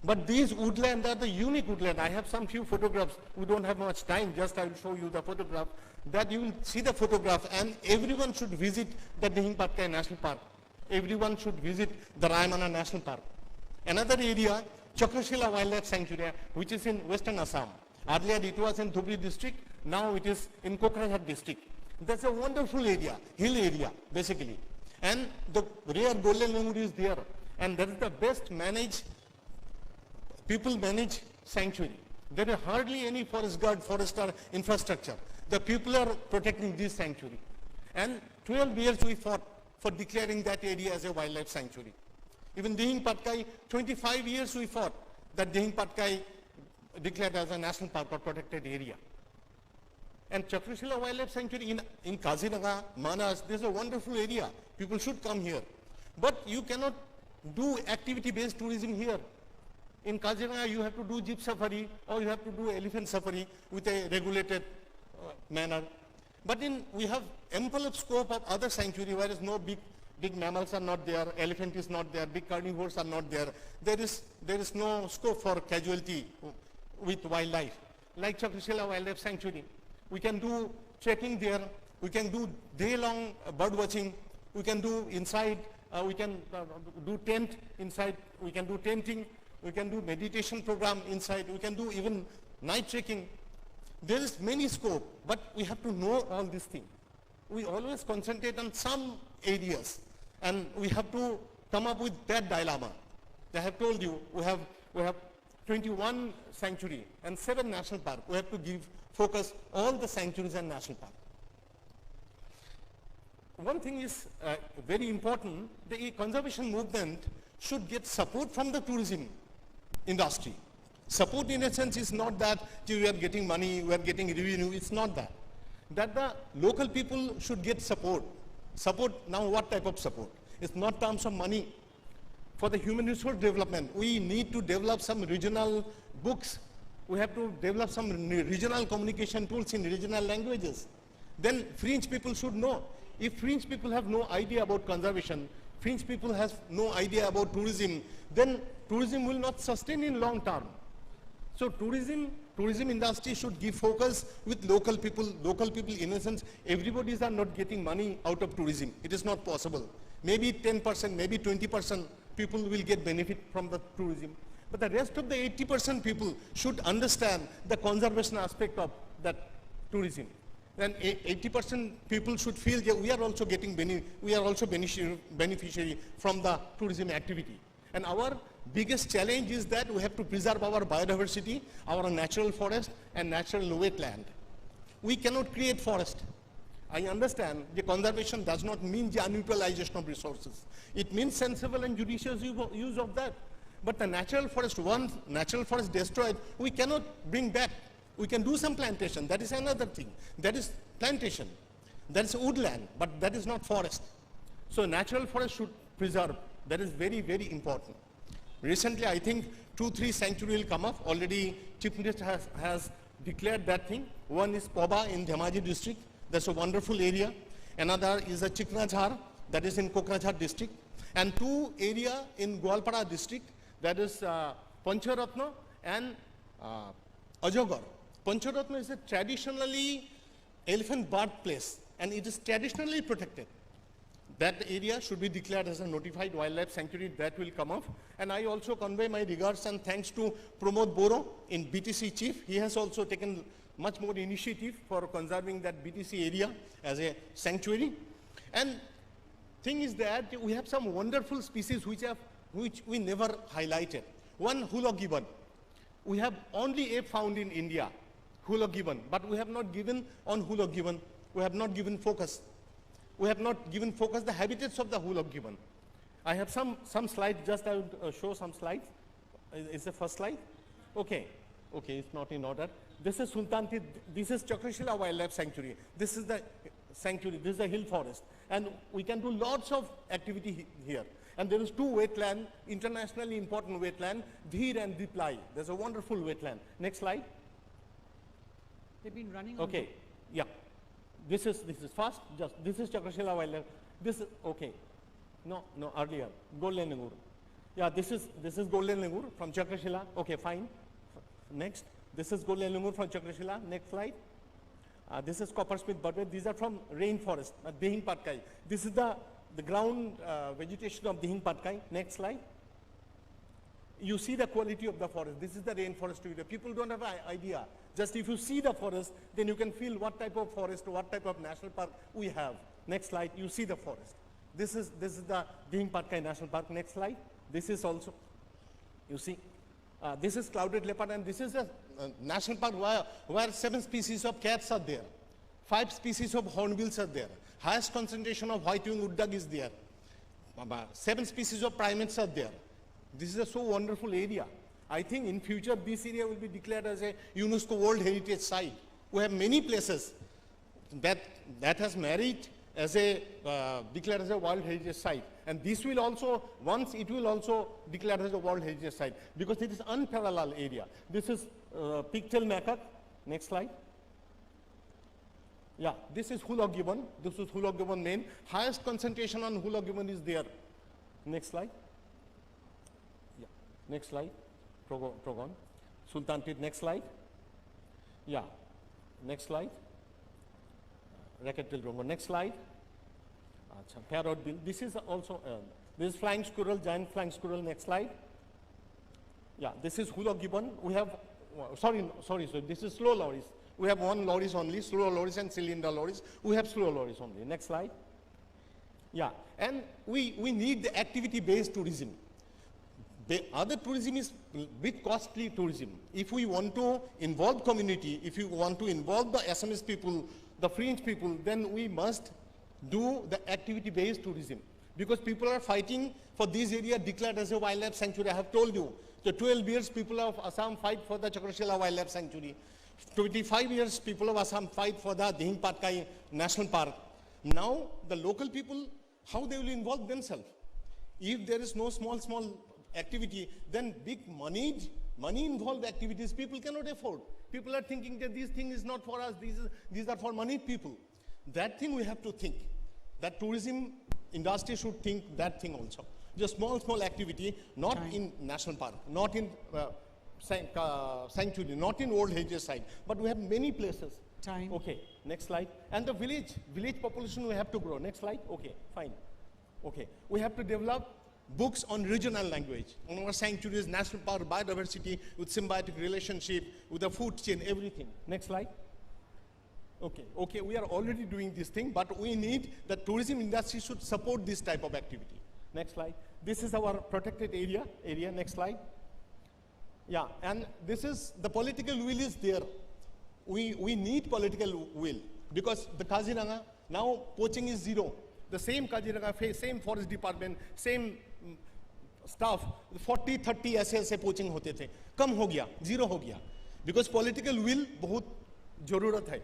But these woodland are the unique woodland. I have some few photographs. We don't have much time, just I will show you the photograph. That you will see the photograph and everyone should visit the Dihing Patkai National Park. Everyone should visit the Raimana National Park. Another area, Chakrashila Wildlife Sanctuary, which is in western Assam. Earlier it was in Dhubri district, now it is in Kokrajhar district. That's a wonderful area, hill area basically. And the rare golden lemur is there. And that is the best managed, people manage sanctuary. There is hardly any forest guard, forester infrastructure. The people are protecting this sanctuary. And 12 years we fought for declaring that area as a wildlife sanctuary. Even Dihing Patkai, 25 years we fought that Dihing Patkai declared as a national park or protected area. And Chakrashila Wildlife Sanctuary in Kaziranga, Manas, there's a wonderful area. People should come here. But you cannot do activity-based tourism here. In Kaziranga, you have to do jeep safari or you have to do elephant safari with a regulated manner. But we have ample of scope of other sanctuary, whereas no big mammals are not there, elephant is not there, big carnivores are not there. There is no scope for casualty with wildlife. Like Chakrashila Wildlife Sanctuary, we can do trekking there, we can do day-long bird watching, we can do inside, we can do tent inside, we can do tenting, we can do meditation program inside, we can do even night trekking. There is many scope, but we have to know all these things. We always concentrate on some areas, and we have to come up with that dilemma. I have told you, we have 21 sanctuary and 7 national parks. We have to give focus all the sanctuaries and national parks. One thing is very important, the conservation movement should get support from the tourism industry. Support in a sense is not that we are getting money, we are getting revenue, it's not that. That the local people should get support. Support, now what type of support? It's not terms of money. For the human resource development, we need to develop some regional books. We have to develop some regional communication tools in regional languages. Then fringe people should know. If fringe people have no idea about conservation, fringe people have no idea about tourism, then tourism will not sustain in long term. So tourism industry should give focus with local people in a sense. Everybody is not getting money out of tourism. It is not possible. Maybe 10%, maybe 20% people will get benefit from the tourism. But the rest of the 80% people should understand the conservation aspect of that tourism. Then 80% people should feel that we are also getting beneficiary from the tourism activity. And our biggest challenge is that we have to preserve our biodiversity, our natural forest and natural wetland. We cannot create forest. I understand the conservation does not mean the unutilization of resources. It means sensible and judicious use of that. But the natural forest, once natural forest destroyed, we cannot bring back. We can do some plantation, that is another thing. That is plantation, that is woodland, but that is not forest. So natural forest should preserve, that is very, very important. Recently, I think 2-3 sanctuary will come up. Already Chief Minister has declared that thing. One is Poba in Dhemaji district, that's a wonderful area. Another is a Chiknajhar, that is in Kokrajhar district. And 2 area in Gwalpara district, that is Pancharatna and Ajogar. Pancharatna is a traditionally elephant birthplace and it is traditionally protected. That area should be declared as a notified wildlife sanctuary. That will come up. And I also convey my regards and thanks to Pramod Boro in BTC chief. He has also taken much more initiative for conserving that BTC area as a sanctuary. And thing is that we have some wonderful species which we never highlighted. One, hula gibbon. We have only ape found in India, hula gibbon, but we have not given on hula gibbon. We have not given focus. We have not given focus the habitats of the hula gibbon. I have some slides, just I would show some slides. Is the first slide? Okay, it's not in order. This is Sultanti, this is Chakrashila Wildlife Sanctuary. This is the sanctuary, this is the hill forest. And we can do lots of activity here. And there is 2 wetland, internationally important wetland, Dhir and Diplai. There's a wonderful wetland. Next slide. They've been running. Okay, yeah. This is fast. This is Chakrashila Wildlife. This is okay. No, earlier. Golden Lengur. Yeah, this is Golden Lengur from Chakrashila. Okay, fine. Next. This is Golden Lengur from Chakrashila. Next slide. This is Coppersmith Budway. These are from rainforest, Dehing Patkai. This is the ground vegetation of Dehing Patkai. Next slide. You see the quality of the forest. This is the rainforest area. People don't have an idea. Just if you see the forest, then you can feel what type of forest, what type of national park we have. Next slide, you see the forest. This is the Dehing Patkai National Park. Next slide. This is also, you see, this is clouded leopard, and this is a national park where 7 species of cats are there. 5 species of hornbills are there. Highest concentration of white-winged wood duck is there. 7 species of primates are there. This is a so wonderful area. I think in future this area will be declared as a UNESCO World Heritage Site. We have many places that has merit as a declared as a World Heritage Site, and this will also, once it will also declare as a World Heritage Site, because it is unparalleled area. This is pigtail macaque. Next slide. Yeah, this is hula gibbon. This is hula gibbon main. Highest concentration on hula gibbon is there. Next slide. Yeah, next slide. Progon. Sultan tit. Next slide. Yeah, next slide. Racket-tailed drongo. Next slide. Parrot bill. This is also, this is flying squirrel, giant flying squirrel. Next slide. Yeah, this is hula gibbon. We have, sorry, this is slow loris. We have one loris only, slow loris and cylinder loris. We have slow loris only. Next slide. Yeah, and we need the activity-based tourism. The other tourism is bit costly tourism. If we want to involve community, if you want to involve the Assamese people, the French people, then we must do the activity-based tourism. Because people are fighting for this area declared as a wildlife sanctuary. I have told you, the 12 years people of Assam fight for the Chakrashila Wildlife Sanctuary. 25 years people of Assam fight for the Dihing Patkai National Park. Now the local people, how they will involve themselves? If there is no small activity, then big money involved activities people cannot afford. People are thinking that this thing is not for us, these are for money people. That thing we have to think. That tourism industry should think that thing also. Just small activity, not in national park, not in sanctuary, not in World Heritage Site, but we have many places. Time. Okay, next slide. And the village population we have to grow. Next slide. Okay, fine. Okay, we have to develop books on regional language, on our sanctuaries, national park, biodiversity, with symbiotic relationship, with the food chain, everything. Next slide. Okay, we are already doing this thing, but we need the tourism industry should support this type of activity. Next slide. This is our protected area. Next slide. Yeah, and this is, the political will is there. We need political will, because the Kaziranga, now poaching is zero. The same Kaziranga, same forest department, same staff, 40-30 ऐसे poaching होते थे, कम हो गया, zero हो गया, because political will बहुत जरूरत है.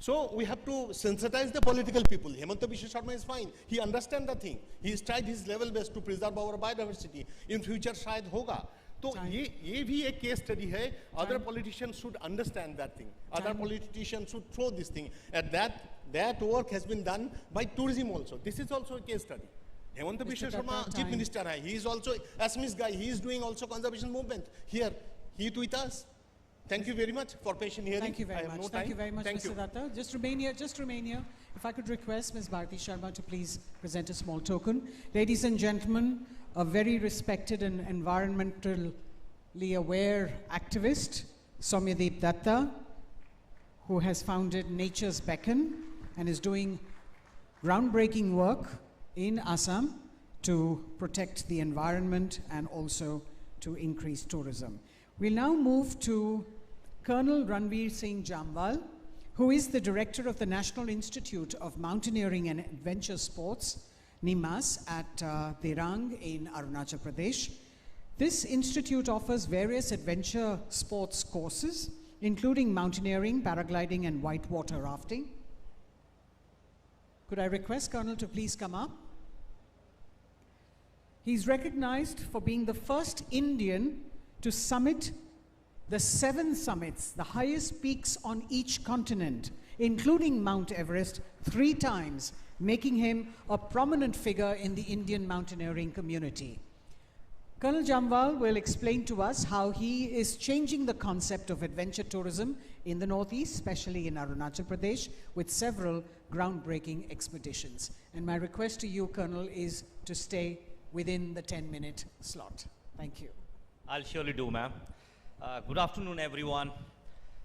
So we have to sensitize the political people. Hemanta Biswa Sharma is fine. He understands the thing. He has tried his level best to preserve our biodiversity. In future शायद होगा. तो ये भी एक case study है. Other politicians should understand that thing. Other politicians should throw this thing. And that work has been done by tourism also. This is also a case study. Hemanta Biswa Sharma, Chief Minister hai. He is also Assamese guy. He is doing also conservation movement here. He with us. Thank you very much for patient hearing. Thank you very much. Thank you very much, Mr. Datta. Just remain here. If I could request Ms. Bharati Sharma to please present a small token. Ladies and gentlemen, a very respected and environmentally aware activist, Soumyadeep Datta, who has founded Nature's Beacon and is doing groundbreaking work in Assam to protect the environment and also to increase tourism. We'll now move to Colonel Ranveer Singh Jamwal, who is the director of the National Institute of Mountaineering and Adventure Sports, NIMAS, at Derang in Arunachal Pradesh. This institute offers various adventure sports courses, including mountaineering, paragliding, and whitewater rafting. Could I request Colonel to please come up? He's recognized for being the first Indian to summit the 7 summits, the highest peaks on each continent, including Mount Everest, 3 times, making him a prominent figure in the Indian mountaineering community. Colonel Jamwal will explain to us how he is changing the concept of adventure tourism in the Northeast, especially in Arunachal Pradesh, with several groundbreaking expeditions. And my request to you, Colonel, is to stay within the 10-minute slot. Thank you. I'll surely do, ma'am. Good afternoon, everyone.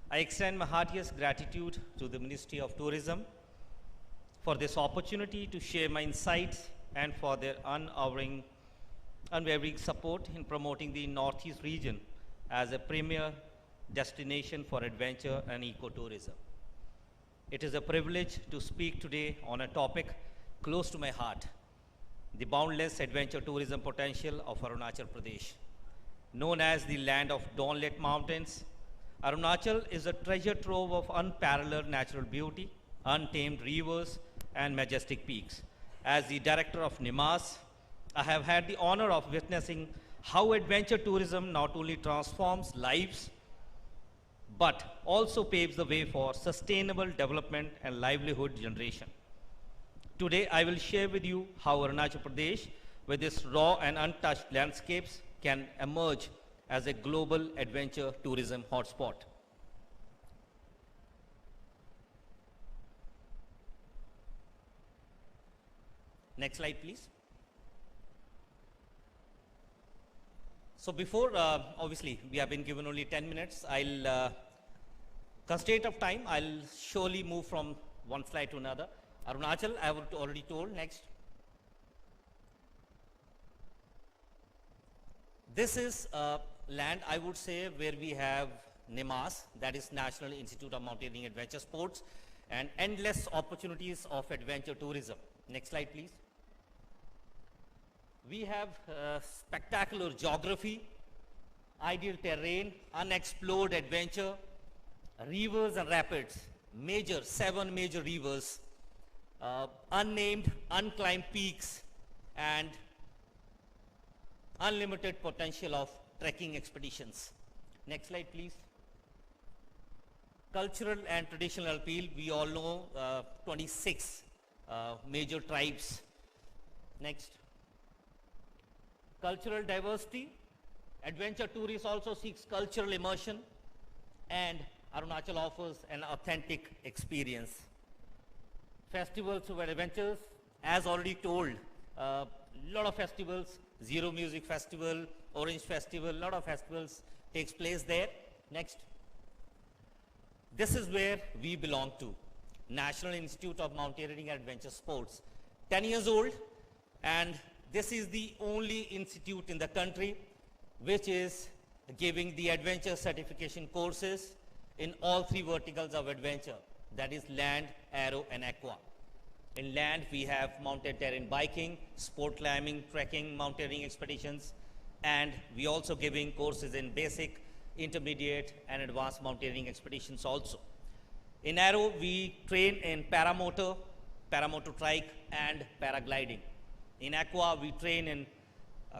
I extend my heartiest gratitude to the Ministry of Tourism for this opportunity to share my insights and for their unwavering support in promoting the Northeast region as a premier destination for adventure and ecotourism. It is a privilege to speak today on a topic close to my heart, the boundless adventure tourism potential of Arunachal Pradesh. Known as the land of dawnlit mountains, Arunachal is a treasure trove of unparalleled natural beauty, untamed rivers, and majestic peaks. As the director of NIMAS, I have had the honor of witnessing how adventure tourism not only transforms lives, but also paves the way for sustainable development and livelihood generation. Today, I will share with you how Arunachal Pradesh, with its raw and untouched landscapes, can emerge as a global adventure tourism hotspot. Next slide, please. So before, obviously, we have been given only 10 minutes. Constraint of time, I'll surely move from one slide to another. Arunachal, I have already told. Next. This is land, I would say, where we have NIMAS, that is National Institute of Mountaineering Adventure Sports, and endless opportunities of adventure tourism. Next slide, please. We have spectacular geography, ideal terrain, unexplored adventure, rivers and rapids, 7 major rivers, unnamed, unclimbed peaks, and unlimited potential of trekking expeditions. Next slide, please. Cultural and traditional appeal, we all know 26 major tribes. Next. Cultural diversity, adventure tourists also seeks cultural immersion, and Arunachal offers an authentic experience. Festivals of adventures, as already told, lot of festivals, Zero Music Festival, Orange Festival, lot of festivals takes place there. Next. This is where we belong to, National Institute of Mountaineering and Adventure Sports. 10 years old, and this is the only institute in the country which is giving the adventure certification courses in all 3 verticals of adventure, that is land, aero, and aqua. In land, we have mountain terrain biking, sport climbing, trekking, mountaineering expeditions, and we also giving courses in basic, intermediate, and advanced mountaineering expeditions also. In aero, we train in paramotor trike, and paragliding. In aqua, we train in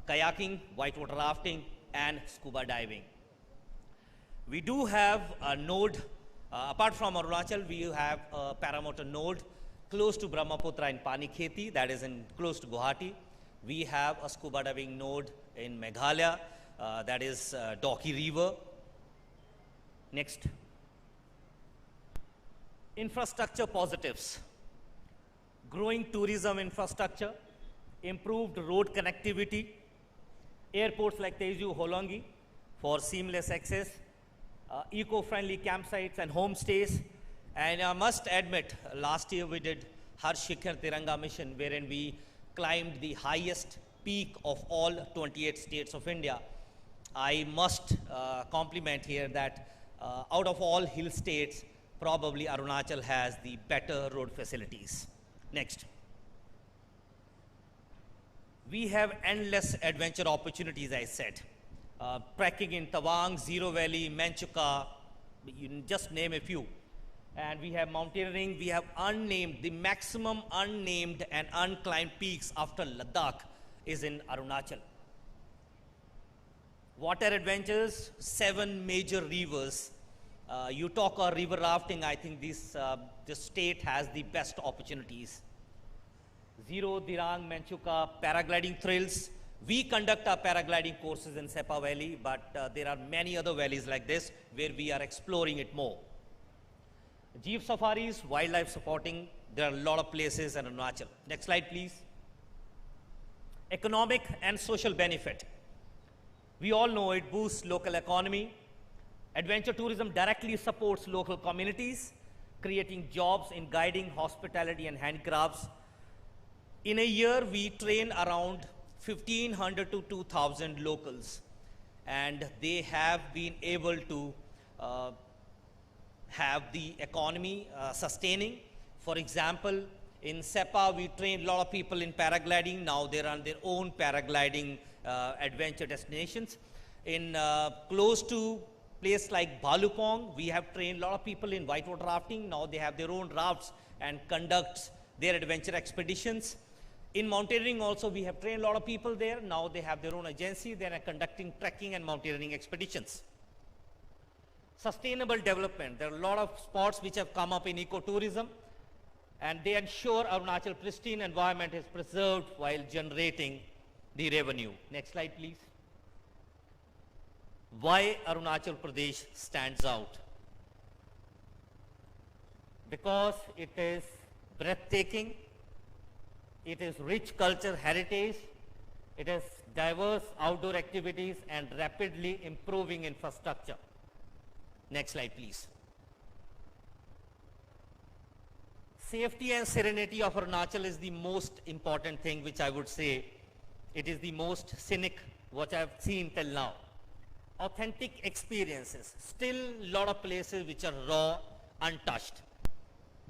kayaking, whitewater rafting, and scuba diving. We do have a node, apart from Arunachal, we have a paramotor node close to Brahmaputra in Panikheti, that is close to Guwahati. We have a scuba diving node in Meghalaya, that is Doki River. Next. Infrastructure positives. Growing tourism infrastructure, improved road connectivity, airports like Tezu, Holongi for seamless access, eco-friendly campsites and homestays. And I must admit, last year we did Har Shikhar Tiranga mission, wherein we climbed the highest peak of all 28 states of India. I must compliment here that out of all hill states, probably Arunachal has the better road facilities. Next. We have endless adventure opportunities, I said. Trekking in Tawang, Zero Valley, Manchuka, you just name a few. And we have mountaineering, we have the maximum unnamed and unclimbed peaks after Ladakh is in Arunachal. Water adventures, 7 major rivers. You talk about river rafting, I think this state has the best opportunities. Zero, Dirang, Manchuka, paragliding thrills. We conduct our paragliding courses in Sepa Valley, but there are many other valleys like this where we are exploring it more. Jeep safaris, wildlife supporting, there are a lot of places in Arunachal. Next slide, please. Economic and social benefit. We all know it boosts local economy. Adventure tourism directly supports local communities, creating jobs in guiding, hospitality, and handicrafts. In a year, we train around 1,500 to 2,000 locals, and they have been able to have the economy sustaining. For example, in Sepa, we train a lot of people in paragliding. Now they're on their own paragliding adventure destinations. In close to place like Bhalupong, we have trained a lot of people in whitewater rafting. Now they have their own rafts and conducts their adventure expeditions. In mountaineering also, we have trained a lot of people there. Now they have their own agency. They are conducting trekking and mountaineering expeditions. Sustainable development. There are a lot of spots which have come up in ecotourism, and they ensure Arunachal pristine environment is preserved while generating the revenue. Next slide, please. Why Arunachal Pradesh stands out? Because it is breathtaking, it is rich culture heritage, it has diverse outdoor activities and rapidly improving infrastructure. Next slide, please. Safety and serenity of Arunachal is the most important thing, which I would say it is the most scenic what I have seen till now. Authentic experiences. Still a lot of places which are raw, untouched.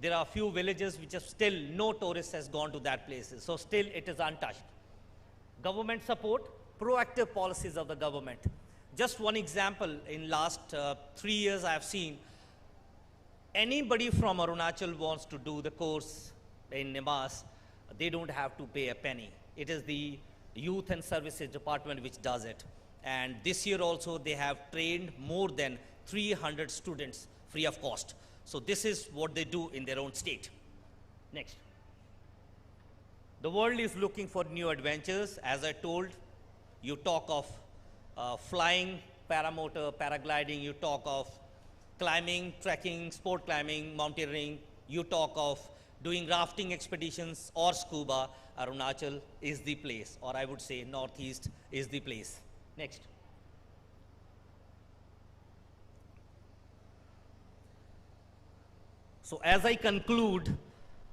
There are a few villages which are still no tourist has gone to that places. So still it is untouched. Government support, proactive policies of the government. Just one example, in last 3 years I have seen anybody from Arunachal wants to do the course in Nimas, they don't have to pay a penny. It is the Youth and Services Department which does it. And this year also they have trained more than 300 students free of cost. So this is what they do in their own state. Next. The world is looking for new adventures. As I told, you talk of flying, paramotor, paragliding, you talk of climbing, trekking, sport climbing, mountaineering, you talk of doing rafting expeditions or scuba. Arunachal is the place, or I would say Northeast is the place. Next. So as I conclude,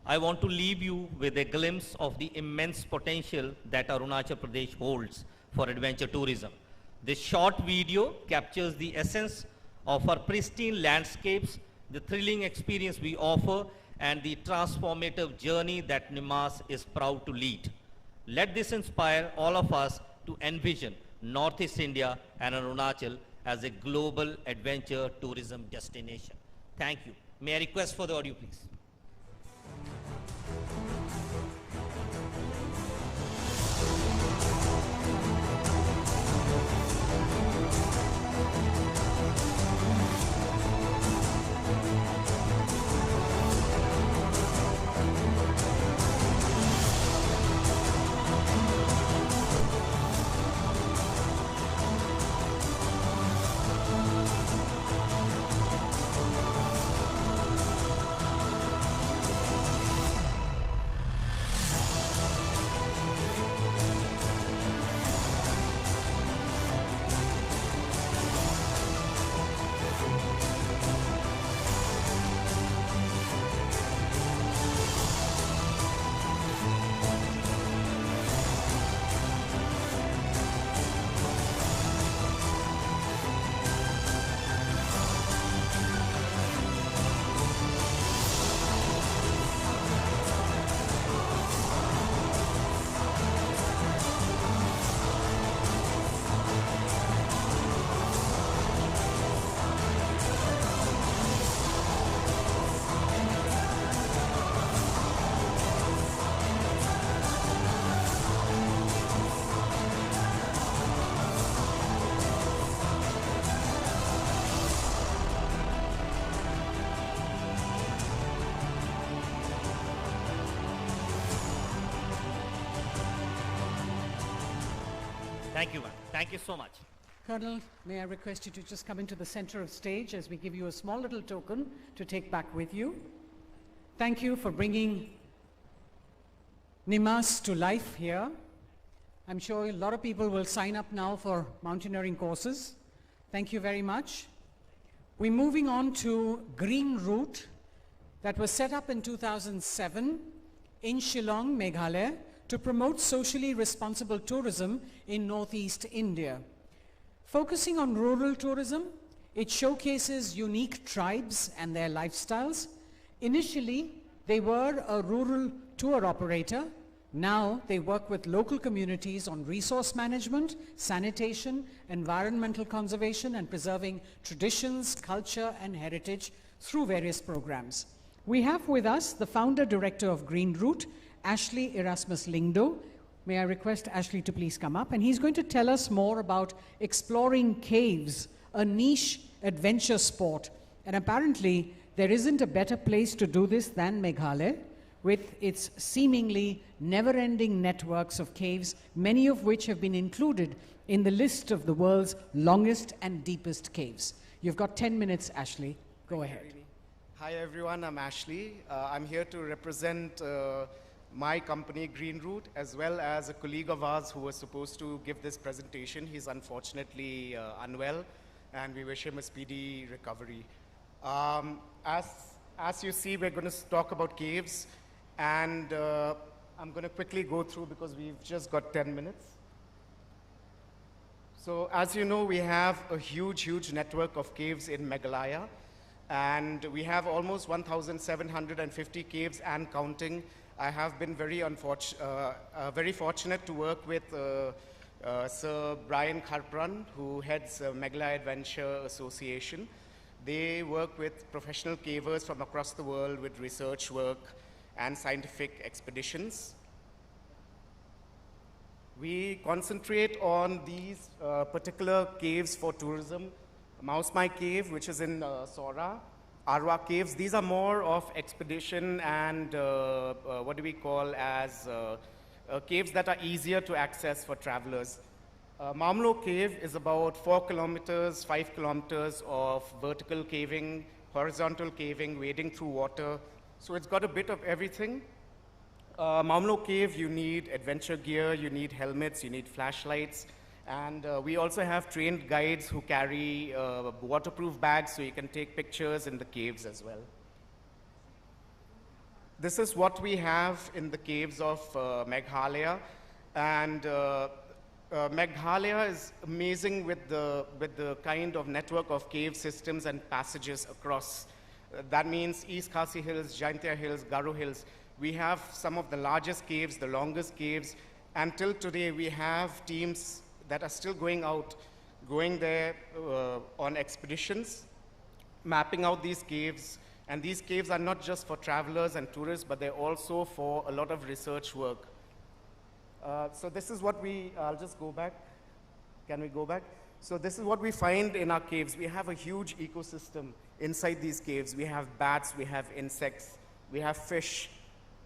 I want to leave you with a glimpse of the immense potential that Arunachal Pradesh holds for adventure tourism. This short video captures the essence of our pristine landscapes, the thrilling experience we offer, and the transformative journey that Nimas is proud to lead. Let this inspire all of us to envision Northeast India and Arunachal as a global adventure tourism destination. Thank you. May I request for the audio, please? Thank you, ma'am. Thank you so much. Colonel, may I request you to just come into the center of stage as we give you a small little token to take back with you. Thank you for bringing Nimas to life here. I'm sure a lot of people will sign up now for mountaineering courses. Thank you very much. We're moving on to Green Route that was set up in 2007 in Shillong, Meghalaya, to promote socially responsible tourism in Northeast India. Focusing on rural tourism, it showcases unique tribes and their lifestyles. Initially, they were a rural tour operator, Now they work with local communities on resource management, sanitation, environmental conservation, and preserving traditions, culture, and heritage through various programs. We have with us the founder director of Green Route, Ashley Erasmus Lingdo. May I request Ashley to please come up? And he's going to tell us more about exploring caves, a niche adventure sport. And apparently, there isn't a better place to do this than Meghalaya, with its seemingly never-ending networks of caves, many of which have been included in the list of the world's longest and deepest caves. You've got 10 minutes, Ashley. Go ahead. Hi everyone, I'm Ashley. I'm here to represent my company, Green Route, as well as a colleague of ours who was supposed to give this presentation. He's unfortunately unwell, and we wish him a speedy recovery. As you see, we're going to talk about caves, and I'm going to quickly go through because we've just got 10 minutes. So as you know, we have a huge network of caves in Meghalaya, and we have almost 1,750 caves and counting. I have been very fortunate to work with Sir Brian Kharpran, who heads Meghalaya Adventure Association. They work with professional cavers from across the world with research work and scientific expeditions. We concentrate on these particular caves for tourism. Mausmai Cave, which is in Sora, Arwa Caves, these are more of expedition and what do we call as caves that are easier to access for travelers. Mamlo Cave is about 4 kilometers, 5 kilometers of vertical caving, horizontal caving, wading through water. So it's got a bit of everything. Mamlo Cave, you need adventure gear, you need helmets, you need flashlights. And we also have trained guides who carry waterproof bags so you can take pictures in the caves as well. This is what we have in the caves of Meghalaya. And Meghalaya is amazing with the kind of network of cave systems and passages across. That means East Khasi Hills, Jaintia Hills, Garo Hills. We have some of the largest caves, the longest caves. Until today, we have teams that are still going there on expeditions, mapping out these caves. And these caves are not just for travelers and tourists, but they're also for a lot of research work. So this is what I'll just go back. Can we go back? So this is what we find in our caves. We have a huge ecosystem inside these caves. We have bats, we have insects, we have fish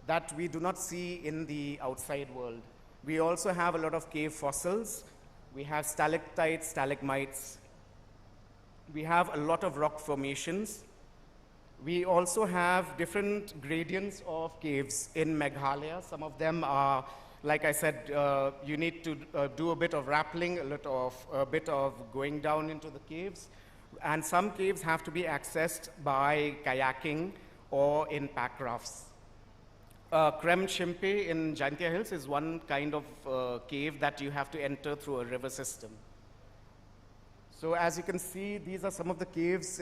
that we do not see in the outside world. We also have a lot of cave fossils. We have stalactites, stalagmites. We have a lot of rock formations. We also have different gradients of caves in Meghalaya. Some of them are, like I said, you need to do a bit of rappelling, a bit of going down into the caves. And some caves have to be accessed by kayaking or in pack rafts. Krem Shimpe in Jaintia Hills is one kind of cave that you have to enter through a river system. So as you can see, these are some of the caves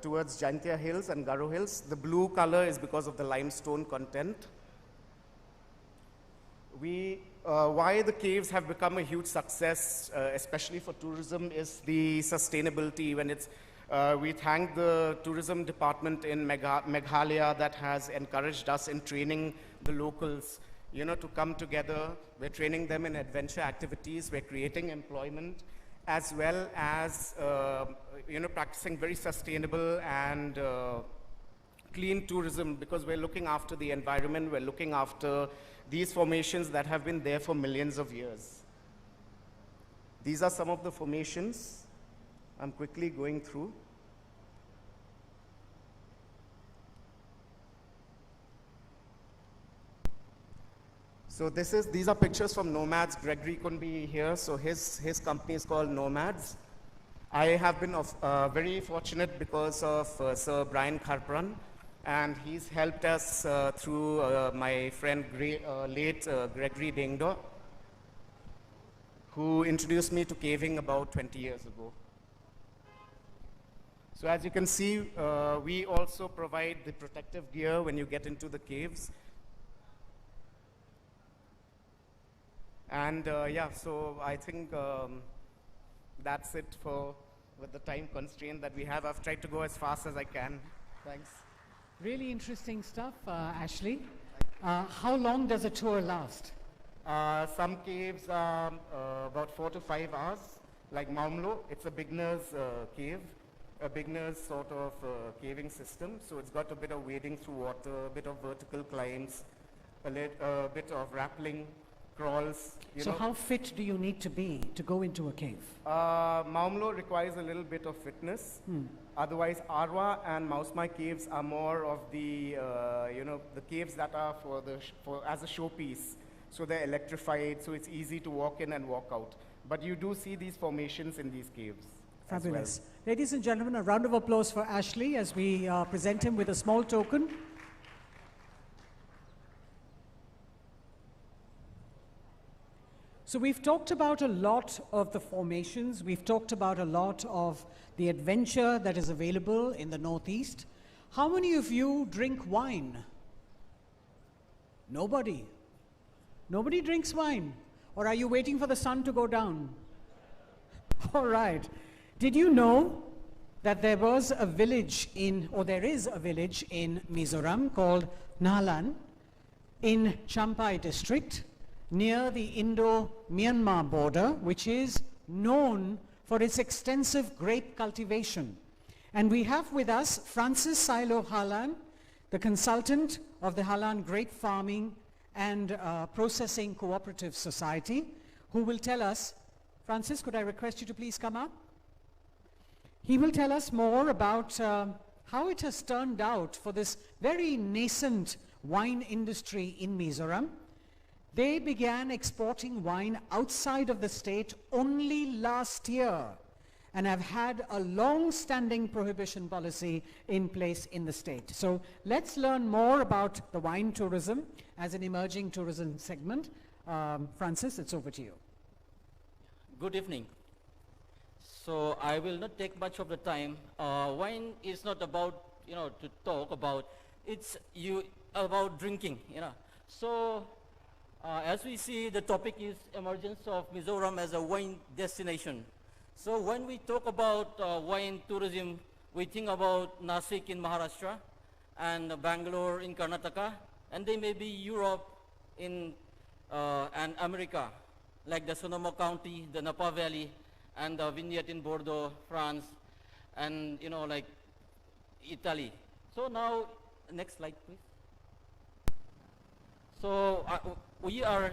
towards Jaintia Hills and Garo Hills. The blue color is because of the limestone content. Why the caves have become a huge success, especially for tourism, is the sustainability. We thank the tourism department in Meghalaya that has encouraged us in training the locals, to come together. We're training them in adventure activities. We're creating employment, as well as, practicing very sustainable and clean tourism, because we're looking after the environment. We're looking after these formations that have been there for millions of years. These are some of the formations. I'm quickly going through. So these are pictures from Nomads. Gregory couldn't be here, so his company is called Nomads. I have been very fortunate because of Sir Brian Kharpran, and he's helped us through my friend late Gregory Dengdo, who introduced me to caving about 20 years ago. So as you can see, we also provide the protective gear when you get into the caves. And yeah, so I think that's it with the time constraint that we have. I've tried to go as fast as I can. Thanks. Really interesting stuff, Ashley. How long does a tour last? Some caves are about 4 to 5 hours. Like Maumlo, it's a beginner's cave, a beginner's sort of caving system. So it's got a bit of wading through water, a bit of vertical climbs, a bit of rappelling, crawls. So how fit do you need to be to go into a cave? Maumlo requires a little bit of fitness. Otherwise, Arwa and Mausmai caves are more of the, the caves that are as a showpiece. So they're electrified, so it's easy to walk in and walk out. But you do see these formations in these caves. Fabulous. Ladies and gentlemen, a round of applause for Ashley as we present him with a small token. So we've talked about a lot of the formations. We've talked about a lot of the adventure that is available in the Northeast. How many of you drink wine? Nobody. Nobody drinks wine. Or are you waiting for the sun to go down? All right. Did you know that there was a village there is a village in Mizoram called Nalan in Champai district near the Indo-Myanmar border, which is known for its extensive grape cultivation. And we have with us Francis Silo Halan, the consultant of the Halan Grape Farming and Processing Cooperative Society, who will tell us, Francis, could I request you to please come up? He will tell us more about how it has turned out for this very nascent wine industry in Mizoram. They began exporting wine outside of the state only last year and have had a long-standing prohibition policy in place in the state. So let's learn more about the wine tourism as an emerging tourism segment. Francis, it's over to you. Good evening. So I will not take much of the time. Wine is not about, to talk about. It's about drinking, So as we see, the topic is emergence of Mizoram as a wine destination. So when we talk about wine tourism, we think about Nasik in Maharashtra and Bangalore in Karnataka, and they may be Europe and America, like the Sonoma County, the Napa Valley, and the vineyard in Bordeaux, France, and like Italy. So now, next slide, please. So we are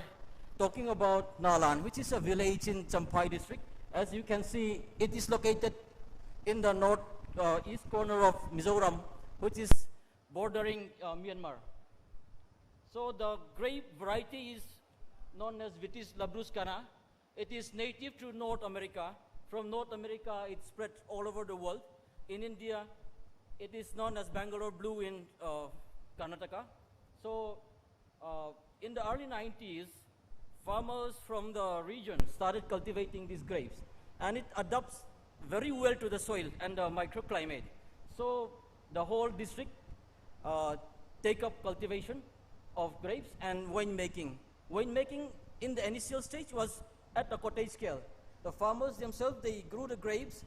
talking about Nalan, which is a village in Champai district. As you can see, it is located in the northeast corner of Mizoram, which is bordering Myanmar. So the grape variety is known as Vitis labruscana. It is native to North America. From North America, it spreads all over the world. In India, it is known as Bangalore Blue in Karnataka. So in the early 90s, farmers from the region started cultivating these grapes, and it adapts very well to the soil and the microclimate. So the whole district take up cultivation of grapes and winemaking. Winemaking in the initial stage was at a cottage scale. The farmers themselves, they grew the grapes,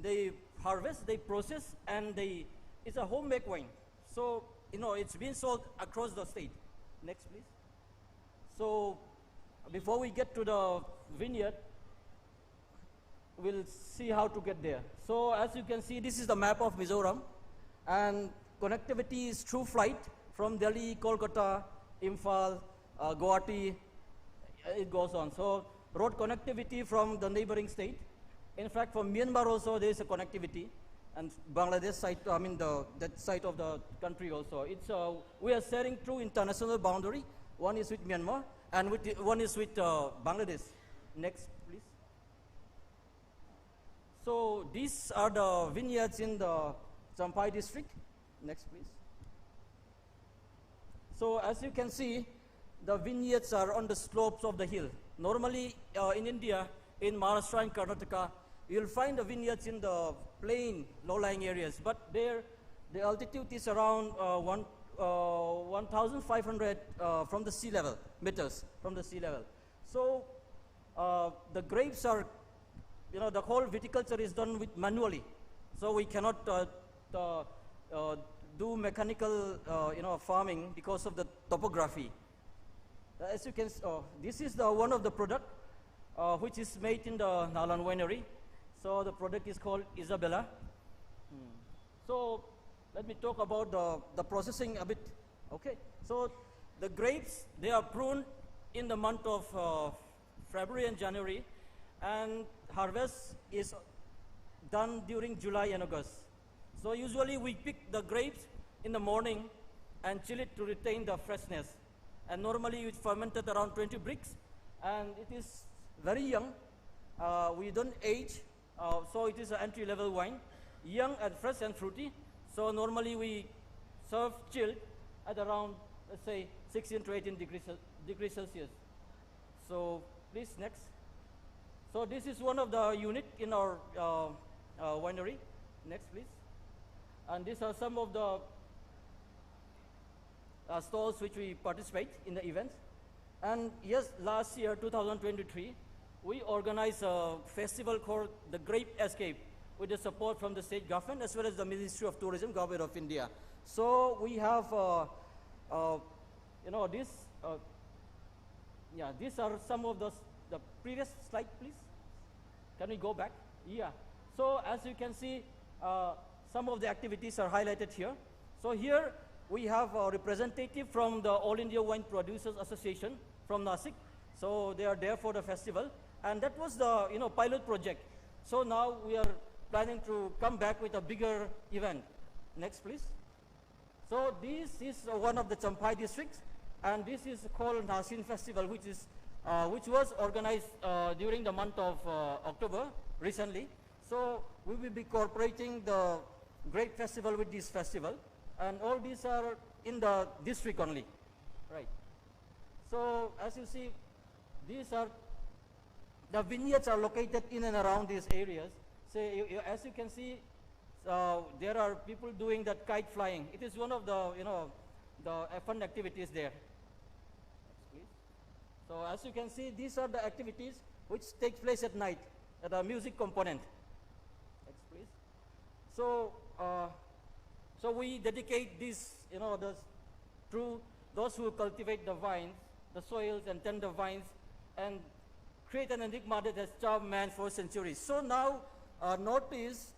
they harvest, they process, and it's a homemade wine. So, it's been sold across the state. Next, please. So, before we get to the vineyard, we'll see how to get there. So, as you can see, this is the map of Mizoram, and connectivity is through flight from Delhi, Kolkata, Imphal, Guwahati, it goes on. So, road connectivity from the neighboring state. In fact, from Myanmar also there is a connectivity, and Bangladesh side, that side of the country also. We are sharing through international boundary. One is with Myanmar, and one is with Bangladesh. Next, please. So these are the vineyards in the Champai district. Next, please. So as you can see, the vineyards are on the slopes of the hill. Normally in India, in Maharashtra and Karnataka, you'll find the vineyards in the plain, low-lying areas. But there, the altitude is around 1,500 from the sea level, meters from the sea level. So the grapes are, the whole viticulture is done with manually. So we cannot do mechanical, farming because of the topography. As you can see, this is one of the product which is made in the Nalan winery. So the product is called Isabella. So let me talk about the processing a bit. Okay, so the grapes, they are pruned in the month of February and January, and harvest is done during July and August. So usually we pick the grapes in the morning and chill it to retain the freshness. And normally it's fermented around 20 bricks, and it is very young. We don't age, so it is an entry-level wine, young and fresh and fruity. So normally we serve chilled at around, let's say, 16 to 18 degrees Celsius. So please, next. So this is one of the unit in our winery. Next, please. And these are some of the stalls which we participate in the event. And yes, last year, 2023, we organized a festival called the Grape Escape with the support from the state government as well as the Ministry of Tourism, Government of India. So we have, these are some of the previous slide, please. Can we go back? Yeah. So as you can see, some of the activities are highlighted here. So here we have a representative from the All India Wine Producers Association from Nasik. So they are there for the festival. And that was the pilot project. So now we are planning to come back with a bigger event. Next, please. So this is one of the Champai districts, and this is called Nasin Festival, which was organized during the month of October recently. So we will be cooperating the Grape Festival with this festival, and all these are in the district only, right? So as you see, the vineyards are located in and around these areas. So as you can see, there are people doing that kite flying. It is one of the the fun activities there. Next, please. So as you can see, these are the activities which take place at night, the music component. Next, please. So so we dedicate this, to those who cultivate the vines, the soils, and tend the vines, and create an enigma that has charmed man for centuries. So now, Northeast,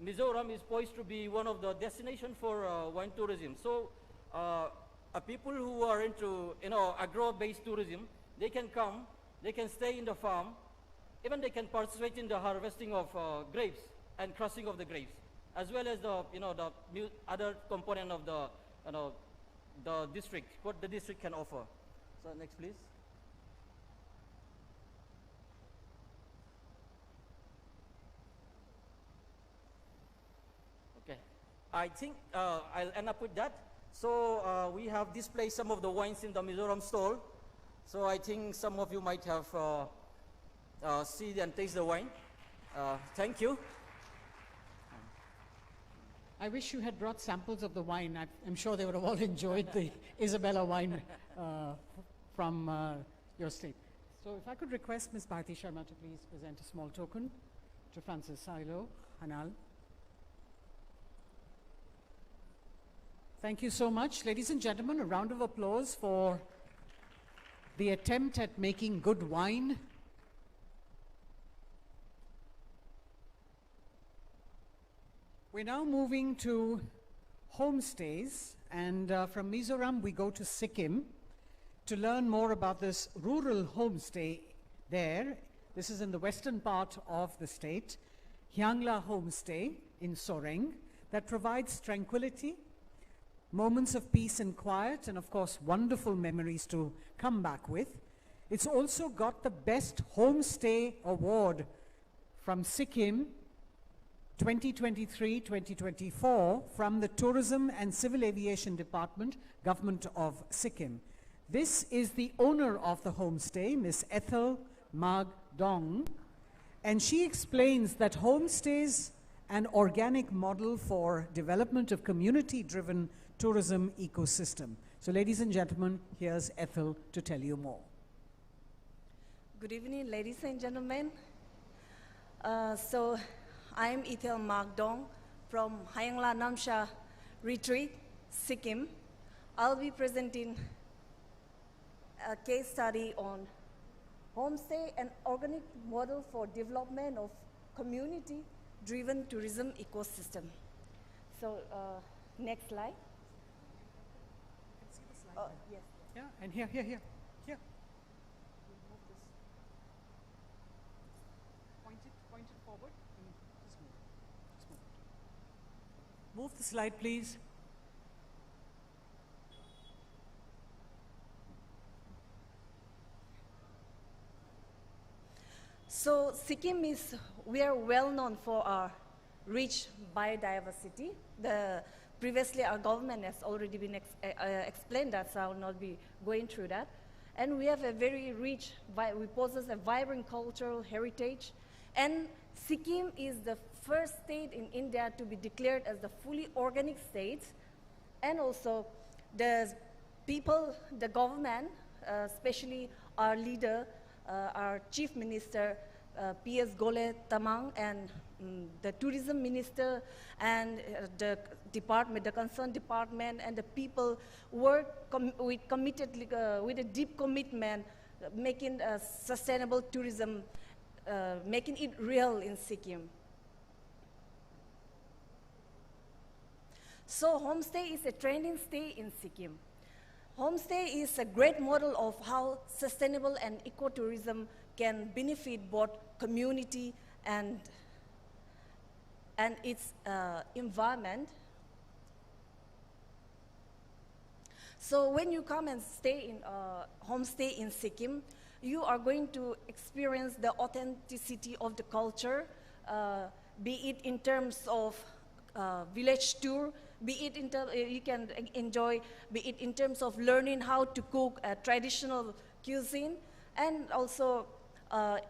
Mizoram is poised to be one of the destinations for wine tourism. So people who are into, agro-based tourism, they can come, they can stay in the farm, even they can participate in the harvesting of grapes and crushing of the grapes, as well as the, the other component of the district, what the district can offer. So next, please. Okay, I think I'll end up with that. So we have displayed some of the wines in the Mizoram stall. So I think some of you might have seen and taste the wine. Thank you. I wish you had brought samples of the wine. I'm sure they would have all enjoyed the Isabella wine from your state. So if I could request Ms. Bharti Sharma to please present a small token to Francis Silo, Hanal. Thank you so much. Ladies and gentlemen, a round of applause for the attempt at making good wine. We're now moving to homestays, and from Mizoram we go to Sikkim to learn more about this rural homestay there. This is in the western part of the state, Hyangla Homestay in Soreng, that provides tranquility, moments of peace and quiet, and of course wonderful memories to come back with. It's also got the Best Homestay Award from Sikkim 2023-2024 from the Tourism and Civil Aviation Department, Government of Sikkim. This is the owner of the homestay, Miss Ethel Mag Dong, and she explains that homestays an organic model for development of community-driven tourism ecosystem. So ladies and gentlemen, here's Ethel to tell you more. Good evening, ladies and gentlemen. So I'm Ethel Magdong from Hayangla Namsha Retreat, Sikkim. I'll be presenting a case study on homestay and organic model for development of community-driven tourism ecosystem. So next slide. Yes. Yeah, and here. Here. Point it forward and just move. Move the slide, please. So Sikkim we are well known for our rich biodiversity. Previously our government has already been explained that, so I will not be going through that. And we have a very rich, we possess a vibrant cultural heritage. And Sikkim is the first state in India to be declared as the fully organic state. And also the people, the government, especially our leader, our chief minister, P.S. Gole Tamang, and the tourism minister and the department, the concerned department, and the people work with a deep commitment, making sustainable tourism, making it real in Sikkim. So homestay is a trending stay in Sikkim. Homestay is a great model of how sustainable and ecotourism can benefit both community and its environment. So when you come and stay in homestay in Sikkim, you are going to experience the authenticity of the culture, be it in terms of village tour, be it you can enjoy, be it in terms of learning how to cook a traditional cuisine, and also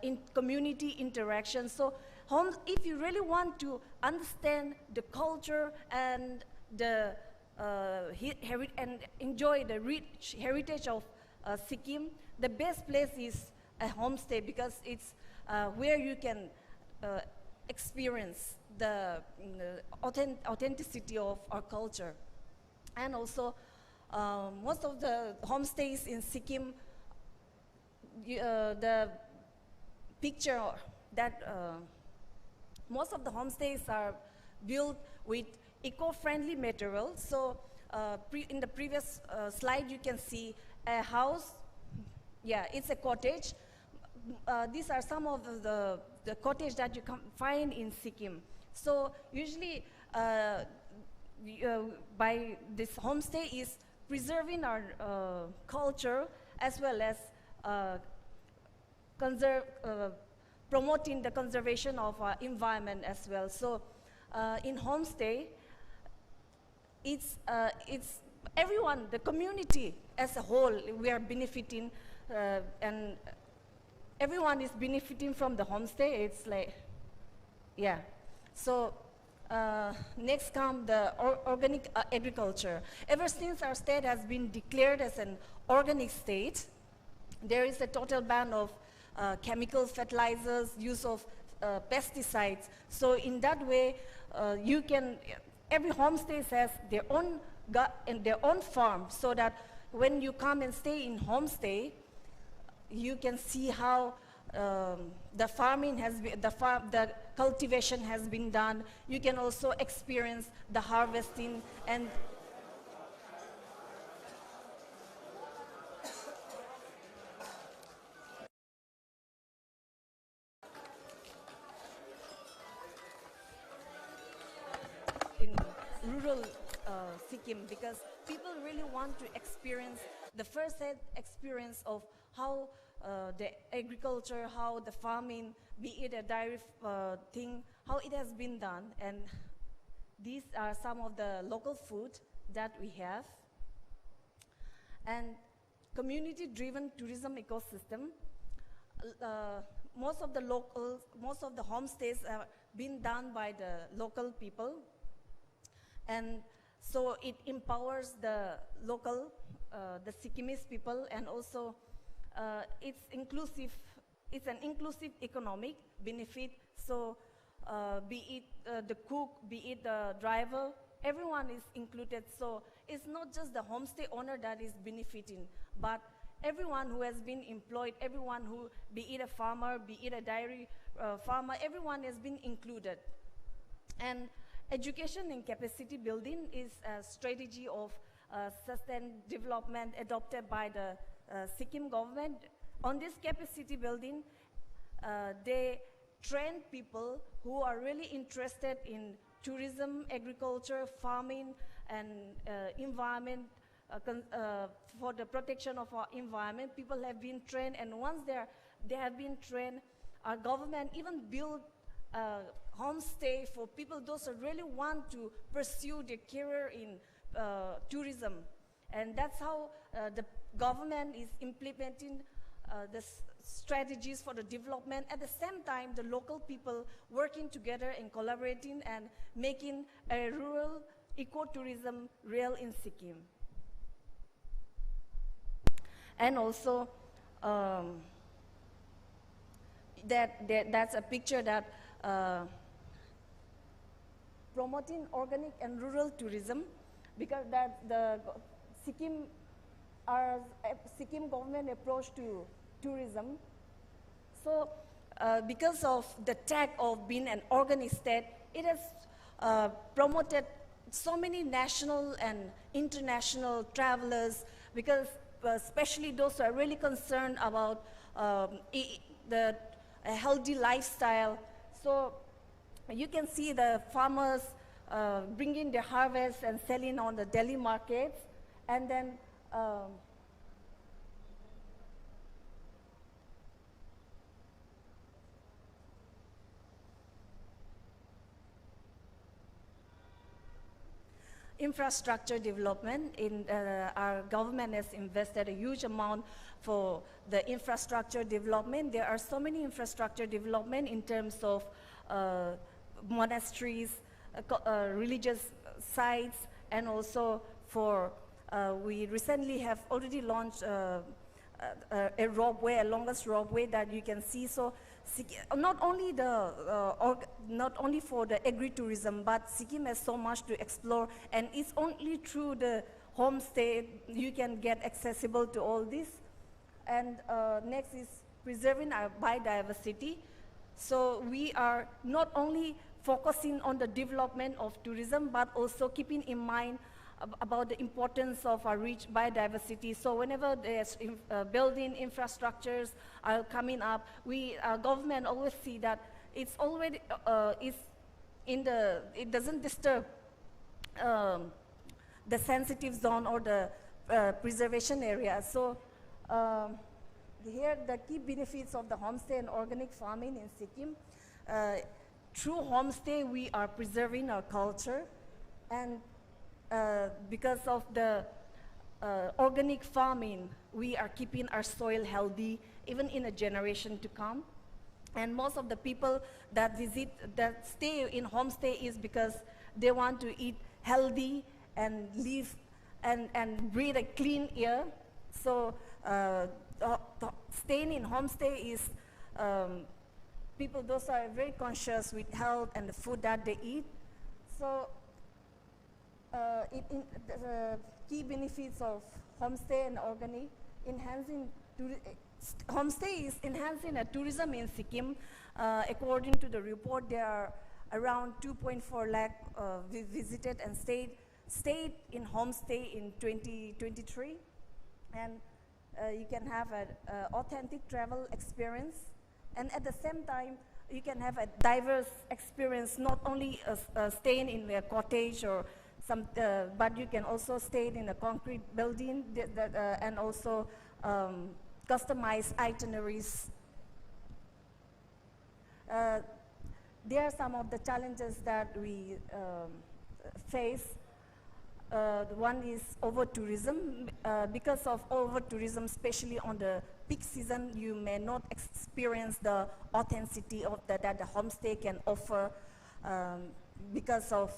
in community interaction. So if you really want to understand the culture and the and enjoy the rich heritage of Sikkim, the best place is a homestay, because it's where you can experience the authenticity of our culture. And also, most of the homestays in Sikkim, the picture that most of the homestays are built with eco-friendly materials. So in the previous slide, you can see a house. Yeah, it's a cottage. These are some of the cottage that you can find in Sikkim. So usually by this homestay is preserving our culture, as well as promoting the conservation of our environment as well. So in homestay, it's everyone, the community as a whole, we are benefiting, and everyone is benefiting from the homestay. It's like, yeah. So next comes the organic agriculture. Ever since our state has been declared as an organic state, there is a total ban of chemical fertilizers, use of pesticides. So in that way, every homestay has their own farm, so that when you come and stay in homestay, you can see how the farming has been, the cultivation has been done. You can also experience the harvesting and in rural Sikkim, because people really want to experience the first-hand experience of how the agriculture, how the farming, be it a dairy thing, how it has been done. And these are some of the local food that we have. And community-driven tourism ecosystem, most of the homestays are being done by the local people. And so it empowers the local, the Sikkimese people, and also it's inclusive it's an inclusive economic benefit. So be it the cook, be it the driver, everyone is included. So it's not just the homestay owner that is benefiting, but everyone who has been employed, everyone who, be it a farmer, be it a dairy farmer, everyone has been included. And education and capacity building is a strategy of sustained development adopted by the Sikkim government. On this capacity building, they train people who are really interested in tourism, agriculture, farming, and environment, for the protection of our environment. People have been trained, and once they have been trained, our government even built homestay for people, those who really want to pursue their career in tourism. And that's how the government is implementing the strategies for the development. At the same time, the local people working together and collaborating and making a rural ecotourism real in Sikkim. And also, that's a picture that promoting organic and rural tourism, because that's the Sikkim government approach to tourism. So because of the tag of being an organic state, it has promoted so many national and international travelers, because especially those who are really concerned about a healthy lifestyle. So you can see the farmers bringing their harvest and selling on the Delhi markets, and then infrastructure development. Our government has invested a huge amount for the infrastructure development. There are so many infrastructure development in terms of monasteries, religious sites, and also for, we recently have already launched a roadway, a longest roadway that you can see. So not only not only for the agri-tourism, but Sikkim has so much to explore, and it's only through the homestay you can get accessible to all this. And next is preserving our biodiversity. So we are not only focusing on the development of tourism, but also keeping in mind about the importance of our rich biodiversity. So whenever there's building infrastructures are coming up, our government always see that it's already, it doesn't disturb the sensitive zone or the preservation area. So here the key benefits of the homestay and organic farming in Sikkim. Through homestay, we are preserving our culture, and because of the organic farming, we are keeping our soil healthy, even in a generation to come. And most of the people that stay in homestay is because they want to eat healthy and live and breathe a clean air. So staying in homestay is people, those are very conscious with health and the food that they eat. So the key benefits of homestay and organic, homestay is enhancing tourism in Sikkim. According to the report, there are around 2.4 lakh visited and stayed in homestay in 2023. And you can have an authentic travel experience. And at the same time, you can have a diverse experience, not only staying in a cottage or but you can also stay in a concrete building and also customize itineraries. There are some of the challenges that we face. One is over-tourism. Because of over-tourism, especially on the peak season, you may not experience the authenticity of that the homestay can offer because of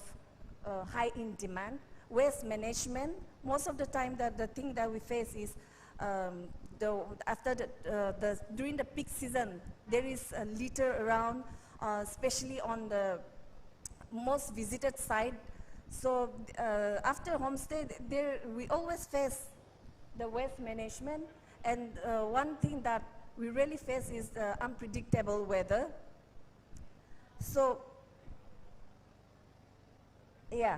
high in demand. Waste management, most of the time the thing that we face is during the peak season, there is a litter around, especially on the most visited site. So after homestay, we always face the waste management, and one thing that we really face is the unpredictable weather. So, yeah.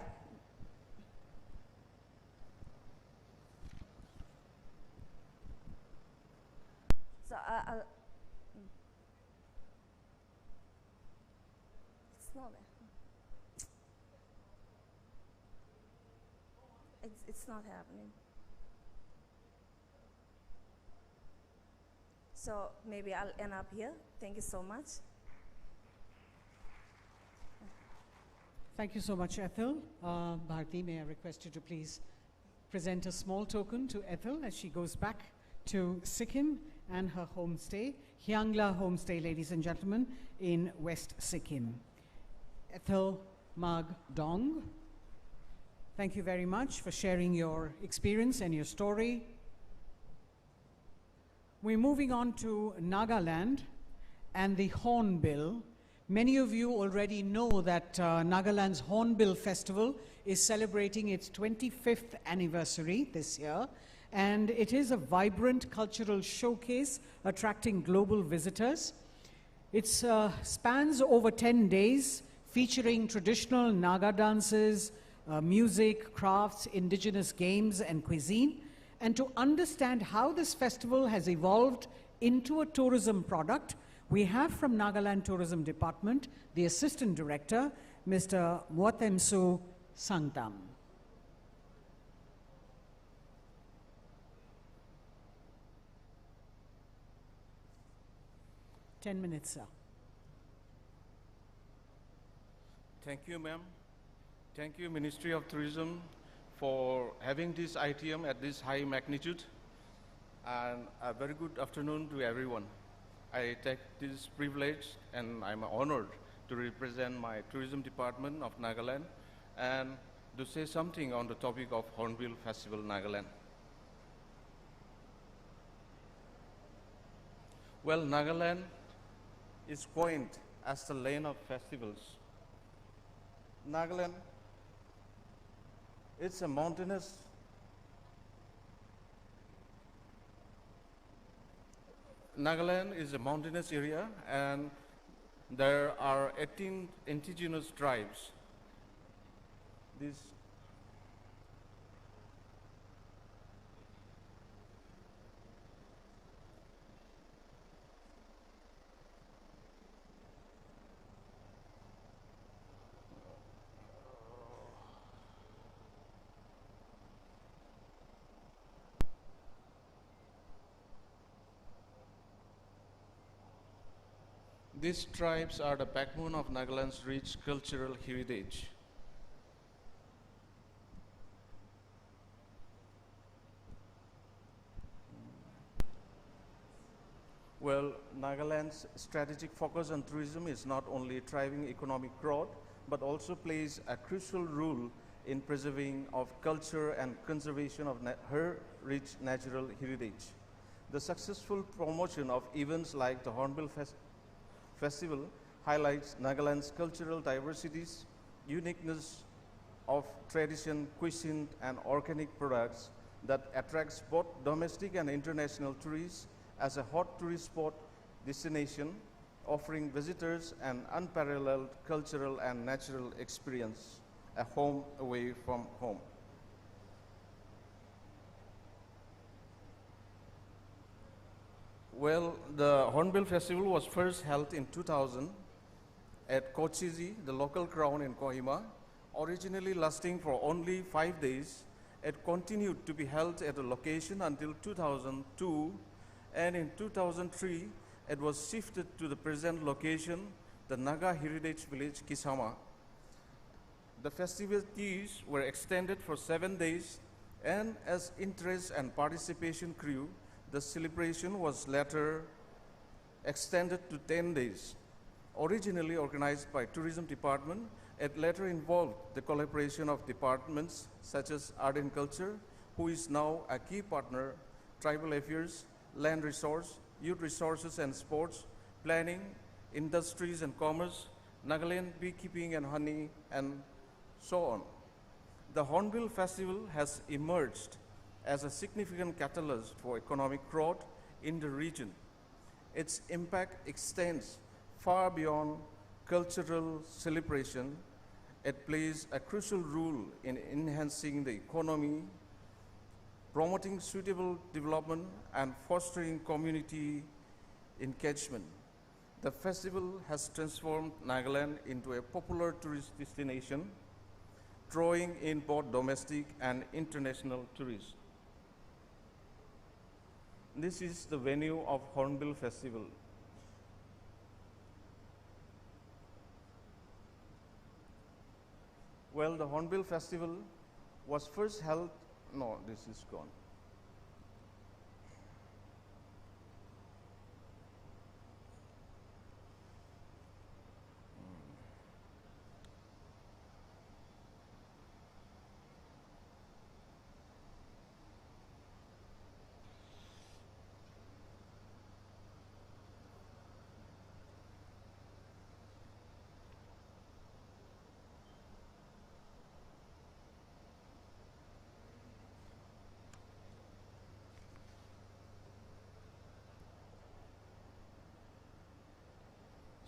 So it's not there. It's not happening. So maybe I'll end up here. Thank you so much. Thank you so much, Ethel. Bharti, may I request you to please present a small token to Ethel as she goes back to Sikkim and her homestay, Hyangla Homestay, ladies and gentlemen, in West Sikkim. Ethel Mag Dong, thank you very much for sharing your experience and your story. We're moving on to Nagaland and the Hornbill. Many of you already know that Nagaland's Hornbill Festival is celebrating its 25th anniversary this year, and it is a vibrant cultural showcase attracting global visitors. It spans over 10 days, featuring traditional Naga dances, music, crafts, indigenous games, and cuisine. And to understand how this festival has evolved into a tourism product, we have from Nagaland Tourism Department, the Assistant Director, Mr. Mwatemsu Sangtam. Ten minutes, sir. Thank you, ma'am. Thank you, Ministry of Tourism, for having this ITM at this high magnitude. And a very good afternoon to everyone. I take this privilege and I'm honored to represent my tourism department of Nagaland and to say something on the topic of Hornbill Festival Nagaland. Well, Nagaland is coined as the land of festivals. Nagaland, it's a mountainous Nagaland is a mountainous area, and there are 18 indigenous tribes. These tribes are the backbone of Nagaland's rich cultural heritage. Well, Nagaland's strategic focus on tourism is not only driving economic growth, but also plays a crucial role in preserving of culture and conservation of her rich natural heritage. The successful promotion of events like the Hornbill Festival highlights Nagaland's cultural diversities, uniqueness of tradition, cuisine, and organic products that attracts both domestic and international tourists as a hot tourist spot destination, offering visitors an unparalleled cultural and natural experience, a home away from home. Well, the Hornbill Festival was first held in 2000 at Kochiji, the local crown in Kohima, originally lasting for only 5 days. It continued to be held at a location until 2002, and in 2003, it was shifted to the present location, the Naga Heritage Village, Kisama. The festivities were extended for 7 days, and as interest and participation grew, the celebration was later extended to 10 days. Originally organized by Tourism Department, it later involved the collaboration of departments such as Art and Culture, who is now a key partner, tribal affairs, land resource, youth resources and sports, planning, industries and commerce, Nagaland beekeeping and honey, and so on. The Hornbill Festival has emerged as a significant catalyst for economic growth in the region. Its impact extends far beyond cultural celebration. It plays a crucial role in enhancing the economy, promoting suitable development, and fostering community engagement. The festival has transformed Nagaland into a popular tourist destination, drawing in both domestic and international tourists. This is the venue of Hornbill Festival. Well, the Hornbill Festival was first held, no, this is gone.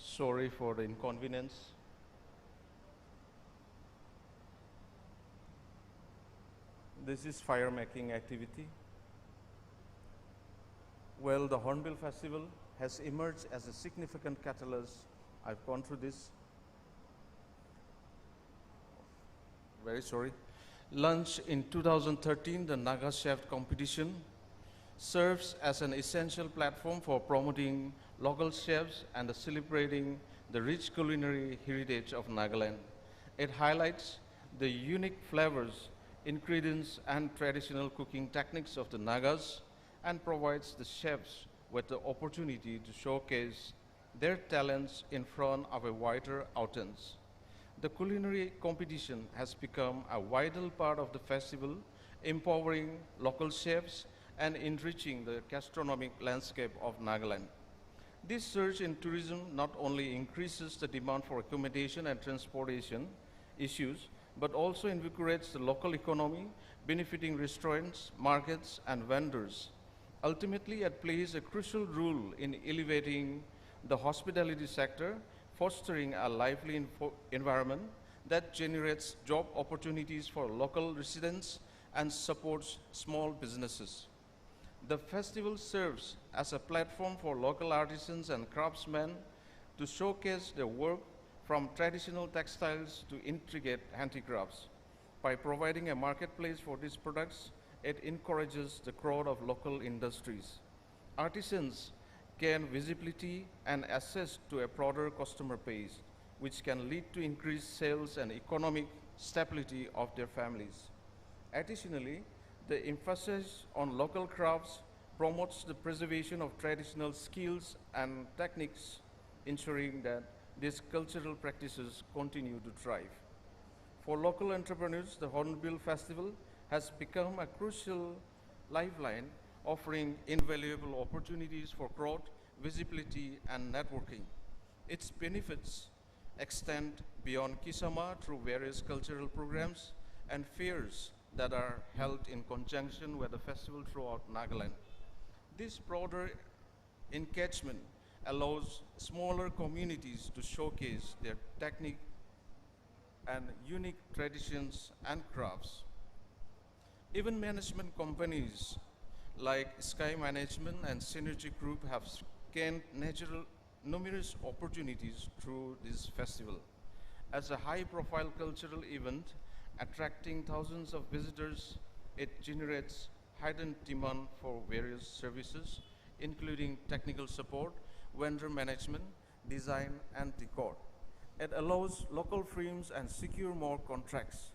Sorry for the inconvenience. This is fire making activity. Well, the Hornbill Festival has emerged as a significant catalyst. I've gone through this. Very sorry. Launched in 2013, the Naga Chef competition serves as an essential platform for promoting local chefs and celebrating the rich culinary heritage of Nagaland. It highlights the unique flavors, ingredients, and traditional cooking techniques of the Nagas and provides the chefs with the opportunity to showcase their talents in front of a wider audience. The culinary competition has become a vital part of the festival, empowering local chefs and enriching the gastronomic landscape of Nagaland. This surge in tourism not only increases the demand for accommodation and transportation issues, but also invigorates the local economy, benefiting restaurants, markets, and vendors. Ultimately, it plays a crucial role in elevating the hospitality sector, fostering a lively environment that generates job opportunities for local residents and supports small businesses. The festival serves as a platform for local artisans and craftsmen to showcase their work from traditional textiles to intricate handicrafts. By providing a marketplace for these products, it encourages the growth of local industries. Artisans gain visibility and access to a broader customer base, which can lead to increased sales and economic stability of their families. Additionally, the emphasis on local crafts promotes the preservation of traditional skills and techniques, ensuring that these cultural practices continue to thrive. For local entrepreneurs, the Hornbill Festival has become a crucial lifeline, offering invaluable opportunities for growth, visibility, and networking. Its benefits extend beyond Kisama through various cultural programs and fairs that are held in conjunction with the festival throughout Nagaland. This broader engagement allows smaller communities to showcase their technique and unique traditions and crafts. Even management companies like Sky Management and Synergy Group have gained numerous opportunities through this festival. As a high-profile cultural event, attracting thousands of visitors, it generates heightened demand for various services, including technical support, vendor management, design, and decor. It allows local firms and secure more contracts,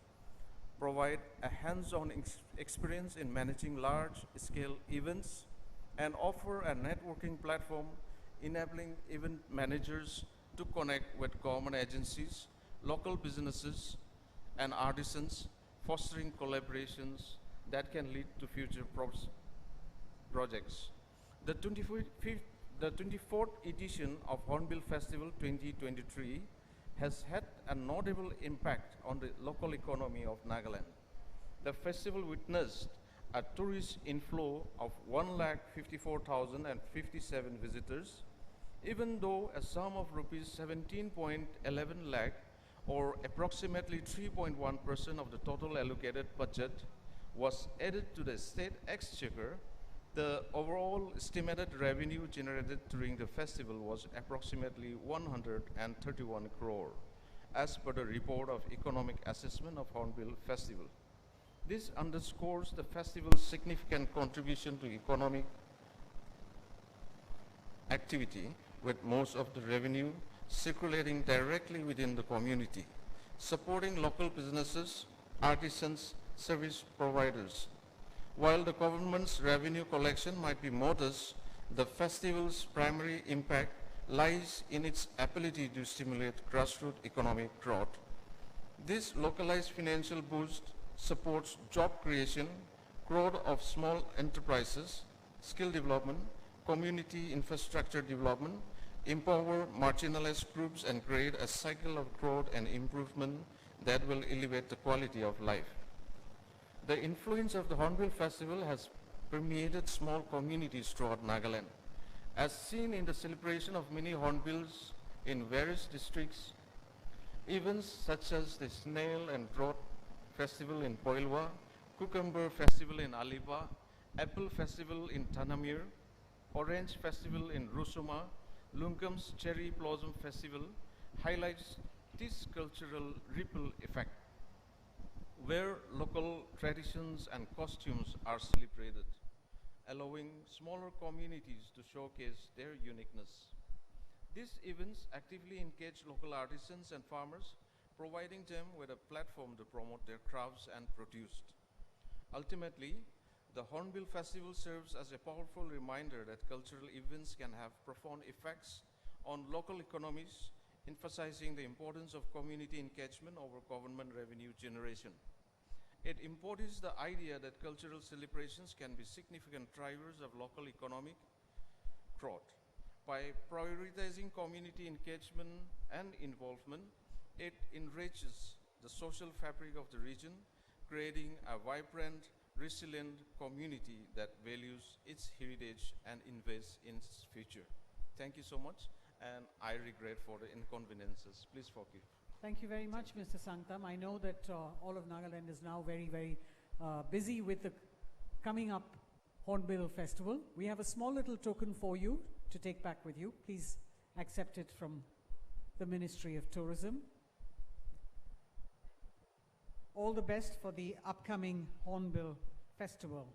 provide a hands-on experience in managing large-scale events, and offer a networking platform enabling event managers to connect with government agencies, local businesses, and artisans, fostering collaborations that can lead to future projects. The 24th edition of Hornbill Festival 2023 has had a notable impact on the local economy of Nagaland. The festival witnessed a tourist inflow of 1,54,057 visitors, even though a sum of rupees 17.11 lakh, or approximately 3.1% of the total allocated budget, was added to the state exchequer. The overall estimated revenue generated during the festival was approximately 131 crore, as per the report of Economic Assessment of Hornbill Festival. This underscores the festival's significant contribution to economic activity, with most of the revenue circulating directly within the community, supporting local businesses, artisans, service providers. While the government's revenue collection might be modest, the festival's primary impact lies in its ability to stimulate grassroots economic growth. This localized financial boost supports job creation, growth of small enterprises, skill development, community infrastructure development, empower marginalized groups, and create a cycle of growth and improvement that will elevate the quality of life. The influence of the Hornbill Festival has permeated small communities throughout Nagaland. As seen in the celebration of many hornbills in various districts, events such as the Snail and Drought Festival in Poilwa, Cucumber Festival in Alipa, Apple Festival in Tanamir, Orange Festival in Rusuma, Lungam's Cherry Blossom Festival highlights this cultural ripple effect, where local traditions and costumes are celebrated, allowing smaller communities to showcase their uniqueness. These events actively engage local artisans and farmers, providing them with a platform to promote their crafts and produce. Ultimately, the Hornbill Festival serves as a powerful reminder that cultural events can have profound effects on local economies, emphasizing the importance of community engagement over government revenue generation. It embodies the idea that cultural celebrations can be significant drivers of local economic growth. By prioritizing community engagement and involvement, it enriches the social fabric of the region, creating a vibrant, resilient community that values its heritage and invests in its future. Thank you so much, and I regret for the inconveniences. Please forgive. Thank you very much, Mr. Sangtam. I know that all of Nagaland is now very busy with the coming up Hornbill Festival. We have a small little token for you to take back with you. Please accept it from the Ministry of Tourism. All the best for the upcoming Hornbill Festival.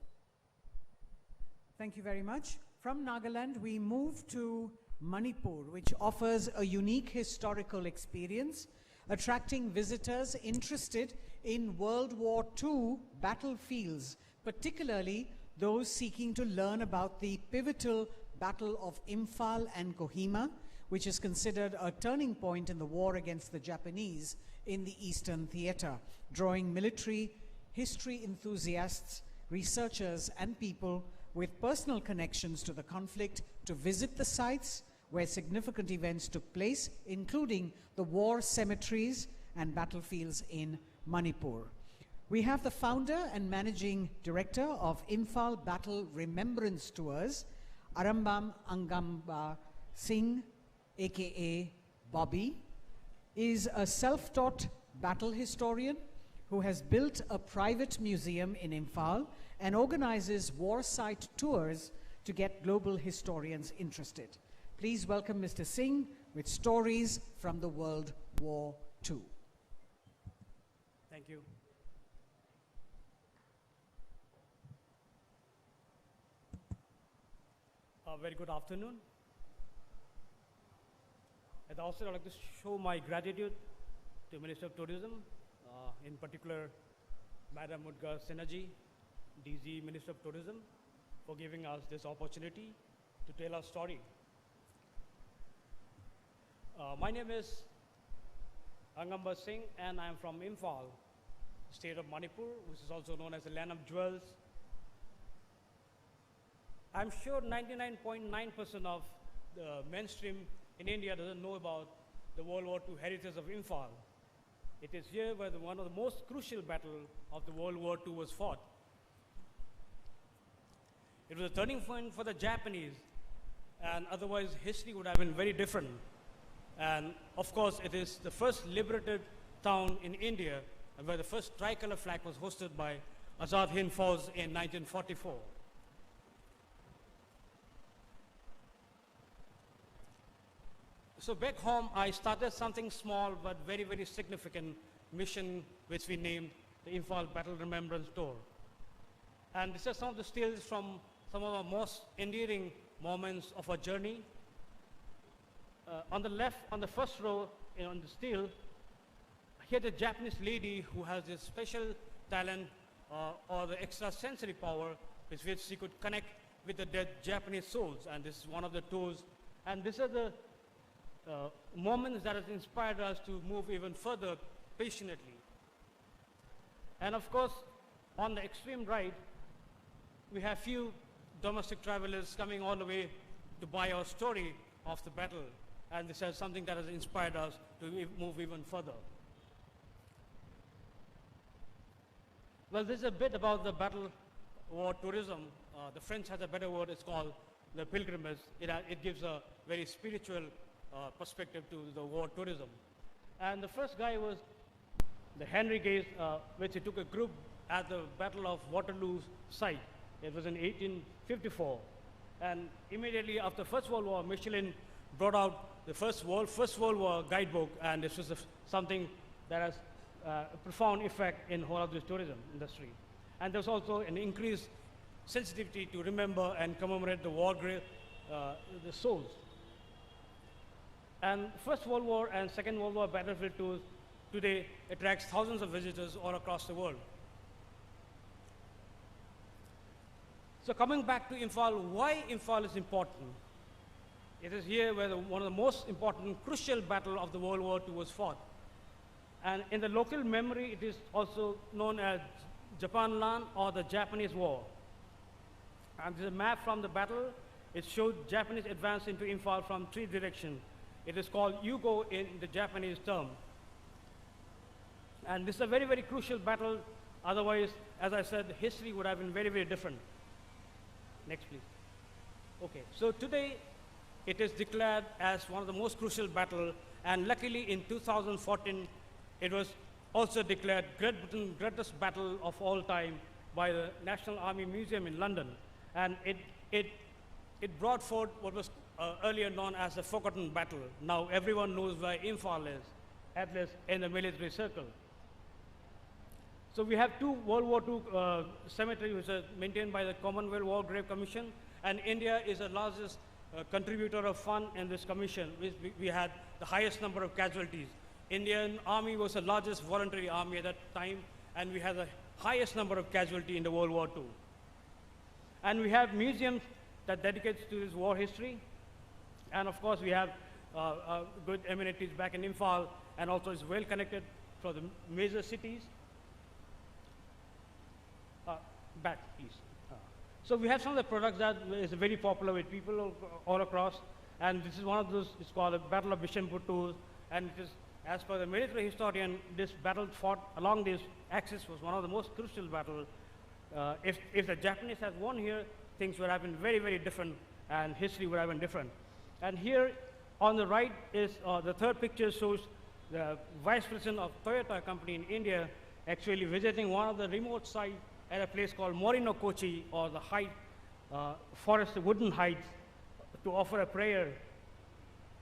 Thank you very much. From Nagaland, we move to Manipur, which offers a unique historical experience, attracting visitors interested in World War II battlefields, particularly those seeking to learn about the pivotal Battle of Imphal and Kohima, which is considered a turning point in the war against the Japanese in the Eastern Theater, drawing military history enthusiasts, researchers, and people with personal connections to the conflict to visit the sites where significant events took place, including the war cemeteries and battlefields in Manipur. We have the founder and managing director of Imphal Battle Remembrance Tours, Arambam Angamba Singh, aka Bobby, is a self-taught battle historian who has built a private museum in Imphal and organizes war site tours to get global historians interested. Please welcome Mr. Singh with stories from the World War II. Thank you. Very good afternoon. At the outset, I'd like to show my gratitude to Minister of Tourism, in particular, Madam Mudga Sinergy, DG Minister of Tourism, for giving us this opportunity to tell our story. My name is Angamba Singh, and I am from Imphal, state of Manipur, which is also known as the land of jewels. I'm sure 99.9% of the mainstream in India doesn't know about the World War II heritage of Imphal. It is here where one of the most crucial battles of the World War II was fought. It was a turning point for the Japanese, and otherwise history would have been very different. And of course, it is the first liberated town in India where the first tricolor flag was hosted by Azad Hind Fauj in 1944. So back home, I started something small but very, very significant mission, which we named the Imphal Battle Remembrance Tour. And these are some of the stills from some of our most endearing moments of our journey. On the left, on the first row, on the still, here the Japanese lady who has this special talent or the extrasensory power with which she could connect with the dead Japanese souls. And this is one of the tours. And these are the moments that have inspired us to move even further passionately. And of course, on the extreme right, we have few domestic travelers coming all the way to buy our story of the battle. And this is something that has inspired us to move even further. Well, this is a bit about the battle war tourism. The French has a better word, it's called the pilgrimage. It gives a very spiritual perspective to the war tourism. And the first guy was the Henry Gaze, which he took a group at the Battle of Waterloo site. It was in 1854. And immediately after First World War, Michelin brought out the First World War guidebook, and this was something that has a profound effect in whole of this tourism industry. And there's also an increased sensitivity to remember and commemorate the war grave, the souls. And First World War and Second World War battlefield tours today attracts thousands of visitors all across the world. So coming back to Imphal, why Imphal is important? It is here where one of the most important, crucial battle of the World War II was fought. And in the local memory, it is also known as Japan Lan or the Japanese War. And this is a map from the battle. It showed Japanese advance into Imphal from 3 directions. It is called Yugo in the Japanese term. And this is a very, very crucial battle. Otherwise, as I said, history would have been very, very different. Next, please. Okay, so today it is declared as one of the most crucial battles, and luckily in 2014 it was also declared Great Britain's greatest battle of all time by the National Army Museum in London. And it brought forth what was earlier known as the forgotten battle. Now everyone knows where Imphal is, at least in the military circle. So we have 2 World War II cemeteries which are maintained by the Commonwealth War Grave Commission, and India is the largest contributor of fund in this commission. We had the highest number of casualties. Indian Army was the largest voluntary army at that time, and we had the highest number of casualties in the World War II. And we have museums that dedicates to this war history. And of course, we have good amenities back in Imphal, and also is well connected for the major cities. Back, please. So we have some of the products that is very popular with people all across, and this is one of those. It's called the Battle of Bishanpur Tours, and it is, as per the military historian, this battle fought along this axis was one of the most crucial battles. If the Japanese had won here, things would have been very, very different, and history would have been different. And here on the right is the third picture shows the vice president of Toyota company in India actually visiting one of the remote sites at a place called Morinokochi, or the height, forest wooden heights, to offer a prayer.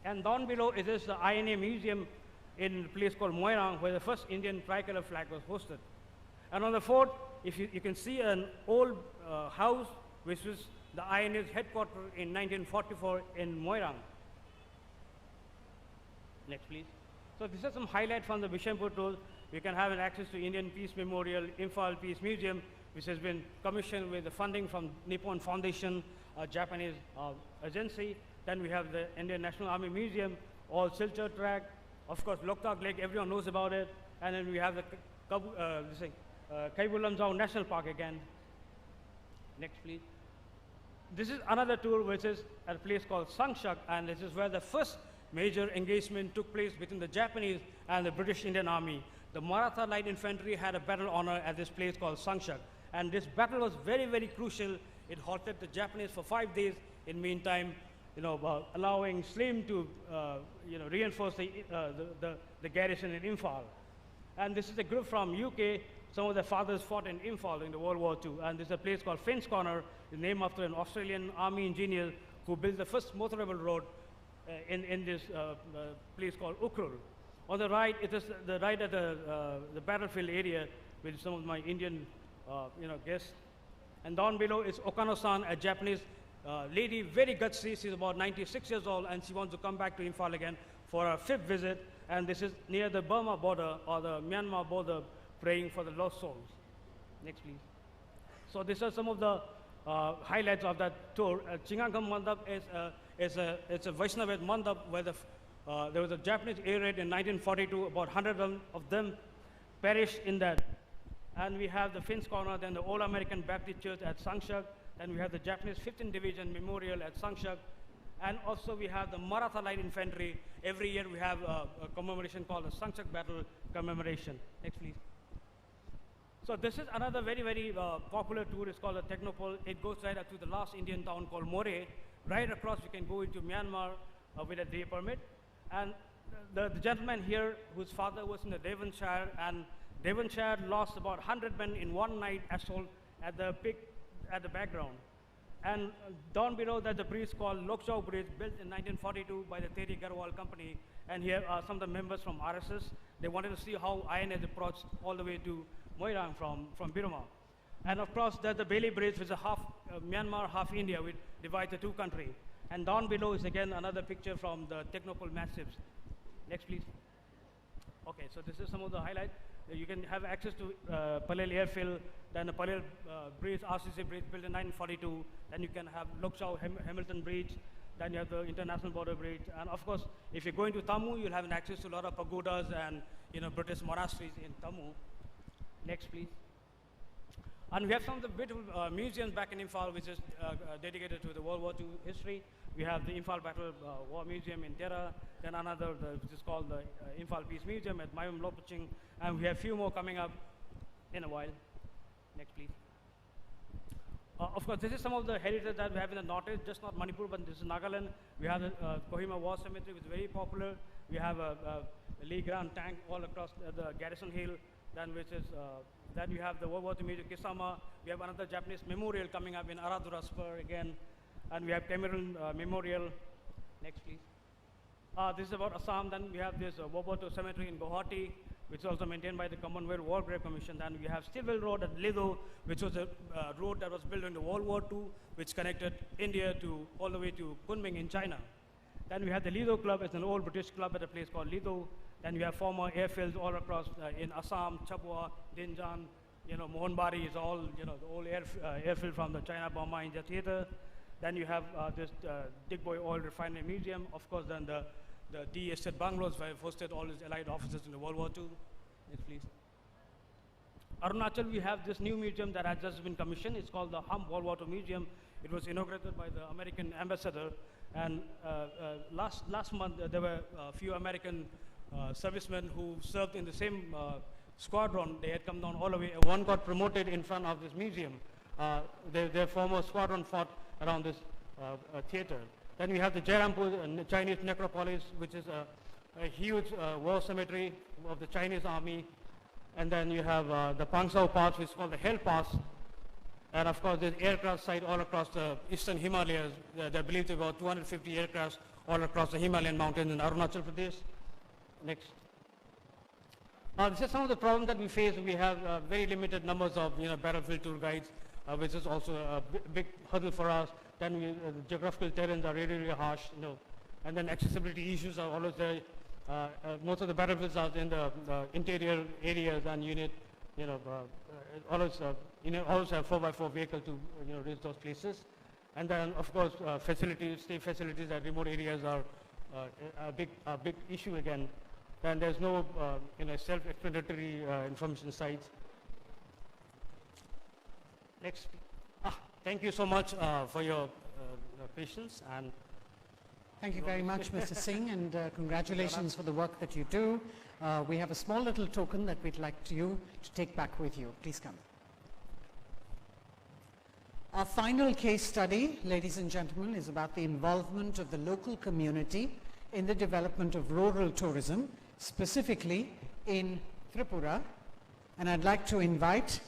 And down below it is the INA museum in a place called Moirang, where the first Indian tricolor flag was hosted. And on the fourth, if you can see an old house, which was the INA's headquarters in 1944 in Moirang. Next, please. So these are some highlights from the Bishanpur tour. You can have an access to Indian Peace Memorial, Imphal Peace Museum, which has been commissioned with the funding from Nippon Foundation, a Japanese agency. Then we have the Indian National Army Museum, all Silchar track. Of course, Loktak Lake, everyone knows about it. And then we have the Kaibulamzao National Park again. Next, please. this is another tour which is at a place called Sangshak, and this is where the first major engagement took place between the Japanese and the British Indian Army. The Maratha Light Infantry had a battle honor at this place called Sangshak, and this battle was very, very crucial. It halted the Japanese for 5 days. In meantime, allowing Slim to reinforce the garrison in Imphal. And this is a group from UK. Some of their fathers fought in Imphal in the World War II. And there's a place called Finn's Corner, named after an Australian army engineer who built the first motorable road in this place called Ukrul. On the right, it is the right at the battlefield area with some of my Indian guests. And down below is Okano-san, a Japanese lady, very gutsy. She's about 96 years old, and she wants to come back to Imphal again for her 5th visit. And this is near the Burma border or the Myanmar border, praying for the lost souls. Next, please. So these are some of the highlights of that tour. Chingangam Mandap is a Vaishnava Mandap where there was a Japanese air raid in 1942. About 100 of them perished in that. And we have the Finn's Corner, then the All American Baptist Church at Sangshak, and we have the Japanese 15th Division Memorial at Sangshak, and also we have the Maratha Light Infantry. Every year we have a commemoration called the Sangshak Battle Commemoration. Next, please. So this is another very, very popular tour. It's called the Technopole. It goes right up to the last Indian town called More. Right across, you can go into Myanmar with a day permit. And the gentleman here, whose father was in the Devonshire, and Devonshire lost about 100 men in one night assault at the background. And down below there's a bridge called Lokchau Bridge, built in 1942 by the Teri Garhwal Company. And here are some of the members from RSS. They wanted to see how iron is approached all the way to Moirang from Birma. And of course, there's the Bailey Bridge, which is half Myanmar, half India, which divides the two countries. And down below is again another picture from the Technopole Massives. Next, please. Okay, so this is some of the highlights. You can have access to Palel Airfield, then the Palel Bridge, RCC Bridge, built in 1942. Then you can have Lokchau Hamilton Bridge. Then you have the International Border Bridge. And of course, if you're going to Tammu, you'll have access to a lot of pagodas and British monasteries in Tammu. Next, please. And we have some of the beautiful museums back in Imphal, which is dedicated to the World War II history. We have the Imphal Battle War Museum in Tera, then another, which is called the Imphal Peace Museum at Mayum Lopaching, and we have a few more coming up in a while. Next, please. Of course, this is some of the heritage that we have in the northeast, just not Manipur, but this is Nagaland. We have the Kohima War Cemetery, which is very popular. We have a Lee Grant tank all across the Garrison Hill. Then you have the World War II Museum, Kisama. We have another Japanese memorial coming up in Aradura Spur again. And we have Cameroon Memorial. Next, please. This is about Assam. Then we have this World War II Cemetery in Guwahati, which is also maintained by the Commonwealth War Grave Commission. Then we have Stilwell Road at Lido, which was a road that was built in the World War II, which connected India all the way to Kunming in China. Then we have the Lido Club. It's an old British club at a place called Lido. Then we have former airfields all across in Assam, Chabua, Dinjan, Mohonbari is all, the old airfield from the China-Burma India Theatre. Then you have this Digboy Oil Refinery Museum. Of course, then the D Estate Bungalows, where we hosted all his allied officers in the World War II. Next, please. Arunachal, we have this new museum that has just been commissioned. It's called the Hum World War II Museum. It was inaugurated by the American ambassador. And last month, there were a few American servicemen who served in the same squadron. They had come down all the way. One got promoted in front of this museum. Their former squadron fought around this theater. Then we have the Jairampur Chinese necropolis, which is a huge war cemetery of the Chinese army. And then you have the Pangsau Pass, which is called the Hell Pass. And of course, there's aircraft site all across the eastern Himalayas. They're believed to be about 250 aircrafts all across the Himalayan mountains in Arunachal Pradesh. Next. Now, this is some of the problems that we face. We have very limited numbers of battlefield tour guides, which is also a big hurdle for us. Then the geographical terrains are really, really harsh, and then accessibility issues are always there. Most of the battlefields are in the interior areas, and you need, always have 4x4 vehicle to reach those places. And then, of course, stay facilities at remote areas are a big issue again. And there's no self-explanatory information sites. Next. Thank you so much for your patience and Thank you very much, Mr. Singh, and congratulations for the work that you do. We have a small little token that we'd like you to take back with you. Please come. Our final case study, ladies and gentlemen, is about the involvement of the local community in the development of rural tourism, specifically in Tripura. And I'd like to invite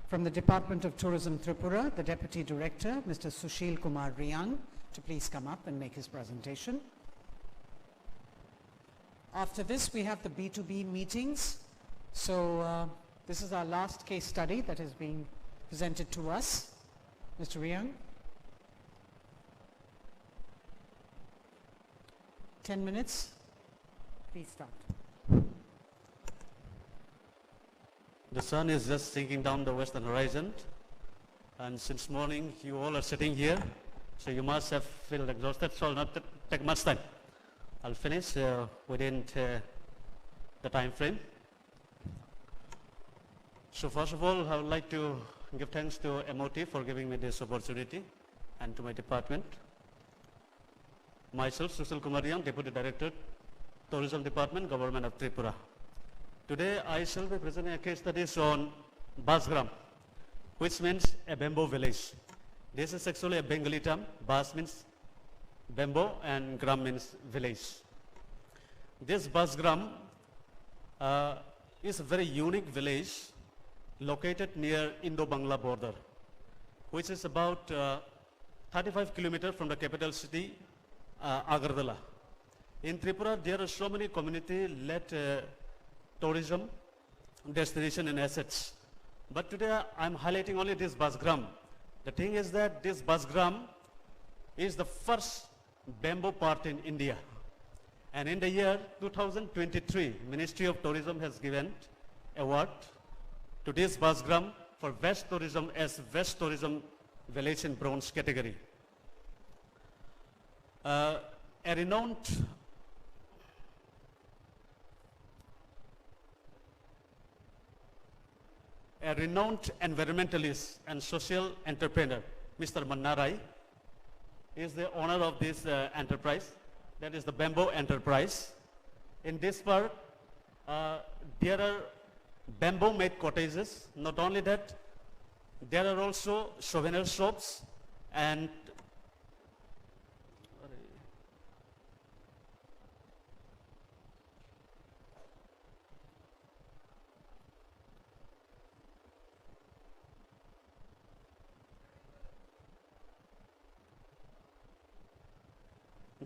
from the Department of Tourism Tripura, the Deputy Director, Mr. Sushil Kumar Riang, to please come up and make his presentation. After this, we have the B2B meetings. So this is our last case study that is being presented to us. Mr. Riang. 10 minutes. Please start. The sun is just sinking down the western horizon, and since morning you all are sitting here, so you must have felt exhausted, so I'll not take much time. I'll finish within the time frame. So first of all, I would like to give thanks to MOT for giving me this opportunity and to my department. Myself, Sushil Kumar Riang, Deputy Director, Tourism Department, Government of Tripura. Today I shall be presenting a case study on Basgram, which means a bamboo village. This is actually a Bengali term. Bas means bamboo and gram means village. This Basgram is a very unique village located near Indo-Bangla border, which is about 35 kilometers from the capital city, Agartala. In Tripura, there are so many community-led tourism destination and assets. But today I'm highlighting only this Basgram. The thing is that this Basgram is the first bamboo park in India. And in the year 2023, Ministry of Tourism has given award to this Basgram for Best Tourism as Best Tourism Village in Bronze category. A renowned environmentalist and social entrepreneur, Mr. Manna Rai, is the owner of this enterprise, that is the bamboo enterprise. In this park, there are bamboo made cottages. Not only that, there are also souvenir shops and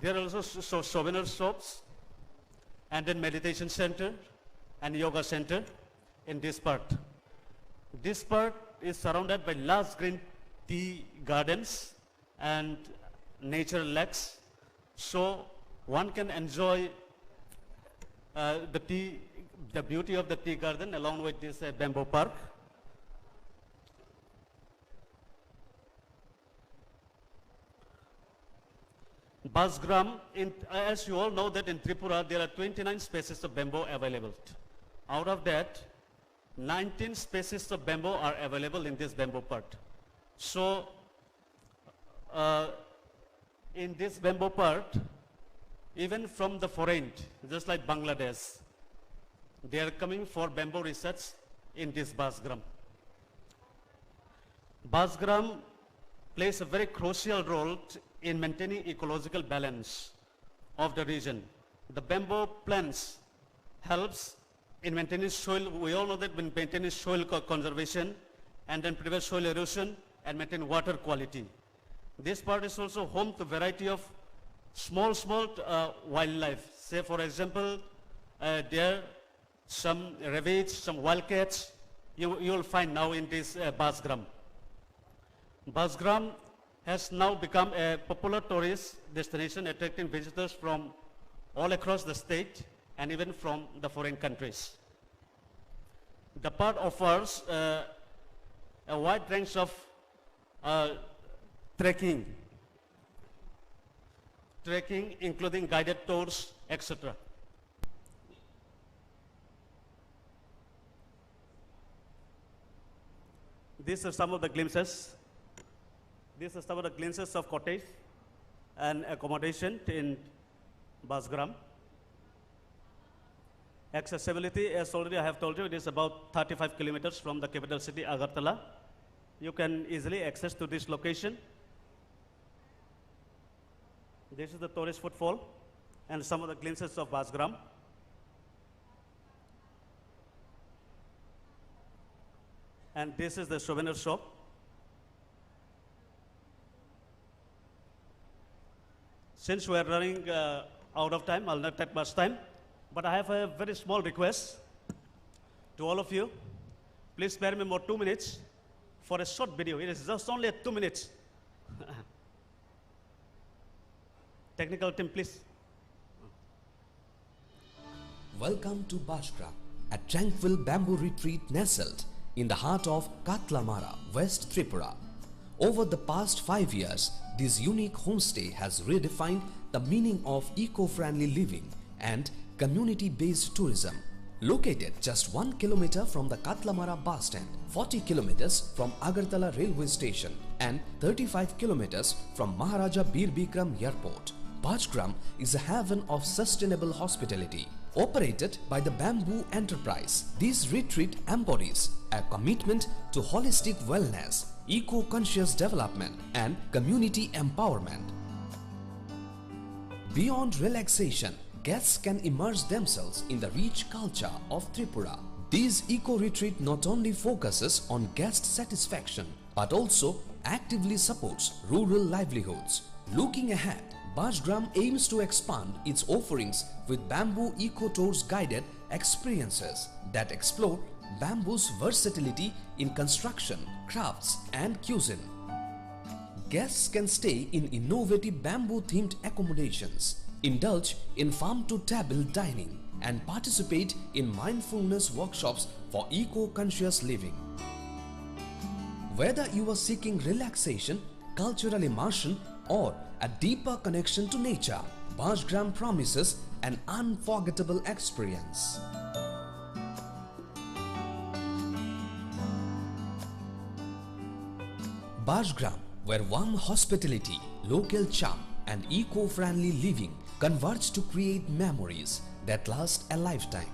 there are also souvenir shops and then meditation center and yoga center in this part. This part is surrounded by large green tea gardens and nature lakes, so one can enjoy the beauty of the tea garden along with this bamboo park. Basgram, as you all know that in Tripura there are 29 species of bamboo available. Out of that, 19 species of bamboo are available in this bamboo park. So, in this bamboo park, even from the foreign, just like Bangladesh, they are coming for bamboo research in this Basgram. Basgram plays a very crucial role in maintaining ecological balance of the region. The bamboo plants helps in maintaining soil. We all know that when maintaining soil conservation and then prevent soil erosion and maintain water quality. This part is also home to variety of small wildlife. Say for example, there are some rabbits, some wildcats you will find now in this Basgram. Basgram has now become a popular tourist destination attracting visitors from all across the state and even from the foreign countries. The park offers a wide range of trekking including guided tours, etc. These are some of the glimpses This is some of the glimpses of cottage and accommodation in Basgram. Accessibility, as already I have told you, it is about 35 kilometers from the capital city, Agartala. You can easily access to this location. This is the tourist footfall and some of the glimpses of Basgram. And this is the souvenir shop. Since we are running out of time, I'll not take much time, but I have a very small request to all of you. Please spare me more 2 minutes for a short video. It is just only 2 minutes. Technical team, please. Welcome to Bajgram, a tranquil bamboo retreat nestled in the heart of Katlamara, West Tripura. Over the past 5 years, this unique homestay has redefined the meaning of eco-friendly living and community-based tourism. Located just 1 kilometer from the Katlamara bus stand, 40 kilometers from Agartala railway station and 35 kilometers from Maharaja Bir Bikram Airport, Bajgram is a haven of sustainable hospitality. Operated by the Bamboo Enterprise, this retreat embodies a commitment to holistic wellness, eco-conscious development and community empowerment. Beyond relaxation, guests can immerse themselves in the rich culture of Tripura. This eco-retreat not only focuses on guest satisfaction but also actively supports rural livelihoods. Looking ahead, Bajgram aims to expand its offerings with bamboo eco-tours guided experiences that explore bamboo's versatility in construction, crafts and cuisine. Guests can stay in innovative bamboo-themed accommodations, indulge in farm-to-table dining and participate in mindfulness workshops for eco-conscious living. Whether you are seeking relaxation, cultural immersion or a deeper connection to nature, Bajgram promises an unforgettable experience. Bajgram, where warm hospitality, local charm and eco-friendly living converge to create memories that last a lifetime.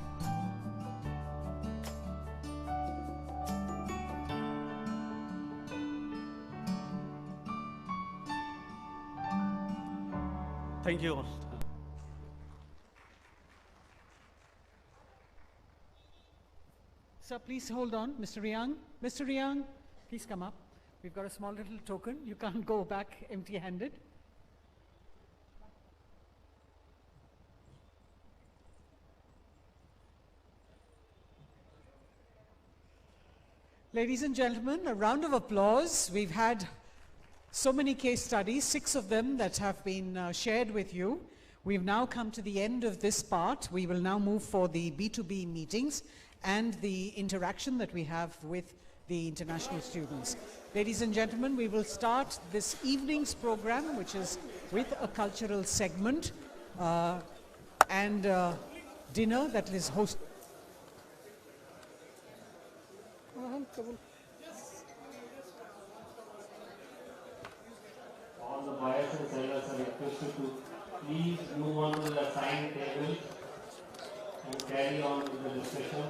Thank you all. Sir, please hold on. Mr. Riang. Mr. Riang, please come up. We've got a small little token. You can't go back empty-handed. Ladies and gentlemen, a round of applause. We've had so many case studies, 6 of them that have been shared with you. We've now come to the end of this part. We will now move for the B2B meetings and the interaction that we have with the international students. Ladies and gentlemen, we will start this evening's program, which is with a cultural segment and dinner that is hosted. All the buyers and sellers are requested to please move on to the assigned table and carry on with the discussion.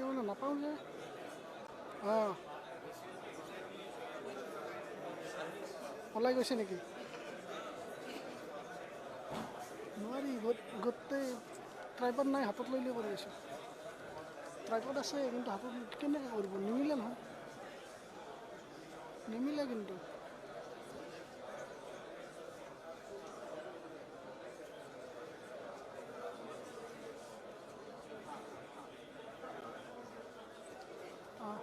মানে নাপাওঁ যে অঁ ওলাই গৈছে নেকি নোৱাৰি গোটেই tripod নাই হাতত লৈ লৈ কৰি আছোঁ ট্ৰাইপড আছে কিন্তু হাতত কেনেকৈ কৰিব নিমিলে নহয় নিমিলে কিন্তু অঁ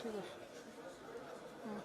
ঠিক আছে অঁ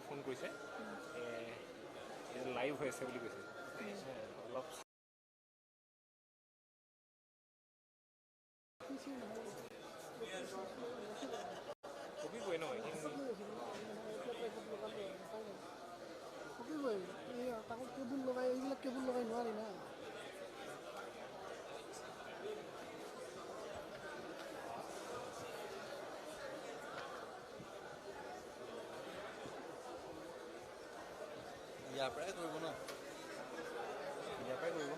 ফোন কৰিছে লাইভ হৈ আছে বুলি কৈছে অলপ কবিবই ন তাকো কেবুল লগাই এইবিলাক কেবুল লগাই নোৱাৰি না ইয়াৰ পৰাই কৰিব ন ইয়াৰ পৰাই কৰিব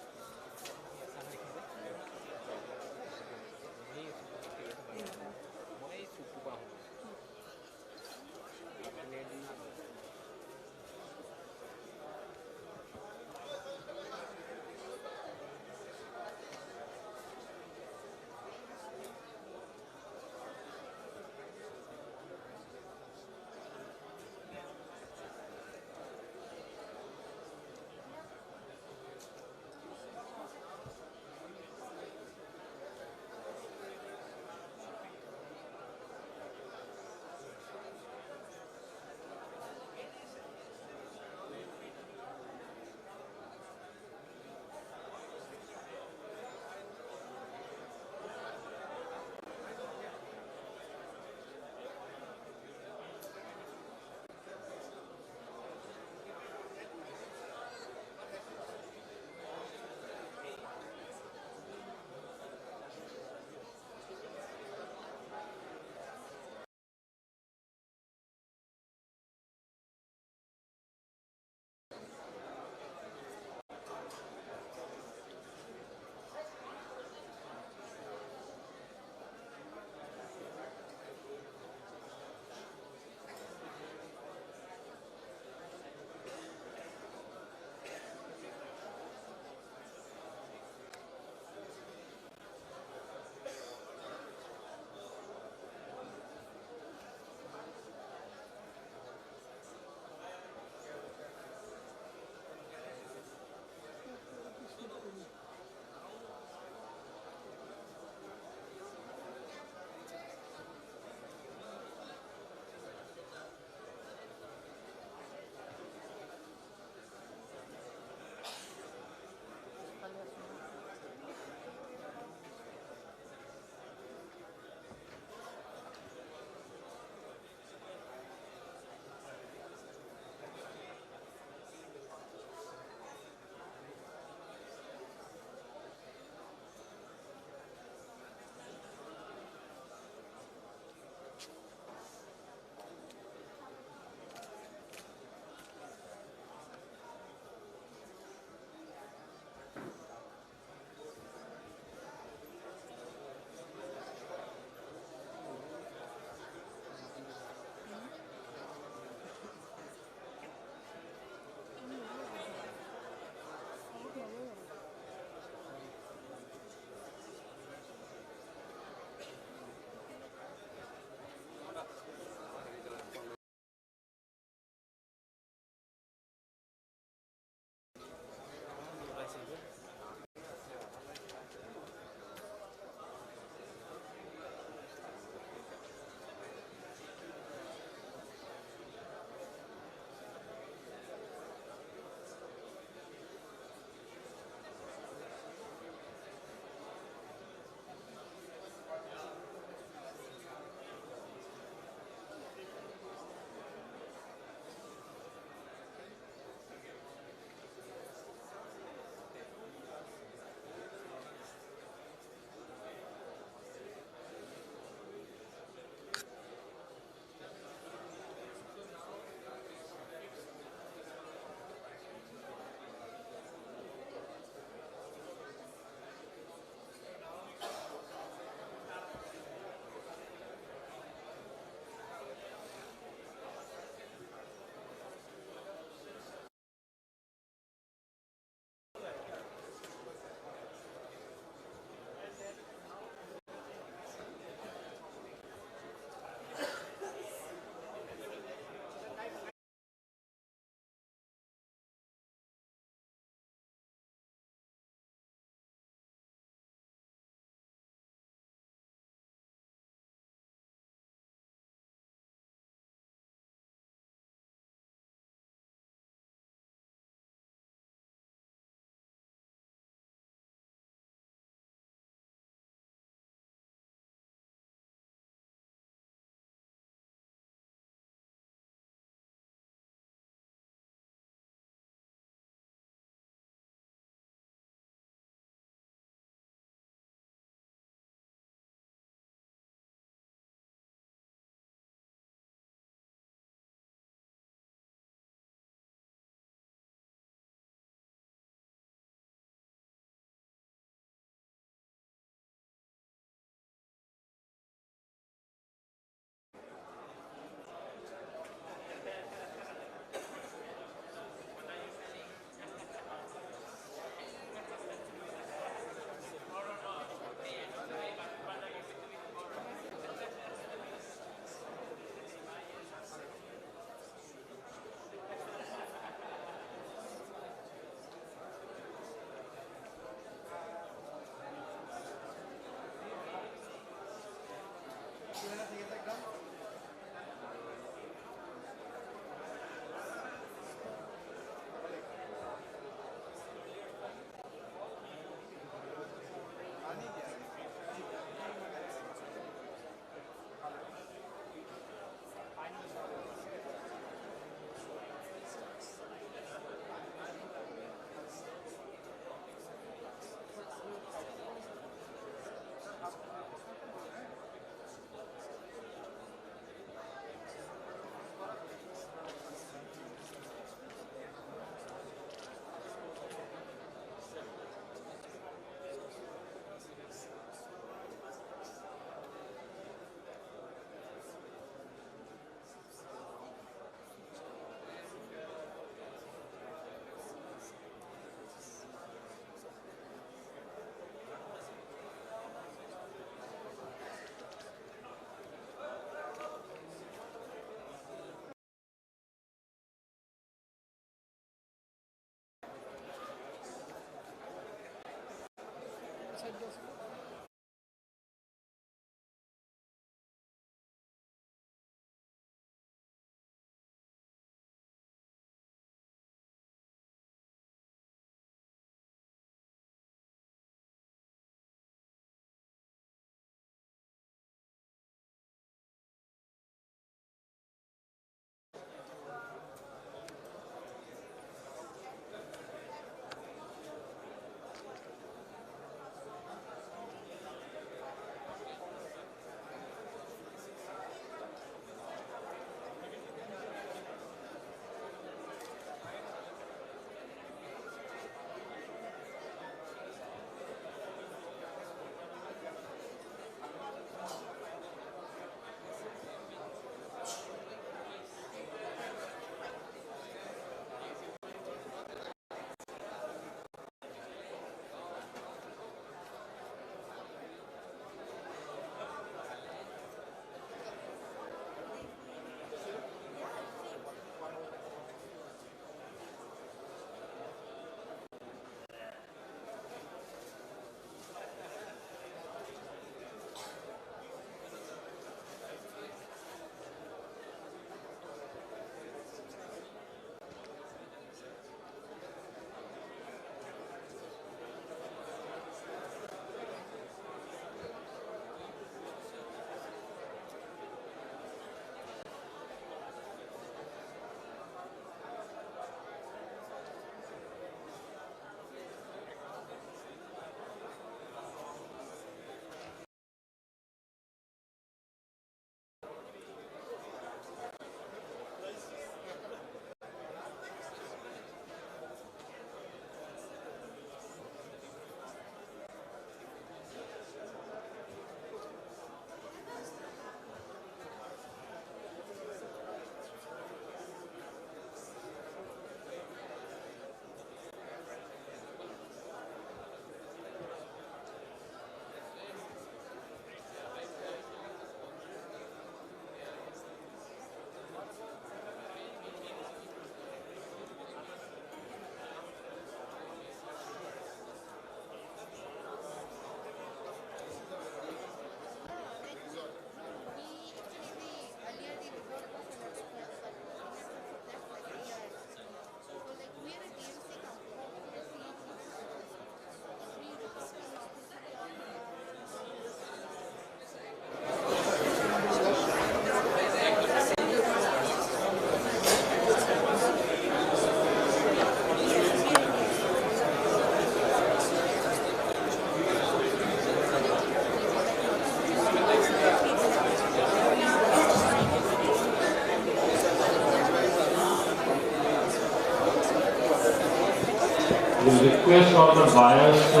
We'll request all the buyers to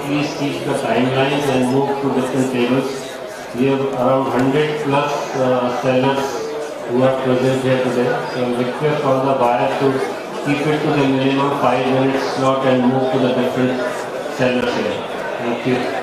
please keep the timelines and move to different tables. We have around 100 plus sellers who are present here today. So we'll request all the buyers to keep it to the minimum 5 minutes slot and move to the different sellers here. Thank you.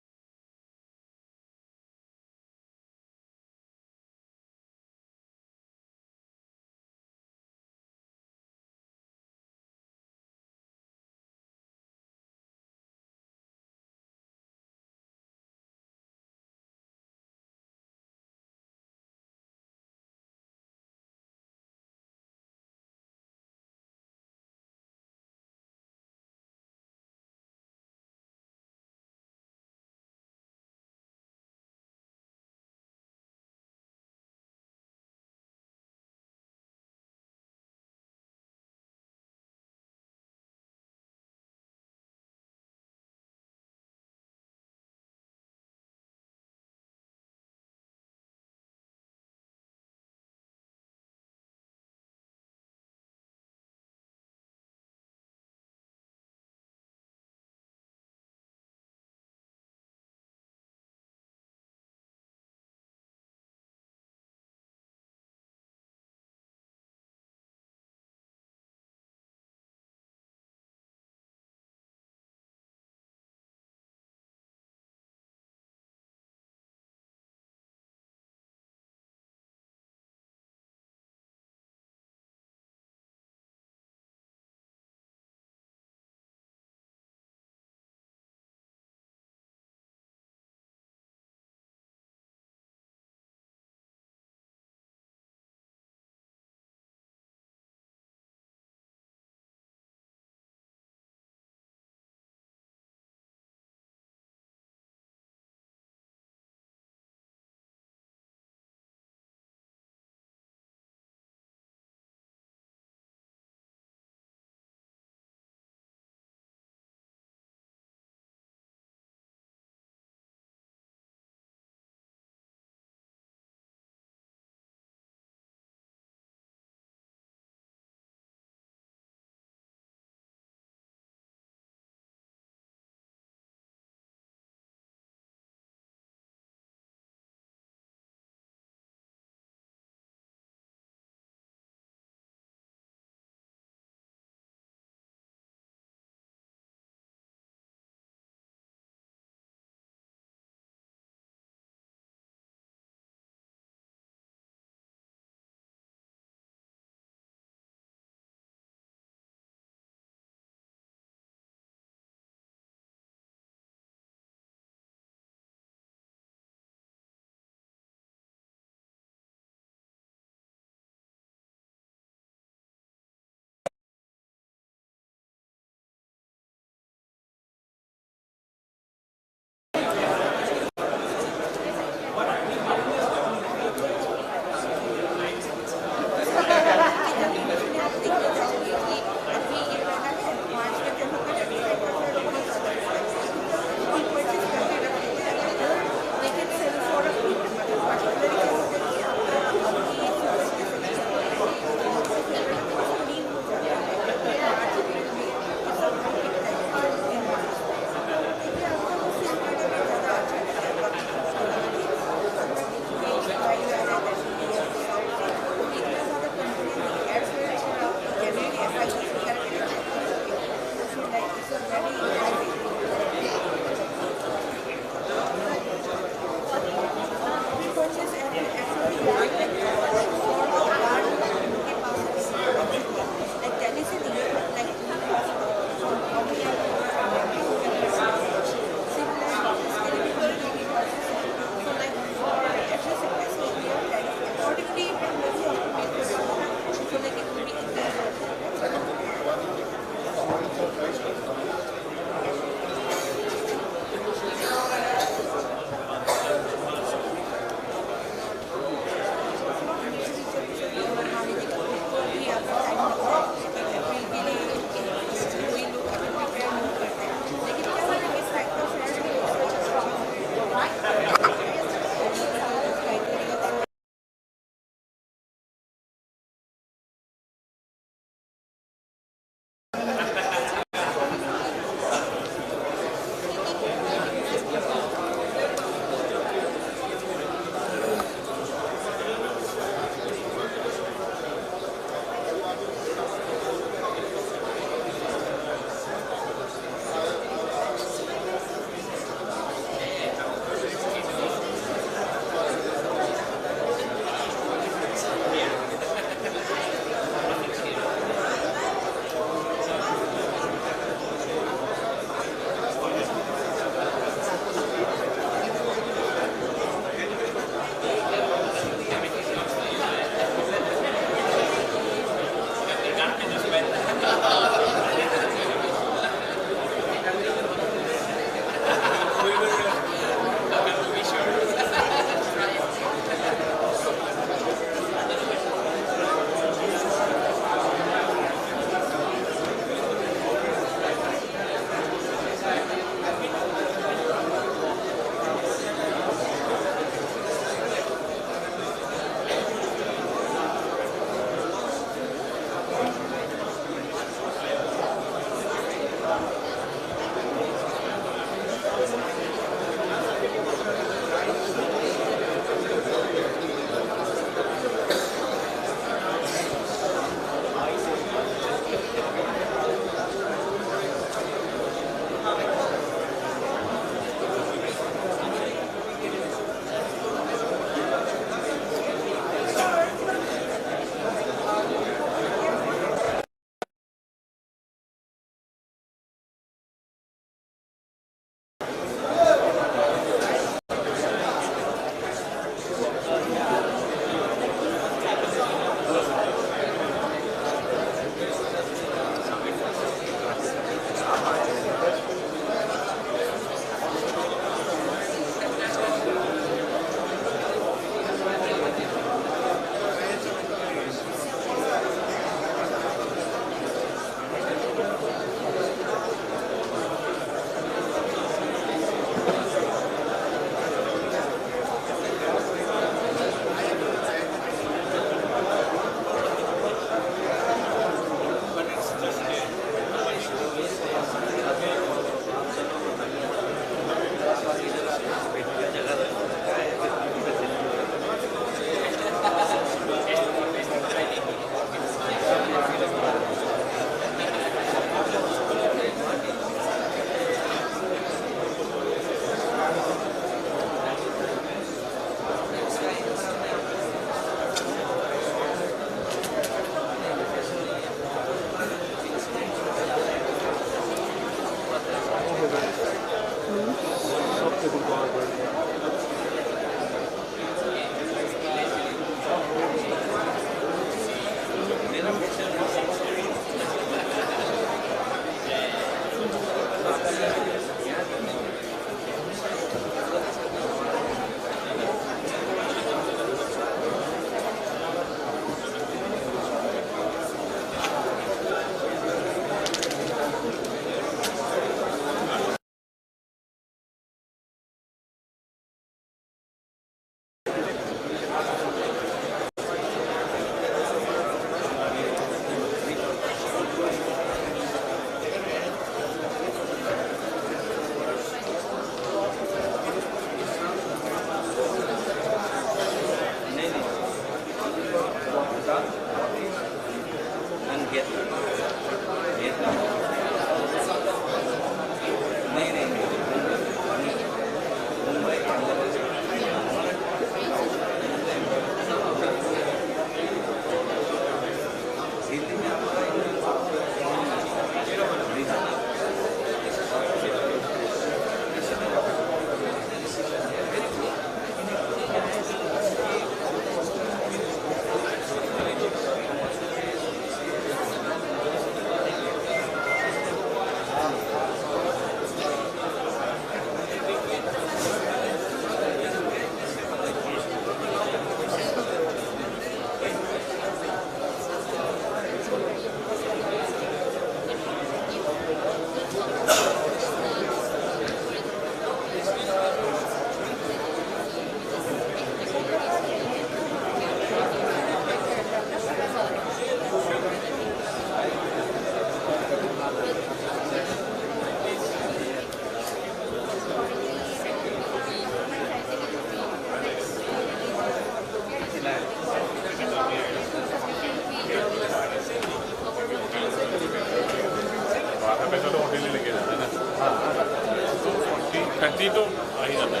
ফেক্টৰীটো আহি যাতে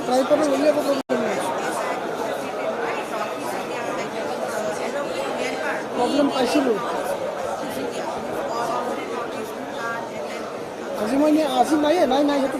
ট্ৰাইপডৰ উলিয়াব problem পাইছিলোঁ আজি মই আজি নাই সেইটো